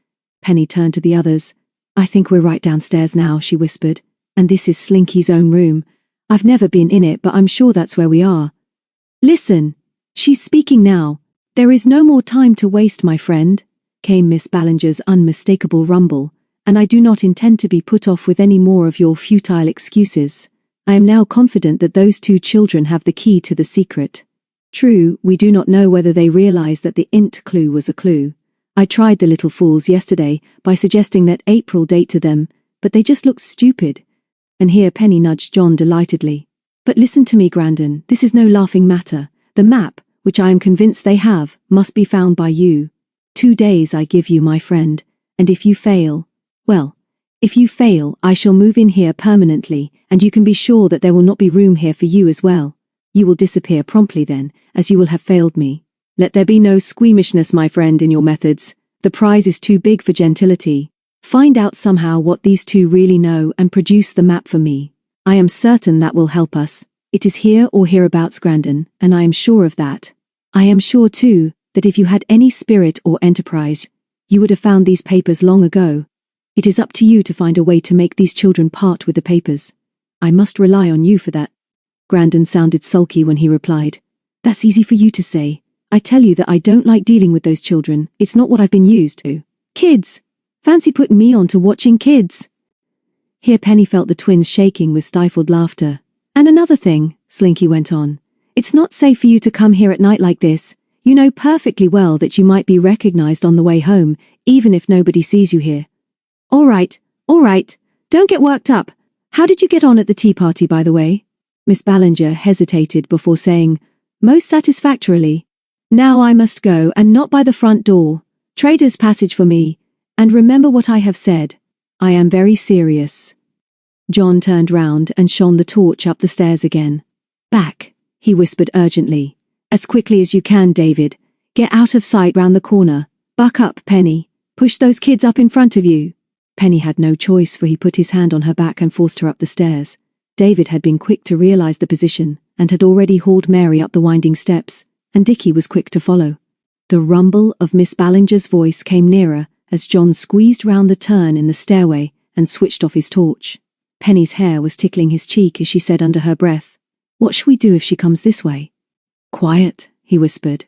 Penny turned to the others. "I think we're right downstairs now," she whispered. "And this is Slinky's own room. I've never been in it, but I'm sure that's where we are." "Listen. She's speaking now. There is no more time to waste, my friend," came Miss Ballinger's unmistakable rumble, "and I do not intend to be put off with any more of your futile excuses. I am now confident that those 2 children have the key to the secret. True, we do not know whether they realize that the int clue was a clue. I tried the little fools yesterday by suggesting that April date to them, but they just looked stupid." And here Penny nudged Jon delightedly. "But listen to me, Grandin, this is no laughing matter. The map, which I am convinced they have, must be found by you. 2 days I give you, my friend, and if you fail, well, if you fail, I shall move in here permanently, and you can be sure that there will not be room here for you as well. You will disappear promptly then, as you will have failed me. Let there be no squeamishness, my friend, in your methods. The prize is too big for gentility." Find out somehow what these two really know and produce the map for me. I am certain that will help us. It is here or hereabouts, Grandon, and I am sure of that. I am sure, too, that if you had any spirit or enterprise, you would have found these papers long ago. It is up to you to find a way to make these children part with the papers. I must rely on you for that. Grandon sounded sulky when he replied. That's easy for you to say. I tell you that I don't like dealing with those children. It's not what I've been used to. Kids! Fancy putting me on to watching kids! Here Penny felt the twins shaking with stifled laughter. And another thing, Slinky went on. It's not safe for you to come here at night like this. You know perfectly well that you might be recognized on the way home, even if nobody sees you here. All right. Don't get worked up. How did you get on at the tea party, by the way? Miss Ballinger hesitated before saying, most satisfactorily. Now I must go, and not by the front door. Trader's passage for me. And remember what I have said. I am very serious. Jon turned round and shone the torch up the stairs again. Back, he whispered urgently. As quickly as you can, David. Get out of sight round the corner. Buck up, Penny. Push those kids up in front of you. Penny had no choice, for he put his hand on her back and forced her up the stairs. David had been quick to realize the position, and had already hauled Mary up the winding steps, and Dickie was quick to follow. The rumble of Miss Ballinger's voice came nearer as Jon squeezed round the turn in the stairway and switched off his torch. Penny's hair was tickling his cheek as she said under her breath, "What shall we do if she comes this way?" "Quiet," he whispered.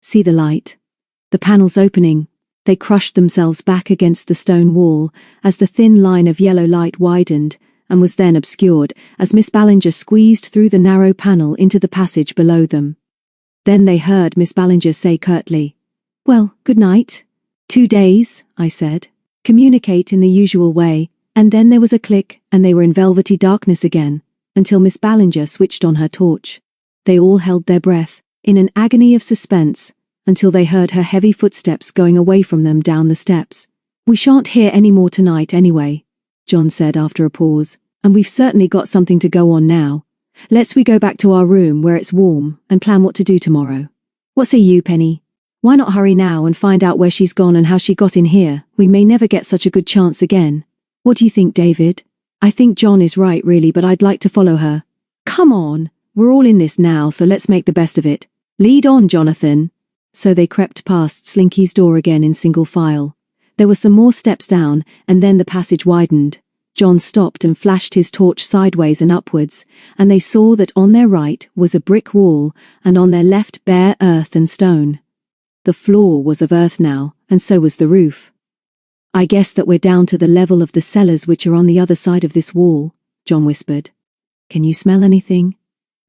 "See the light? The panels opening." They crushed themselves back against the stone wall as the thin line of yellow light widened and was then obscured as Miss Ballinger squeezed through the narrow panel into the passage below them. Then they heard Miss Ballinger say curtly, "Well, good night." "2 days," I said. "Communicate in the usual way," and then there was a click and they were in velvety darkness again, until Miss Ballinger switched on her torch. They all held their breath, in an agony of suspense, until they heard her heavy footsteps going away from them down the steps. "We shan't hear any more tonight anyway," Jon said after a pause, "and we've certainly got something to go on now. Let's we go back to our room where it's warm and plan what to do tomorrow. What say you, Penny? Why not hurry now and find out where she's gone and how she got in here? We may never get such a good chance again. What do you think, David? I think Jon is right really, but I'd like to follow her." "Come on, we're all in this now, so let's make the best of it. Lead on, Jonathan." So they crept past Slinky's door again in single file. There were some more steps down, and then the passage widened. Jon stopped and flashed his torch sideways and upwards, and they saw that on their right was a brick wall, and on their left bare earth and stone. The floor was of earth now, and so was the roof. "I guess that we're down to the level of the cellars which are on the other side of this wall," Jon whispered. "Can you smell anything?"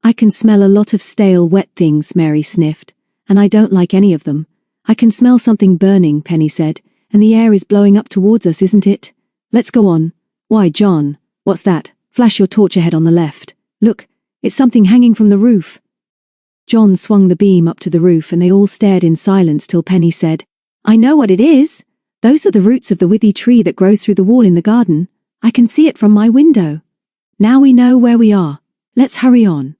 "I can smell a lot of stale, wet things," Mary sniffed. "And I don't like any of them." "I can smell something burning," Penny said, "and the air is blowing up towards us, isn't it? Let's go on." "Why, Jon, what's that? Flash your torch ahead on the left. Look, it's something hanging from the roof." Jon swung the beam up to the roof and they all stared in silence till Penny said, "I know what it is. Those are the roots of the withy tree that grows through the wall in the garden. I can see it from my window. Now we know where we are. Let's hurry on."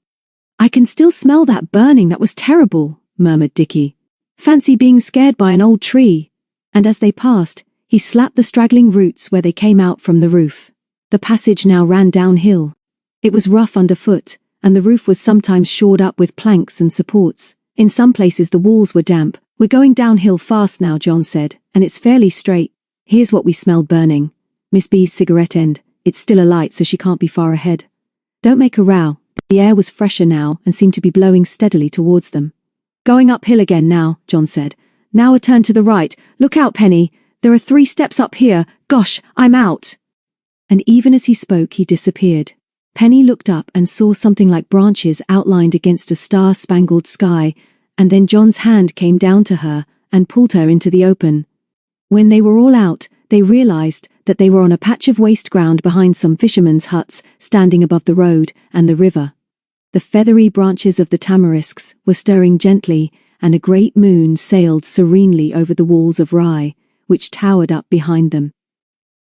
"I can still smell that burning. That was terrible," murmured Dickie. "Fancy being scared by an old tree." And as they passed, he slapped the straggling roots where they came out from the roof. The passage now ran downhill. It was rough underfoot, and the roof was sometimes shored up with planks and supports. In some places the walls were damp. "We're going downhill fast now," Jon said, "and it's fairly straight. Here's what we smelled burning. Miss B's cigarette end. It's still alight, so she can't be far ahead. Don't make a row." The air was fresher now and seemed to be blowing steadily towards them. "Going uphill again now," Jon said. "Now a turn to the right. Look out, Penny. There are 3 steps up here. Gosh, I'm out." And even as he spoke, he disappeared. Penny looked up and saw something like branches outlined against a star-spangled sky, and then Jon's hand came down to her and pulled her into the open. When they were all out, they realized that they were on a patch of waste ground behind some fishermen's huts standing above the road and the river. The feathery branches of the tamarisks were stirring gently, and a great moon sailed serenely over the walls of rye, which towered up behind them.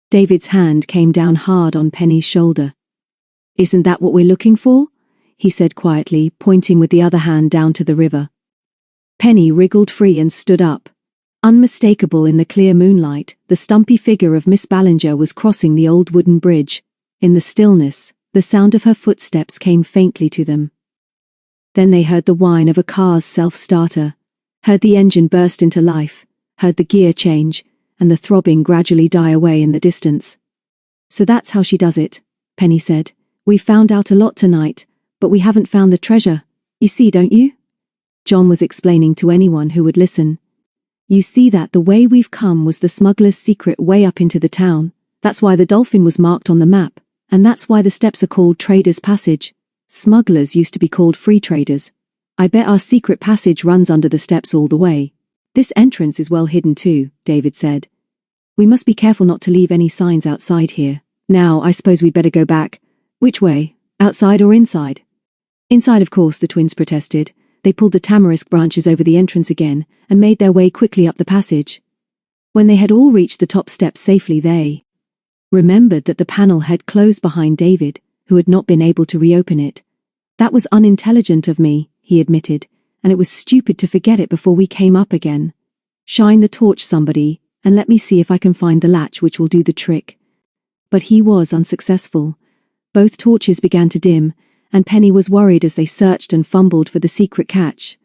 David's hand came down hard on Penny's shoulder. "Isn't that what we're looking for?" he said quietly, pointing with the other hand down to the river. Penny wriggled free and stood up. Unmistakable in the clear moonlight, the stumpy figure of Miss Ballinger was crossing the old wooden bridge. In the stillness, the sound of her footsteps came faintly to them. Then they heard the whine of a car's self-starter, heard the engine burst into life, heard the gear change, and the throbbing gradually die away in the distance. "So that's how she does it," Penny said. "We found out a lot tonight, but we haven't found the treasure. You see, don't you?" Jon was explaining to anyone who would listen. "You see that the way we've come was the smuggler's secret way up into the town. That's why the Dolphin was marked on the map, and that's why the steps are called Trader's Passage. Smugglers used to be called free traders. I bet our secret passage runs under the steps all the way. This entrance is well hidden too," David said. "We must be careful not to leave any signs outside here. Now, I suppose we'd better go back. Which way? Outside or inside?" "Inside, of course," the twins protested. They pulled the tamarisk branches over the entrance again and made their way quickly up the passage. When they had all reached the top steps safely, they remembered that the panel had closed behind David, who had not been able to reopen it. "That was unintelligent of me," he admitted, "and it was stupid to forget it before we came up again. Shine the torch, somebody, and let me see if I can find the latch which will do the trick." But he was unsuccessful. Both torches began to dim, and Penny was worried as they searched and fumbled for the secret catch.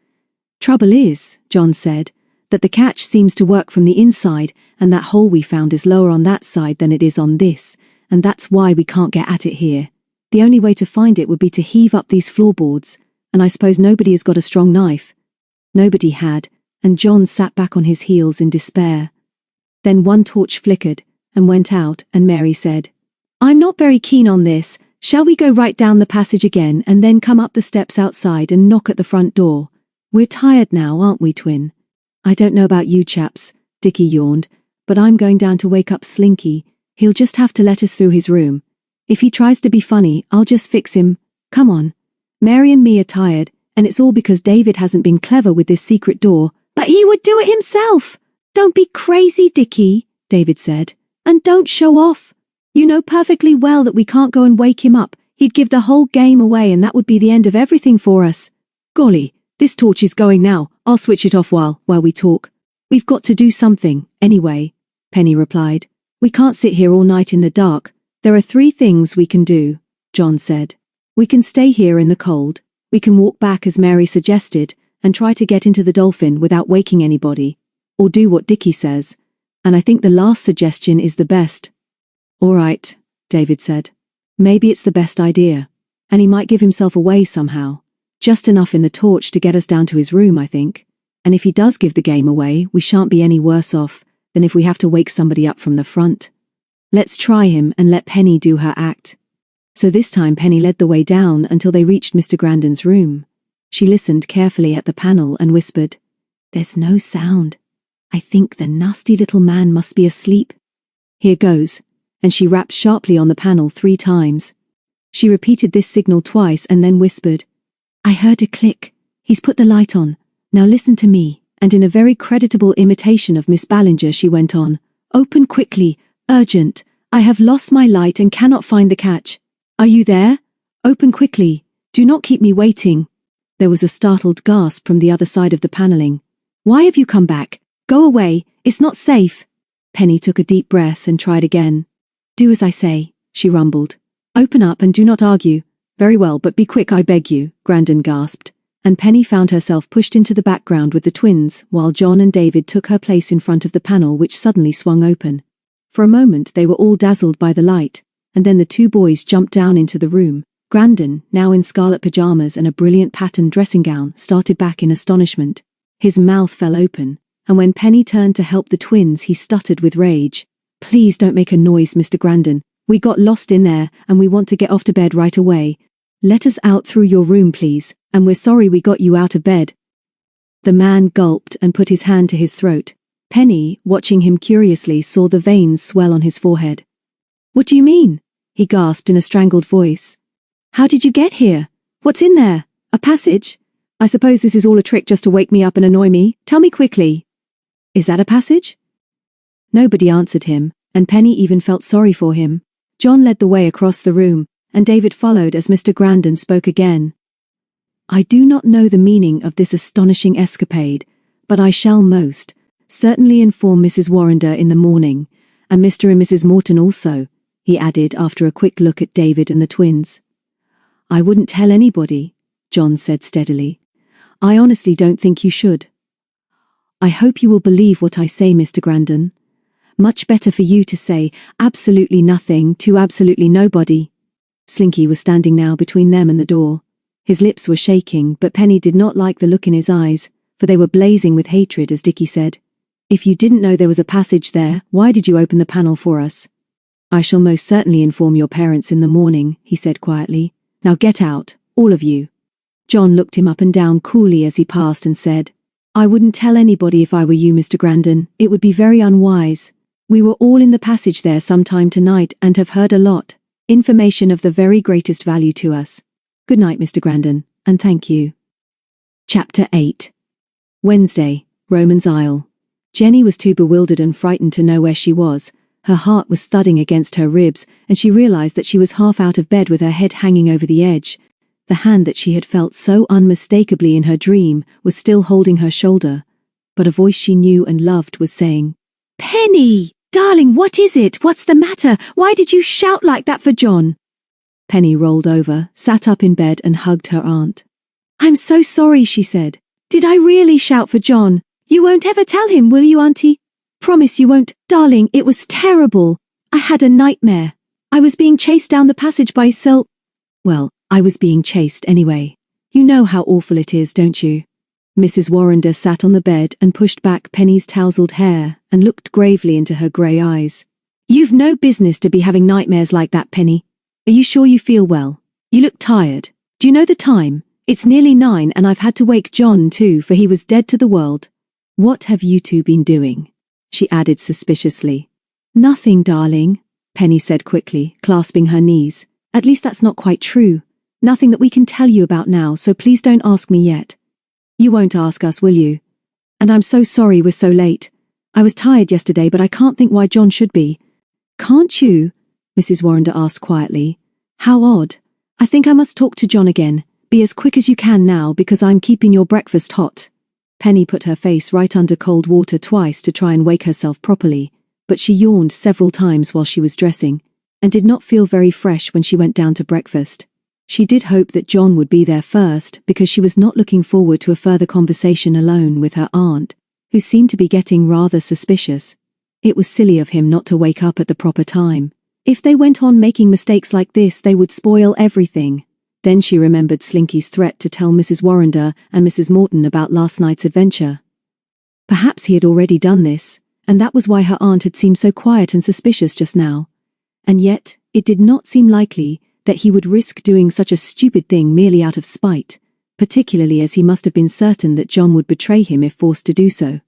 "Trouble is," Jon said, "that the catch seems to work from the inside, and that hole we found is lower on that side than it is on this, and that's why we can't get at it here. The only way to find it would be to heave up these floorboards, and I suppose nobody has got a strong knife." Nobody had, and Jon sat back on his heels in despair. Then one torch flickered and went out, and Mary said, "I'm not very keen on this. Shall we go right down the passage again and then come up the steps outside and knock at the front door? We're tired now, aren't we, twin?" "I don't know about you chaps," Dickie yawned, "but I'm going down to wake up Slinky. He'll just have to let us through his room. If he tries to be funny, I'll just fix him. Come on. Mary and me are tired, and it's all because David hasn't been clever with this secret door." "But he would do it himself." "Don't be crazy, Dickie," David said, "and don't show off. You know perfectly well that we can't go and wake him up. He'd give the whole game away and that would be the end of everything for us." "Golly, this torch is going now. I'll switch it off while we talk." "We've got to do something, anyway," Penny replied. "We can't sit here all night in the dark." "There are 3 things we can do," Jon said. "We can stay here in the cold, we can walk back as Mary suggested, and try to get into the Dolphin without waking anybody, or do what Dickie says, and I think the last suggestion is the best." "All right," David said. "Maybe it's the best idea, and he might give himself away somehow. Just enough in the torch to get us down to his room, I think. And if he does give the game away, we shan't be any worse off than if we have to wake somebody up from the front. Let's try him and let Penny do her act." So this time Penny led the way down until they reached Mr. Grandin's room. She listened carefully at the panel and whispered, "There's no sound. I think the nasty little man must be asleep. Here goes," and she rapped sharply on the panel 3 times. She repeated this signal twice and then whispered, "I heard a click. He's put the light on. Now listen to me." And in a very creditable imitation of Miss Ballinger she went on, "Open quickly. Urgent. I have lost my light and cannot find the catch. Are you there? Open quickly. Do not keep me waiting." There was a startled gasp from the other side of the paneling. "Why have you come back? Go away. It's not safe." Penny took a deep breath and tried again. "Do as I say," she rumbled. "Open up and do not argue." "Very well, but be quick, I beg you," Grandin gasped, and Penny found herself pushed into the background with the twins while Jon and David took her place in front of the panel which suddenly swung open. For a moment they were all dazzled by the light, and then the 2 boys jumped down into the room. Grandin, now in scarlet pajamas and a brilliant patterned dressing gown, started back in astonishment. His mouth fell open, and when Penny turned to help the twins he stuttered with rage. "Please don't make a noise, Mr. Grandin. We got lost in there, and we want to get off to bed right away. Let us out through your room, please, and we're sorry we got you out of bed." The man gulped and put his hand to his throat. Penny, watching him curiously, saw the veins swell on his forehead. "What do you mean?" he gasped in a strangled voice. "How did you get here? What's in there? A passage? I suppose this is all a trick just to wake me up and annoy me. Tell me quickly." "Is that a passage?" Nobody answered him, and Penny even felt sorry for him. Jon led the way across the room, and David followed as Mr. Grandin spoke again. "I do not know the meaning of this astonishing escapade, but I shall most Certainly inform Mrs. Warrender in the morning, and Mr. and Mrs. Morton also, he added after a quick look at David and the twins. I wouldn't tell anybody, Jon said steadily. I honestly don't think you should. I hope you will believe what I say, Mr. Grandon. Much better for you to say absolutely nothing to absolutely nobody. Slinky was standing now between them and the door. His lips were shaking, but Penny did not like the look in his eyes, for they were blazing with hatred as Dickie said, If you didn't know there was a passage there, why did you open the panel for us? I shall most certainly inform your parents in the morning, he said quietly. Now get out, all of you. Jon looked him up and down coolly as he passed and said, I wouldn't tell anybody if I were you, Mr. Grandon. It would be very unwise. We were all in the passage there sometime tonight and have heard a lot. Information of the very greatest value to us. Good night, Mr. Grandon, and thank you. Chapter 8. Wednesday, Roman's Isle. Jenny was too bewildered and frightened to know where she was. Her heart was thudding against her ribs, and she realized that she was half out of bed with her head hanging over the edge. The hand that she had felt so unmistakably in her dream was still holding her shoulder, but a voice she knew and loved was saying, Penny! Darling, what is it? What's the matter? Why did you shout like that for Jon? Penny rolled over, sat up in bed and hugged her aunt. I'm so sorry, she said. Did I really shout for Jon? You won't ever tell him, will you, Auntie? Promise you won't. Darling, it was terrible. I had a nightmare. I was being chased down the passage by Well, I was being chased anyway. You know how awful it is, don't you? Mrs. Warrender sat on the bed and pushed back Penny's tousled hair and looked gravely into her grey eyes. You've no business to be having nightmares like that, Penny. Are you sure you feel well? You look tired. Do you know the time? It's nearly 9 and I've had to wake Jon too, for he was dead to the world. What have you two been doing? She added suspiciously. Nothing, darling, Penny said quickly, clasping her knees. At least that's not quite true. Nothing that we can tell you about now, so please don't ask me yet. You won't ask us, will you? And I'm so sorry we're so late. I was tired yesterday, but I can't think why Jon should be. Can't you? Mrs. Warrender asked quietly. How odd. I think I must talk to Jon again. Be as quick as you can now, because I'm keeping your breakfast hot. Penny put her face right under cold water twice to try and wake herself properly, but she yawned several times while she was dressing, and did not feel very fresh when she went down to breakfast. She did hope that Jon would be there first, because she was not looking forward to a further conversation alone with her aunt, who seemed to be getting rather suspicious. It was silly of him not to wake up at the proper time. If they went on making mistakes like this, they would spoil everything. Then she remembered Slinky's threat to tell Mrs. Warrender and Mrs. Morton about last night's adventure. Perhaps he had already done this, and that was why her aunt had seemed so quiet and suspicious just now. And yet, it did not seem likely that he would risk doing such a stupid thing merely out of spite, particularly as he must have been certain that Jon would betray him if forced to do so.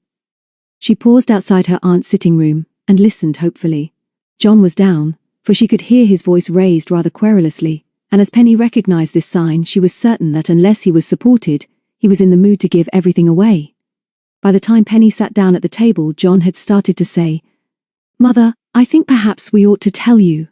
She paused outside her aunt's sitting room and listened hopefully. Jon was down, for she could hear his voice raised rather querulously, and as Penny recognized this sign, she was certain that unless he was supported, he was in the mood to give everything away. By the time Penny sat down at the table, Jon had started to say, Mother, I think perhaps we ought to tell you.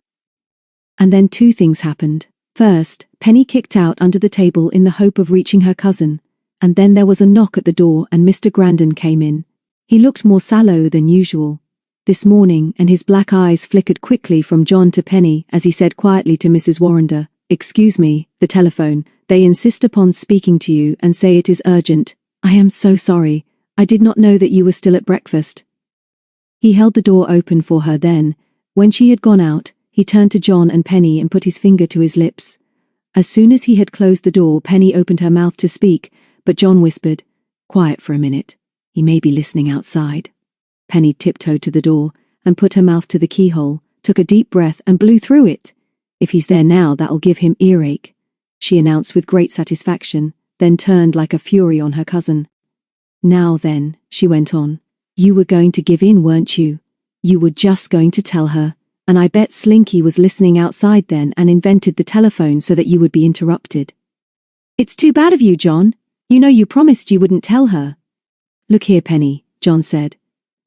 And then two things happened. First, Penny kicked out under the table in the hope of reaching her cousin, and then there was a knock at the door and Mr. Grandon came in. He looked more sallow than usual this morning, and his black eyes flickered quickly from Jon to Penny as he said quietly to Mrs. Warrender, Excuse me, the telephone. They insist upon speaking to you and say it is urgent. I am so sorry. I did not know that you were still at breakfast. He held the door open for her then. When she had gone out, he turned to Jon and Penny and put his finger to his lips. As soon as he had closed the door, Penny opened her mouth to speak, but Jon whispered, Quiet for a minute. He may be listening outside. Penny tiptoed to the door and put her mouth to the keyhole, took a deep breath and blew through it. If he's there now, that'll give him earache, she announced with great satisfaction, then turned like a fury on her cousin. Now then, she went on, you were going to give in, weren't you? You were just going to tell her, and I bet Slinky was listening outside then and invented the telephone so that you would be interrupted. It's too bad of you, Jon. You know you promised you wouldn't tell her. Look here, Penny, Jon said.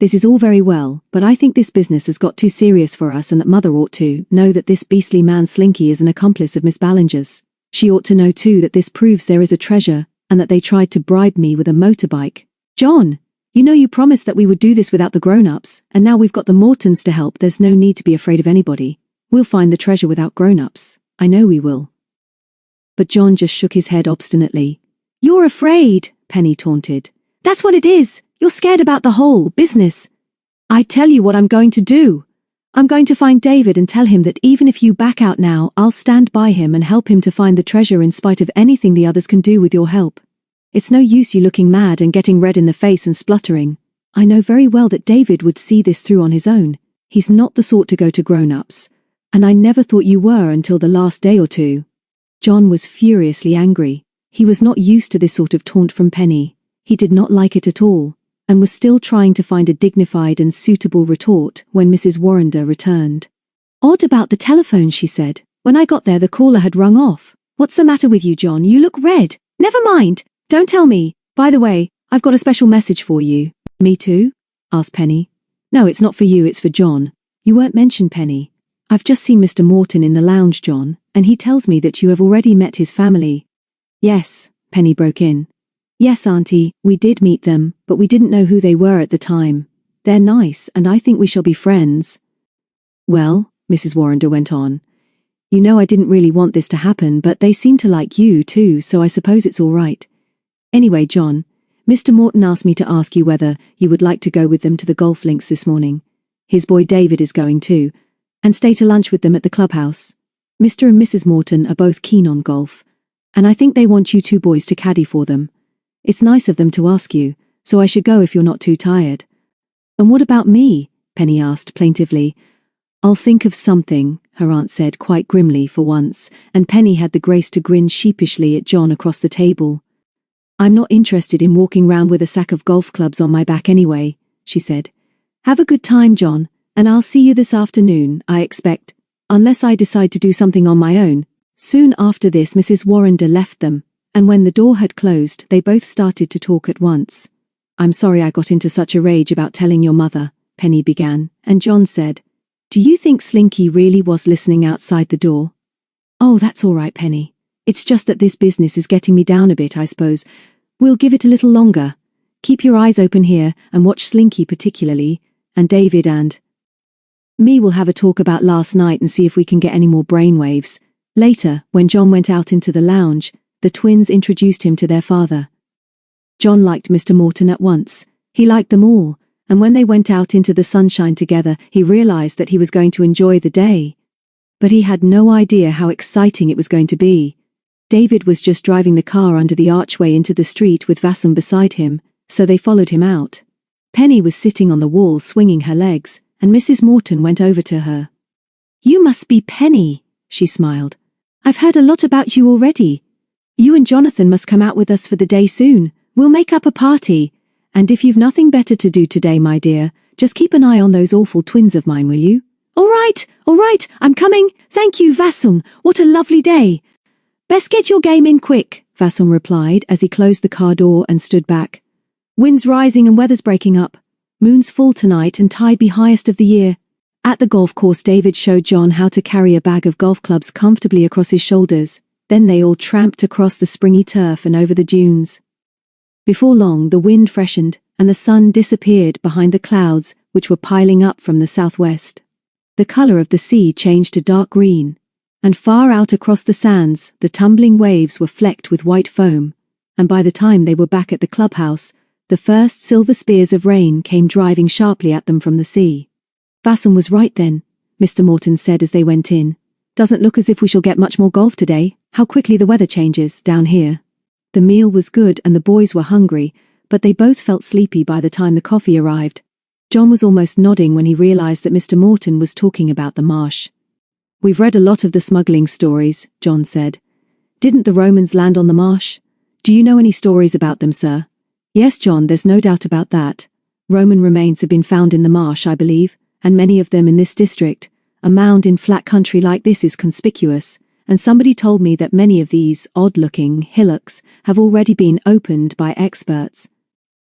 This is all very well, but I think this business has got too serious for us and that Mother ought to know that this beastly man Slinky is an accomplice of Miss Ballinger's. She ought to know too that this proves there is a treasure and that they tried to bribe me with a motorbike. Jon, You know you promised that we would do this without the grown-ups, and now we've got the Mortons to help. There's no need to be afraid of anybody. We'll find the treasure without grown-ups. I know we will." But Jon just shook his head obstinately. "You're afraid," Penny taunted. "That's what it is. You're scared about the whole business. I tell you what I'm going to do. I'm going to find David and tell him that even if you back out now, I'll stand by him and help him to find the treasure in spite of anything the others can do with your help. It's no use you looking mad and getting red in the face and spluttering. I know very well that David would see this through on his own. He's not the sort to go to grown-ups. And I never thought you were until the last day or two." Jon was furiously angry. He was not used to this sort of taunt from Penny. He did not like it at all, and was still trying to find a dignified and suitable retort when Mrs. Warrender returned. "Odd about the telephone," she said. "When I got there the caller had rung off. What's the matter with you, Jon? You look red." "Never mind. Don't tell me. By the way, I've got a special message for you." "Me too?" asked Penny. "No, it's not for you, it's for Jon." "You weren't mentioned, Penny. I've just seen Mr. Morton in the lounge, Jon, and he tells me that you have already met his family." "Yes," Penny broke in. "Yes, Auntie, we did meet them, but we didn't know who they were at the time. They're nice, and I think we shall be friends." "Well," Mrs. Warrender went on, "you know I didn't really want this to happen, but they seem to like you too, so I suppose it's all right. Anyway, Jon, Mr. Morton asked me to ask you whether you would like to go with them to the golf links this morning. His boy David is going too, and stay to lunch with them at the clubhouse. Mr. and Mrs. Morton are both keen on golf, and I think they want you two boys to caddy for them. It's nice of them to ask you, so I should go if you're not too tired." "And what about me?" Penny asked plaintively. "I'll think of something," her aunt said quite grimly for once, and Penny had the grace to grin sheepishly at Jon across the table. "I'm not interested in walking round with a sack of golf clubs on my back anyway," she said. "Have a good time, Jon, and I'll see you this afternoon, I expect, unless I decide to do something on my own." Soon after this Mrs. Warrender left them, and when the door had closed they both started to talk at once. "I'm sorry I got into such a rage about telling your mother," Penny began, and Jon said, "Do you think Slinky really was listening outside the door?" "Oh, that's all right, Penny. It's just that this business is getting me down a bit, I suppose. We'll give it a little longer. Keep your eyes open here and watch Slinky particularly, and David and me will have a talk about last night and see if we can get any more brainwaves." Later, when Jon went out into the lounge, the twins introduced him to their father. Jon liked Mr. Morton at once. He liked them all, and when they went out into the sunshine together, he realized that he was going to enjoy the day. But he had no idea how exciting it was going to be. David was just driving the car under the archway into the street with Vassum beside him, so they followed him out. Penny was sitting on the wall swinging her legs, and Mrs. Morton went over to her. "You must be Penny," she smiled. "I've heard a lot about you already. You and Jonathan must come out with us for the day soon. We'll make up a party. And if you've nothing better to do today, my dear, just keep an eye on those awful twins of mine, will you?" All right, I'm coming. Thank you, Vassum. What a lovely day." "Best get your game in quick," Vassum replied as he closed the car door and stood back. "Wind's rising and weather's breaking up. Moon's full tonight and tide be highest of the year." At the golf course, David showed Jon how to carry a bag of golf clubs comfortably across his shoulders. Then they all tramped across the springy turf and over the dunes. Before long, the wind freshened, and the sun disappeared behind the clouds which were piling up from the southwest. The color of the sea changed to dark green, and far out across the sands, the tumbling waves were flecked with white foam, and by the time they were back at the clubhouse, the first silver spears of rain came driving sharply at them from the sea. "Vassum was right then," Mr. Morton said as they went in. "Doesn't look as if we shall get much more golf today. How quickly the weather changes down here." The meal was good and the boys were hungry, but they both felt sleepy by the time the coffee arrived. Jon was almost nodding when he realized that Mr. Morton was talking about the marsh. "We've read a lot of the smuggling stories," Jon said. "Didn't the Romans land on the marsh? Do you know any stories about them, sir?" "Yes, Jon, there's no doubt about that. Roman remains have been found in the marsh, I believe, and many of them in this district. A mound in flat country like this is conspicuous, and somebody told me that many of these odd-looking hillocks have already been opened by experts."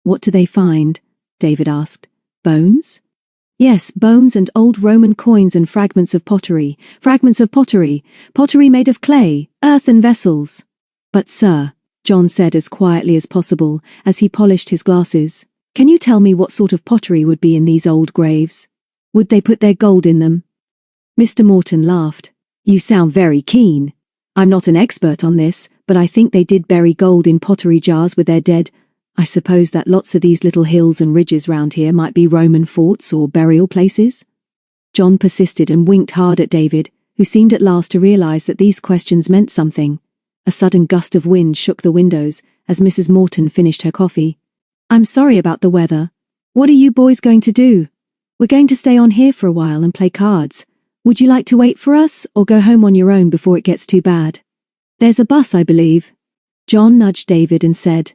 "What do they find?" David asked. "Bones?" "Yes, bones and old Roman coins and fragments of pottery. Pottery made of clay, earthen vessels." "But sir," Jon said as quietly as possible as he polished his glasses, Can you tell me what sort of pottery would be in these old graves? Would they put their gold in them? Mr. Morton laughed. You sound very keen. I'm not an expert on this, but I think they did bury gold in pottery jars with their dead. I suppose that lots of these little hills and ridges round here might be Roman forts or burial places? Jon persisted and winked hard at David, who seemed at last to realize that these questions meant something. A sudden gust of wind shook the windows as Mrs. Morton finished her coffee. I'm sorry about the weather. What are you boys going to do? We're going to stay on here for a while and play cards. Would you like to wait for us or go home on your own before it gets too bad? There's a bus, I believe. Jon nudged David and said,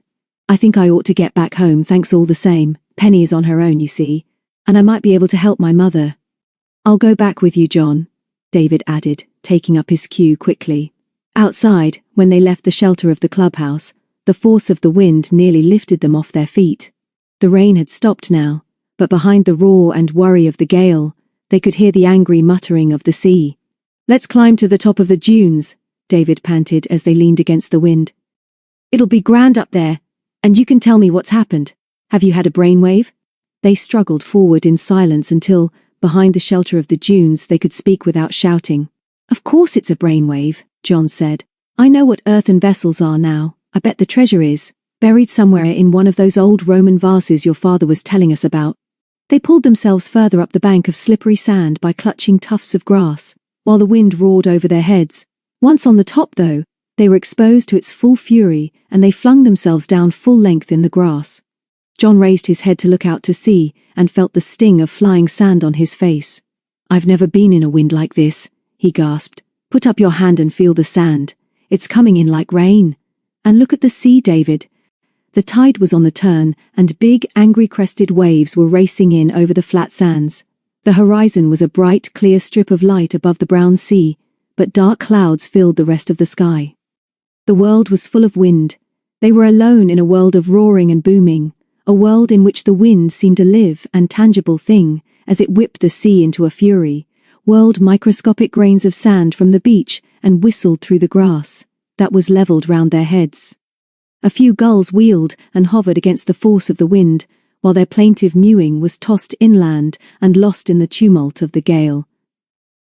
I think I ought to get back home, thanks all the same. Penny is on her own, you see, and I might be able to help my mother. I'll go back with you, Jon, David added, taking up his cue quickly. Outside, when they left the shelter of the clubhouse, the force of the wind nearly lifted them off their feet. The rain had stopped now, but behind the roar and worry of the gale, they could hear the angry muttering of the sea. Let's climb to the top of the dunes, David panted as they leaned against the wind. It'll be grand up there, and you can tell me what's happened. Have you had a brainwave? They struggled forward in silence until, behind the shelter of the dunes, they could speak without shouting. Of course it's a brainwave, Jon said. I know what earthen vessels are now. I bet the treasure is buried somewhere in one of those old Roman vases your father was telling us about. They pulled themselves further up the bank of slippery sand by clutching tufts of grass, while the wind roared over their heads. Once on the top, though, they were exposed to its full fury, and they flung themselves down full length in the grass. Jon raised his head to look out to sea, and felt the sting of flying sand on his face. I've never been in a wind like this, he gasped. Put up your hand and feel the sand. It's coming in like rain. And look at the sea, David. The tide was on the turn, and big, angry-crested waves were racing in over the flat sands. The horizon was a bright, clear strip of light above the brown sea, but dark clouds filled the rest of the sky. The world was full of wind. They were alone in a world of roaring and booming, a world in which the wind seemed a live and tangible thing as it whipped the sea into a fury, whirled microscopic grains of sand from the beach and whistled through the grass that was levelled round their heads. A few gulls wheeled and hovered against the force of the wind, while their plaintive mewing was tossed inland and lost in the tumult of the gale.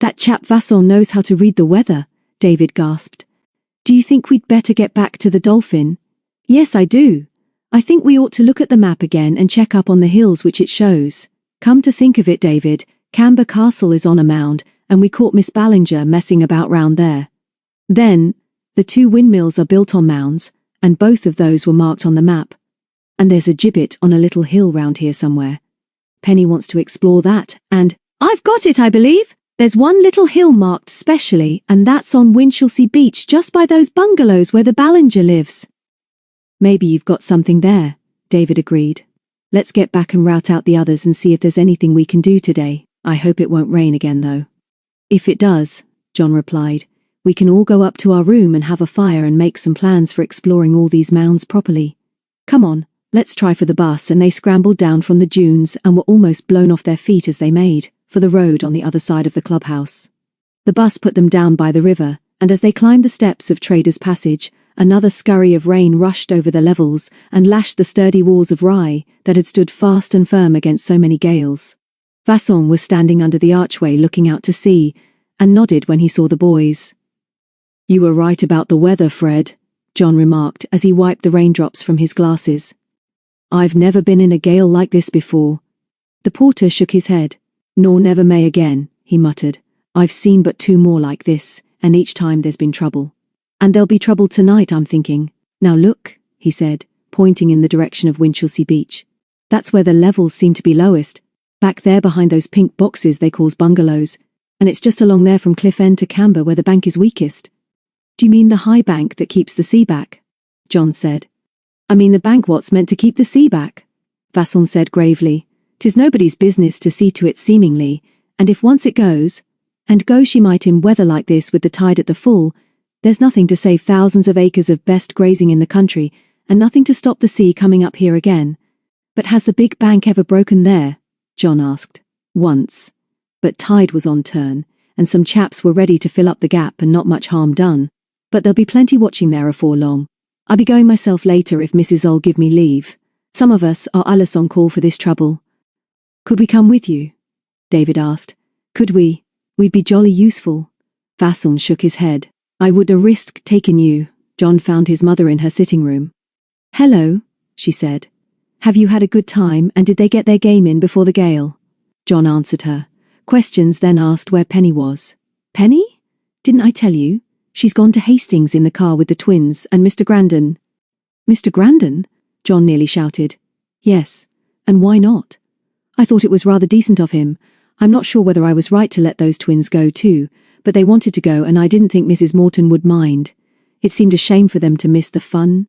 That chap Vasson knows how to read the weather, David gasped. Do you think we'd better get back to the Dolphin? Yes, I do. I think we ought to look at the map again and check up on the hills which it shows. Come to think of it, David, Camber Castle is on a mound, and we caught Miss Ballinger messing about round there. Then, the 2 windmills are built on mounds, and both of those were marked on the map. And there's a gibbet on a little hill round here somewhere. Penny wants to explore that, and I've got it, I believe! There's one little hill marked specially, and that's on Winchelsea Beach, just by those bungalows where the Ballinger lives. Maybe you've got something there, David agreed. Let's get back and rout out the others and see if there's anything we can do today. I hope it won't rain again, though. If it does, Jon replied, we can all go up to our room and have a fire and make some plans for exploring all these mounds properly. Come on, let's try for the bus. And they scrambled down from the dunes and were almost blown off their feet as they made for the road on the other side of the clubhouse. The bus put them down by the river, and as they climbed the steps of Trader's Passage, another scurry of rain rushed over the levels and lashed the sturdy walls of rye that had stood fast and firm against so many gales. Vasson was standing under the archway looking out to sea, and nodded when he saw the boys. You were right about the weather, Fred, Jon remarked as he wiped the raindrops from his glasses. I've never been in a gale like this before. The porter shook his head. Nor never may again, he muttered. I've seen but 2 more like this, and each time there's been trouble. And there'll be trouble tonight, I'm thinking. Now look, he said, pointing in the direction of Winchelsea Beach. That's where the levels seem to be lowest, back there behind those pink boxes they call bungalows, and it's just along there from Cliff End to Camber where the bank is weakest. Do you mean the high bank that keeps the sea back? Jon said. I mean the bank what's meant to keep the sea back, Vasson said gravely. 'Tis nobody's business to see to it seemingly, and if once it goes, and go she might in weather like this with the tide at the full, there's nothing to save thousands of acres of best grazing in the country, and nothing to stop the sea coming up here again. But has the big bank ever broken there? Jon asked. Once. But tide was on turn, and some chaps were ready to fill up the gap and not much harm done. But there'll be plenty watching there afore long. I'll be going myself later if Mrs. 'll give me leave. Some of us are alles on call for this trouble. Could we come with you? David asked. Could we? We'd be jolly useful. Vasson shook his head. I wouldn't risk taking you. Jon found his mother in her sitting room. Hello, she said. Have you had a good time, and did they get their game in before the gale? Jon answered her. Questions then asked where Penny was. Penny? Didn't I tell you? She's gone to Hastings in the car with the twins and Mr. Grandon. Mr. Grandon? Jon nearly shouted. Yes, and why not? I thought it was rather decent of him. I'm not sure whether I was right to let those twins go too, but they wanted to go and I didn't think Mrs. Morton would mind. It seemed a shame for them to miss the fun.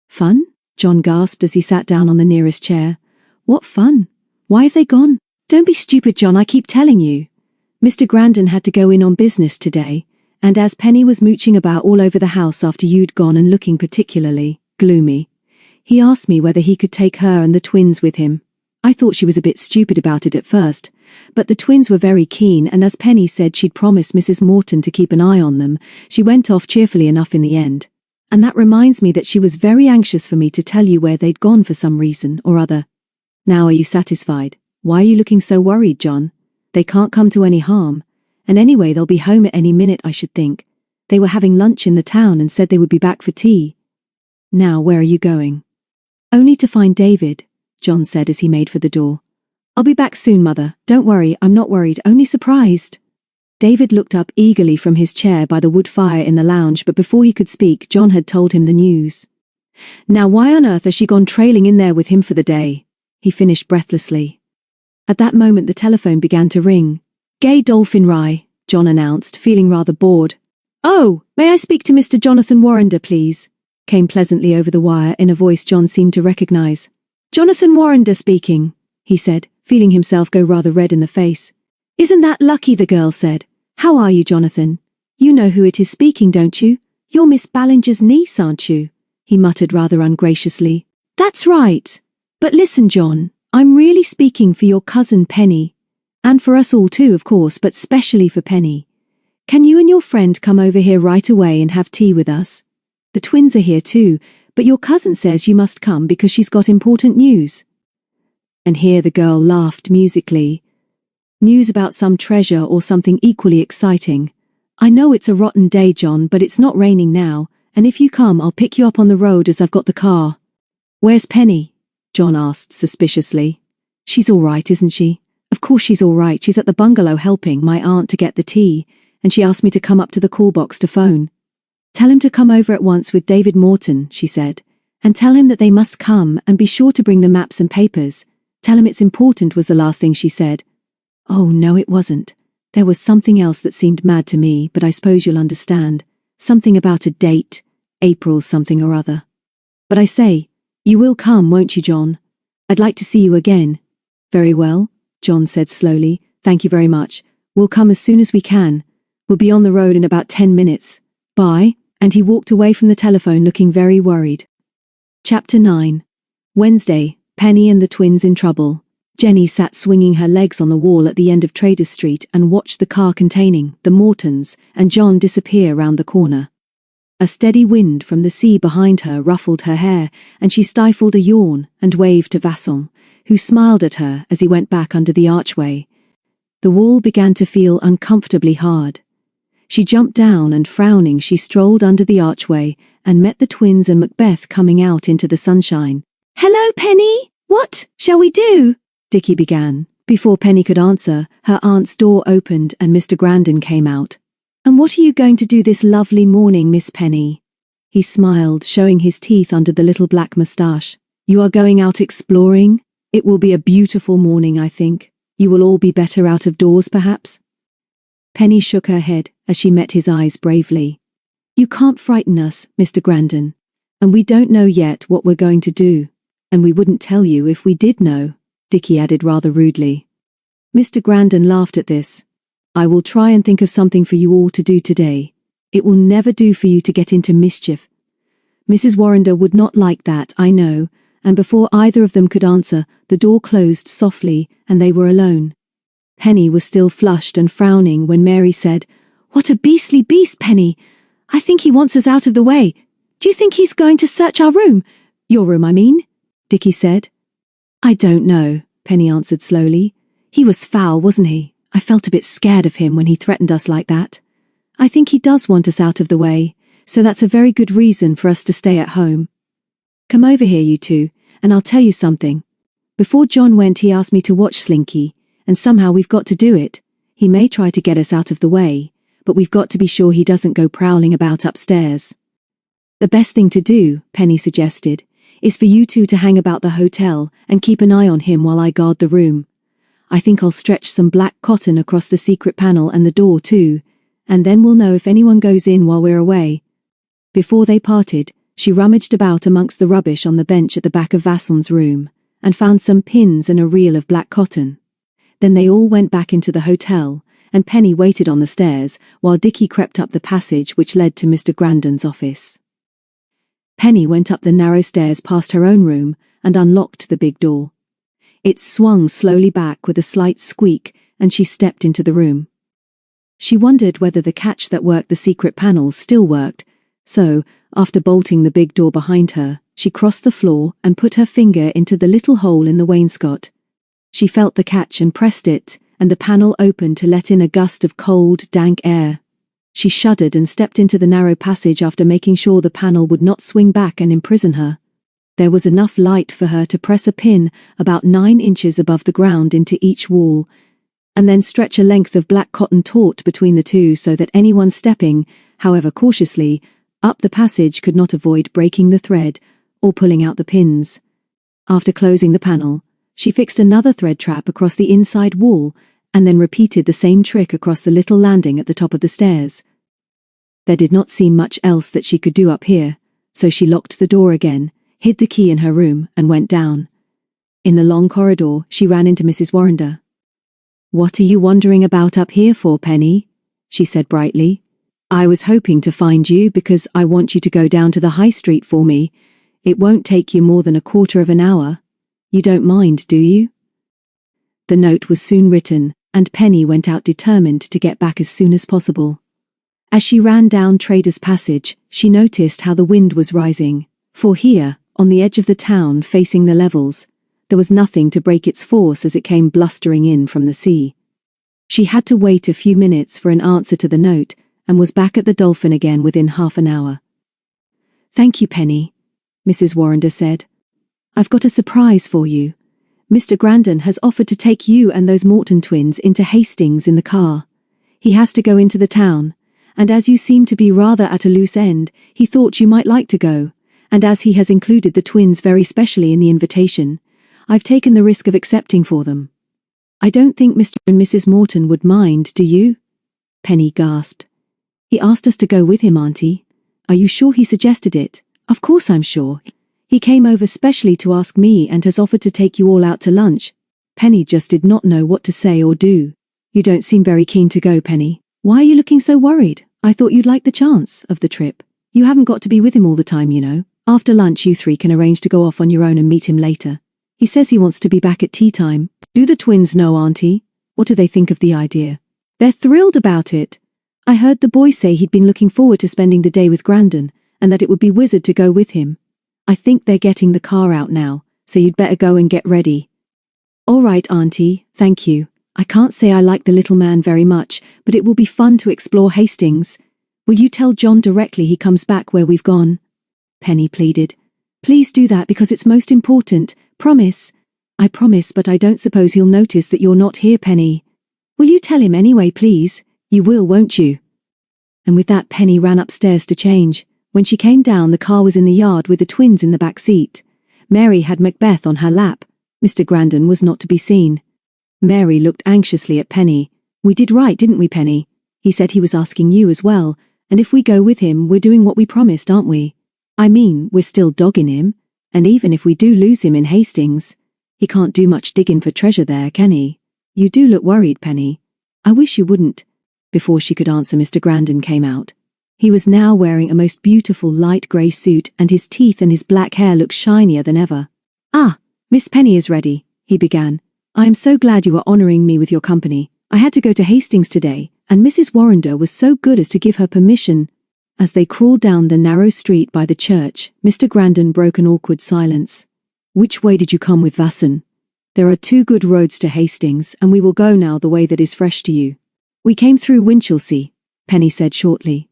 Fun? Jon gasped as he sat down on the nearest chair. What fun? Why have they gone? Don't be stupid, Jon, I keep telling you. Mr. Grandon had to go in on business today, and as Penny was mooching about all over the house after you'd gone and looking particularly gloomy, he asked me whether he could take her and the twins with him. I thought she was a bit stupid about it at first, but the twins were very keen, and as Penny said she'd promised Mrs. Morton to keep an eye on them, she went off cheerfully enough in the end. And that reminds me that she was very anxious for me to tell you where they'd gone for some reason or other. Now are you satisfied? Why are you looking so worried, Jon? They can't come to any harm. And anyway, they'll be home at any minute, I should think. They were having lunch in the town and said they would be back for tea. Now, where are you going? Only to find David, Jon said as he made for the door. I'll be back soon, Mother. Don't worry, I'm not worried, only surprised. David looked up eagerly from his chair by the wood fire in the lounge, but before he could speak, Jon had told him the news. Now why on earth has she gone trailing in there with him for the day? He finished breathlessly. At that moment the telephone began to ring. Gay Dolphin Inn, Jon announced, feeling rather bored. Oh, may I speak to Mr. Jonathan Warrender, please? Came pleasantly over the wire in a voice Jon seemed to recognize. Jonathan Warrender speaking, he said, feeling himself go rather red in the face. Isn't that lucky, the girl said. How are you, Jonathan? You know who it is speaking, don't you? You're Miss Ballinger's niece, aren't you? He muttered rather ungraciously. That's right. But listen, Jon, I'm really speaking for your cousin Penny. And for us all too, of course, but specially for Penny. Can you and your friend come over here right away and have tea with us? The twins are here too, but your cousin says you must come because she's got important news. And here the girl laughed musically. News about some treasure or something equally exciting. I know it's a rotten day, Jon, but it's not raining now, and if you come I'll pick you up on the road as I've got the car. Where's Penny? Jon asked suspiciously. She's all right, isn't she? Of course she's all right. She's at the bungalow helping my aunt to get the tea, and she asked me to come up to the call box to phone. Tell him to come over at once with David Morton, she said, and tell him that they must come and be sure to bring the maps and papers. Tell him it's important, was the last thing she said. Oh, no, it wasn't. There was something else that seemed mad to me, but I suppose you'll understand. Something about a date, April something or other. But I say, you will come, won't you, Jon? I'd like to see you again. Very well, Jon said slowly. Thank you very much. We'll come as soon as we can. We'll be on the road in about 10 minutes. Bye. And he walked away from the telephone looking very worried. Chapter 9. Wednesday, Penny and the twins in trouble. Jenny sat swinging her legs on the wall at the end of Traders Street and watched the car containing the Mortons and Jon disappear round the corner. A steady wind from the sea behind her ruffled her hair, and she stifled a yawn and waved to Vasson, who smiled at her as he went back under the archway. The wall began to feel uncomfortably hard. She jumped down and, frowning, she strolled under the archway and met the twins and Macbeth coming out into the sunshine. Hello, Penny! What shall we do? Dickie began. Before Penny could answer, her aunt's door opened and Mr. Grandon came out. And what are you going to do this lovely morning, Miss Penny? He smiled, showing his teeth under the little black moustache. You are going out exploring? It will be a beautiful morning, I think. You will all be better out of doors, perhaps? Penny shook her head as she met his eyes bravely. You can't frighten us, Mr. Grandon. And we don't know yet what we're going to do. And we wouldn't tell you if we did know, Dickie added rather rudely. Mr. Grandon laughed at this. I will try and think of something for you all to do today. It will never do for you to get into mischief. Mrs. Warrender would not like that, I know, and before either of them could answer, the door closed softly and they were alone. Penny was still flushed and frowning when Mary said, What a beastly beast, Penny! I think he wants us out of the way. Do you think he's going to search our room? Your room, I mean? Dickie said. I don't know, Penny answered slowly. He was foul, wasn't he? I felt a bit scared of him when he threatened us like that. I think he does want us out of the way, so that's a very good reason for us to stay at home. Come over here, you two, and I'll tell you something. Before Jon went, he asked me to watch Slinky, and somehow we've got to do it. He may try to get us out of the way, but we've got to be sure he doesn't go prowling about upstairs. The best thing to do, Penny suggested, is for you two to hang about the hotel and keep an eye on him while I guard the room. I think I'll stretch some black cotton across the secret panel and the door too, and then we'll know if anyone goes in while we're away. Before they parted, she rummaged about amongst the rubbish on the bench at the back of Vassel's room, and found some pins and a reel of black cotton. Then they all went back into the hotel, and Penny waited on the stairs while Dickie crept up the passage which led to Mr. Grandon's office. Penny went up the narrow stairs past her own room and unlocked the big door. It swung slowly back with a slight squeak, and she stepped into the room. She wondered whether the catch that worked the secret panels still worked, so, after bolting the big door behind her, she crossed the floor and put her finger into the little hole in the wainscot. She felt the catch and pressed it, and the panel opened to let in a gust of cold, dank air. She shuddered and stepped into the narrow passage after making sure the panel would not swing back and imprison her. There was enough light for her to press a pin about 9 inches above the ground into each wall, and then stretch a length of black cotton taut between the two so that anyone stepping, however cautiously, up the passage could not avoid breaking the thread or pulling out the pins. After closing the panel, she fixed another thread trap across the inside wall and then repeated the same trick across the little landing at the top of the stairs. There did not seem much else that she could do up here, so she locked the door again, hid the key in her room, and went down. In the long corridor, she ran into Mrs. Warrender. "What are you wandering about up here for, Penny?" she said brightly. "I was hoping to find you because I want you to go down to the high street for me. It won't take you more than a quarter of an hour. You don't mind, do you?" The note was soon written, and Penny went out determined to get back as soon as possible. As she ran down Trader's Passage, she noticed how the wind was rising, for here, on the edge of the town facing the levels, there was nothing to break its force as it came blustering in from the sea. She had to wait a few minutes for an answer to the note, and was back at the Dolphin again within half an hour. "Thank you, Penny," Mrs. Warrender said. "I've got a surprise for you. Mr. Grandon has offered to take you and those Morton twins into Hastings in the car. He has to go into the town, and as you seem to be rather at a loose end, he thought you might like to go, and as he has included the twins very specially in the invitation, I've taken the risk of accepting for them. I don't think Mr. and Mrs. Morton would mind, do you?" Penny gasped. "He asked us to go with him, Auntie. Are you sure he suggested it?" "Of course I'm sure. He came over specially to ask me and has offered to take you all out to lunch." Penny just did not know what to say or do. "You don't seem very keen to go, Penny. Why are you looking so worried? I thought you'd like the chance of the trip. You haven't got to be with him all the time, you know. After lunch you three can arrange to go off on your own and meet him later. He says he wants to be back at tea time." "Do the twins know, Auntie? What do they think of the idea?" "They're thrilled about it. I heard the boy say he'd been looking forward to spending the day with Grandon, and that it would be wizard to go with him. I think they're getting the car out now, so you'd better go and get ready." "All right, Auntie, thank you. I can't say I like the little man very much, but it will be fun to explore Hastings. Will you tell Jon directly he comes back where we've gone?" Penny pleaded. "Please do that because it's most important. Promise." "I promise, but I don't suppose he'll notice that you're not here, Penny." "Will you tell him anyway, please? You will, won't you?" And with that Penny ran upstairs to change. When she came down, the car was in the yard with the twins in the back seat. Mary had Macbeth on her lap. Mr. Grandon was not to be seen. Mary looked anxiously at Penny. "We did right, didn't we, Penny? He said he was asking you as well, and if we go with him, we're doing what we promised, aren't we? I mean, we're still dogging him, and even if we do lose him in Hastings, he can't do much digging for treasure there, can he? You do look worried, Penny. I wish you wouldn't." Before she could answer, Mr. Grandon came out. He was now wearing a most beautiful light grey suit, and his teeth and his black hair looked shinier than ever. "Ah, Miss Penny is ready," he began. "I am so glad you are honouring me with your company. I had to go to Hastings today, and Mrs. Warrender was so good as to give her permission." As they crawled down the narrow street by the church, Mr. Grandon broke an awkward silence. Which way did you come with Vasson? There are 2 good roads to Hastings, and we will go now the way that is fresh to you. We came through Winchelsea, Penny said shortly.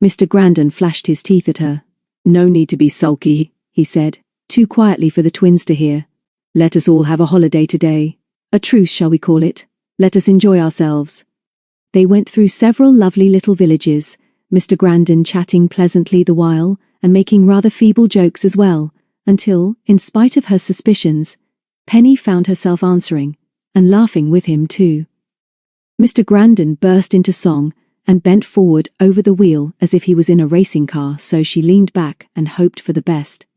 Mr. Grandon flashed his teeth at her. No need to be sulky, he said, too quietly for the twins to hear. Let us all have a holiday today. A truce, shall we call it? Let us enjoy ourselves. They went through several lovely little villages, Mr. Grandon chatting pleasantly the while, and making rather feeble jokes as well, until, in spite of her suspicions, Penny found herself answering, and laughing with him too. Mr. Grandon burst into song, and bent forward over the wheel as if he was in a racing car, so she leaned back and hoped for the best.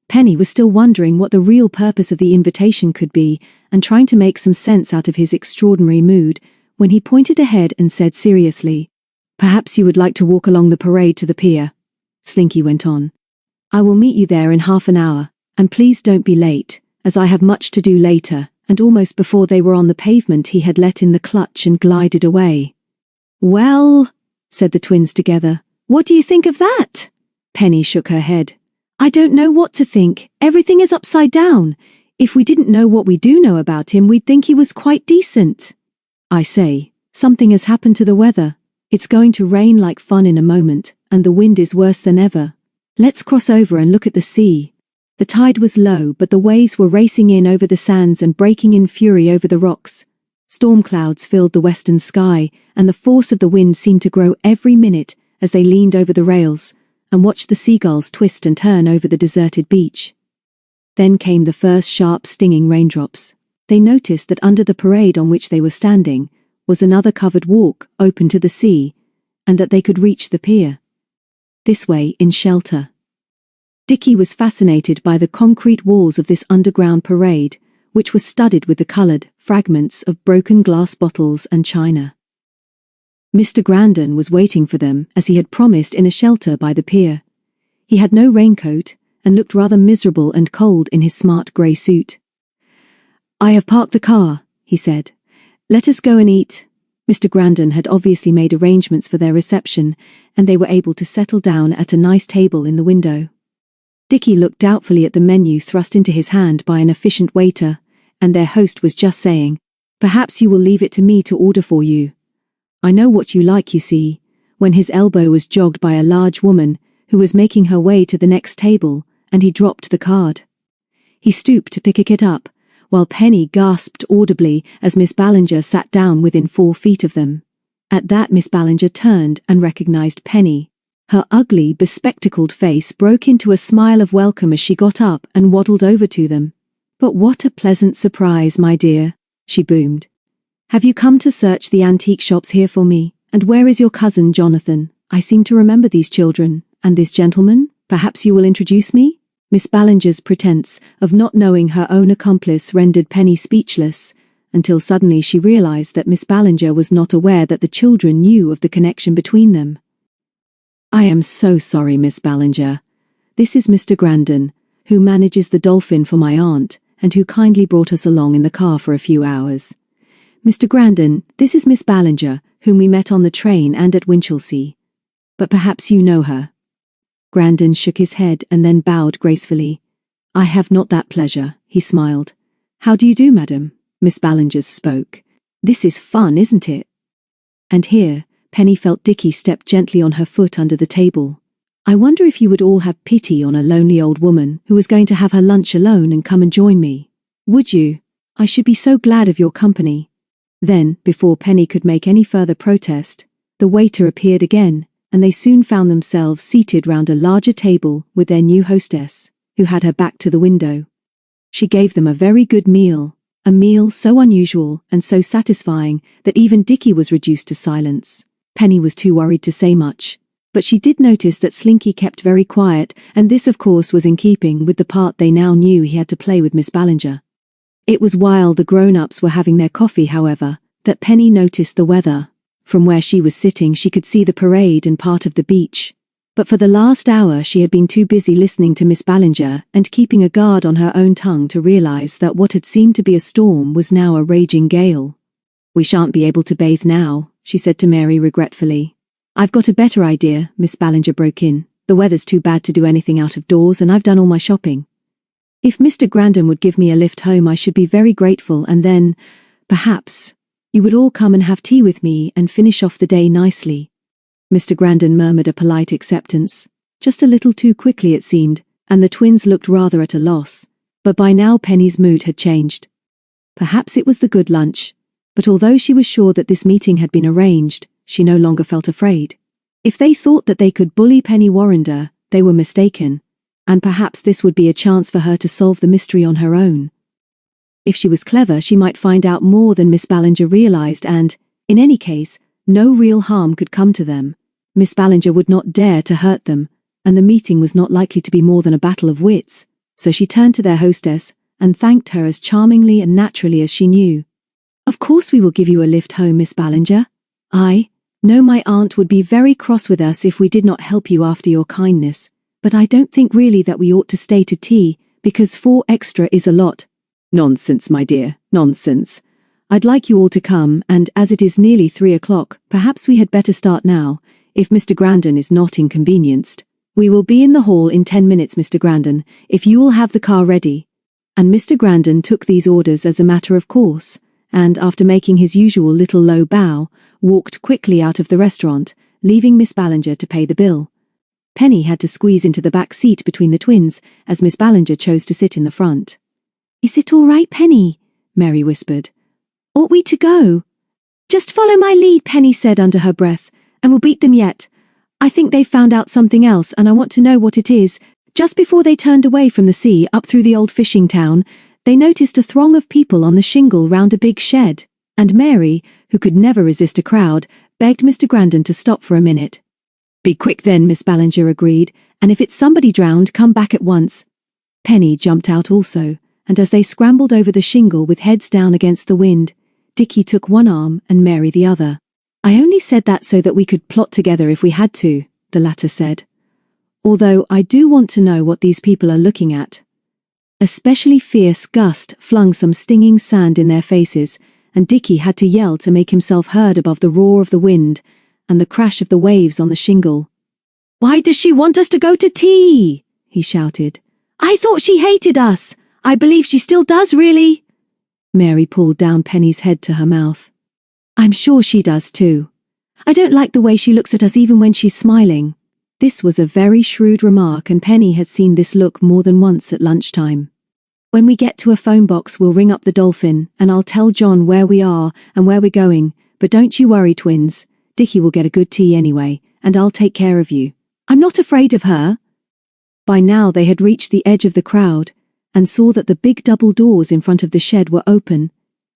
Penny was still wondering what the real purpose of the invitation could be, and trying to make some sense out of his extraordinary mood, when he pointed ahead and said seriously, Perhaps you would like to walk along the parade to the pier. Slinky went on. I will meet you there in half an hour, and please don't be late, as I have much to do later, and almost before they were on the pavement he had let in the clutch and glided away. Well, said the twins together, what do you think of that? Penny shook her head. I don't know what to think, everything is upside down. If we didn't know what we do know about him, we'd think he was quite decent. I say, something has happened to the weather. It's going to rain like fun in a moment, and the wind is worse than ever. Let's cross over and look at the sea. The tide was low, but the waves were racing in over the sands and breaking in fury over the rocks. Storm clouds filled the western sky, and the force of the wind seemed to grow every minute as they leaned over the rails and watched the seagulls twist and turn over the deserted beach. Then came the first sharp stinging raindrops. They noticed that under the parade on which they were standing was another covered walk open to the sea, and that they could reach the pier. This way, in shelter. Dickie was fascinated by the concrete walls of this underground parade, which was studded with the coloured fragments of broken glass bottles and china. Mr. Grandon was waiting for them, as he had promised, in a shelter by the pier. He had no raincoat, and looked rather miserable and cold in his smart grey suit. I have parked the car, he said. Let us go and eat. Mr. Grandon had obviously made arrangements for their reception, and they were able to settle down at a nice table in the window. Dickie looked doubtfully at the menu thrust into his hand by an efficient waiter, and their host was just saying, Perhaps you will leave it to me to order for you. I know what you like, you see, when his elbow was jogged by a large woman who was making her way to the next table, and he dropped the card. He stooped to pick it up, while Penny gasped audibly as Miss Ballinger sat down within 4 feet of them. At that Miss Ballinger turned and recognized Penny. Her ugly, bespectacled face broke into a smile of welcome as she got up and waddled over to them. But what a pleasant surprise, my dear, she boomed. Have you come to search the antique shops here for me? And where is your cousin Jonathan? I seem to remember these children. And this gentleman? Perhaps you will introduce me? Miss Ballinger's pretense of not knowing her own accomplice rendered Penny speechless, until suddenly she realized that Miss Ballinger was not aware that the children knew of the connection between them. I am so sorry, Miss Ballinger. This is Mr. Grandon, who manages the Dolphin for my aunt, and who kindly brought us along in the car for a few hours. Mr. Grandon, this is Miss Ballinger, whom we met on the train and at Winchelsea. But perhaps you know her. Grandon shook his head and then bowed gracefully. I have not that pleasure, he smiled. How do you do, madam? Miss Ballinger spoke. This is fun, isn't it? And here, Penny felt Dickie step gently on her foot under the table. I wonder if you would all have pity on a lonely old woman who was going to have her lunch alone and come and join me. Would you? I should be so glad of your company. Then, before Penny could make any further protest, the waiter appeared again, and they soon found themselves seated round a larger table with their new hostess, who had her back to the window. She gave them a very good meal, a meal so unusual and so satisfying that even Dickie was reduced to silence. Penny was too worried to say much, but she did notice that Slinky kept very quiet, and this of course was in keeping with the part they now knew he had to play with Miss Ballinger. It was while the grown-ups were having their coffee, however, that Penny noticed the weather. From where she was sitting she could see the parade and part of the beach. But for the last hour she had been too busy listening to Miss Ballinger and keeping a guard on her own tongue to realize that what had seemed to be a storm was now a raging gale. We shan't be able to bathe now, she said to Mary regretfully. I've got a better idea, Miss Ballinger broke in. The weather's too bad to do anything out of doors, and I've done all my shopping. If Mr. Grandon would give me a lift home, I should be very grateful, and then, perhaps, you would all come and have tea with me and finish off the day nicely." Mr. Grandon murmured a polite acceptance, just a little too quickly it seemed, and the twins looked rather at a loss. But by now Penny's mood had changed. Perhaps it was the good lunch, but although she was sure that this meeting had been arranged, she no longer felt afraid. If they thought that they could bully Penny Warrender, they were mistaken, and perhaps this would be a chance for her to solve the mystery on her own. If she was clever, she might find out more than Miss Ballinger realized, and, in any case, no real harm could come to them. Miss Ballinger would not dare to hurt them, and the meeting was not likely to be more than a battle of wits, so she turned to their hostess and thanked her as charmingly and naturally as she knew. "Of course we will give you a lift home, Miss Ballinger. I know my aunt would be very cross with us if we did not help you after your kindness, but I don't think really that we ought to stay to tea, because 4 extra is a lot." "Nonsense, my dear, nonsense. I'd like you all to come, and as it is nearly 3 o'clock, perhaps we had better start now, if Mr. Grandon is not inconvenienced. We will be in the hall in 10 minutes, Mr. Grandon, if you will have the car ready." And Mr. Grandon took these orders as a matter of course, and after making his usual little low bow, walked quickly out of the restaurant, leaving Miss Ballinger to pay the bill. Penny had to squeeze into the back seat between the twins, as Miss Ballinger chose to sit in the front. "Is it all right, Penny?" Mary whispered. "Ought we to go?" "Just follow my lead," Penny said under her breath, "and we'll beat them yet. I think they've found out something else, and I want to know what it is." Just before they turned away from the sea up through the old fishing town, they noticed a throng of people on the shingle round a big shed, and Mary, who could never resist a crowd, begged Mr. Grandon to stop for a minute. "Be quick then," Miss Ballinger agreed, "and if it's somebody drowned, come back at once." Penny jumped out also, and as they scrambled over the shingle with heads down against the wind, Dickie took one arm and Mary the other. "I only said that so that we could plot together if we had to," the latter said. "Although I do want to know what these people are looking at." A specially fierce gust flung some stinging sand in their faces, and Dickie had to yell to make himself heard above the roar of the wind and the crash of the waves on the shingle. "Why does she want us to go to tea?" he shouted. "I thought she hated us. I believe she still does, really." Mary pulled down Penny's head to her mouth. "I'm sure she does too. I don't like the way she looks at us even when she's smiling." This was a very shrewd remark, and Penny had seen this look more than once at lunchtime. "When we get to a phone box, we'll ring up the Dolphin, and I'll tell John where we are and where we're going, but don't you worry, twins. Dickie will get a good tea anyway, and I'll take care of you. I'm not afraid of her." By now they had reached the edge of the crowd, and saw that the big double doors in front of the shed were open,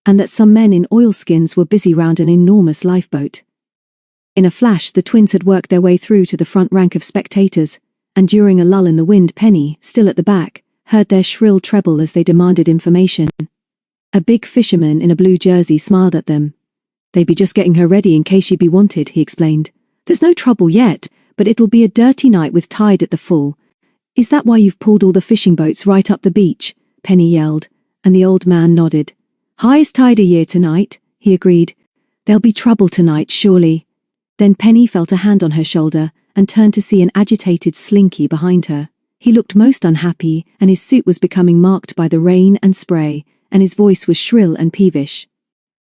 and that some men in oilskins were busy round an enormous lifeboat. In a flash the twins had worked their way through to the front rank of spectators, and during a lull in the wind Penny, still at the back, heard their shrill treble as they demanded information. A big fisherman in a blue jersey smiled at them. "They'd be just getting her ready in case she'd be wanted," he explained. "There's no trouble yet, but it'll be a dirty night with tide at the full." "Is that why you've pulled all the fishing boats right up the beach?" Penny yelled, and the old man nodded. "Highest tide a year tonight," he agreed. "There'll be trouble tonight, surely." Then Penny felt a hand on her shoulder and turned to see an agitated Slinky behind her. He looked most unhappy, and his suit was becoming marked by the rain and spray, and his voice was shrill and peevish.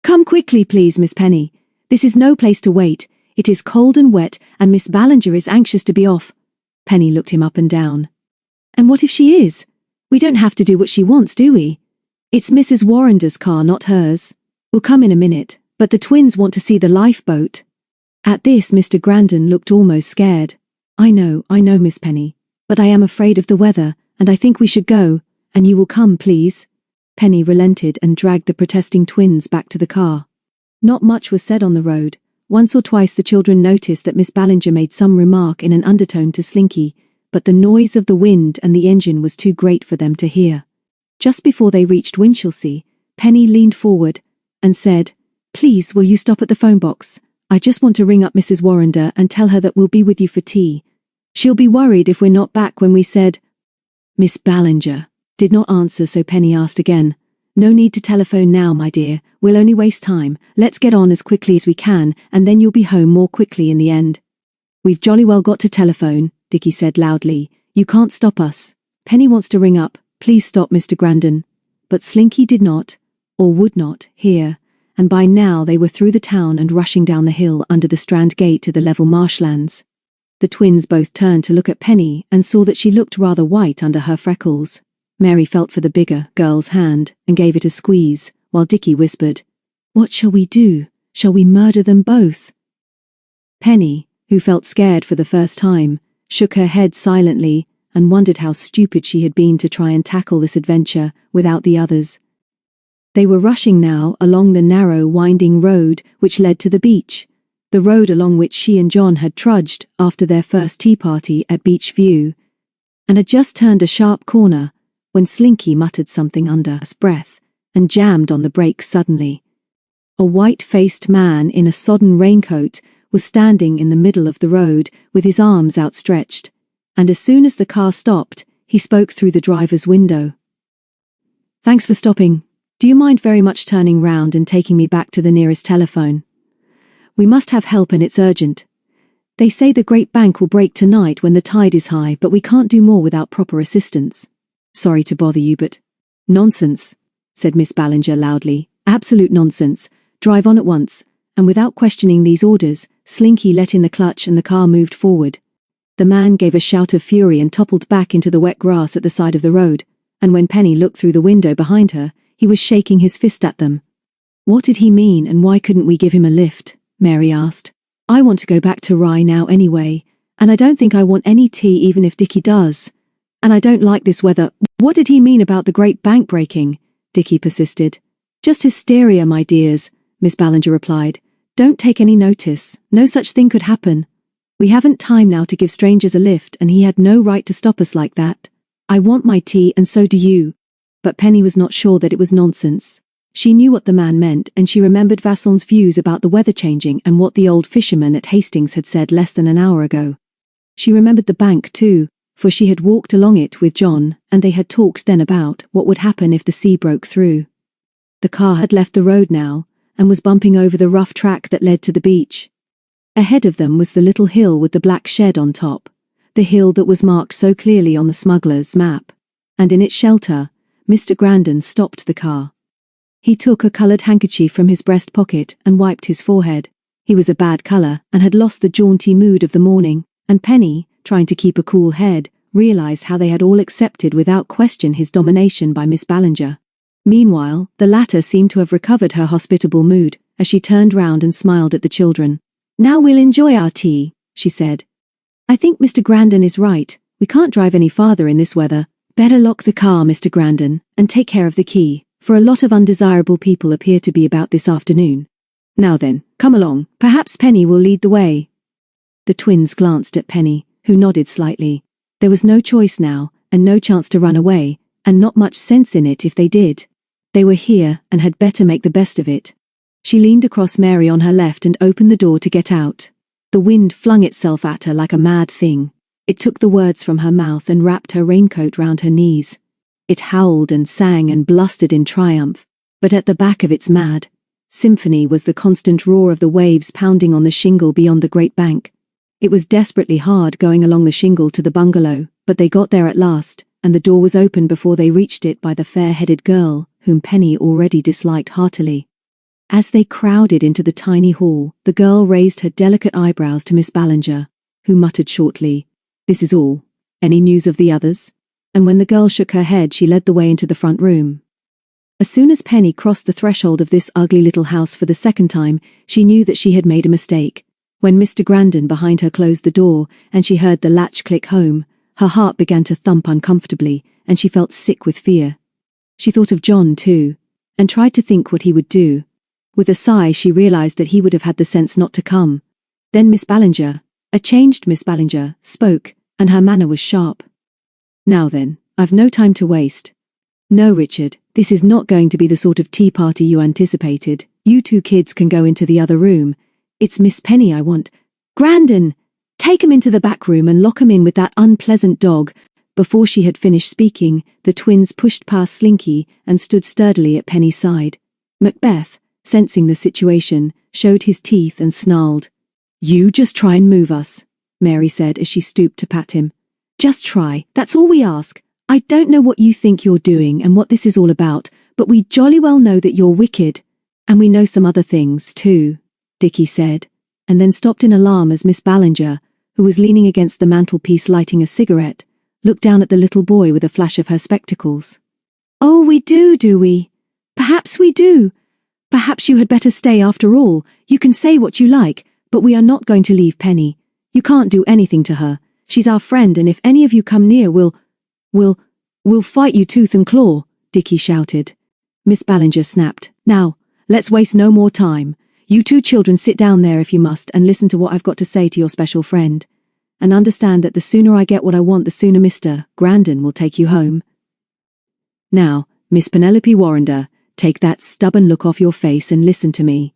"Come quickly, please, Miss Penny. This is no place to wait. It is cold and wet, and Miss Ballinger is anxious to be off." Penny looked him up and down. "And what if she is? We don't have to do what she wants, do we? It's Mrs. Warrender's car, not hers. We'll come in a minute, but the twins want to see the lifeboat." At this Mr. Grandon looked almost scared. I know, Miss Penny. But I am afraid of the weather, and I think we should go, and you will come, please." Penny relented and dragged the protesting twins back to the car. Not much was said on the road. Once or twice the children noticed that Miss Ballinger made some remark in an undertone to Slinky, but the noise of the wind and the engine was too great for them to hear. Just before they reached Winchelsea, Penny leaned forward and said, "Please, will you stop at the phone box? I just want to ring up Mrs. Warrender and tell her that we'll be with you for tea. She'll be worried if we're not back when we said—" Miss Ballinger did not answer, so Penny asked again. "No need to telephone now, my dear. We'll only waste time. Let's get on as quickly as we can, and then you'll be home more quickly in the end." "We've jolly well got to telephone," Dickie said loudly. "You can't stop us. Penny wants to ring up, "Please stop, Mr. Grandin." But Slinky did not, or would not, hear, and by now they were through the town and rushing down the hill under the Strand Gate to the level marshlands. The twins both turned to look at Penny and saw that she looked rather white under her freckles. Mary felt for the bigger girl's hand and gave it a squeeze, while Dickie whispered, "What shall we do? Shall we murder them both?" Penny, who felt scared for the first time, shook her head silently and wondered how stupid she had been to try and tackle this adventure without the others. They were rushing now along the narrow, winding road which led to the beach, the road along which she and Jon had trudged after their first tea party at Beach View, and had just turned a sharp corner when Slinky muttered something under his breath and jammed on the brakes suddenly. A white-faced man in a sodden raincoat was standing in the middle of the road with his arms outstretched, and as soon as the car stopped, he spoke through the driver's window. "Thanks for stopping. Do you mind very much turning round and taking me back to the nearest telephone? We must have help and it's urgent. They say the Great Bank will break tonight when the tide is high, but we can't do more without proper assistance. Sorry to bother you, but—" "Nonsense," said Miss Ballinger loudly. "Absolute nonsense. Drive on at once." And without questioning these orders, Slinky let in the clutch and the car moved forward. The man gave a shout of fury and toppled back into the wet grass at the side of the road, and when Penny looked through the window behind her, he was shaking his fist at them. "What did he mean, and why couldn't we give him a lift?" Mary asked. "I want to go back to Rye now anyway, and I don't think I want any tea even if Dickie does. And I don't like this weather." "What did he mean about the Great Bank breaking?" Dickie persisted. "Just hysteria, my dears," Miss Ballinger replied. "Don't take any notice. No such thing could happen. We haven't time now to give strangers a lift, and he had no right to stop us like that. I want my tea and so do you." But Penny was not sure that it was nonsense. She knew what the man meant, and she remembered Vasson's views about the weather changing and what the old fisherman at Hastings had said less than an hour ago. She remembered the bank too, for she had walked along it with Jon, and they had talked then about what would happen if the sea broke through. The car had left the road now, and was bumping over the rough track that led to the beach. Ahead of them was the little hill with the black shed on top, the hill that was marked so clearly on the smuggler's map, and in its shelter, Mr. Grandin stopped the car. He took a coloured handkerchief from his breast pocket and wiped his forehead. He was a bad colour and had lost the jaunty mood of the morning, and Penny, trying to keep a cool head, realised how they had all accepted without question his domination by Miss Ballinger. Meanwhile, the latter seemed to have recovered her hospitable mood, as she turned round and smiled at the children. "Now we'll enjoy our tea," she said. "I think Mr. Grandin is right. We can't drive any farther in this weather. Better lock the car, Mr. Grandin, and take care of the key, for a lot of undesirable people appear to be about this afternoon. Now then, come along. Perhaps Penny will lead the way." The twins glanced at Penny, who nodded slightly. There was no choice now, and no chance to run away, and not much sense in it if they did. They were here, and had better make the best of it. She leaned across Mary on her left and opened the door to get out. The wind flung itself at her like a mad thing. It took the words from her mouth and wrapped her raincoat round her knees. It howled and sang and blustered in triumph, but at the back of its mad symphony was the constant roar of the waves pounding on the shingle beyond the Great Bank. It was desperately hard going along the shingle to the bungalow, but they got there at last, and the door was open before they reached it by the fair-headed girl, whom Penny already disliked heartily. As they crowded into the tiny hall, the girl raised her delicate eyebrows to Miss Ballinger, who muttered shortly, "This is all. Any news of the others?" And when the girl shook her head, she led the way into the front room. As soon as Penny crossed the threshold of this ugly little house for the second time, she knew that she had made a mistake. When Mr. Grandin behind her closed the door, and she heard the latch click home, her heart began to thump uncomfortably, and she felt sick with fear. She thought of Jon too, and tried to think what he would do. With a sigh, she realised that he would have had the sense not to come. Then Miss Ballinger, a changed Miss Ballinger, spoke, and her manner was sharp. "Now then, I've no time to waste. No, Richard, this is not going to be the sort of tea party you anticipated. You two kids can go into the other room. It's Miss Penny I want. Grandin, take 'em into the back room and lock 'em in with that unpleasant dog." Before she had finished speaking, the twins pushed past Slinky and stood sturdily at Penny's side. Macbeth, sensing the situation, showed his teeth and snarled. "You just try and move us," Mary said as she stooped to pat him. "Just try, that's all we ask. I don't know what you think you're doing and what this is all about, but we jolly well know that you're wicked. And we know some other things, too, Dickie said, and then stopped in alarm as Miss Ballinger, who was leaning against the mantelpiece lighting a cigarette, looked down at the little boy with a flash of her spectacles. Oh, we do we? Perhaps we do. Perhaps you had better stay after all. You can say what you like, but we are not going to leave Penny. You can't do anything to her. She's our friend, and if any of you come near, we'll fight you tooth and claw, Dickie shouted. Miss Ballinger snapped. Now, let's waste no more time. You two children sit down there if you must and listen to what I've got to say to your special friend. And understand that the sooner I get what I want, the sooner Mr. Grandin will take you home. Now, Miss Penelope Warrender, take that stubborn look off your face and listen to me.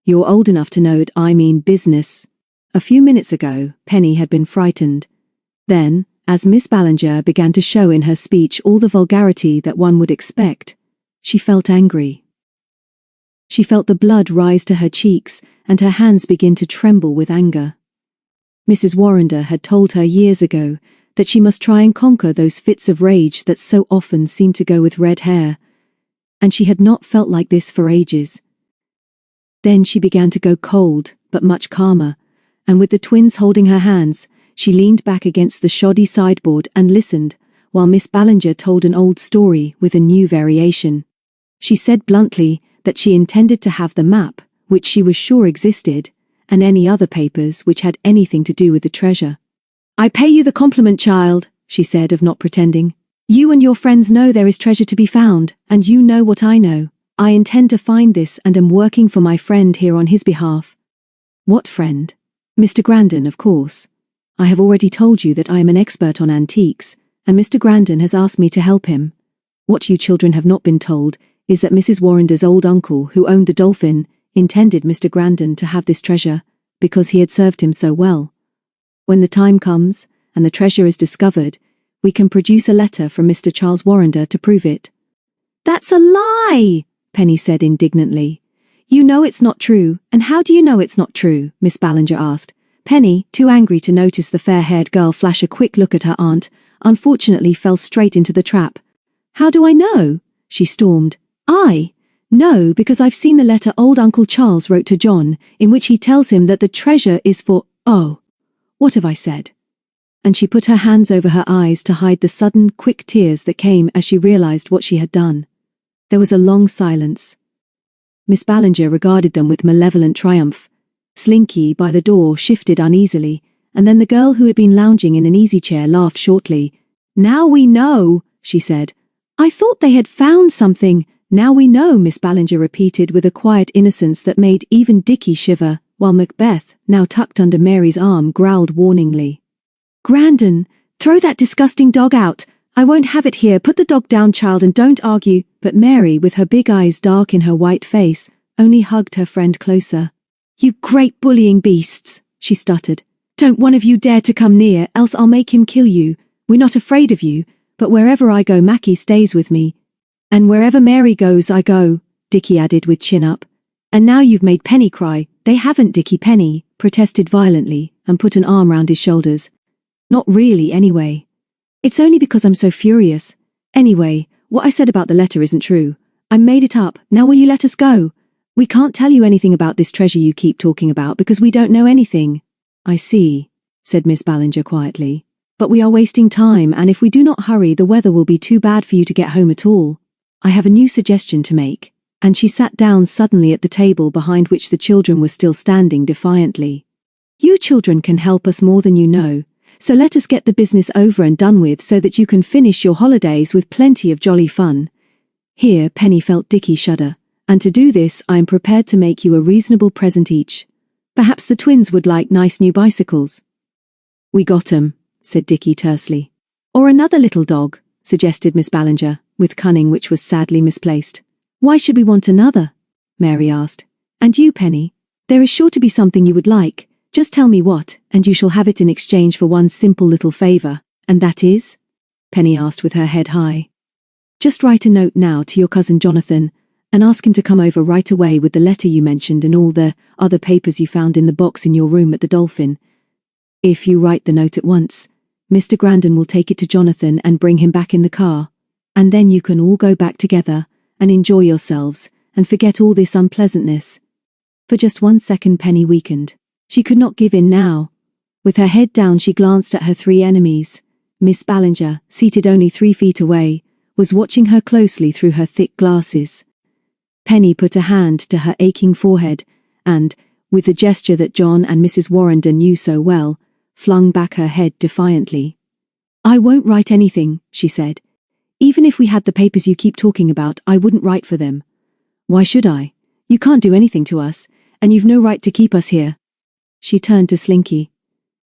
You're old enough to know that I mean business. A few minutes ago, Penny had been frightened. Then, as Miss Ballinger began to show in her speech all the vulgarity that one would expect, she felt angry. She felt the blood rise to her cheeks and her hands begin to tremble with anger. Mrs. Warrender had told her years ago that she must try and conquer those fits of rage that so often seemed to go with red hair, and she had not felt like this for ages. Then she began to go cold, but much calmer, and with the twins holding her hands, she leaned back against the shoddy sideboard and listened, while Miss Ballinger told an old story with a new variation. She said bluntly that she intended to have the map, which she was sure existed, and any other papers which had anything to do with the treasure. I pay you the compliment, child, she said, of not pretending. You and your friends know there is treasure to be found, and you know what I know. I intend to find this and am working for my friend here on his behalf. What friend? Mr. Grandin, of course. I have already told you that I am an expert on antiques, and Mr. Grandin has asked me to help him. What you children have not been told is that Mrs. Warrender's old uncle, who owned the Dolphin, intended Mr. Grandin to have this treasure, because he had served him so well. When the time comes, and the treasure is discovered, we can produce a letter from Mr. Charles Warrender to prove it. That's a lie, Penny said indignantly. You know it's not true, and how do you know it's not true? Miss Ballinger asked. Penny, too angry to notice the fair-haired girl flash a quick look at her aunt, unfortunately fell straight into the trap. How do I know? She stormed. I know because I've seen the letter old Uncle Charles wrote to John, in which he tells him that the treasure is for— Oh, what have I said? And she put her hands over her eyes to hide the sudden, quick tears that came as she realized what she had done. There was a long silence. Miss Ballinger regarded them with malevolent triumph. Slinky, by the door, shifted uneasily, and then the girl who had been lounging in an easy-chair laughed shortly. Now we know, she said. I thought they had found something. Now we know, Miss Ballinger repeated with a quiet innocence that made even Dickie shiver, while Macbeth, now tucked under Mary's arm, growled warningly. Grandin, throw that disgusting dog out. I won't have it here. Put the dog down, child, and don't argue. But Mary, with her big eyes dark in her white face, only hugged her friend closer. You great bullying beasts, she stuttered. Don't one of you dare to come near, else I'll make him kill you. We're not afraid of you, but wherever I go Mackie stays with me. And wherever Mary goes I go, Dickie added with chin up. And now you've made Penny cry. They haven't, Dickie. Penny protested violently and put an arm round his shoulders. Not really, anyway. It's only because I'm so furious. Anyway, what I said about the letter isn't true. I made it up. Now will you let us go? We can't tell you anything about this treasure you keep talking about because we don't know anything. I see, said Miss Ballinger quietly. But we are wasting time, and if we do not hurry the weather will be too bad for you to get home at all. I have a new suggestion to make. And she sat down suddenly at the table behind which the children were still standing defiantly. You children can help us more than you know, so let us get the business over and done with so that you can finish your holidays with plenty of jolly fun. Here Penny felt Dickie shudder. And to do this I am prepared to make you a reasonable present each. Perhaps the twins would like nice new bicycles. We got 'em, said Dickie tersely. Or another little dog, suggested Miss Ballinger, with cunning which was sadly misplaced. Why should we want another? Mary asked. And you, Penny? There is sure to be something you would like. Just tell me what, and you shall have it in exchange for one simple little favor. And that is? Penny asked with her head high. Just write a note now to your cousin Jonathan, and ask him to come over right away with the letter you mentioned and all the other papers you found in the box in your room at the Dolphin. If you write the note at once, Mr. Grandin will take it to Jonathan and bring him back in the car. And then you can all go back together and enjoy yourselves and forget all this unpleasantness. For just 1 second Penny weakened. She could not give in now. With her head down she glanced at her 3 enemies. Miss Ballinger, seated only 3 feet away, was watching her closely through her thick glasses. Penny put a hand to her aching forehead and, with the gesture that Jon and Mrs. Warrender knew so well, flung back her head defiantly. "I won't write anything," she said. "Even if we had the papers you keep talking about, I wouldn't write for them. Why should I? You can't do anything to us, and you've no right to keep us here." She turned to Slinky.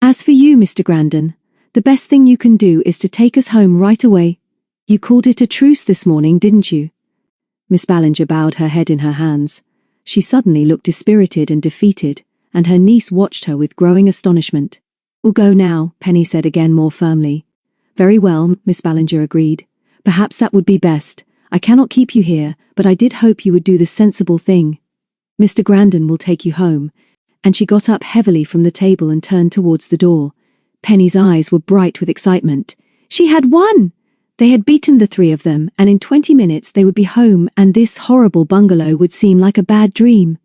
"As for you, Mr. Grandin, the best thing you can do is to take us home right away. You called it a truce this morning, didn't you?" Miss Ballinger bowed her head in her hands. She suddenly looked dispirited and defeated, and her niece watched her with growing astonishment. "We'll go now," Penny said again more firmly. "Very well," Miss Ballinger agreed. "Perhaps that would be best. I cannot keep you here, but I did hope you would do the sensible thing. Mr. Grandin will take you home." And she got up heavily from the table and turned towards the door. Penny's eyes were bright with excitement. She had won! They had beaten the 3 of them, and in 20 minutes they would be home and this horrible bungalow would seem like a bad dream.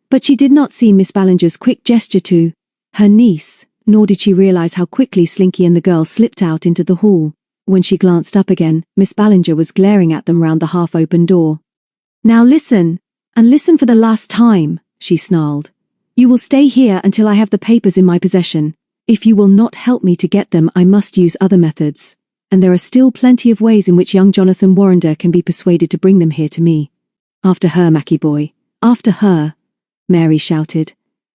But she did not see Miss Ballinger's quick gesture to her niece, nor did she realize how quickly Slinky and the girl slipped out into the hall. When she glanced up again, Miss Ballinger was glaring at them round the half-open door. "Now listen, and listen for the last time," she snarled. "You will stay here until I have the papers in my possession. If you will not help me to get them, I must use other methods. And there are still plenty of ways in which young Jonathan Warrender can be persuaded to bring them here to me." "After her, Mackie boy, after her," Mary shouted,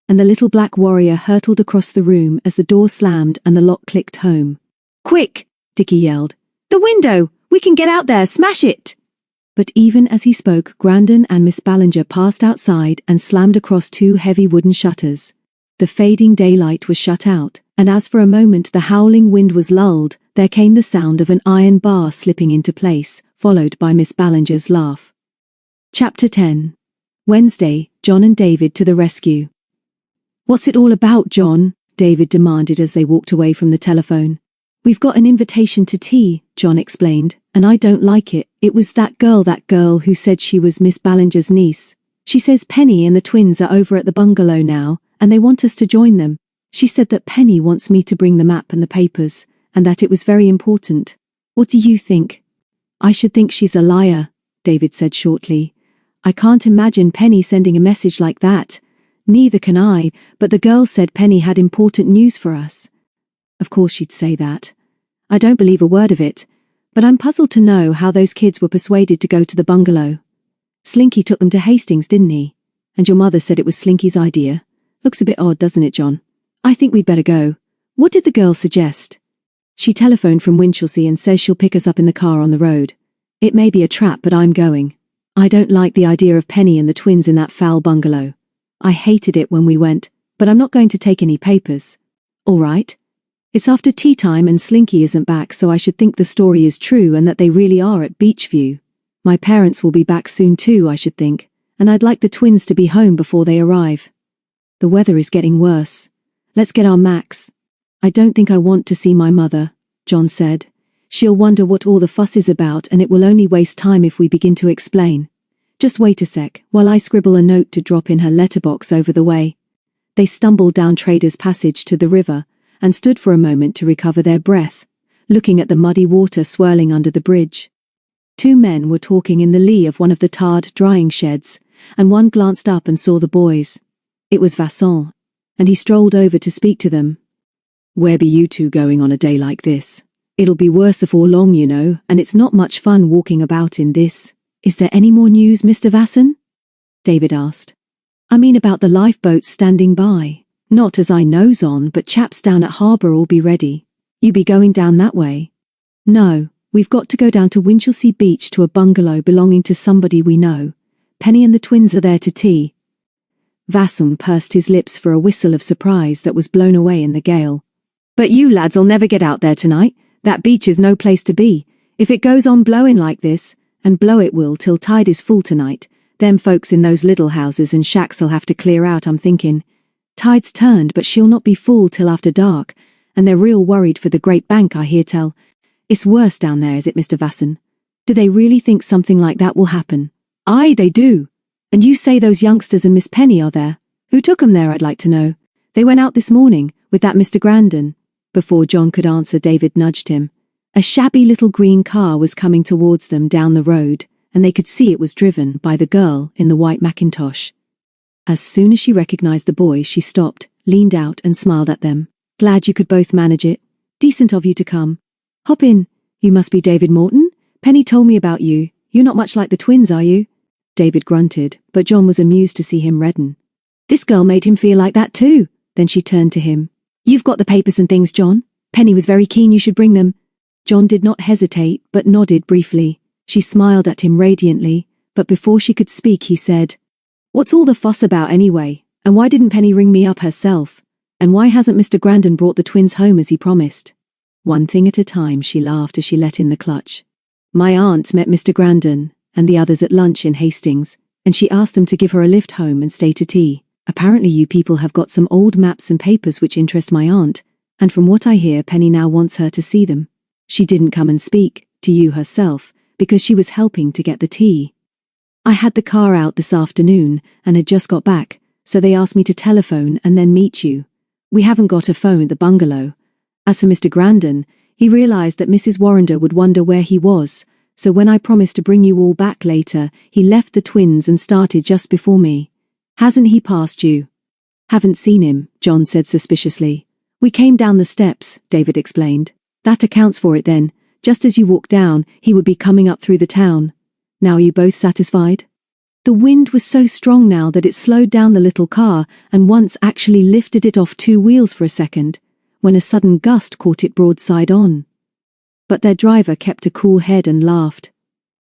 and the little black warrior hurtled across the room as the door slammed and the lock clicked home. "Quick!" Dickie yelled. "The window! We can get out there! Smash it!" But even as he spoke, Grandin and Miss Ballinger passed outside and slammed across 2 heavy wooden shutters. The fading daylight was shut out, and as for a moment the howling wind was lulled, there came the sound of an iron bar slipping into place, followed by Miss Ballinger's laugh. Chapter 10. Wednesday, Jon and David to the rescue. "What's it all about, Jon?" David demanded as they walked away from the telephone. "We've got an invitation to tea," Jon explained, "and I don't like it. It was that girl who said she was Miss Ballinger's niece. She says Penny and the twins are over at the bungalow now, and they want us to join them. She said that Penny wants me to bring the map and the papers, and that it was very important. What do you think?" "I should think she's a liar," David said shortly. "I can't imagine Penny sending a message like that. Neither can I, but the girl said Penny had important news for us." "Of course she'd say that. I don't believe a word of it, but I'm puzzled to know how those kids were persuaded to go to the bungalow. Slinky took them to Hastings, didn't he? And your mother said it was Slinky's idea. Looks a bit odd, doesn't it, Jon? I think we'd better go. What did the girl suggest?" "She telephoned from Winchelsea and says she'll pick us up in the car on the road. It may be a trap, but I'm going. I don't like the idea of Penny and the twins in that foul bungalow. I hated it when we went, but I'm not going to take any papers." "All right. It's after tea time and Slinky isn't back, so I should think the story is true and that they really are at Beachview. My parents will be back soon too, I should think, and I'd like the twins to be home before they arrive. The weather is getting worse. Let's get our Macs." "I don't think I want to see my mother," Jon said. "She'll wonder what all the fuss is about, and it will only waste time if we begin to explain. Just wait a sec, while I scribble a note to drop in her letterbox over the way." They stumbled down Trader's Passage to the river, and stood for a moment to recover their breath, looking at the muddy water swirling under the bridge. 2 men were talking in the lee of one of the tarred drying sheds, and one glanced up and saw the boys. It was Vincent, and he strolled over to speak to them. "Where be you 2 going on a day like this? It'll be worse afore long, you know, and it's not much fun walking about in this." "Is there any more news, Mr. Vasson?" David asked. "I mean about the lifeboats standing by. Not as I knows on, but chaps down at harbour all be ready. You be going down that way?" "No, we've got to go down to Winchelsea Beach to a bungalow belonging to somebody we know. Penny and the twins are there to tea." Vasson pursed his lips for a whistle of surprise that was blown away in the gale. "But you lads'll never get out there tonight. That beach is no place to be. If it goes on blowing like this, and blow it will till tide is full tonight, them folks in those little houses and shacks'll have to clear out, I'm thinking. Tide's turned, but she'll not be full till after dark, and they're real worried for the great bank, I hear tell. It's worse down there, is it, Mr. Vasson? Do they really think something like that will happen? Aye, they do. And you say those youngsters and Miss Penny are there? Who took 'em there, I'd like to know? They went out this morning, with that Mr. Grandon. Before Jon could answer, David nudged him. A shabby little green car was coming towards them down the road, and they could see it was driven by the girl in the white mackintosh. As soon as she recognized the boy, she stopped, leaned out and smiled at them. Glad you could both manage it. Decent of you to come. Hop in. You must be David Morton? Penny told me about you. You're not much like the twins, are you? David grunted, but Jon was amused to see him redden. This girl made him feel like that too. Then she turned to him. You've got the papers and things, Jon. Penny was very keen you should bring them. Jon did not hesitate, but nodded briefly. She smiled at him radiantly, but before she could speak he said, What's all the fuss about anyway? And why didn't Penny ring me up herself? And why hasn't Mr. Grandon brought the twins home as he promised? One thing at a time, she laughed as she let in the clutch. My aunt met Mr. Grandon and the others at lunch in Hastings, and she asked them to give her a lift home and stay to tea. Apparently you people have got some old maps and papers which interest my aunt, and from what I hear, Penny now wants her to see them. She didn't come and speak to you herself, because she was helping to get the tea. I had the car out this afternoon, and had just got back, so they asked me to telephone and then meet you. We haven't got a phone at the bungalow. As for Mr. Grandon, he realized that Mrs. Warrender would wonder where he was, so when I promised to bring you all back later, he left the twins and started just before me. Hasn't he passed you? Haven't seen him, Jon said suspiciously. We came down the steps, David explained. That accounts for it then. Just as you walked down, he would be coming up through the town. Now are you both satisfied? The wind was so strong now that it slowed down the little car and once actually lifted it off 2 wheels for a second, when a sudden gust caught it broadside on. But their driver kept a cool head and laughed.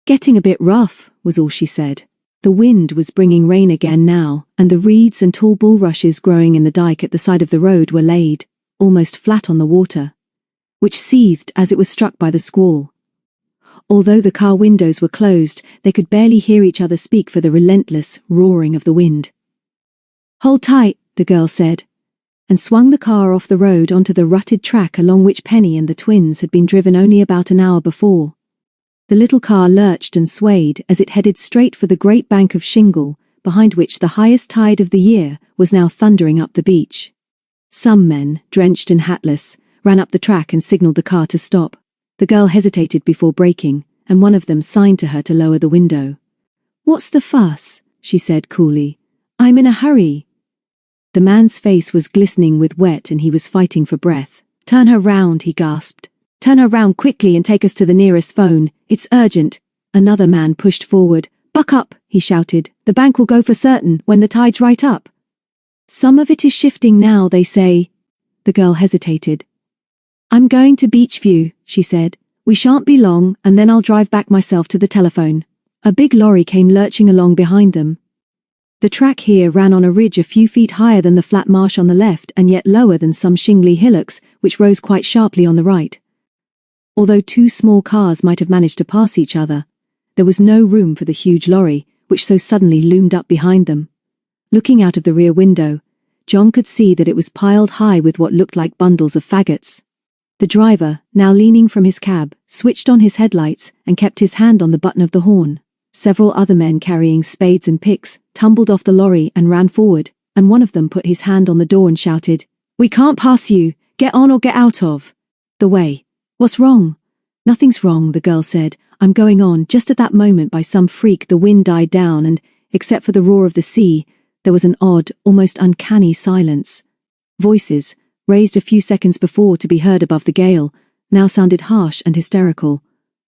Getting a bit rough, was all she said. The wind was bringing rain again now, and the reeds and tall bulrushes growing in the dike at the side of the road were laid, almost flat on the water, which seethed as it was struck by the squall. Although the car windows were closed, they could barely hear each other speak for the relentless roaring of the wind. Hold tight, the girl said, and swung the car off the road onto the rutted track along which Penny and the twins had been driven only about an hour before. The little car lurched and swayed as it headed straight for the great bank of shingle, behind which the highest tide of the year was now thundering up the beach. Some men, drenched and hatless, ran up the track and signaled the car to stop. The girl hesitated before braking, and one of them signed to her to lower the window. What's the fuss? She said coolly. I'm in a hurry. The man's face was glistening with wet and he was fighting for breath. Turn her round, he gasped. Turn her round quickly and take us to the nearest phone. It's urgent. Another man pushed forward. Buck up, he shouted. The bank will go for certain when the tide's right up. Some of it is shifting now, they say. The girl hesitated. I'm going to Beachview, she said. We shan't be long, and then I'll drive back myself to the telephone. A big lorry came lurching along behind them. The track here ran on a ridge a few feet higher than the flat marsh on the left and yet lower than some shingly hillocks which rose quite sharply on the right. Although 2 small cars might have managed to pass each other, there was no room for the huge lorry, which so suddenly loomed up behind them. Looking out of the rear window, Jon could see that it was piled high with what looked like bundles of faggots. The driver, now leaning from his cab, switched on his headlights and kept his hand on the button of the horn. Several other men carrying spades and picks tumbled off the lorry and ran forward, and one of them put his hand on the door and shouted, We can't pass you, get on or get out of the way. What's wrong? Nothing's wrong, the girl said. I'm going on. Just at that moment, by some freak, the wind died down and, except for the roar of the sea, there was an odd, almost uncanny silence. Voices, raised a few seconds before to be heard above the gale, now sounded harsh and hysterical.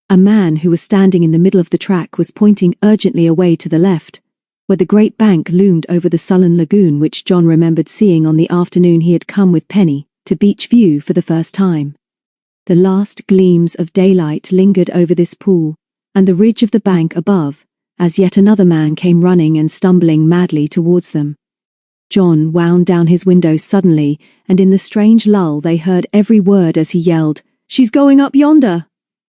A man who was standing in the middle of the track was pointing urgently away to the left, where the great bank loomed over the sullen lagoon which Jon remembered seeing on the afternoon he had come with Penny to Beachview for the first time. The last gleams of daylight lingered over this pool, and the ridge of the bank above, as yet another man came running and stumbling madly towards them. Jon wound down his window suddenly, and in the strange lull they heard every word as he yelled, She's going up yonder!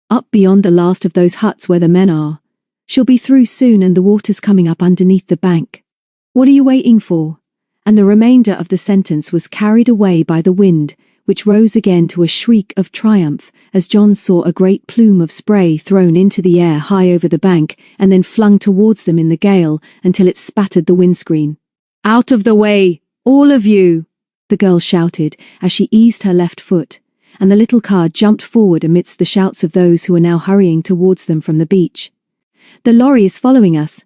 Up beyond the last of those huts where the men are. She'll be through soon and the water's coming up underneath the bank. What are you waiting for? And the remainder of the sentence was carried away by the wind, which rose again to a shriek of triumph as Jon saw a great plume of spray thrown into the air high over the bank and then flung towards them in the gale until it spattered the windscreen. "Out of the way, all of you!" the girl shouted as she eased her left foot, and the little car jumped forward amidst the shouts of those who were now hurrying towards them from the beach. "The lorry is following us."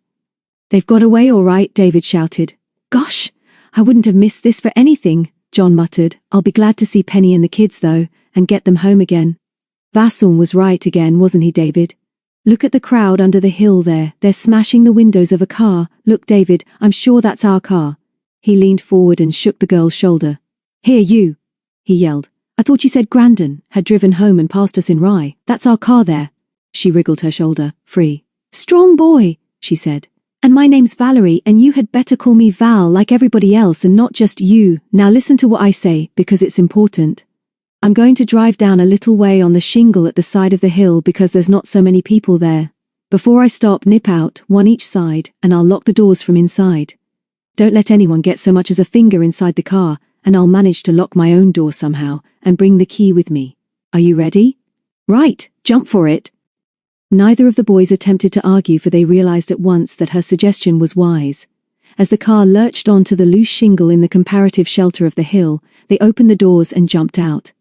"They've got away all right," David shouted. "Gosh, I wouldn't have missed this for anything," Jon muttered. "I'll be glad to see Penny and the kids, though, and get them home again." Vasson was right again, wasn't he, David? "Look at the crowd under the hill there. They're smashing the windows of a car. Look, David, I'm sure that's our car." He leaned forward and shook the girl's shoulder. "Here, you," he yelled. "I thought you said Grandon had driven home and passed us in Rye. That's our car there." She wriggled her shoulder, free. "Strong boy," she said. "And my name's Valerie, and you had better call me Val like everybody else and not just you. Now listen to what I say, because it's important. I'm going to drive down a little way on the shingle at the side of the hill because there's not so many people there. Before I stop, nip out, one each side, and I'll lock the doors from inside. Don't let anyone get so much as a finger inside the car, and I'll manage to lock my own door somehow and bring the key with me. Are you ready?" "Right, jump for it." Neither of the boys attempted to argue, for they realized at once that her suggestion was wise. As the car lurched onto the loose shingle in the comparative shelter of the hill, they opened the doors and jumped out.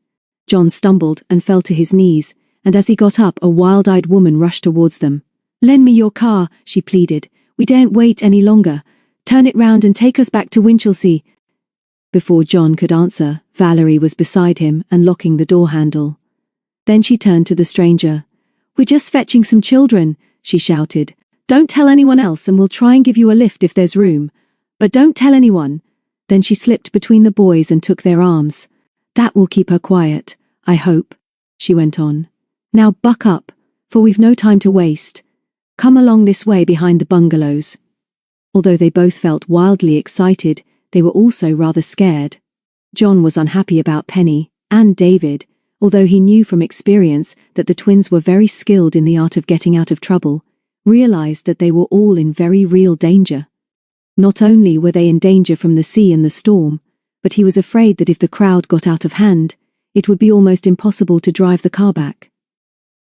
Jon stumbled and fell to his knees, and as he got up, a wild-eyed woman rushed towards them. "Lend me your car," she pleaded. "We daren't wait any longer. Turn it round and take us back to Winchelsea." Before Jon could answer, Valerie was beside him and locking the door handle. Then she turned to the stranger. "We're just fetching some children," she shouted. "Don't tell anyone else and we'll try and give you a lift if there's room. But don't tell anyone." Then she slipped between the boys and took their arms. "That will keep her quiet, I hope," she went on. "Now buck up, for we've no time to waste. Come along this way behind the bungalows." Although they both felt wildly excited, they were also rather scared. Jon was unhappy about Penny and David, although he knew from experience that the twins were very skilled in the art of getting out of trouble, realized that they were all in very real danger. Not only were they in danger from the sea and the storm, but he was afraid that if the crowd got out of hand, it would be almost impossible to drive the car back.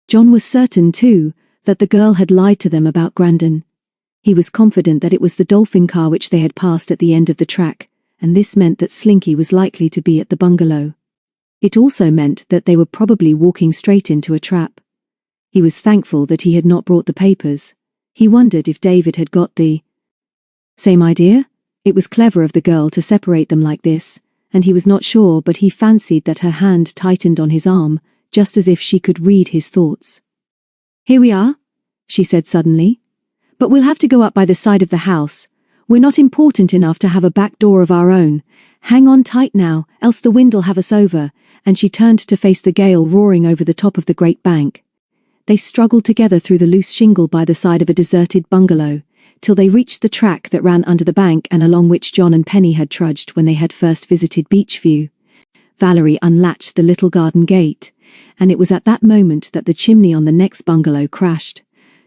Jon was certain, too, that the girl had lied to them about Grandon. He was confident that it was the Dolphin car which they had passed at the end of the track, and this meant that Slinky was likely to be at the bungalow. It also meant that they were probably walking straight into a trap. He was thankful that he had not brought the papers. He wondered if David had got the same idea. It was clever of the girl to separate them like this, and he was not sure, but he fancied that her hand tightened on his arm, just as if she could read his thoughts. "Here we are," she said suddenly. "But we'll have to go up by the side of the house. We're not important enough to have a back door of our own. Hang on tight now, else the wind'll have us over," and she turned to face the gale roaring over the top of the great bank. They struggled together through the loose shingle by the side of a deserted bungalow, till they reached the track that ran under the bank and along which Jon and Penny had trudged when they had first visited Beachview. Valerie unlatched the little garden gate, and it was at that moment that the chimney on the next bungalow crashed.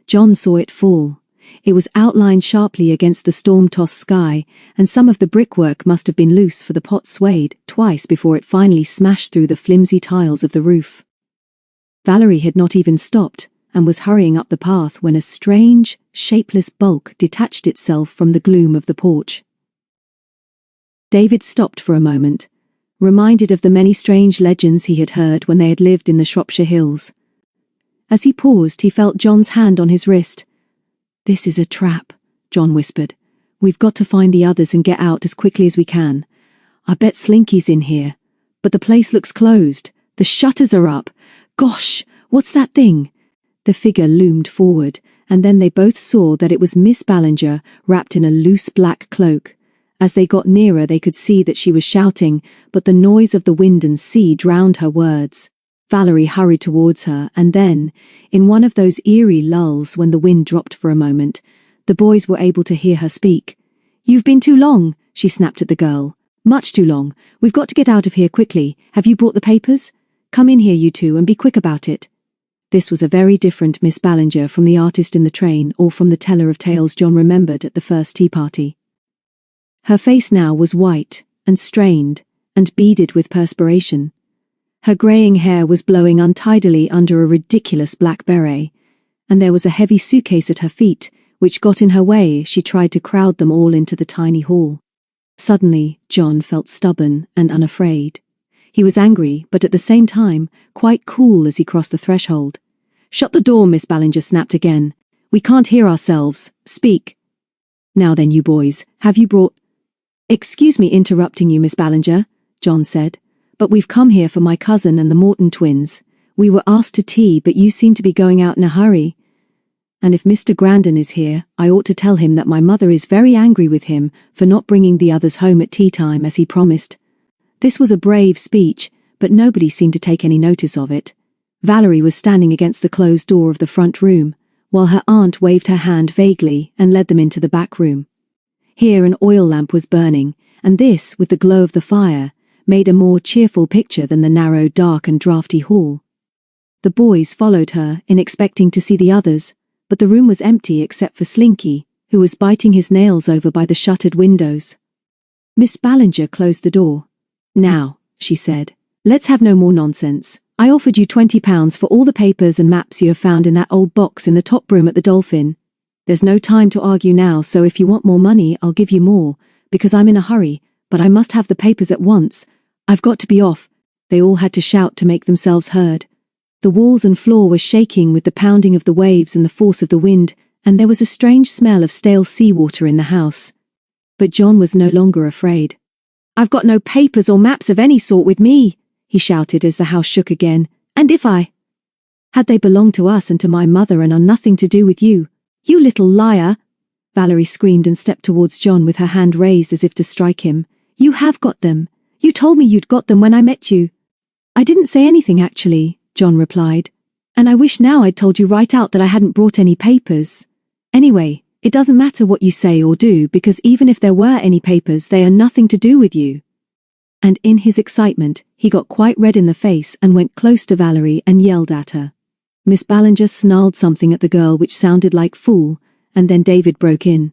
Jon saw it fall. It was outlined sharply against the storm-tossed sky, and some of the brickwork must have been loose, for the pot swayed twice before it finally smashed through the flimsy tiles of the roof. Valerie had not even stopped, and was hurrying up the path when a strange, shapeless bulk detached itself from the gloom of the porch. David stopped for a moment, reminded of the many strange legends he had heard when they had lived in the Shropshire Hills. As he paused, he felt Jon's hand on his wrist. "This is a trap," Jon whispered. "We've got to find the others and get out as quickly as we can. I bet Slinky's in here. But the place looks closed. The shutters are up. Gosh, what's that thing?" The figure loomed forward, and then they both saw that it was Miss Ballinger, wrapped in a loose black cloak. As they got nearer, they could see that she was shouting, but the noise of the wind and sea drowned her words. Valerie hurried towards her, and then, in one of those eerie lulls when the wind dropped for a moment, the boys were able to hear her speak. "You've been too long," she snapped at the girl. "Much too long. We've got to get out of here quickly. Have you brought the papers? Come in here, you two, and be quick about it." This was a very different Miss Ballinger from the artist in the train or from the teller of tales Jon remembered at the first tea party. Her face now was white and strained and beaded with perspiration. Her greying hair was blowing untidily under a ridiculous black beret, and there was a heavy suitcase at her feet, which got in her way as she tried to crowd them all into the tiny hall. Suddenly, Jon felt stubborn and unafraid. He was angry, but at the same time, quite cool as he crossed the threshold. "Shut the door," Miss Ballinger snapped again. "We can't hear ourselves. Speak." "Now then, you boys, have you brought—" "Excuse me interrupting you, Miss Ballinger," Jon said, "but we've come here for my cousin and the Morton twins. We were asked to tea, but you seem to be going out in a hurry. And if Mr. Grandin is here, I ought to tell him that my mother is very angry with him for not bringing the others home at tea time as he promised." This was a brave speech, but nobody seemed to take any notice of it. Valerie was standing against the closed door of the front room, while her aunt waved her hand vaguely and led them into the back room. Here an oil lamp was burning, and this, with the glow of the fire, made a more cheerful picture than the narrow, dark and draughty hall. The boys followed her in expecting to see the others, but the room was empty except for Slinky, who was biting his nails over by the shuttered windows. Miss Ballinger closed the door. "Now," she said, "let's have no more nonsense. I offered you £20 for all the papers and maps you have found in that old box in the top room at the Dolphin. There's no time to argue now, so if you want more money, I'll give you more, because I'm in a hurry, but I must have the papers at once. I've got to be off." They all had to shout to make themselves heard. The walls and floor were shaking with the pounding of the waves and the force of the wind, and there was a strange smell of stale seawater in the house. But Jon was no longer afraid. "I've got no papers or maps of any sort with me," he shouted as the house shook again. "And if I had, they belong to us and to my mother and are nothing to do with you. You little liar!" Valerie screamed and stepped towards Jon with her hand raised as if to strike him. "You have got them. You told me you'd got them when I met you." "I didn't say anything actually," Jon replied. "And I wish now I'd told you right out that I hadn't brought any papers. Anyway, it doesn't matter what you say or do, because even if there were any papers, they are nothing to do with you." And in his excitement, he got quite red in the face and went close to Valerie and yelled at her. Miss Ballinger snarled something at the girl which sounded like "fool," and then David broke in.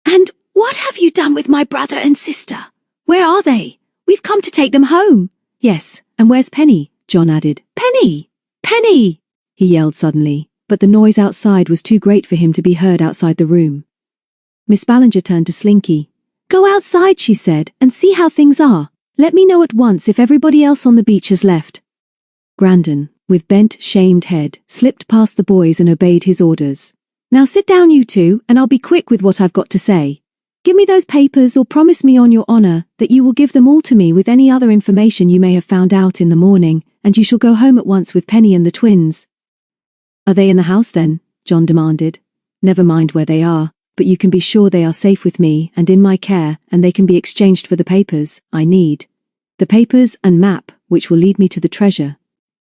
"And what have you done with my brother and sister? Where are they? We've come to take them home." "Yes, and where's Penny?" Jon added. "Penny! Penny!" he yelled suddenly, but the noise outside was too great for him to be heard outside the room. Miss Ballinger turned to Slinky. "Go outside," she said, "and see how things are. Let me know at once if everybody else on the beach has left." Grandin, with bent, shamed head, slipped past the boys and obeyed his orders. "Now sit down, you two, and I'll be quick with what I've got to say. Give me those papers or promise me on your honor that you will give them all to me with any other information you may have found out in the morning, and you shall go home at once with Penny and the twins." "Are they in the house then?" Jon demanded. "Never mind where they are, but you can be sure they are safe with me and in my care, and they can be exchanged for the papers I need. The papers and map, which will lead me to the treasure."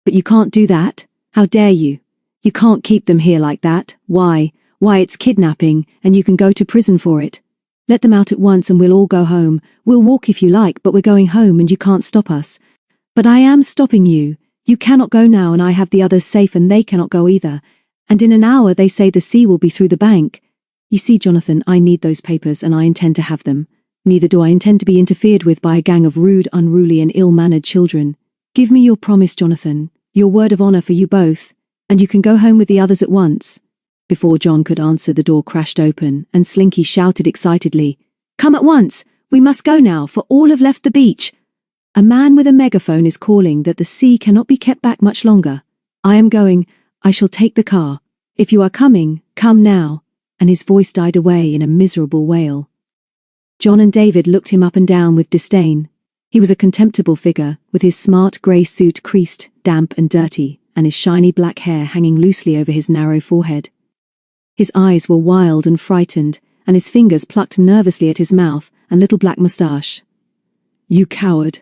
"But you can't do that. How dare you? You can't keep them here like that. Why, it's kidnapping, and you can go to prison for it. Let them out at once and we'll all go home. We'll walk if you like, but we're going home and you can't stop us." "But I am stopping you. You cannot go now, and I have the others safe and they cannot go either. And in an hour they say the sea will be through the bank. You see, Jonathan, I need those papers and I intend to have them. Neither do I intend to be interfered with by a gang of rude, unruly and ill-mannered children. Give me your promise, Jonathan, your word of honor for you both, and you can go home with the others at once." Before Jon could answer, the door crashed open, and Slinky shouted excitedly, "Come at once! We must go now, for all have left the beach. A man with a megaphone is calling that the sea cannot be kept back much longer. I am going. I shall take the car. If you are coming, come now." And his voice died away in a miserable wail. Jon and David looked him up and down with disdain. He was a contemptible figure, with his smart grey suit creased, damp and dirty, and his shiny black hair hanging loosely over his narrow forehead. His eyes were wild and frightened, and his fingers plucked nervously at his mouth and little black moustache. "You coward,"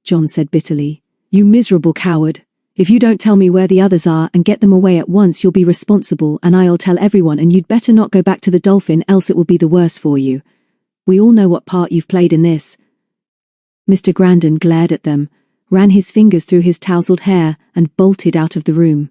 Jon said bitterly. "You miserable coward. If you don't tell me where the others are and get them away at once, you'll be responsible, and I'll tell everyone, and you'd better not go back to the Dolphin, else it will be the worse for you. We all know what part you've played in this." Mr. Grandin glared at them, ran his fingers through his tousled hair, and bolted out of the room.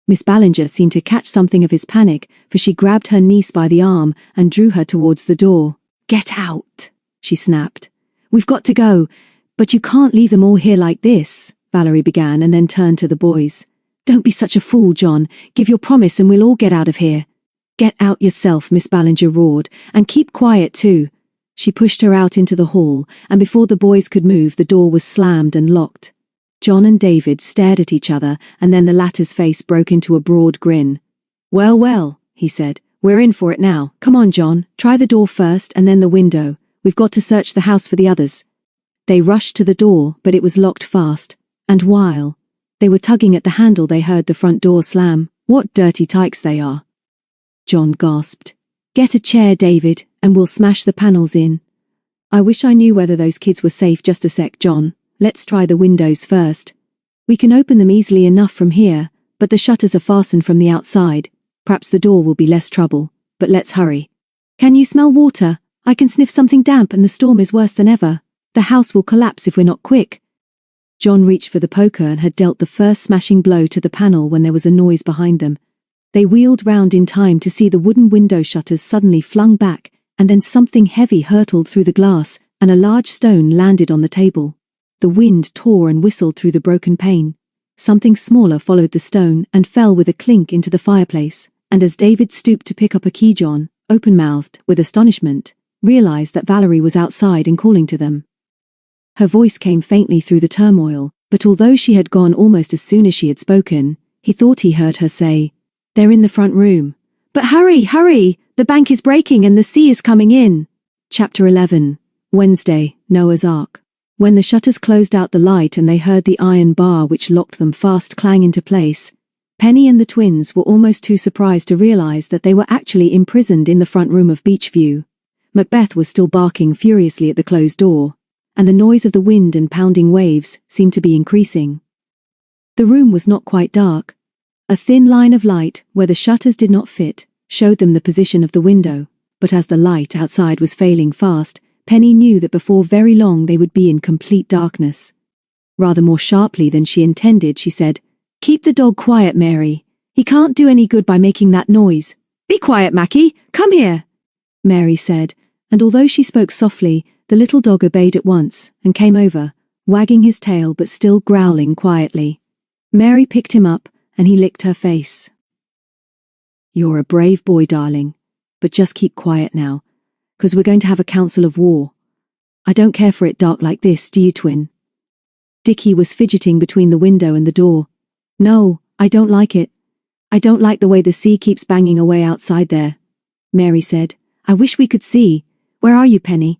Miss Ballinger seemed to catch something of his panic, for she grabbed her niece by the arm and drew her towards the door. "Get out," she snapped. "We've got to go, but you can't leave them all here like this. Valerie began and then turned to the boys. Don't be such a fool, Jon. Give your promise and we'll all get out of here. Get out yourself, Miss Ballinger roared, and keep quiet too. She pushed her out into the hall, and before the boys could move, the door was slammed and locked. Jon and David stared at each other, and then the latter's face broke into a broad grin. Well, well, he said, we're in for it now. Come on, Jon, try the door first and then the window. We've got to search the house for the others. They rushed to the door, but it was locked fast, and while they were tugging at the handle, they heard the front door slam. What dirty tykes they are. Jon gasped. Get a chair, David, and we'll smash the panels in. I wish I knew whether those kids were safe. Just a sec, Jon. Let's try the windows first. We can open them easily enough from here, but the shutters are fastened from the outside. Perhaps the door will be less trouble, but let's hurry. Can you smell water? I can sniff something damp and the storm is worse than ever. The house will collapse if we're not quick. Jon reached for the poker and had dealt the first smashing blow to the panel when there was a noise behind them. They wheeled round in time to see the wooden window shutters suddenly flung back, and then something heavy hurtled through the glass, and a large stone landed on the table. The wind tore and whistled through the broken pane. Something smaller followed the stone and fell with a clink into the fireplace, and as David stooped to pick up a key, Jon, open-mouthed with astonishment, realized that Valerie was outside and calling to them. Her voice came faintly through the turmoil, but although she had gone almost as soon as she had spoken, he thought he heard her say, They're in the front room. But hurry, hurry! The bank is breaking and the sea is coming in. Chapter 11. Wednesday, Noah's Ark. When the shutters closed out the light and they heard the iron bar which locked them fast clang into place, Penny and the twins were almost too surprised to realize that they were actually imprisoned in the front room of Beachview. Macbeth was still barking furiously at the closed door, and the noise of the wind and pounding waves seemed to be increasing. The room was not quite dark. A thin line of light, where the shutters did not fit, showed them the position of the window, but as the light outside was failing fast, Penny knew that before very long they would be in complete darkness. Rather more sharply than she intended, she said, Keep the dog quiet, Mary. He can't do any good by making that noise. Be quiet, Mackie. Come here, Mary said, and although she spoke softly, the little dog obeyed at once and came over, wagging his tail but still growling quietly. Mary picked him up, and he licked her face. You're a brave boy, darling, but just keep quiet now, 'cause we're going to have a council of war. I don't care for it dark like this, do you, twin? Dickie was fidgeting between the window and the door. No, I don't like it. I don't like the way the sea keeps banging away outside there, Mary said. I wish we could see. Where are you, Penny?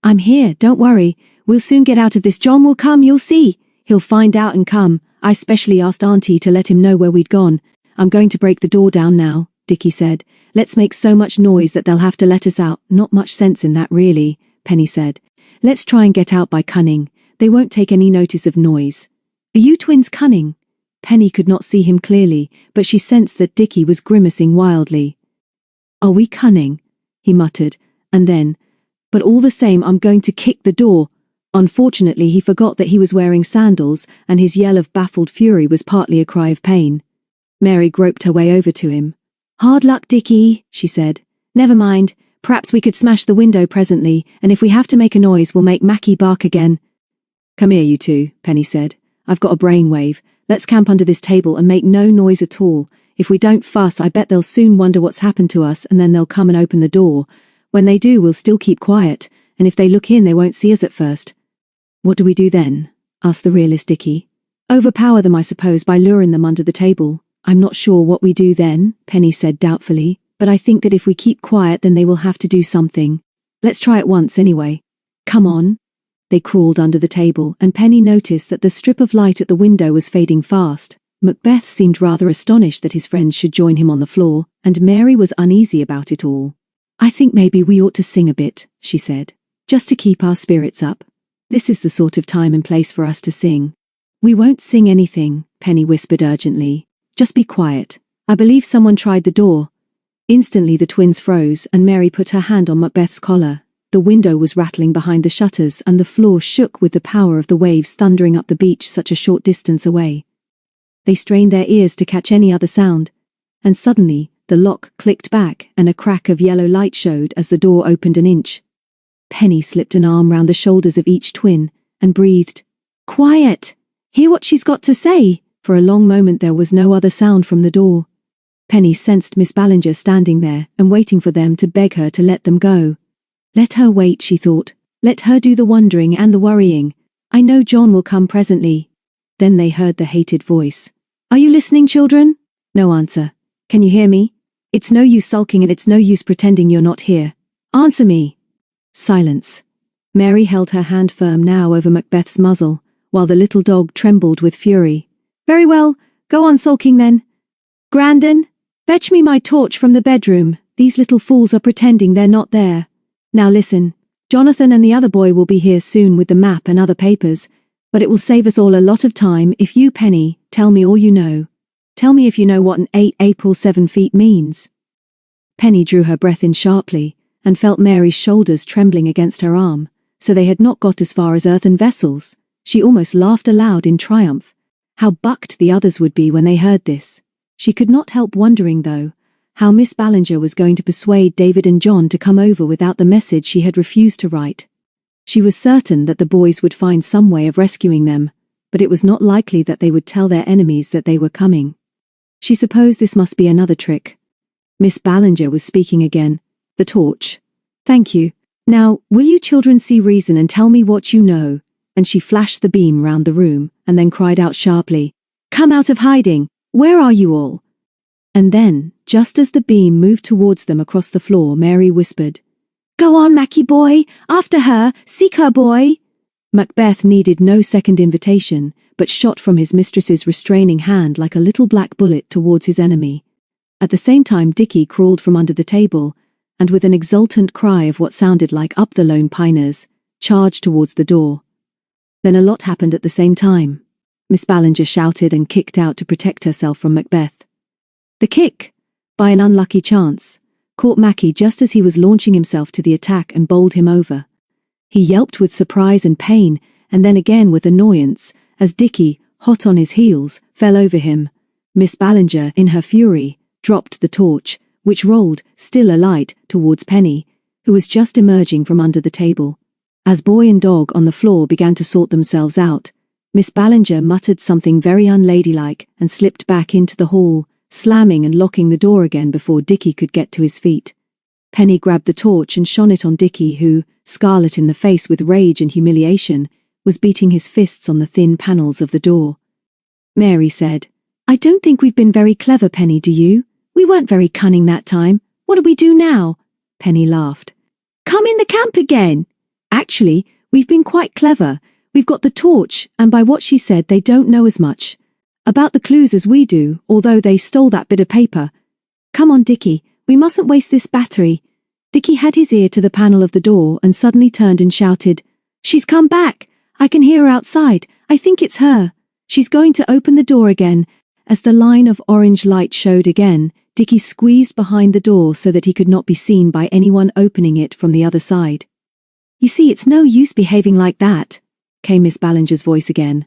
I'm here, don't worry. We'll soon get out of this. Jon will come, you'll see. He'll find out and come. I specially asked Auntie to let him know where we'd gone. I'm going to break the door down now, Dickie said. Let's make so much noise that they'll have to let us out. Not much sense in that, really, Penny said. Let's try and get out by cunning. They won't take any notice of noise. Are you twins cunning? Penny could not see him clearly, but she sensed that Dickie was grimacing wildly. Are we cunning? He muttered, and then, but all the same I'm going to kick the door. Unfortunately, he forgot that he was wearing sandals, and his yell of baffled fury was partly a cry of pain. Mary groped her way over to him. Hard luck, Dickie, she said. Never mind, perhaps we could smash the window presently, and if we have to make a noise we'll make Mackie bark again. Come here, you two, Penny said. I've got a brainwave. Let's camp under this table and make no noise at all. If we don't fuss, I bet they'll soon wonder what's happened to us, and then they'll come and open the door. When they do, we'll still keep quiet, and if they look in, they won't see us at first. What do we do then? Asked the realist Dickie. Overpower them, I suppose, by luring them under the table. I'm not sure what we do then, Penny said doubtfully, but I think that if we keep quiet then they will have to do something. Let's try it once anyway. Come on. They crawled under the table, and Penny noticed that the strip of light at the window was fading fast. Macbeth seemed rather astonished that his friends should join him on the floor, and Mary was uneasy about it all. I think maybe we ought to sing a bit, she said, just to keep our spirits up. This is the sort of time and place for us to sing. We won't sing anything, Penny whispered urgently. Just be quiet. I believe someone tried the door. Instantly the twins froze, and Mary put her hand on Macbeth's collar. The window was rattling behind the shutters, and the floor shook with the power of the waves thundering up the beach such a short distance away. They strained their ears to catch any other sound, and suddenly the lock clicked back and a crack of yellow light showed as the door opened an inch. Penny slipped an arm round the shoulders of each twin and breathed, Quiet! Hear what she's got to say." For a long moment there was no other sound from the door. Penny sensed Miss Ballinger standing there and waiting for them to beg her to let them go. Let her wait, she thought. Let her do the wondering and the worrying. I know Jon will come presently. Then they heard the hated voice. "Are you listening, children?" No answer. "Can you hear me? It's no use sulking and it's no use pretending you're not here. Answer me." Silence. Mary held her hand firm now over Macbeth's muzzle, while the little dog trembled with fury. "Very well, go on sulking then. Grandon, fetch me my torch from the bedroom. These little fools are pretending they're not there. Now listen, Jonathan and the other boy will be here soon with the map and other papers, but it will save us all a lot of time if you, Penny, tell me all you know. Tell me if you know what an 8 April 7 feet means." Penny drew her breath in sharply and felt Mary's shoulders trembling against her arm, so they had not got as far as earthen vessels. She almost laughed aloud in triumph. How bucked the others would be when they heard this. She could not help wondering, though, how Miss Ballinger was going to persuade David and Jon to come over without the message she had refused to write. She was certain that the boys would find some way of rescuing them, but it was not likely that they would tell their enemies that they were coming. She supposed this must be another trick. Miss Ballinger was speaking again. "The torch. Thank you. Now, will you children see reason and tell me what you know?" And she flashed the beam round the room, and then cried out sharply, "Come out of hiding! Where are you all?" And then, just as the beam moved towards them across the floor, Mary whispered, "Go on, Mackie boy! After her! Seek her, boy!" Macbeth needed no second invitation, but shot from his mistress's restraining hand like a little black bullet towards his enemy. At the same time Dickie crawled from under the table, and with an exultant cry of what sounded like "Up the Lone Piners," charged towards the door. Then a lot happened at the same time. Miss Ballinger shouted and kicked out to protect herself from Macbeth. The kick, by an unlucky chance, caught Mackie just as he was launching himself to the attack and bowled him over. He yelped with surprise and pain, and then again with annoyance, as Dickie, hot on his heels, fell over him. Miss Ballinger, in her fury, dropped the torch, which rolled, still alight, towards Penny, who was just emerging from under the table. As boy and dog on the floor began to sort themselves out, Miss Ballinger muttered something very unladylike and slipped back into the hall, slamming and locking the door again before Dickie could get to his feet. Penny grabbed the torch and shone it on Dickie, who, scarlet in the face with rage and humiliation, was beating his fists on the thin panels of the door. Mary said, "I don't think we've been very clever, Penny, do you? We weren't very cunning that time. What do we do now?" Penny laughed. "Come in the camp again. Actually, we've been quite clever. We've got the torch, and by what she said they don't know as much about the clues as we do, although they stole that bit of paper. Come on, Dickie, we mustn't waste this battery." Dickie had his ear to the panel of the door and suddenly turned and shouted, "She's come back! I can hear her outside. I think it's her. She's going to open the door again." As the line of orange light showed again, Dickie squeezed behind the door so that he could not be seen by anyone opening it from the other side. "You see, it's no use behaving like that," came Miss Ballinger's voice again.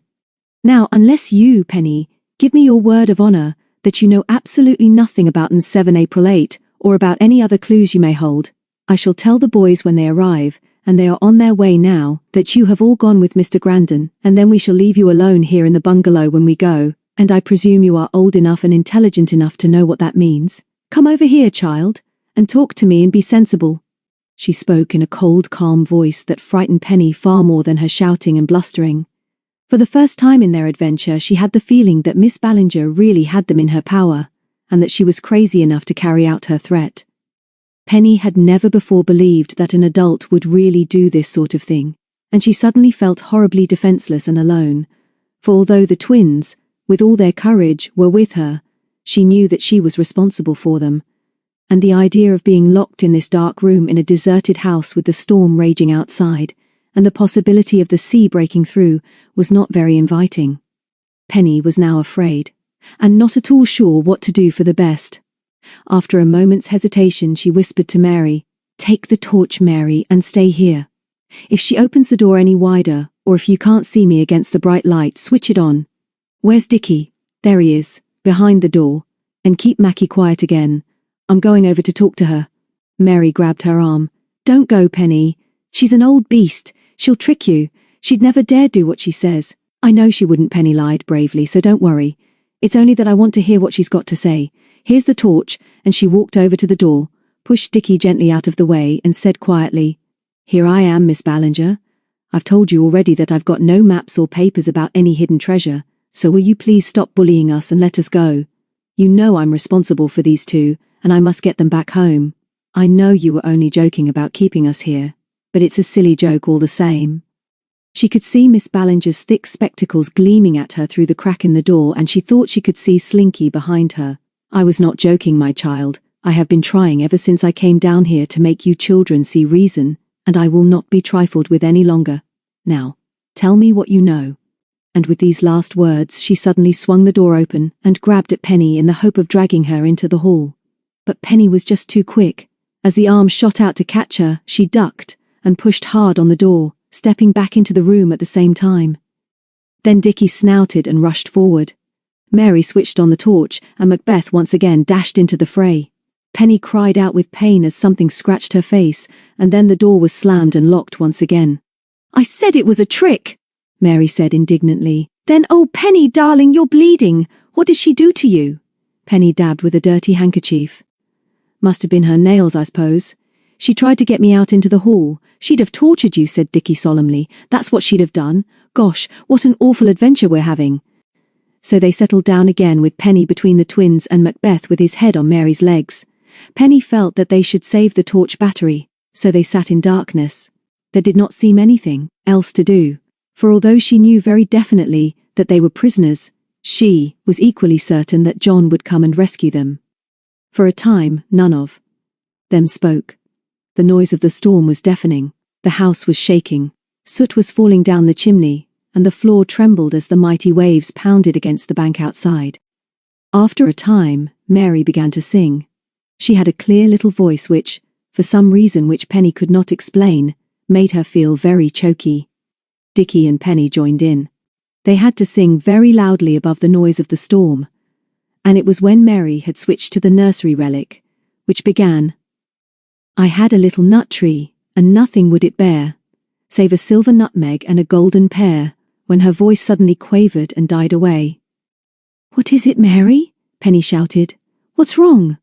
"Now, unless you, Penny, give me your word of honor that you know absolutely nothing about an 7 April 8, or about any other clues you may hold, I shall tell the boys when they arrive, and they are on their way now, that you have all gone with Mr. Grandon, and then we shall leave you alone here in the bungalow when we go, and I presume you are old enough and intelligent enough to know what that means. Come over here, child, and talk to me and be sensible." She spoke in a cold, calm voice that frightened Penny far more than her shouting and blustering. For the first time in their adventure she had the feeling that Miss Ballinger really had them in her power, and that she was crazy enough to carry out her threat. Penny had never before believed that an adult would really do this sort of thing, and she suddenly felt horribly defenseless and alone, for although the twins, with all their courage, were with her, she knew that she was responsible for them, and the idea of being locked in this dark room in a deserted house with the storm raging outside, and the possibility of the sea breaking through, was not very inviting. Penny was now afraid, and not at all sure what to do for the best. After a moment's hesitation she whispered to Mary, "Take the torch, Mary, and stay here. If she opens the door any wider, or if you can't see me against the bright light, switch it on. Where's Dickie? There he is, behind the door. And keep Mackie quiet again. I'm going over to talk to her." Mary grabbed her arm. "Don't go, Penny. She's an old beast. She'll trick you. She'd never dare do what she says. I know she wouldn't, Penny lied bravely, so don't worry. It's only that I want to hear what she's got to say. Here's the torch, and she walked over to the door, pushed Dickie gently out of the way and said quietly, Here I am, Miss Ballinger. I've told you already that I've got no maps or papers about any hidden treasure, so will you please stop bullying us and let us go? You know I'm responsible for these two, and I must get them back home. I know you were only joking about keeping us here, but it's a silly joke all the same. She could see Miss Ballinger's thick spectacles gleaming at her through the crack in the door, and she thought she could see Slinky behind her. I was not joking, my child. I have been trying ever since I came down here to make you children see reason, and I will not be trifled with any longer. Now, tell me what you know. And with these last words she suddenly swung the door open and grabbed at Penny in the hope of dragging her into the hall. But Penny was just too quick. As the arm shot out to catch her, she ducked and pushed hard on the door, stepping back into the room at the same time. Then Dickie snouted and rushed forward. Mary switched on the torch, and Macbeth once again dashed into the fray. Penny cried out with pain as something scratched her face, and then the door was slammed and locked once again. I said it was a trick, Mary said indignantly. Then, oh Penny, darling, you're bleeding. What did she do to you? Penny dabbed with a dirty handkerchief. Must have been her nails, I suppose. She tried to get me out into the hall. She'd have tortured you, said Dickie solemnly. That's what she'd have done. Gosh, what an awful adventure we're having. So they settled down again with Penny between the twins and Macbeth with his head on Mary's legs. Penny felt that they should save the torch battery, so they sat in darkness. There did not seem anything else to do, for although she knew very definitely that they were prisoners, she was equally certain that Jon would come and rescue them. For a time, none of them spoke. The noise of the storm was deafening. The house was shaking. Soot was falling down the chimney, and the floor trembled as the mighty waves pounded against the bank outside. After a time, Mary began to sing. She had a clear little voice which, for some reason which Penny could not explain, made her feel very choky. Dickie and Penny joined in. They had to sing very loudly above the noise of the storm, and it was when Mary had switched to the nursery relic, which began, I had a little nut tree, and nothing would it bear, save a silver nutmeg and a golden pear, when her voice suddenly quavered and died away. What is it, Mary? Penny shouted. What's wrong?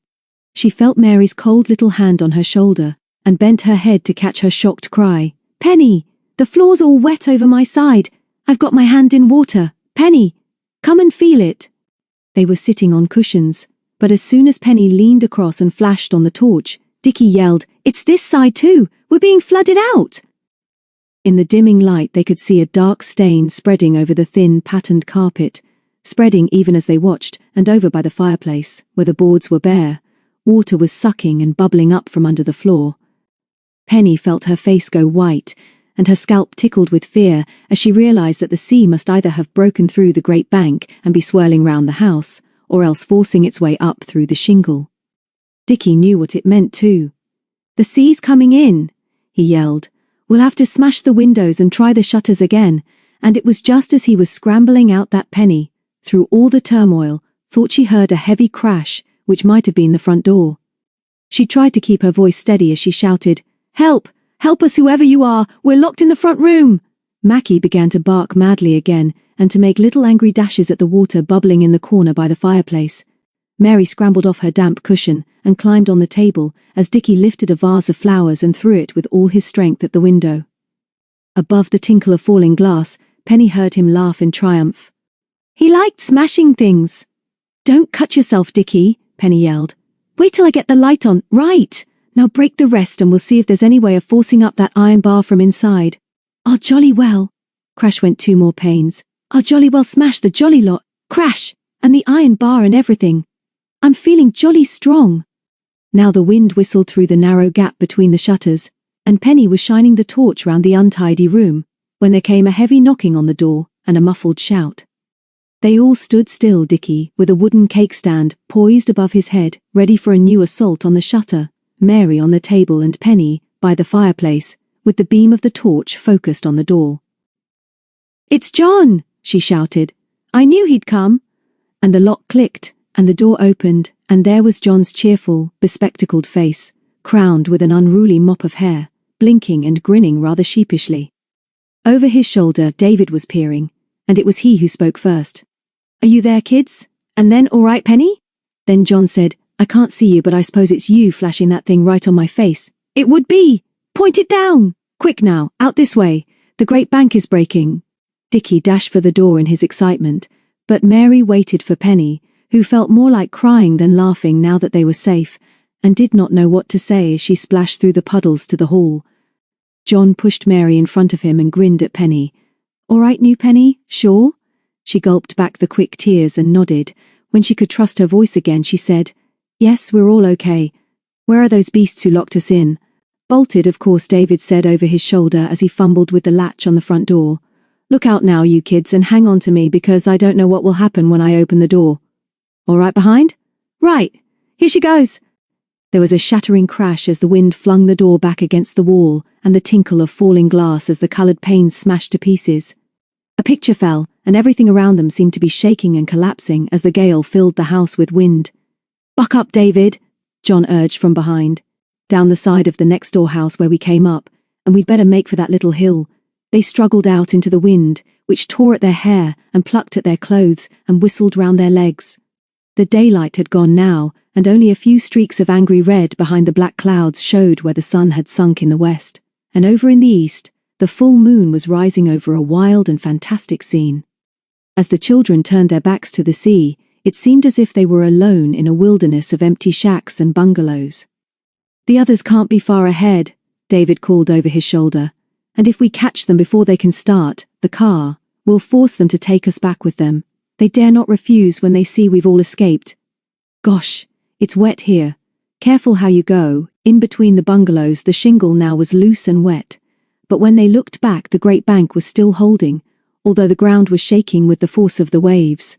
She felt Mary's cold little hand on her shoulder, and bent her head to catch her shocked cry. Penny, the floor's all wet over my side. I've got my hand in water. Penny, come and feel it. They were sitting on cushions, but as soon as Penny leaned across and flashed on the torch, Dickie yelled, It's this side too! We're being flooded out! In the dimming light they could see a dark stain spreading over the thin, patterned carpet, spreading even as they watched, and over by the fireplace, where the boards were bare, water was sucking and bubbling up from under the floor. Penny felt her face go white, and her scalp tickled with fear as she realized that the sea must either have broken through the great bank and be swirling round the house, or else forcing its way up through the shingle. Dickie knew what it meant too. The sea's coming in, he yelled. We'll have to smash the windows and try the shutters again. And it was just as he was scrambling out that Penny, through all the turmoil, thought she heard a heavy crash, which might have been the front door. She tried to keep her voice steady as she shouted, Help! Help us, whoever you are! We're locked in the front room! Mackie began to bark madly again, and to make little angry dashes at the water bubbling in the corner by the fireplace. Mary scrambled off her damp cushion and climbed on the table as Dickie lifted a vase of flowers and threw it with all his strength at the window. Above the tinkle of falling glass, Penny heard him laugh in triumph. He liked smashing things. Don't cut yourself, Dickie, Penny yelled. Wait till I get the light on. Right! Now break the rest and we'll see if there's any way of forcing up that iron bar from inside. I'll jolly well. Crash went 2 more panes. I'll jolly well smash the jolly lot. Crash! And the iron bar and everything. I'm feeling jolly strong. Now the wind whistled through the narrow gap between the shutters, and Penny was shining the torch round the untidy room, when there came a heavy knocking on the door and a muffled shout. They all stood still, Dickie, with a wooden cake stand poised above his head, ready for a new assault on the shutter, Mary on the table and Penny, by the fireplace, with the beam of the torch focused on the door. It's Jon, she shouted. I knew he'd come. And the lock clicked, and the door opened, and there was Jon's cheerful, bespectacled face, crowned with an unruly mop of hair, blinking and grinning rather sheepishly. Over his shoulder David was peering, and it was he who spoke first. "Are you there, kids? And then all right, Penny?" Then Jon said, "I can't see you, but I suppose it's you flashing that thing right on my face." "It would be! Point it down! Quick now, out this way. The great bank is breaking." Dickie dashed for the door in his excitement, but Mary waited for Penny, who felt more like crying than laughing now that they were safe, and did not know what to say as she splashed through the puddles to the hall. Jon pushed Mary in front of him and grinned at Penny. "All right, new Penny, sure?" She gulped back the quick tears and nodded. When she could trust her voice again, she said, "Yes, we're all okay. Where are those beasts who locked us in?" "Bolted, of course," David said over his shoulder as he fumbled with the latch on the front door. "Look out now, you kids, and hang on to me because I don't know what will happen when I open the door." "All right behind?" "Right. Here she goes." There was a shattering crash as the wind flung the door back against the wall and the tinkle of falling glass as the colored panes smashed to pieces. A picture fell, and everything around them seemed to be shaking and collapsing as the gale filled the house with wind. "Buck up, David," Jon urged from behind. "Down the side of the next-door house where we came up, and we'd better make for that little hill." They struggled out into the wind, which tore at their hair and plucked at their clothes and whistled round their legs. The daylight had gone now, and only a few streaks of angry red behind the black clouds showed where the sun had sunk in the west, and over in the east, the full moon was rising over a wild and fantastic scene. As the children turned their backs to the sea, it seemed as if they were alone in a wilderness of empty shacks and bungalows. "The others can't be far ahead," David called over his shoulder. "And if we catch them before they can start the car, we'll force them to take us back with them. They dare not refuse when they see we've all escaped. Gosh, it's wet here. Careful how you go." In between the bungalows, the shingle now was loose and wet. But when they looked back, the great bank was still holding, although the ground was shaking with the force of the waves.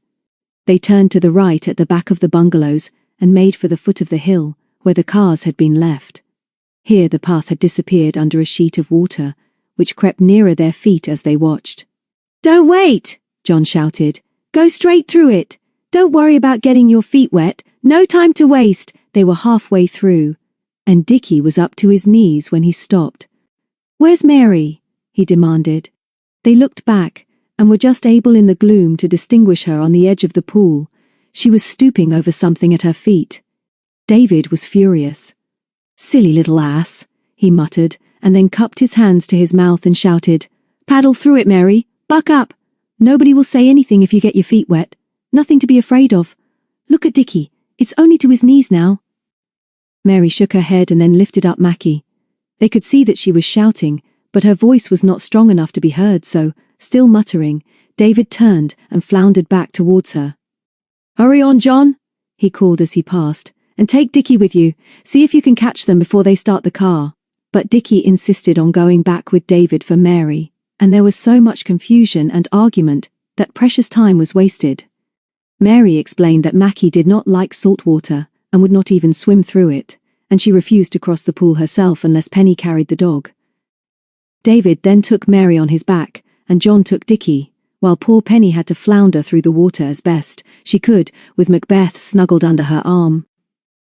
They turned to the right at the back of the bungalows and made for the foot of the hill, where the cars had been left. Here the path had disappeared under a sheet of water, which crept nearer their feet as they watched. "Don't wait!" Jon shouted. "Go straight through it. Don't worry about getting your feet wet. No time to waste." They were halfway through, and Dickie was up to his knees when he stopped. "Where's Mary?" he demanded. They looked back, and were just able in the gloom to distinguish her on the edge of the pool. She was stooping over something at her feet. David was furious. "Silly little ass," he muttered, and then cupped his hands to his mouth and shouted, "Paddle through it, Mary. Buck up. Nobody will say anything if you get your feet wet. Nothing to be afraid of. Look at Dickie. It's only to his knees now." Mary shook her head and then lifted up Mackie. They could see that she was shouting, but her voice was not strong enough to be heard, so, still muttering, David turned and floundered back towards her. "Hurry on, Jon," he called as he passed, "and take Dickie with you. See if you can catch them before they start the car." But Dickie insisted on going back with David for Mary, and there was so much confusion and argument that precious time was wasted. Mary explained that Mackie did not like salt water and would not even swim through it, and she refused to cross the pool herself unless Penny carried the dog. David then took Mary on his back, and Jon took Dickie, while poor Penny had to flounder through the water as best she could, with Macbeth snuggled under her arm.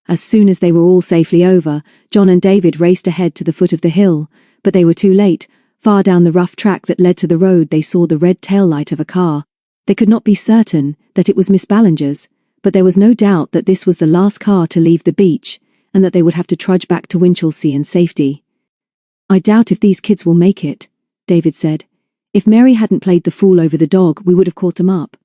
As soon as they were all safely over, Jon and David raced ahead to the foot of the hill, but they were too late. Far down the rough track that led to the road they saw the red tail light of a car. They could not be certain that it was Miss Ballinger's, but there was no doubt that this was the last car to leave the beach, and that they would have to trudge back to Winchelsea in safety. "I doubt if these kids will make it," David said. "If Mary hadn't played the fool over the dog, we would have caught them up."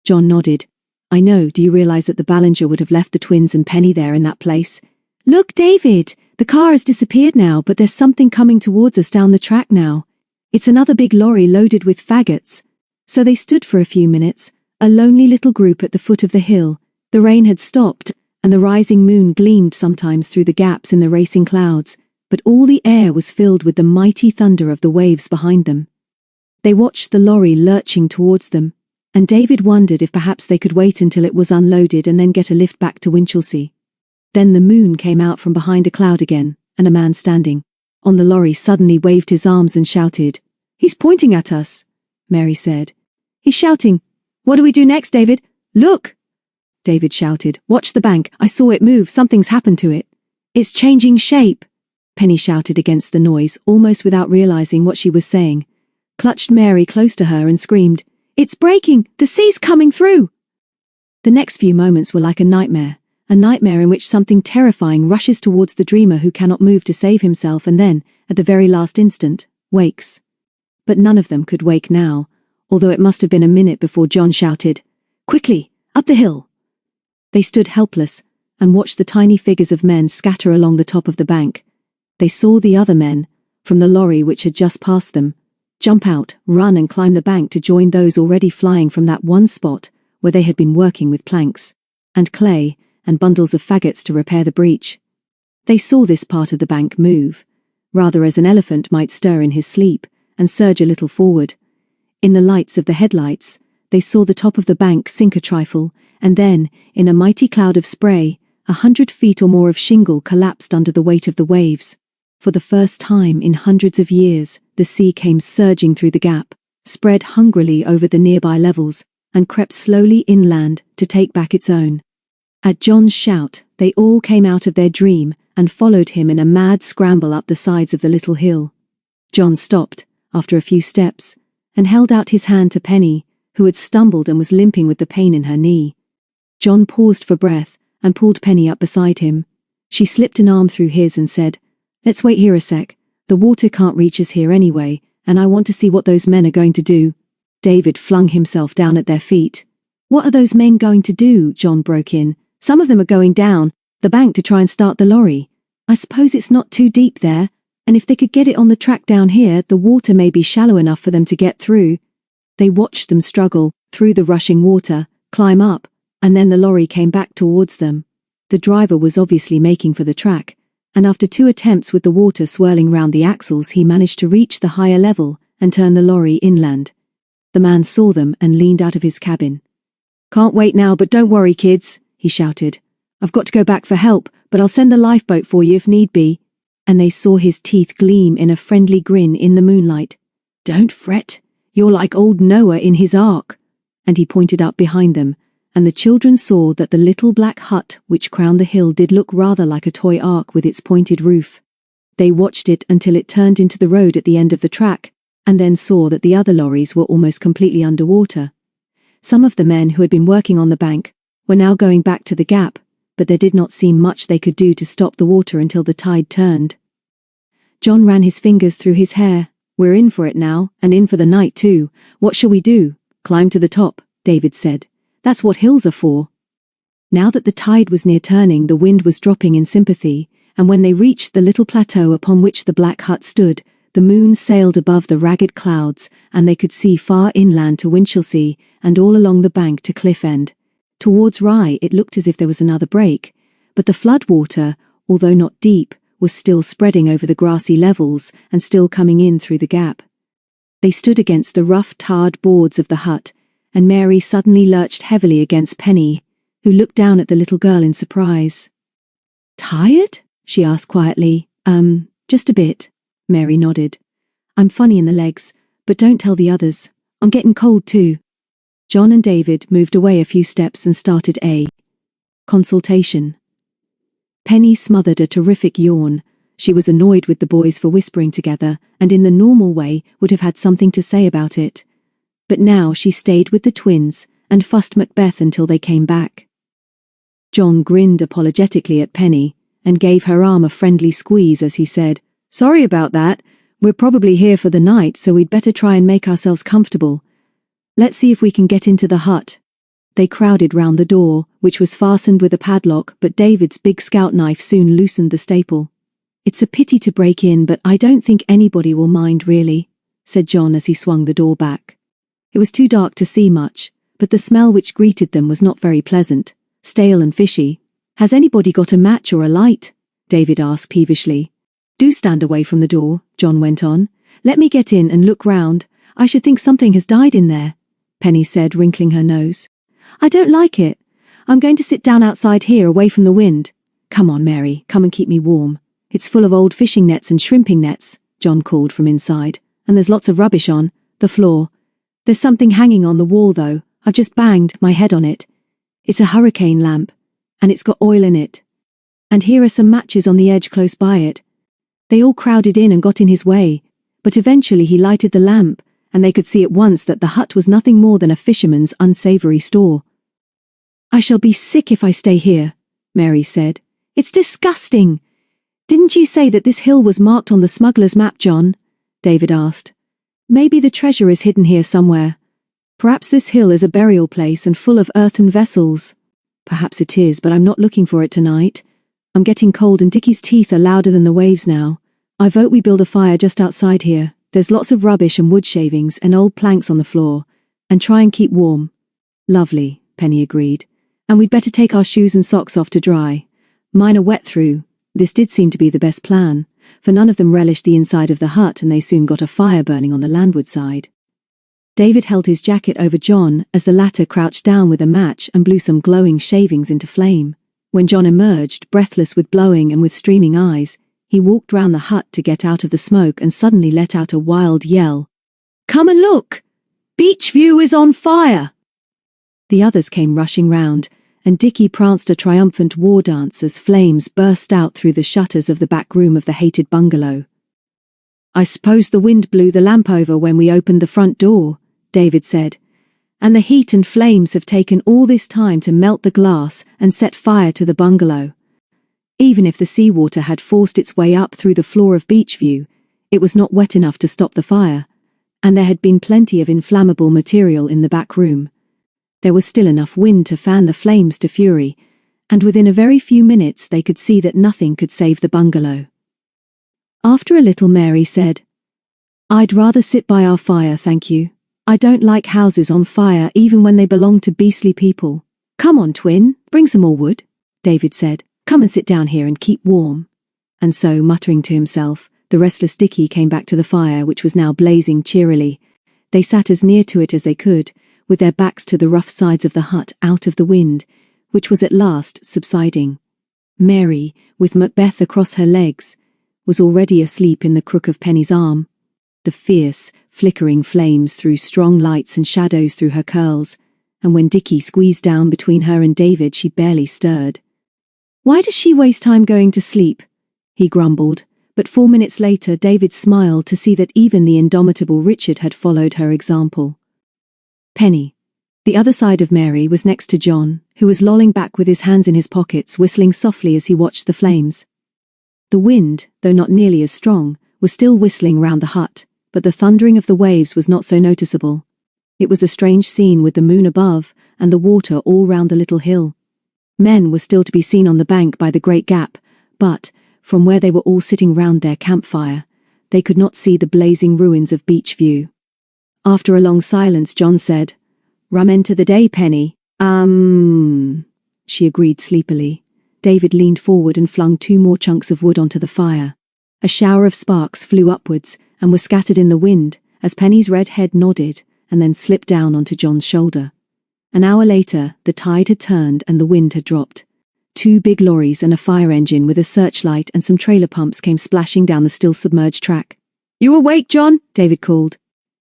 Jon nodded. "I know. Do you realize that the Ballinger would have left the twins and Penny there in that place?" "Look, David! The car has disappeared now, but there's something coming towards us down the track now. It's another big lorry loaded with faggots." So they stood for a few minutes, a lonely little group at the foot of the hill. The rain had stopped, and the rising moon gleamed sometimes through the gaps in the racing clouds, but all the air was filled with the mighty thunder of the waves behind them. They watched the lorry lurching towards them, and David wondered if perhaps they could wait until it was unloaded and then get a lift back to Winchelsea. Then the moon came out from behind a cloud again, and a man standing on the lorry suddenly waved his arms and shouted, "He's pointing at us," Mary said. "He's shouting. What do we do next, David? Look!" David shouted. "Watch the bank. I saw it move. Something's happened to it." "It's changing shape," Penny shouted against the noise, almost without realizing what she was saying. Clutched Mary close to her and screamed, It's breaking! The sea's coming through! The next few moments were like a nightmare in which something terrifying rushes towards the dreamer who cannot move to save himself and then, at the very last instant, wakes. But none of them could wake now, although it must have been a minute before Jon shouted, "Quickly, up the hill!" They stood helpless and watched the tiny figures of men scatter along the top of the bank. They saw the other men, from the lorry which had just passed them, jump out, run and climb the bank to join those already flying from that one spot where they had been working with planks, and clay, and bundles of faggots to repair the breach. They saw this part of the bank move, rather as an elephant might stir in his sleep, and surge a little forward. In the lights of the headlights, they saw the top of the bank sink a trifle, and then, in a mighty cloud of spray, 100 feet or more of shingle collapsed under the weight of the waves. For the first time in hundreds of years, the sea came surging through the gap, spread hungrily over the nearby levels, and crept slowly inland to take back its own. At Jon's shout, they all came out of their dream and followed him in a mad scramble up the sides of the little hill. Jon stopped, after a few steps, and held out his hand to Penny, who had stumbled and was limping with the pain in her knee. Jon paused for breath and pulled Penny up beside him. She slipped an arm through his and said, "Let's wait here a sec. The water can't reach us here anyway, and I want to see what those men are going to do." David flung himself down at their feet. "What are those men going to do?" Jon broke in. "Some of them are going down the bank to try and start the lorry. I suppose it's not too deep there, and if they could get it on the track down here, the water may be shallow enough for them to get through." They watched them struggle through the rushing water, climb up, and then the lorry came back towards them. The driver was obviously making for the track, and after 2 attempts with the water swirling round the axles, he managed to reach the higher level and turn the lorry inland. The man saw them and leaned out of his cabin. "Can't wait now, but don't worry, kids," he shouted. "I've got to go back for help, but I'll send the lifeboat for you if need be." And they saw his teeth gleam in a friendly grin in the moonlight. "Don't fret, you're like old Noah in his ark." And he pointed up behind them, and the children saw that the little black hut which crowned the hill did look rather like a toy ark with its pointed roof. They watched it until it turned into the road at the end of the track, and then saw that the other lorries were almost completely underwater. Some of the men who had been working on the bank were now going back to the gap, but there did not seem much they could do to stop the water until the tide turned. Jon ran his fingers through his hair. "We're in for it now, and in for the night too. What shall we do?" "Climb to the top," David said. "That's what hills are for." Now that the tide was near turning, the wind was dropping in sympathy, and when they reached the little plateau upon which the black hut stood, the moon sailed above the ragged clouds, and they could see far inland to Winchelsea and all along the bank to Cliff End. Towards Rye it looked as if there was another break, but the flood water, although not deep, was still spreading over the grassy levels and still coming in through the gap. They stood against the rough tarred boards of the hut, and Mary suddenly lurched heavily against Penny, who looked down at the little girl in surprise. "Tired?" she asked quietly. Just a bit," Mary nodded. "I'm funny in the legs, but don't tell the others. I'm getting cold too." Jon and David moved away a few steps and started a consultation. Penny smothered a terrific yawn. She was annoyed with the boys for whispering together, and in the normal way would have had something to say about it. But now she stayed with the twins and fussed Macbeth until they came back. Jon grinned apologetically at Penny and gave her arm a friendly squeeze as he said, "Sorry about that. We're probably here for the night, so we'd better try and make ourselves comfortable. Let's see if we can get into the hut." They crowded round the door, which was fastened with a padlock, but David's big scout knife soon loosened the staple. "It's a pity to break in, but I don't think anybody will mind really," said Jon as he swung the door back. It was too dark to see much, but the smell which greeted them was not very pleasant, stale and fishy. "Has anybody got a match or a light?" David asked peevishly. "Do stand away from the door," Jon went on. "Let me get in and look round. I should think something has died in there," Penny said, wrinkling her nose. "I don't like it. I'm going to sit down outside here away from the wind." "Come on, Mary, come and keep me warm. It's full of old fishing nets and shrimping nets," Jon called from inside, "and there's lots of rubbish on the floor. There's something hanging on the wall though. I've just banged my head on it. It's a hurricane lamp, and it's got oil in it. And here are some matches on the edge close by it." They all crowded in and got in his way, but eventually he lighted the lamp and they could see at once that the hut was nothing more than a fisherman's unsavory store. "I shall be sick if I stay here," Mary said. "It's disgusting." "Didn't you say that this hill was marked on the smuggler's map, Jon?" David asked. "Maybe the treasure is hidden here somewhere. Perhaps this hill is a burial place and full of earthen vessels." "Perhaps it is, but I'm not looking for it tonight. I'm getting cold and Dickie's teeth are louder than the waves now. I vote we build a fire just outside here. There's lots of rubbish and wood shavings and old planks on the floor, and try and keep warm." "Lovely," Penny agreed. "And we'd better take our shoes and socks off to dry. Mine are wet through." This did seem to be the best plan, for none of them relished the inside of the hut and they soon got a fire burning on the landward side. David held his jacket over Jon as the latter crouched down with a match and blew some glowing shavings into flame. When Jon emerged, breathless with blowing and with streaming eyes, he walked round the hut to get out of the smoke and suddenly let out a wild yell. "Come and look! Beachview is on fire!" The others came rushing round, and Dickie pranced a triumphant war dance as flames burst out through the shutters of the back room of the hated bungalow. "I suppose the wind blew the lamp over when we opened the front door," David said, "and the heat and flames have taken all this time to melt the glass and set fire to the bungalow. Even if the seawater had forced its way up through the floor of Beachview, it was not wet enough to stop the fire, and there had been plenty of inflammable material in the back room. There was still enough wind to fan the flames to fury, and within a very few minutes they could see that nothing could save the bungalow." After a little, Mary said, "I'd rather sit by our fire, thank you. I don't like houses on fire even when they belong to beastly people." "Come on, twin, bring some more wood," David said. "Come and sit down here and keep warm." And so, muttering to himself, the restless Dickie came back to the fire, which was now blazing cheerily. They sat as near to it as they could, with their backs to the rough sides of the hut out of the wind, which was at last subsiding. Mary, with Macbeth across her legs, was already asleep in the crook of Penny's arm. The fierce, flickering flames threw strong lights and shadows through her curls, and when Dickie squeezed down between her and David, she barely stirred. "Why does she waste time going to sleep?" he grumbled, but 4 minutes later David smiled to see that even the indomitable Richard had followed her example. Penny, the other side of Mary, was next to Jon, who was lolling back with his hands in his pockets, whistling softly as he watched the flames. The wind, though not nearly as strong, was still whistling round the hut, but the thundering of the waves was not so noticeable. It was a strange scene with the moon above and the water all round the little hill. Men were still to be seen on the bank by the great gap, but, from where they were all sitting round their campfire, they could not see the blazing ruins of Beachview. After a long silence, Jon said, "Rum end to the day, Penny." She agreed sleepily. David leaned forward and flung 2 more chunks of wood onto the fire. A shower of sparks flew upwards and were scattered in the wind as Penny's red head nodded and then slipped down onto Jon's shoulder. An hour later, the tide had turned and the wind had dropped. 2 big lorries and a fire engine with a searchlight and some trailer pumps came splashing down the still submerged track. "You awake, Jon?" David called.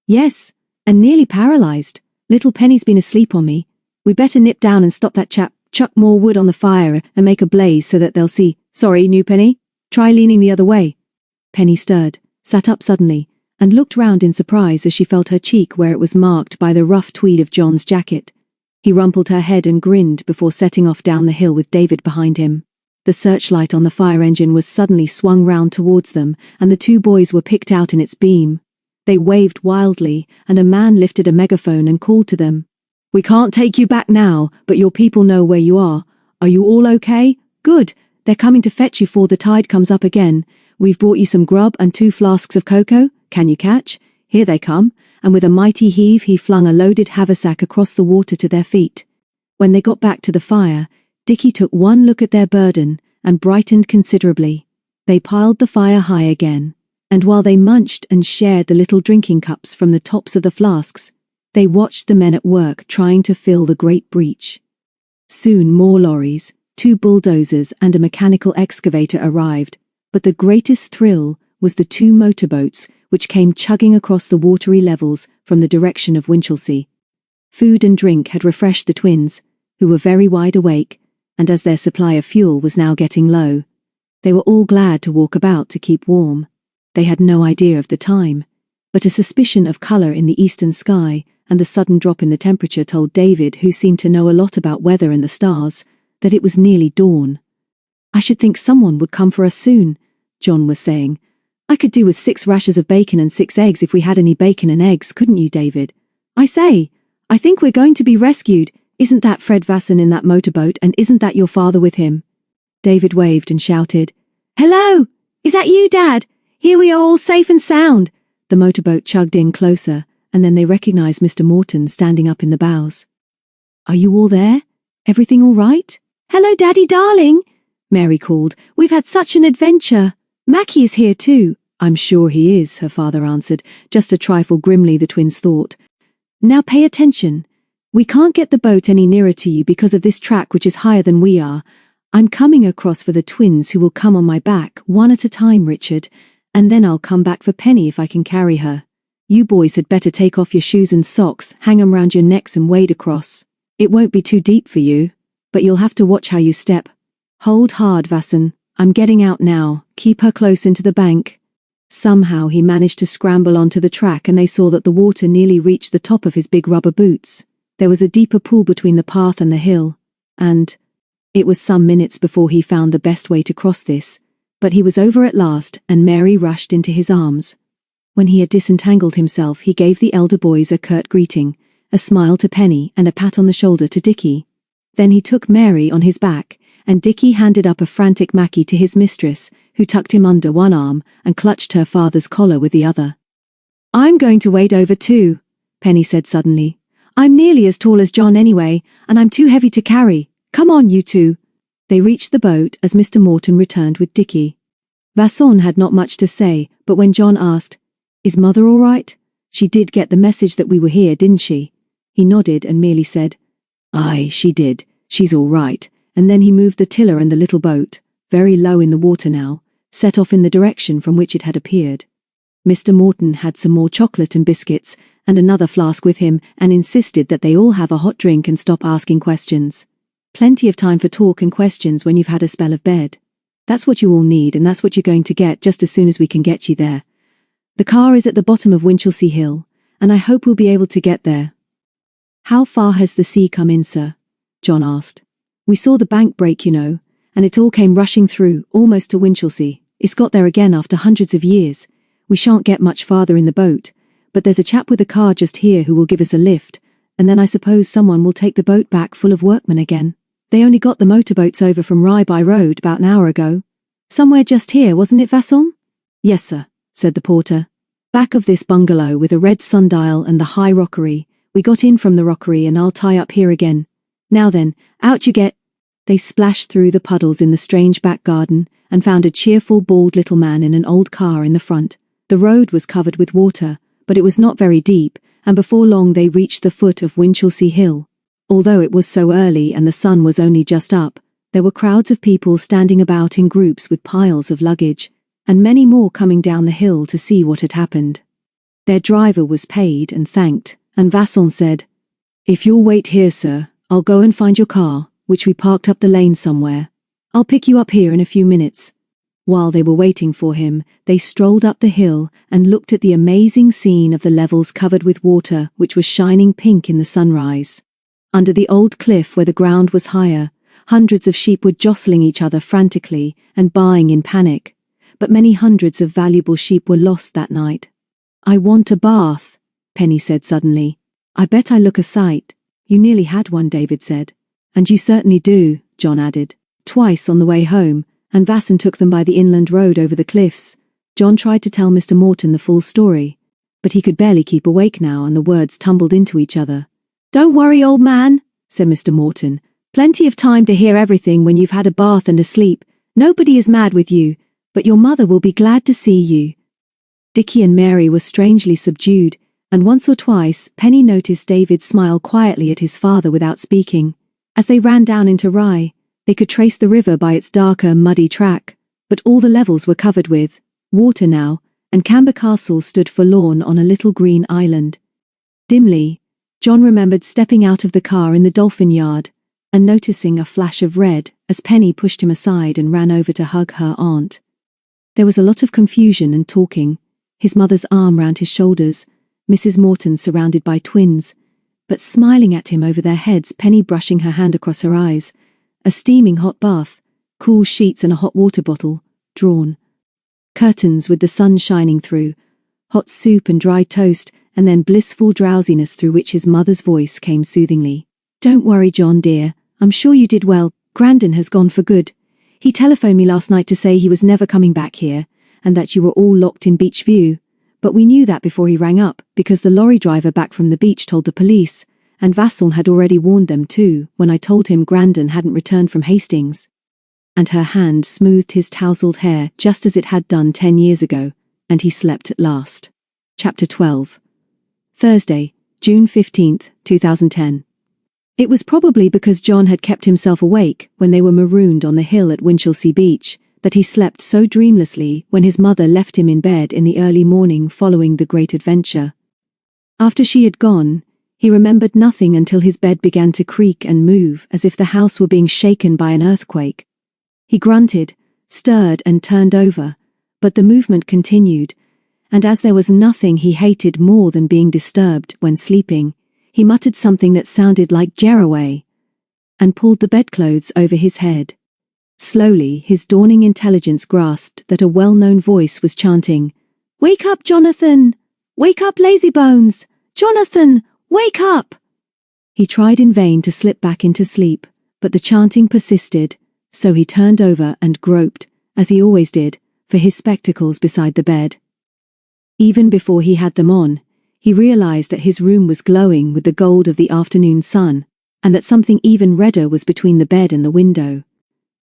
"Yes, and nearly paralyzed. Little Penny's been asleep on me. We'd better nip down and stop that chap, chuck more wood on the fire and make a blaze so that they'll see." "Sorry, new Penny. Try leaning the other way." Penny stirred, sat up suddenly, and looked round in surprise as she felt her cheek where it was marked by the rough tweed of Jon's jacket. He rumpled her head and grinned before setting off down the hill with David behind him. The searchlight on the fire engine was suddenly swung round towards them, and the 2 boys were picked out in its beam. They waved wildly, and a man lifted a megaphone and called to them. "We can't take you back now, but your people know where you are. Are you all okay? Good. They're coming to fetch you before the tide comes up again. We've brought you some grub and 2 flasks of cocoa. Can you catch? Here they come." And with a mighty heave he flung a loaded haversack across the water to their feet. When they got back to the fire, Dickie took one look at their burden and brightened considerably. They piled the fire high again, and while they munched and shared the little drinking cups from the tops of the flasks, they watched the men at work trying to fill the great breach. Soon more lorries, 2 bulldozers and a mechanical excavator arrived, but the greatest thrill was the 2 motorboats which came chugging across the watery levels from the direction of Winchelsea. Food and drink had refreshed the twins, who were very wide awake, and as their supply of fuel was now getting low, they were all glad to walk about to keep warm. They had no idea of the time. but a suspicion of color in the eastern sky and the sudden drop in the temperature told David, who seemed to know a lot about weather and the stars, that it was nearly dawn. "I should think someone would come for us soon," Jon was saying. "I could do with 6 rashers of bacon and 6 eggs if we had any bacon and eggs, couldn't you, David? I say, I think we're going to be rescued. Isn't that Fred Vasson in that motorboat, and isn't that your father with him?" David waved and shouted, "Hello! Is that you, Dad? Here we are all safe and sound." The motorboat chugged in closer, and then they recognized Mr. Morton standing up in the bows. "Are you all there? Everything all right?" "Hello, Daddy darling," Mary called. "We've had such an adventure. Mackie is here too." "I'm sure he is," her father answered, just a trifle grimly, the twins thought. "Now pay attention. We can't get the boat any nearer to you because of this track, which is higher than we are. I'm coming across for the twins, who will come on my back, one at a time, Richard, and then I'll come back for Penny if I can carry her. You boys had better take off your shoes and socks, hang 'em round your necks and wade across. It won't be too deep for you, but you'll have to watch how you step. Hold hard, Vasson. I'm getting out now. Keep her close into the bank." Somehow he managed to scramble onto the track, and they saw that the water nearly reached the top of his big rubber boots. There was a deeper pool between the path and the hill, and it was some minutes before he found the best way to cross this, but he was over at last, and Mary rushed into his arms. When he had disentangled himself, he gave the elder boys a curt greeting, a smile to Penny, and a pat on the shoulder to Dickie. Then he took Mary on his back, and Dickie handed up a frantic Mackie to his mistress, who tucked him under one arm and clutched her father's collar with the other. "I'm going to wade over too," Penny said suddenly. "I'm nearly as tall as Jon anyway, and I'm too heavy to carry. Come on, you two." They reached the boat as Mr. Morton returned with Dickie. Vasson had not much to say, but when Jon asked, "Is Mother all right? She did get the message that we were here, didn't she?" He nodded and merely said, "Aye, she did. She's all right." And then he moved the tiller, and the little boat, very low in the water now, set off in the direction from which it had appeared. Mr. Morton had some more chocolate and biscuits, and another flask with him, and insisted that they all have a hot drink and stop asking questions. Plenty of time for talk and questions when you've had a spell of bed. That's what you all need, and that's what you're going to get just as soon as we can get you there. The car is at the bottom of Winchelsea Hill, and I hope we'll be able to get there. "How far has the sea come in, sir?" Jon asked. "We saw the bank break, you know, and it all came rushing through, almost to Winchelsea. It's got there again after hundreds of years. We shan't get much farther in the boat, but there's a chap with a car just here who will give us a lift, and then I suppose someone will take the boat back full of workmen again. They only got the motorboats over from Rye by road about an hour ago. Somewhere just here, wasn't it, Vasson?" "Yes, sir," said the porter. "Back of this bungalow with a red sundial and the high rockery. We got in from the rockery, and I'll tie up here again. Now then, out you get." They splashed through the puddles in the strange back garden and found a cheerful, bald little man in an old car in the front. The road was covered with water, but it was not very deep, and before long they reached the foot of Winchelsea Hill. Although it was so early and the sun was only just up, there were crowds of people standing about in groups with piles of luggage, and many more coming down the hill to see what had happened. Their driver was paid and thanked, and Vasson said, "If you'll wait here, sir, I'll go and find your car, which we parked up the lane somewhere. I'll pick you up here in a few minutes." While they were waiting for him, they strolled up the hill and looked at the amazing scene of the levels covered with water, which was shining pink in the sunrise. Under the old cliff where the ground was higher, hundreds of sheep were jostling each other frantically and baaing in panic, but many hundreds of valuable sheep were lost that night. "I want a bath," Penny said suddenly. "I bet I look a sight." "You nearly had one," David said. "And you certainly do," Jon added. "Twice on the way home, and Vasson took them by the inland road over the cliffs." Jon tried to tell Mr. Morton the full story, but he could barely keep awake now, and the words tumbled into each other. "Don't worry, old man," said Mr. Morton. "Plenty of time to hear everything when you've had a bath and a sleep. Nobody is mad with you, but your mother will be glad to see you." Dickie and Mary were strangely subdued, and once or twice Penny noticed David smile quietly at his father without speaking. As they ran down into Rye, they could trace the river by its darker, muddy track, but all the levels were covered with water now, and Camber Castle stood forlorn on a little green island. Dimly, Jon remembered stepping out of the car in the Dolphin Yard and noticing a flash of red as Penny pushed him aside and ran over to hug her aunt. There was a lot of confusion and talking. his mother's arm round his shoulders, Mrs. Morton surrounded by twins, but smiling at him over their heads, Penny brushing her hand across her eyes, a steaming hot bath, cool sheets and a hot water bottle, drawn. Curtains with the sun shining through, hot soup and dry toast, and then blissful drowsiness through which his mother's voice came soothingly. "Don't worry, John dear, I'm sure you did well. Grandon has gone for good. He telephoned me last night to say he was never coming back here, and that you were all locked in Beachview. But we knew that before he rang up, because the lorry driver back from the beach told the police, and Vasson had already warned them too, when I told him Grandon hadn't returned from Hastings." And her hand smoothed his tousled hair just as it had done 10 years ago, and he slept at last. Chapter 12. Thursday, June 15th, 2010. It was probably because John had kept himself awake when they were marooned on the hill at Winchelsea Beach that he slept so dreamlessly when his mother left him in bed in the early morning following the great adventure. After she had gone, he remembered nothing until his bed began to creak and move as if the house were being shaken by an earthquake. He grunted, stirred and turned over, but the movement continued, and as there was nothing he hated more than being disturbed when sleeping, he muttered something that sounded like "Jerraway," and pulled the bedclothes over his head. Slowly, his dawning intelligence grasped that a well-known voice was chanting, "Wake up, Jonathan! Wake up, lazybones! Jonathan, wake up!" He tried in vain to slip back into sleep, but the chanting persisted, so he turned over and groped, as he always did, for his spectacles beside the bed. Even before he had them on, he realized that his room was glowing with the gold of the afternoon sun, and that something even redder was between the bed and the window.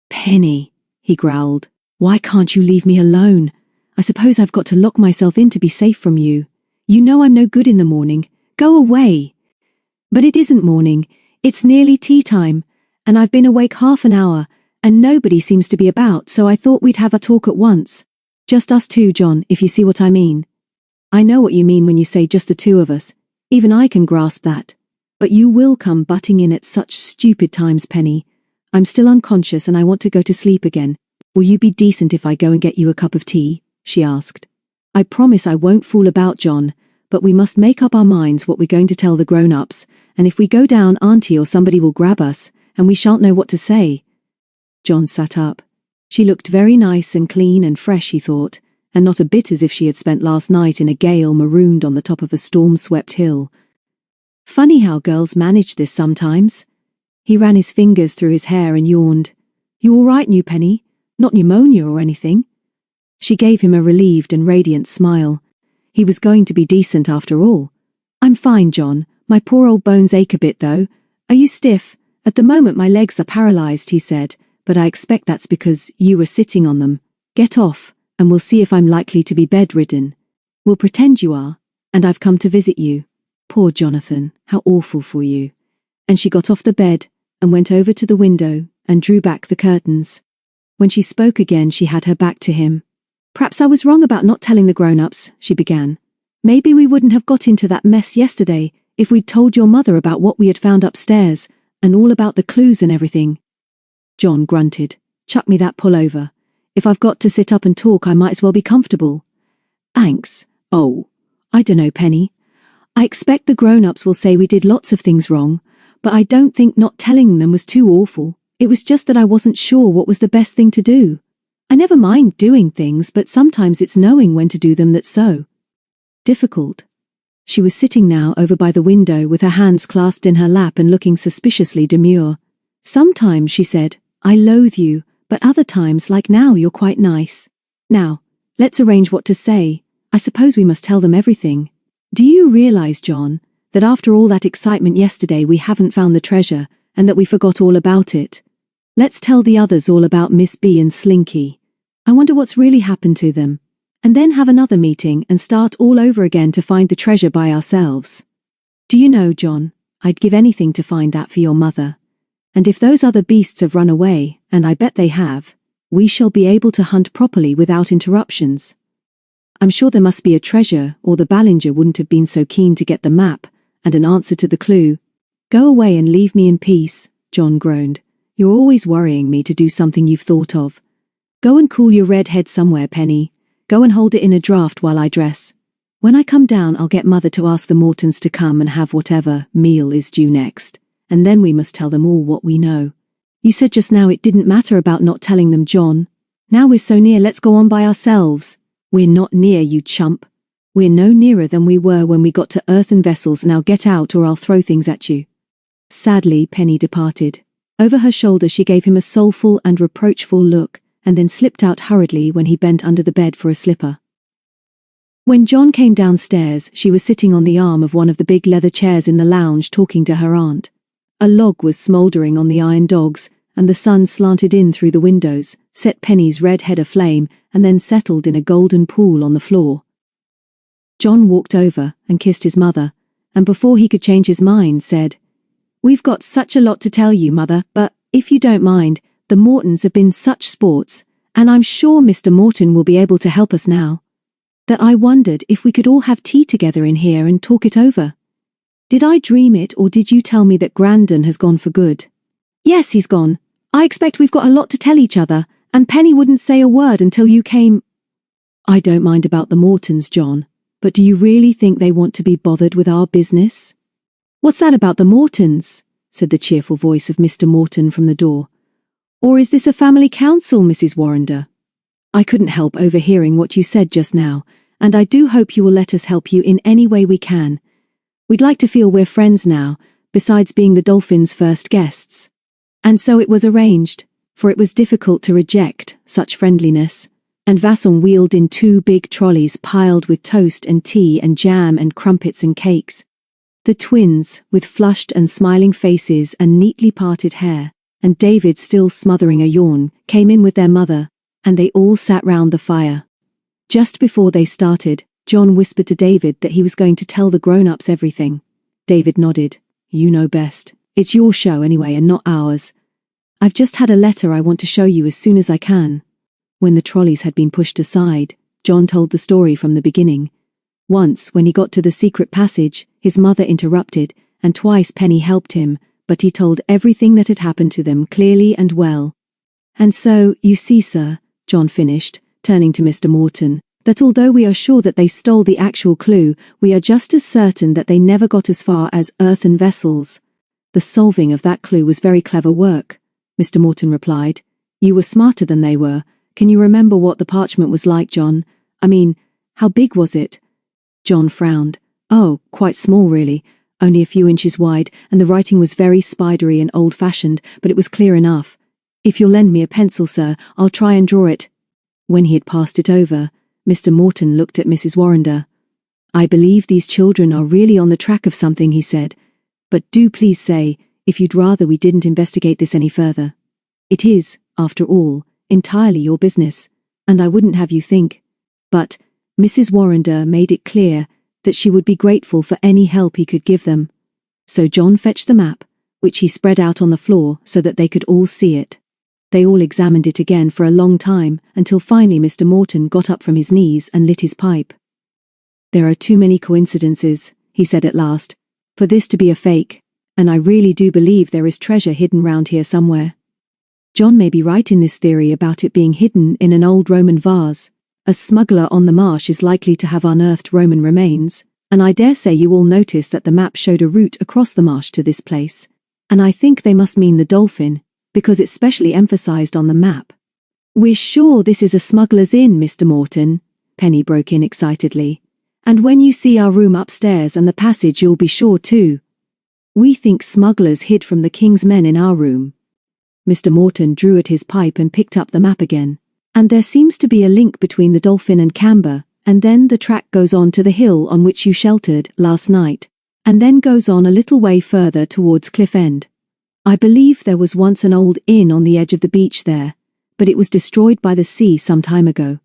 "Penny," he growled, "why can't you leave me alone? I suppose I've got to lock myself in to be safe from you. You know I'm no good in the morning. Go away." "But it isn't morning. It's nearly tea time, and I've been awake half an hour, and nobody seems to be about, so I thought we'd have a talk at once. Just us two, John, if you see what I mean." "I know what you mean when you say just the two of us. Even I can grasp that. But you will come butting in at such stupid times, Penny. I'm still unconscious and I want to go to sleep again. Will you be decent if I go and get you a cup of tea?" she asked. "I promise I won't fool about, John, but we must make up our minds what we're going to tell the grown-ups, and if we go down, Auntie or somebody will grab us, and we shan't know what to say." John sat up. She looked very nice and clean and fresh, he thought, and not a bit as if she had spent last night in a gale marooned on the top of a storm-swept hill. Funny how girls manage this sometimes. He ran his fingers through his hair and yawned. "You all right, New Penny? Not pneumonia or anything?" She gave him a relieved and radiant smile. He was going to be decent after all. "I'm fine, John. My poor old bones ache a bit, though. Are you stiff?" "At the moment my legs are paralyzed," he said, "but I expect that's because you were sitting on them. Get off, and we'll see if I'm likely to be bedridden. We'll pretend you are, and I've come to visit you. Poor Jonathan, how awful for you." And she got off the bed, and went over to the window, and drew back the curtains. When she spoke again, she had her back to him. "Perhaps I was wrong about not telling the grown-ups," she began. "Maybe we wouldn't have got into that mess yesterday if we'd told your mother about what we had found upstairs, and all about the clues and everything." John grunted. "Chuck me that pullover. If I've got to sit up and talk, I might as well be comfortable." "Thanks. Oh, I dunno, Penny. I expect the grown-ups will say we did lots of things wrong, but I don't think not telling them was too awful. It was just that I wasn't sure what was the best thing to do. I never mind doing things, but sometimes it's knowing when to do them that's so difficult." She was sitting now over by the window with her hands clasped in her lap and looking suspiciously demure. "Sometimes," she said, "I loathe you, but other times, like now, you're quite nice. Now, let's arrange what to say. I suppose we must tell them everything. Do you realize, John, that after all that excitement yesterday we haven't found the treasure, and that we forgot all about it? Let's tell the others all about Miss B and Slinky. I wonder what's really happened to them. And then have another meeting and start all over again to find the treasure by ourselves. Do you know, John, I'd give anything to find that for your mother. And if those other beasts have run away, and I bet they have, we shall be able to hunt properly without interruptions. I'm sure there must be a treasure, or the Ballinger wouldn't have been so keen to get the map, and an answer to the clue." "Go away and leave me in peace," John groaned. "You're always worrying me to do something you've thought of. Go and cool your red head somewhere, Penny. Go and hold it in a draft while I dress. When I come down, I'll get Mother to ask the Mortons to come and have whatever meal is due next, and then we must tell them all what we know. You said just now it didn't matter about not telling them, Jon. Now we're so near, let's go on by ourselves. We're not near, you chump. We're no nearer than we were when we got to earthen vessels. Now get out or I'll throw things at you. Sadly, Penny departed. Over her shoulder she gave him a soulful and reproachful look, and then slipped out hurriedly when he bent under the bed for a slipper. When Jon came downstairs, she was sitting on the arm of one of the big leather chairs in the lounge talking to her aunt. A log was smouldering on the iron dogs, and the sun slanted in through the windows, set Penny's red head aflame, and then settled in a golden pool on the floor. Jon walked over and kissed his mother, and before he could change his mind said, "We've got such a lot to tell you, Mother, but, if you don't mind, the Mortons have been such sports, and I'm sure Mr. Morton will be able to help us now, that I wondered if we could all have tea together in here and talk it over. Did I dream it, or did you tell me that Grandon has gone for good?" "Yes, he's gone. I expect we've got a lot to tell each other, and Penny wouldn't say a word until you came." "I don't mind about the Mortons, Jon, but do you really think they want to be bothered with our business?" "What's that about the Mortons?" said the cheerful voice of Mr. Morton from the door. "Or is this a family council, Mrs. Warrender? I couldn't help overhearing what you said just now, and I do hope you will let us help you in any way we can. We'd like to feel we're friends now, besides being the Dolphins' first guests." And so it was arranged, for it was difficult to reject such friendliness, and Vasson wheeled in 2 big trolleys piled with toast and tea and jam and crumpets and cakes. The twins, with flushed and smiling faces and neatly parted hair, and David still smothering a yawn, came in with their mother, and they all sat round the fire. Just before they started, Jon whispered to David that he was going to tell the grown-ups everything. David nodded. "You know best. It's your show anyway and not ours. I've just had a letter I want to show you as soon as I can." When the trolleys had been pushed aside, Jon told the story from the beginning. Once, when he got to the secret passage, his mother interrupted, and twice Penny helped him, but he told everything that had happened to them clearly and well. "And so, you see, sir," Jon finished, turning to Mr. Morton, "that although we are sure that they stole the actual clue, we are just as certain that they never got as far as earthen vessels." "The solving of that clue was very clever work," Mr. Morton replied. "You were smarter than they were. Can you remember what the parchment was like, Jon? I mean, how big was it?" Jon frowned. "Oh, quite small really, only a few inches wide, and the writing was very spidery and old-fashioned, but it was clear enough. If you'll lend me a pencil, sir, I'll try and draw it." When he had passed it over, Mr. Morton looked at Mrs. Warrender. "I believe these children are really on the track of something," he said. "But do please say if you'd rather we didn't investigate this any further. It is, after all, entirely your business, and I wouldn't have you think." But Mrs. Warrender made it clear that she would be grateful for any help he could give them. So Jon fetched the map, which he spread out on the floor so that they could all see it. They all examined it again for a long time, until finally Mr. Morton got up from his knees and lit his pipe. "There are too many coincidences," he said at last, "for this to be a fake, and I really do believe there is treasure hidden round here somewhere. Jon may be right in this theory about it being hidden in an old Roman vase. A smuggler on the marsh is likely to have unearthed Roman remains, and I dare say you all noticed that the map showed a route across the marsh to this place, and I think they must mean the Dolphin, because it's specially emphasized on the map." "We're sure this is a smuggler's inn, Mr. Morton," Penny broke in excitedly. "And when you see our room upstairs and the passage you'll be sure too. We think smugglers hid from the king's men in our room." Mr. Morton drew at his pipe and picked up the map again. "And there seems to be a link between the Dolphin and Camber, and then the track goes on to the hill on which you sheltered last night, and then goes on a little way further towards Cliff End. I believe there was once an old inn on the edge of the beach there, but it was destroyed by the sea some time ago.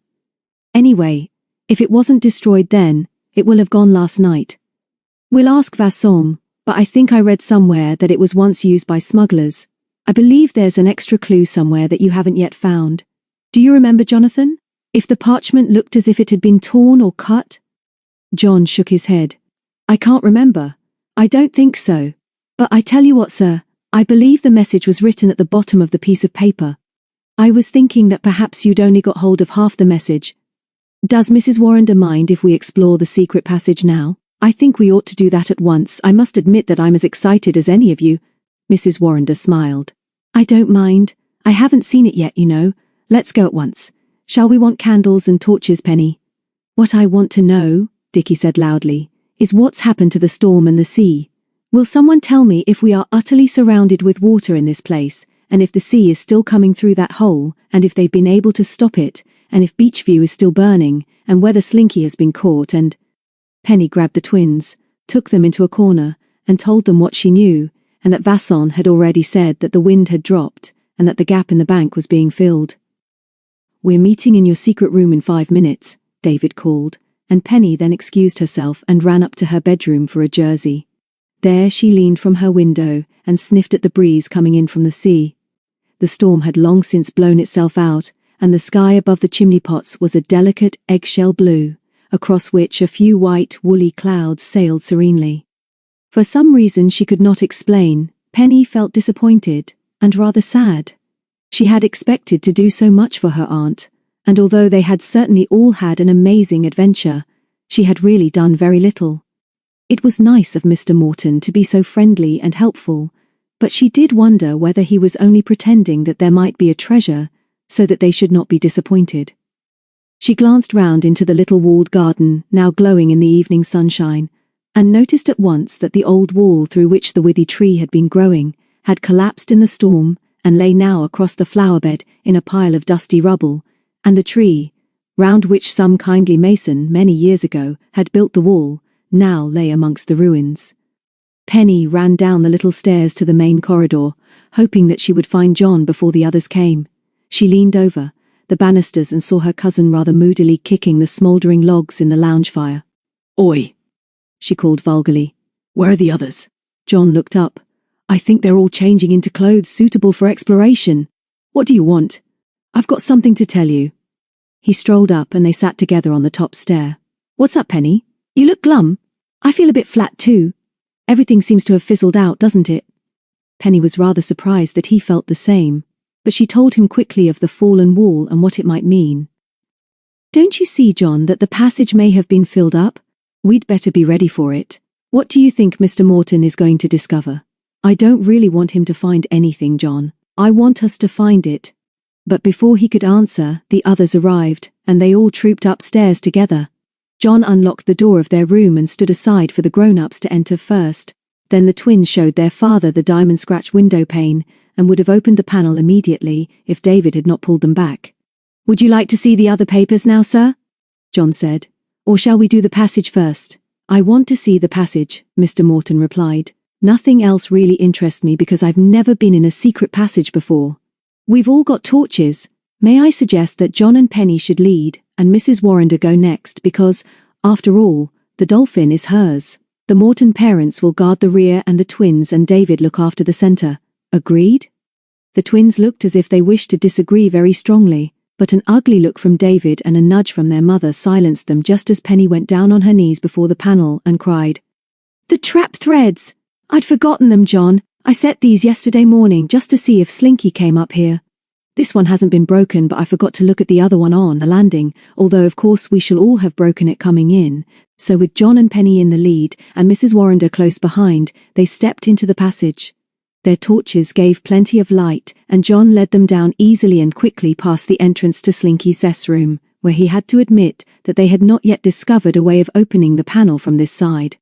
Anyway, if it wasn't destroyed then, it will have gone last night. We'll ask Vasson, but I think I read somewhere that it was once used by smugglers. I believe there's an extra clue somewhere that you haven't yet found. Do you remember, Jonathan? If the parchment looked as if it had been torn or cut?" Jon shook his head. "I can't remember. I don't think so. But I tell you what, sir, I believe the message was written at the bottom of the piece of paper. I was thinking that perhaps you'd only got hold of half the message." Does Mrs. Warrender mind if we explore the secret passage now? I think we ought to do that at once. I must admit that I'm as excited as any of you. Mrs. Warrender smiled. I don't mind. I haven't seen it yet, you know. Let's go at once. Shall we want candles and torches, Penny? What I want to know, Dickie said loudly, is what's happened to the storm and the sea. Will someone tell me if we are utterly surrounded with water in this place, and if the sea is still coming through that hole, and if they've been able to stop it, and if Beachview is still burning, and whether Slinky has been caught and... Penny grabbed the twins, took them into a corner, and told them what she knew, and that Vasson had already said that the wind had dropped, and that the gap in the bank was being filled. We're meeting in your secret room in 5 minutes, David called, and Penny then excused herself and ran up to her bedroom for a jersey. There she leaned from her window and sniffed at the breeze coming in from the sea. The storm had long since blown itself out, and the sky above the chimney pots was a delicate eggshell blue, across which a few white, woolly clouds sailed serenely. For some reason she could not explain, Penny felt disappointed, and rather sad. She had expected to do so much for her aunt, and although they had certainly all had an amazing adventure, she had really done very little. It was nice of Mr. Morton to be so friendly and helpful, but she did wonder whether he was only pretending that there might be a treasure, so that they should not be disappointed. She glanced round into the little walled garden, now glowing in the evening sunshine, and noticed at once that the old wall through which the withy tree had been growing had collapsed in the storm and lay now across the flower bed in a pile of dusty rubble, and the tree, round which some kindly mason many years ago had built the wall, now lay amongst the ruins. Penny ran down the little stairs to the main corridor, hoping that she would find John before the others came. She leaned over the banisters and saw her cousin rather moodily kicking the smouldering logs in the lounge fire. Oi! She called vulgarly. Where are the others? John looked up. I think they're all changing into clothes suitable for exploration. What do you want? I've got something to tell you. He strolled up and they sat together on the top stair. What's up, Penny? You look glum. I feel a bit flat too. Everything seems to have fizzled out, doesn't it? Penny was rather surprised that he felt the same, but she told him quickly of the fallen wall and what it might mean. Don't you see, John, that the passage may have been filled up? We'd better be ready for it. What do you think Mr. Morton is going to discover? I don't really want him to find anything, John. I want us to find it. But before he could answer, the others arrived, and they all trooped upstairs together. John unlocked the door of their room and stood aside for the grown-ups to enter first. Then the twins showed their father the diamond-scratched window pane, and would have opened the panel immediately if David had not pulled them back. Would you like to see the other papers now, sir? John said. Or shall we do the passage first? I want to see the passage, Mr. Morton replied. Nothing else really interests me because I've never been in a secret passage before. We've all got torches. May I suggest that Jon and Penny should lead, and Mrs. Warrender go next because, after all, the Dolphin is hers. The Morton parents will guard the rear and the twins and David look after the center. Agreed? The twins looked as if they wished to disagree very strongly, but an ugly look from David and a nudge from their mother silenced them just as Penny went down on her knees before the panel and cried, The trap threads! I'd forgotten them, John. I set these yesterday morning just to see if Slinky came up here. This one hasn't been broken, but I forgot to look at the other one on the landing, although of course we shall all have broken it coming in. So with Jon and Penny in the lead and Mrs. Warrender close behind, they stepped into the passage. Their torches gave plenty of light, and John led them down easily and quickly past the entrance to Slinky's cess room, where he had to admit that they had not yet discovered a way of opening the panel from this side.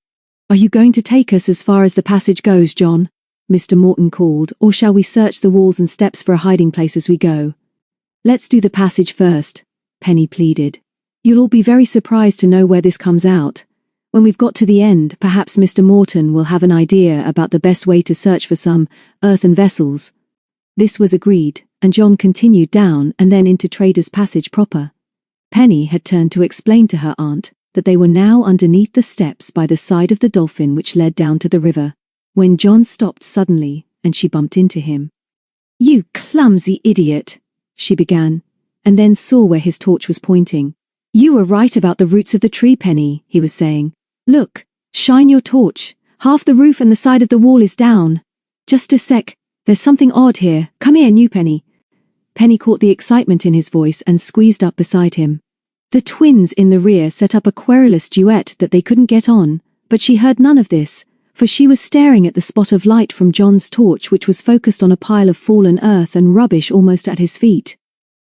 Are you going to take us as far as the passage goes, John? Mr. Morton called, or shall we search the walls and steps for a hiding place as we go? Let's do the passage first, Penny pleaded. You'll all be very surprised to know where this comes out. When we've got to the end, perhaps Mr. Morton will have an idea about the best way to search for some earthen vessels. This was agreed, and John continued down and then into Trader's Passage proper. Penny had turned to explain to her aunt that they were now underneath the steps by the side of the Dolphin which led down to the river, when John stopped suddenly and she bumped into him. You clumsy idiot, she began, and then saw where his torch was pointing. You were right about the roots of the tree, Penny, he was saying. Look, shine your torch. Half the roof and the side of the wall is down. Just a sec, there's something odd here. Come here, new Penny. Penny caught the excitement in his voice and squeezed up beside him. The twins in the rear set up a querulous duet that they couldn't get on, but she heard none of this, for she was staring at the spot of light from John's torch, which was focused on a pile of fallen earth and rubbish almost at his feet.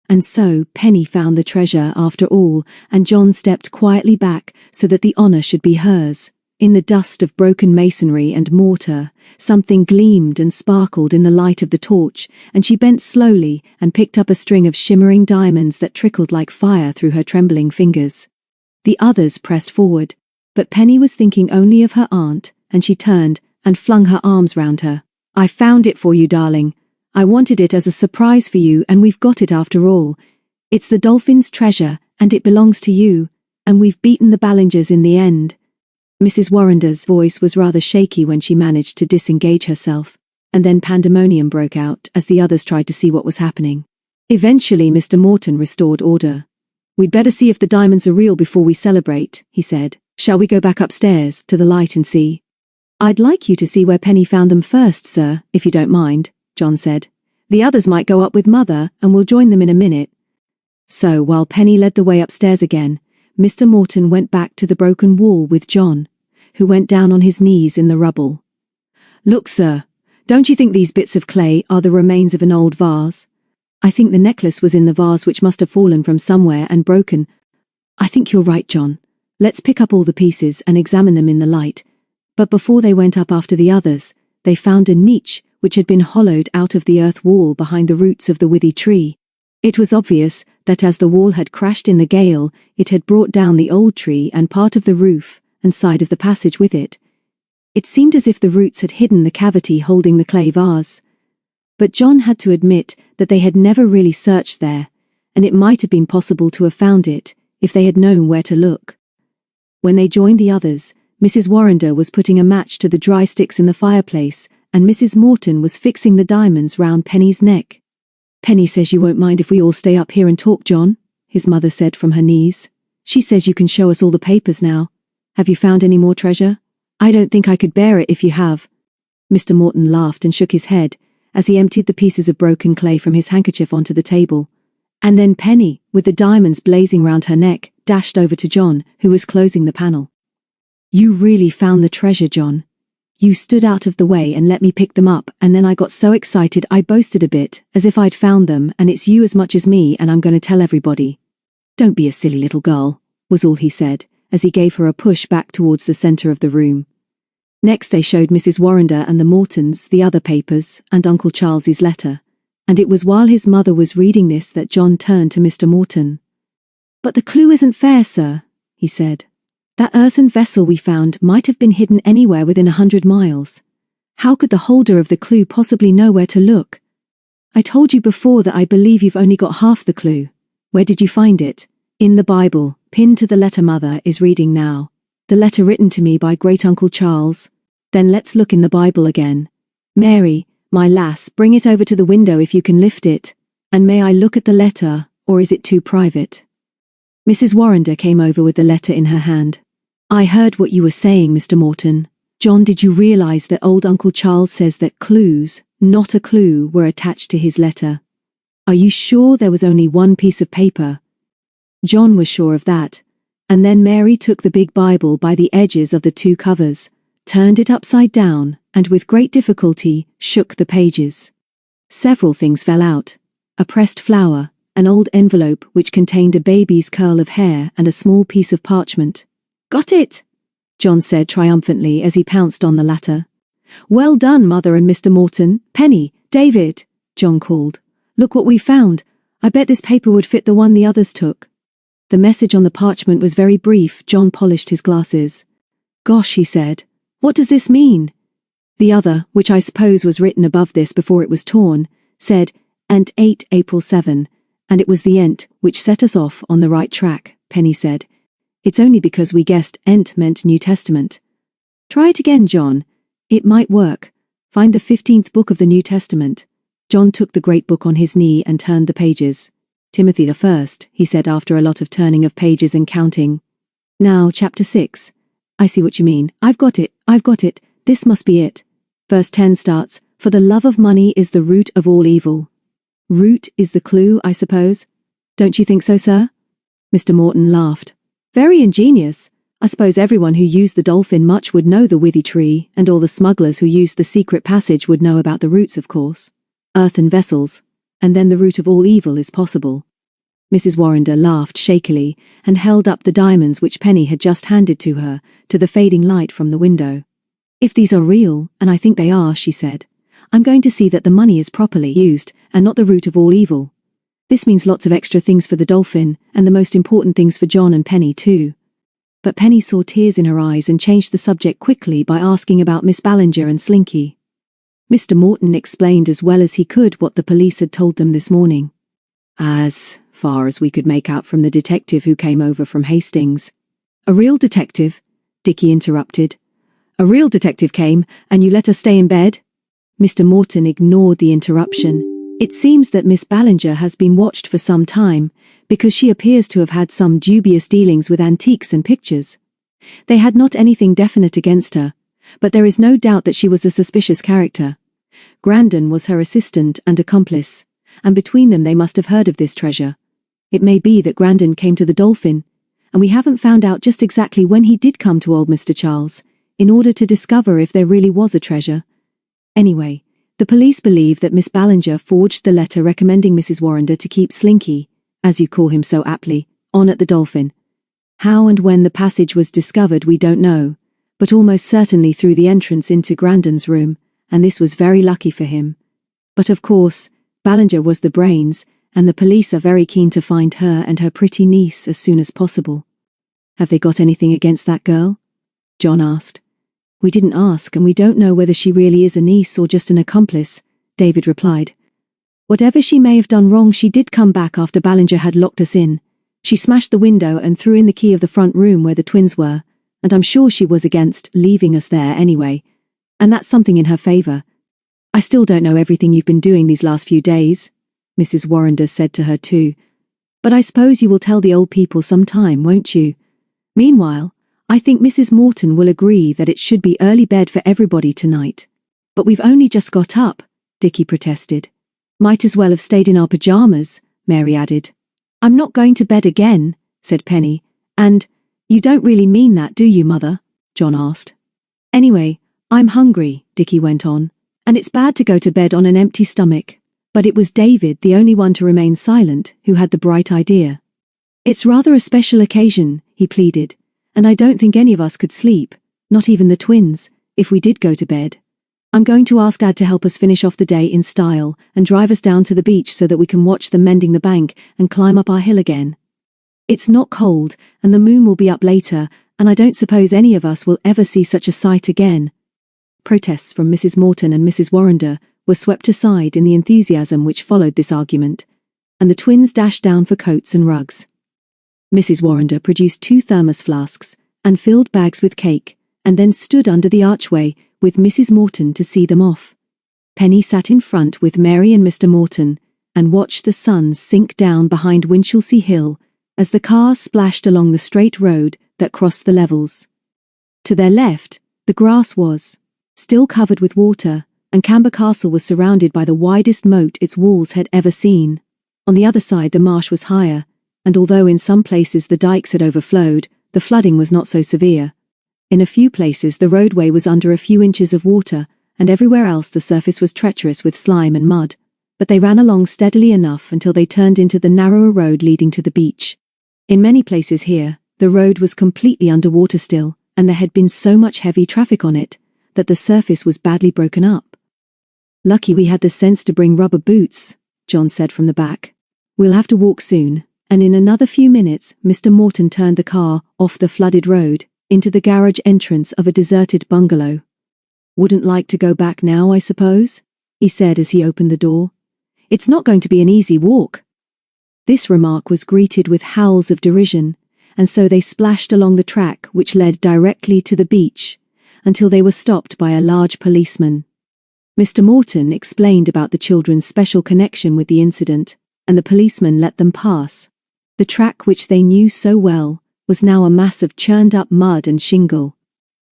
And so Penny found the treasure after all, and John stepped quietly back so that the honor should be hers. In the dust of broken masonry and mortar, something gleamed and sparkled in the light of the torch, and she bent slowly and picked up a string of shimmering diamonds that trickled like fire through her trembling fingers. The others pressed forward, but Penny was thinking only of her aunt, and she turned and flung her arms round her. "I found it for you, darling. I wanted it as a surprise for you, and we've got it after all. It's the dolphin's treasure, and it belongs to you, and we've beaten the Ballingers in the end." Mrs. Warrender's voice was rather shaky when she managed to disengage herself, and then pandemonium broke out as the others tried to see what was happening. Eventually Mr. Morton restored order. "We'd better see if the diamonds are real before we celebrate," he said. "Shall we go back upstairs to the light and see?" "I'd like you to see where Penny found them first, sir, if you don't mind," John said. "The others might go up with Mother, and we'll join them in a minute." So while Penny led the way upstairs again, Mr. Morton went back to the broken wall with John, who went down on his knees in the rubble. "Look, sir, don't you think these bits of clay are the remains of an old vase? I think the necklace was in the vase, which must have fallen from somewhere and broken. I think you're right, John. Let's pick up all the pieces and examine them in the light." But before they went up after the others, they found a niche which had been hollowed out of the earth wall behind the roots of the withy tree. It was obvious that as the wall had crashed in the gale, it had brought down the old tree and part of the roof and side of the passage with it. It seemed as if the roots had hidden the cavity holding the clay vase. But John had to admit that they had never really searched there, and it might have been possible to have found it if they had known where to look. When they joined the others, Mrs. Warrender was putting a match to the dry sticks in the fireplace, and Mrs. Morton was fixing the diamonds round Penny's neck. "Penny says you won't mind if we all stay up here and talk, John," his mother said from her knees. "She says you can show us all the papers now. Have you found any more treasure? I don't think I could bear it if you have." Mr. Morton laughed and shook his head as he emptied the pieces of broken clay from his handkerchief onto the table. And then Penny, with the diamonds blazing round her neck, dashed over to John, who was closing the panel. "You really found the treasure, John. You stood out of the way and let me pick them up, and then I got so excited I boasted a bit, as if I'd found them, and it's you as much as me, and I'm going to tell everybody." "Don't be a silly little girl," was all he said, as he gave her a push back towards the center of the room. Next they showed Mrs. Warrender and the Mortons the other papers and Uncle Charles's letter, and it was while his mother was reading this that John turned to Mr. Morton. "But the clue isn't fair, sir," he said. "That earthen vessel we found might have been hidden anywhere within 100 miles. How could the holder of the clue possibly know where to look? I told you before that I believe you've only got half the clue. Where did you find it?" "In the Bible, pinned to the letter Mother is reading now. The letter written to me by Great-Uncle Charles." "Then let's look in the Bible again. Mary, my lass, bring it over to the window if you can lift it. And may I look at the letter, or is it too private?" Mrs. Warrender came over with the letter in her hand. "I heard what you were saying, Mr. Morton. John, did you realize that old Uncle Charles says that clues, not a clue, were attached to his letter? Are you sure there was only one piece of paper?" John was sure of that, and then Mary took the big Bible by the edges of the two covers, turned it upside down, and with great difficulty shook the pages. Several things fell out: a pressed flower, an old envelope which contained a baby's curl of hair, and a small piece of parchment. "Got it!" John said triumphantly as he pounced on the latter. "Well done, Mother and Mr. Morton. Penny, David," John called. "Look what we found. I bet this paper would fit the one the others took." The message on the parchment was very brief. John polished his glasses. "Gosh," he said. "What does this mean?" The other, which I suppose was written above this before it was torn, said, "And 8 April 7, and it was the ent which set us off on the right track," Penny said. "It's only because we guessed ent meant New Testament." "Try it again, John. It might work. Find the 15th book of the New Testament." John took the great book on his knee and turned the pages. "Timothy the 1st, he said after a lot of turning of pages and counting. "Now, chapter 6. I see what you mean. I've got it. This must be it. Verse 10 starts, 'For the love of money is the root of all evil.' Root is the clue, I suppose. Don't you think so, sir?" Mr. Morton laughed. Very ingenious. I suppose everyone who used the Dolphin much would know the withy tree, and all the smugglers who used the secret passage would know about the routes, of course. Earthen vessels, and then the root of all evil is possible. Mrs. Warrender laughed shakily and held up the diamonds which Penny had just handed to her, to the fading light from the window. If these are real, and I think they are, she said, I'm going to see that the money is properly used, and not the root of all evil. This means lots of extra things for the Dolphin, and the most important things for Jon and Penny too. But Penny saw tears in her eyes and changed the subject quickly by asking about Miss Ballinger and Slinky. Mr. Morton explained as well as he could what the police had told them this morning. As far as we could make out from the detective who came over from Hastings. A real detective? Dickie interrupted. A real detective came, and you let her stay in bed? Mr. Morton ignored the interruption. It seems that Miss Ballinger has been watched for some time, because she appears to have had some dubious dealings with antiques and pictures. They had not anything definite against her, but there is no doubt that she was a suspicious character. Grandon was her assistant and accomplice, and between them they must have heard of this treasure. It may be that Grandon came to the Dolphin, and we haven't found out just exactly when he did come to old Mr. Charles, in order to discover if there really was a treasure. Anyway, the police believe that Miss Ballinger forged the letter recommending Mrs. Warrender to keep Slinky, as you call him so aptly, on at the Dolphin. How and when the passage was discovered we don't know, but almost certainly through the entrance into Grandon's room, and this was very lucky for him. But of course, Ballinger was the brains, and the police are very keen to find her and her pretty niece as soon as possible. Have they got anything against that girl? Jon asked. We didn't ask, and we don't know whether she really is a niece or just an accomplice, David replied. Whatever she may have done wrong, she did come back after Ballinger had locked us in. She smashed the window and threw in the key of the front room where the twins were, and I'm sure she was against leaving us there anyway. And that's something in her favor. I still don't know everything you've been doing these last few days, Mrs. Warrender said to her too. But I suppose you will tell the old people some time, won't you? Meanwhile, I think Mrs. Morton will agree that it should be early bed for everybody tonight. But we've only just got up, Dickie protested. Might as well have stayed in our pajamas, Mary added. I'm not going to bed again, said Penny. And, you don't really mean that, do you, Mother? Jon asked. Anyway, I'm hungry, Dickie went on, and it's bad to go to bed on an empty stomach. But it was David, the only one to remain silent, who had the bright idea. It's rather a special occasion, he pleaded, and I don't think any of us could sleep, not even the twins, if we did go to bed. I'm going to ask Dad to help us finish off the day in style and drive us down to the beach so that we can watch them mending the bank and climb up our hill again. It's not cold, and the moon will be up later, and I don't suppose any of us will ever see such a sight again. Protests from Mrs. Morton and Mrs. Warrender were swept aside in the enthusiasm which followed this argument, and the twins dashed down for coats and rugs. Mrs. Warrender produced 2 thermos flasks and filled bags with cake, and then stood under the archway with Mrs. Morton to see them off. Penny sat in front with Mary and Mr. Morton and watched the sun sink down behind Winchelsea Hill as the car splashed along the straight road that crossed the levels. To their left, the grass was still covered with water, and Camber Castle was surrounded by the widest moat its walls had ever seen. On the other side the marsh was higher, and although in some places the dikes had overflowed, the flooding was not so severe. In a few places the roadway was under a few inches of water, and everywhere else the surface was treacherous with slime and mud, but they ran along steadily enough until they turned into the narrower road leading to the beach. In many places here, the road was completely underwater still, and there had been so much heavy traffic on it that the surface was badly broken up. Lucky we had the sense to bring rubber boots, Jon said from the back. We'll have to walk soon, and in another few minutes Mr. Morton turned the car off the flooded road into the garage entrance of a deserted bungalow. Wouldn't like to go back now, I suppose? He said as he opened the door. It's not going to be an easy walk. This remark was greeted with howls of derision, and so they splashed along the track which led directly to the beach, until they were stopped by a large policeman. Mr. Morton explained about the children's special connection with the incident, and the policeman let them pass. The track which they knew so well was now a mass of churned-up mud and shingle.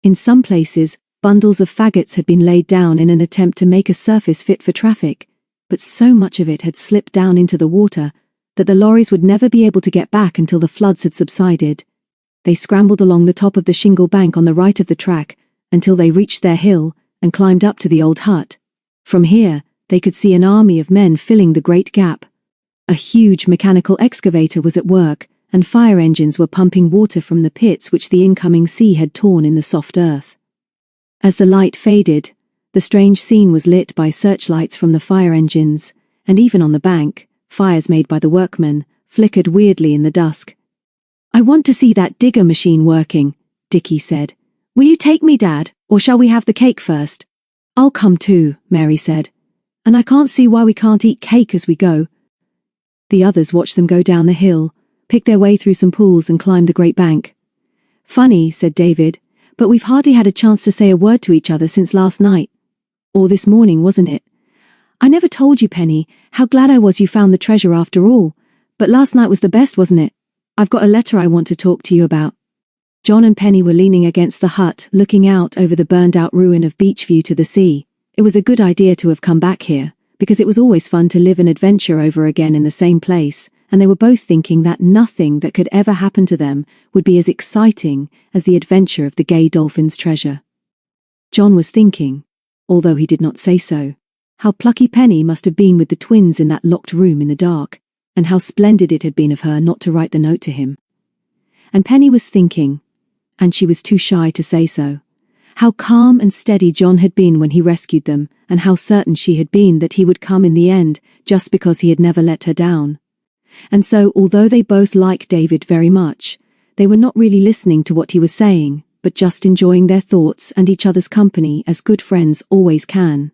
In some places, bundles of faggots had been laid down in an attempt to make a surface fit for traffic, but so much of it had slipped down into the water that the lorries would never be able to get back until the floods had subsided. They scrambled along the top of the shingle bank on the right of the track until they reached their hill and climbed up to the old hut. From here, they could see an army of men filling the great gap. A huge mechanical excavator was at work, and fire engines were pumping water from the pits which the incoming sea had torn in the soft earth. As the light faded, the strange scene was lit by searchlights from the fire engines, and even on the bank, fires made by the workmen flickered weirdly in the dusk. "I want to see that digger machine working," Dickie said. "Will you take me, Dad, or shall we have the cake first?" "I'll come too," Mary said. "And I can't see why we can't eat cake as we go." The others watched them go down the hill, pick their way through some pools and climb the great bank. "Funny," said David, "but we've hardly had a chance to say a word to each other since last night. Or this morning, wasn't it? I never told you, Penny, how glad I was you found the treasure after all, but last night was the best, wasn't it? I've got a letter I want to talk to you about." Jon and Penny were leaning against the hut, looking out over the burned-out ruin of Beachview to the sea. It was a good idea to have come back here, because it was always fun to live an adventure over again in the same place, and they were both thinking that nothing that could ever happen to them would be as exciting as the adventure of the Gay Dolphin's treasure. Jon was thinking, although he did not say so, how plucky Penny must have been with the twins in that locked room in the dark, and how splendid it had been of her not to write the note to him. And Penny was thinking, and she was too shy to say so, how calm and steady Jon had been when he rescued them, and how certain she had been that he would come in the end, just because he had never let her down. And so, although they both liked David very much, they were not really listening to what he was saying, but just enjoying their thoughts and each other's company as good friends always can.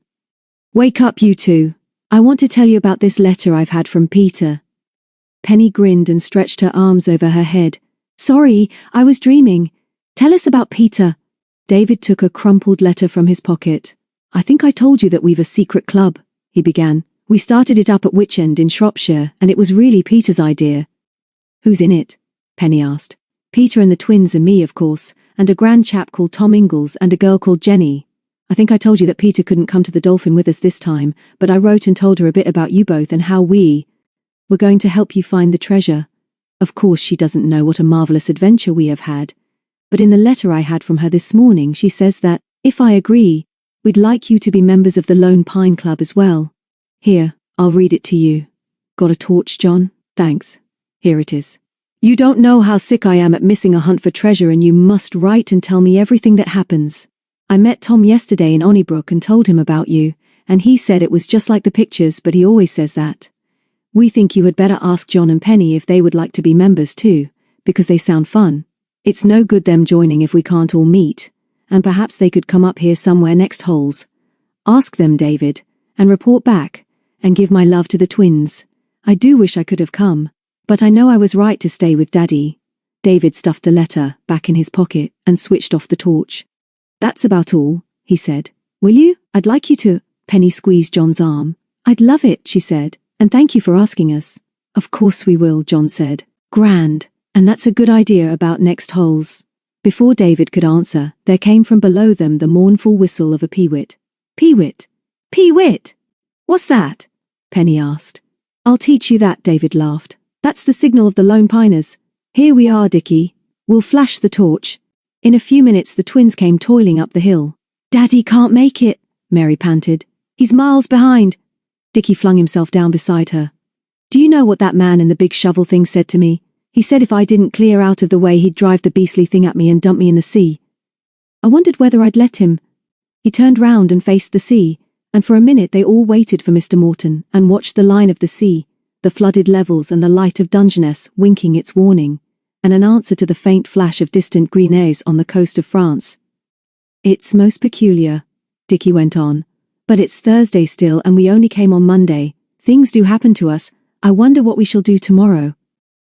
"Wake up, you two. I want to tell you about this letter I've had from Peter." Penny grinned and stretched her arms over her head. "Sorry, I was dreaming. Tell us about Peter." David took a crumpled letter from his pocket. "I think I told you that we've a secret club," he began. "We started it up at Witchend in Shropshire, and it was really Peter's idea." "Who's in it?" Penny asked. "Peter and the twins and me, of course, and a grand chap called Tom Ingalls and a girl called Jenny. I think I told you that Peter couldn't come to the Dolphin with us this time, but I wrote and told her a bit about you both and how we're going to help you find the treasure. Of course she doesn't know what a marvelous adventure we have had, but in the letter I had from her this morning she says that, if I agree, we'd like you to be members of the Lone Pine Club as well. Here, I'll read it to you. Got a torch, Jon? Thanks. Here it is. You don't know how sick I am at missing a hunt for treasure, and you must write and tell me everything that happens. I met Tom yesterday in Onnybrook and told him about you, and he said it was just like the pictures, but he always says that. We think you had better ask Jon and Penny if they would like to be members too, because they sound fun. It's no good them joining if we can't all meet, and perhaps they could come up here somewhere next holes. Ask them, David, and report back, and give my love to the twins. I do wish I could have come, but I know I was right to stay with Daddy." David stuffed the letter back in his pocket and switched off the torch. "That's about all," he said. "Will you? I'd like you to." Penny squeezed Jon's arm. "I'd love it," she said, "and thank you for asking us." "Of course we will," Jon said. "Grand. And that's a good idea about next holes." Before David could answer, there came from below them the mournful whistle of a peewit. "Peewit? Peewit? What's that?" Penny asked. "I'll teach you that," David laughed. "That's the signal of the Lone Piners. Here we are, Dickie. We'll flash the torch." In a few minutes the twins came toiling up the hill. "Daddy can't make it," Mary panted. "He's miles behind." Dickie flung himself down beside her. "Do you know what that man in the big shovel thing said to me? He said if I didn't clear out of the way he'd drive the beastly thing at me and dump me in the sea. I wondered whether I'd let him." He turned round and faced the sea, and for a minute they all waited for Mr. Morton and watched the line of the sea, the flooded levels and the light of Dungeness winking its warning, and an answer to the faint flash of distant Grenades on the coast of France. "It's most peculiar," Dickie went on, "but it's Thursday still and we only came on Monday. Things do happen to us. I wonder what we shall do tomorrow."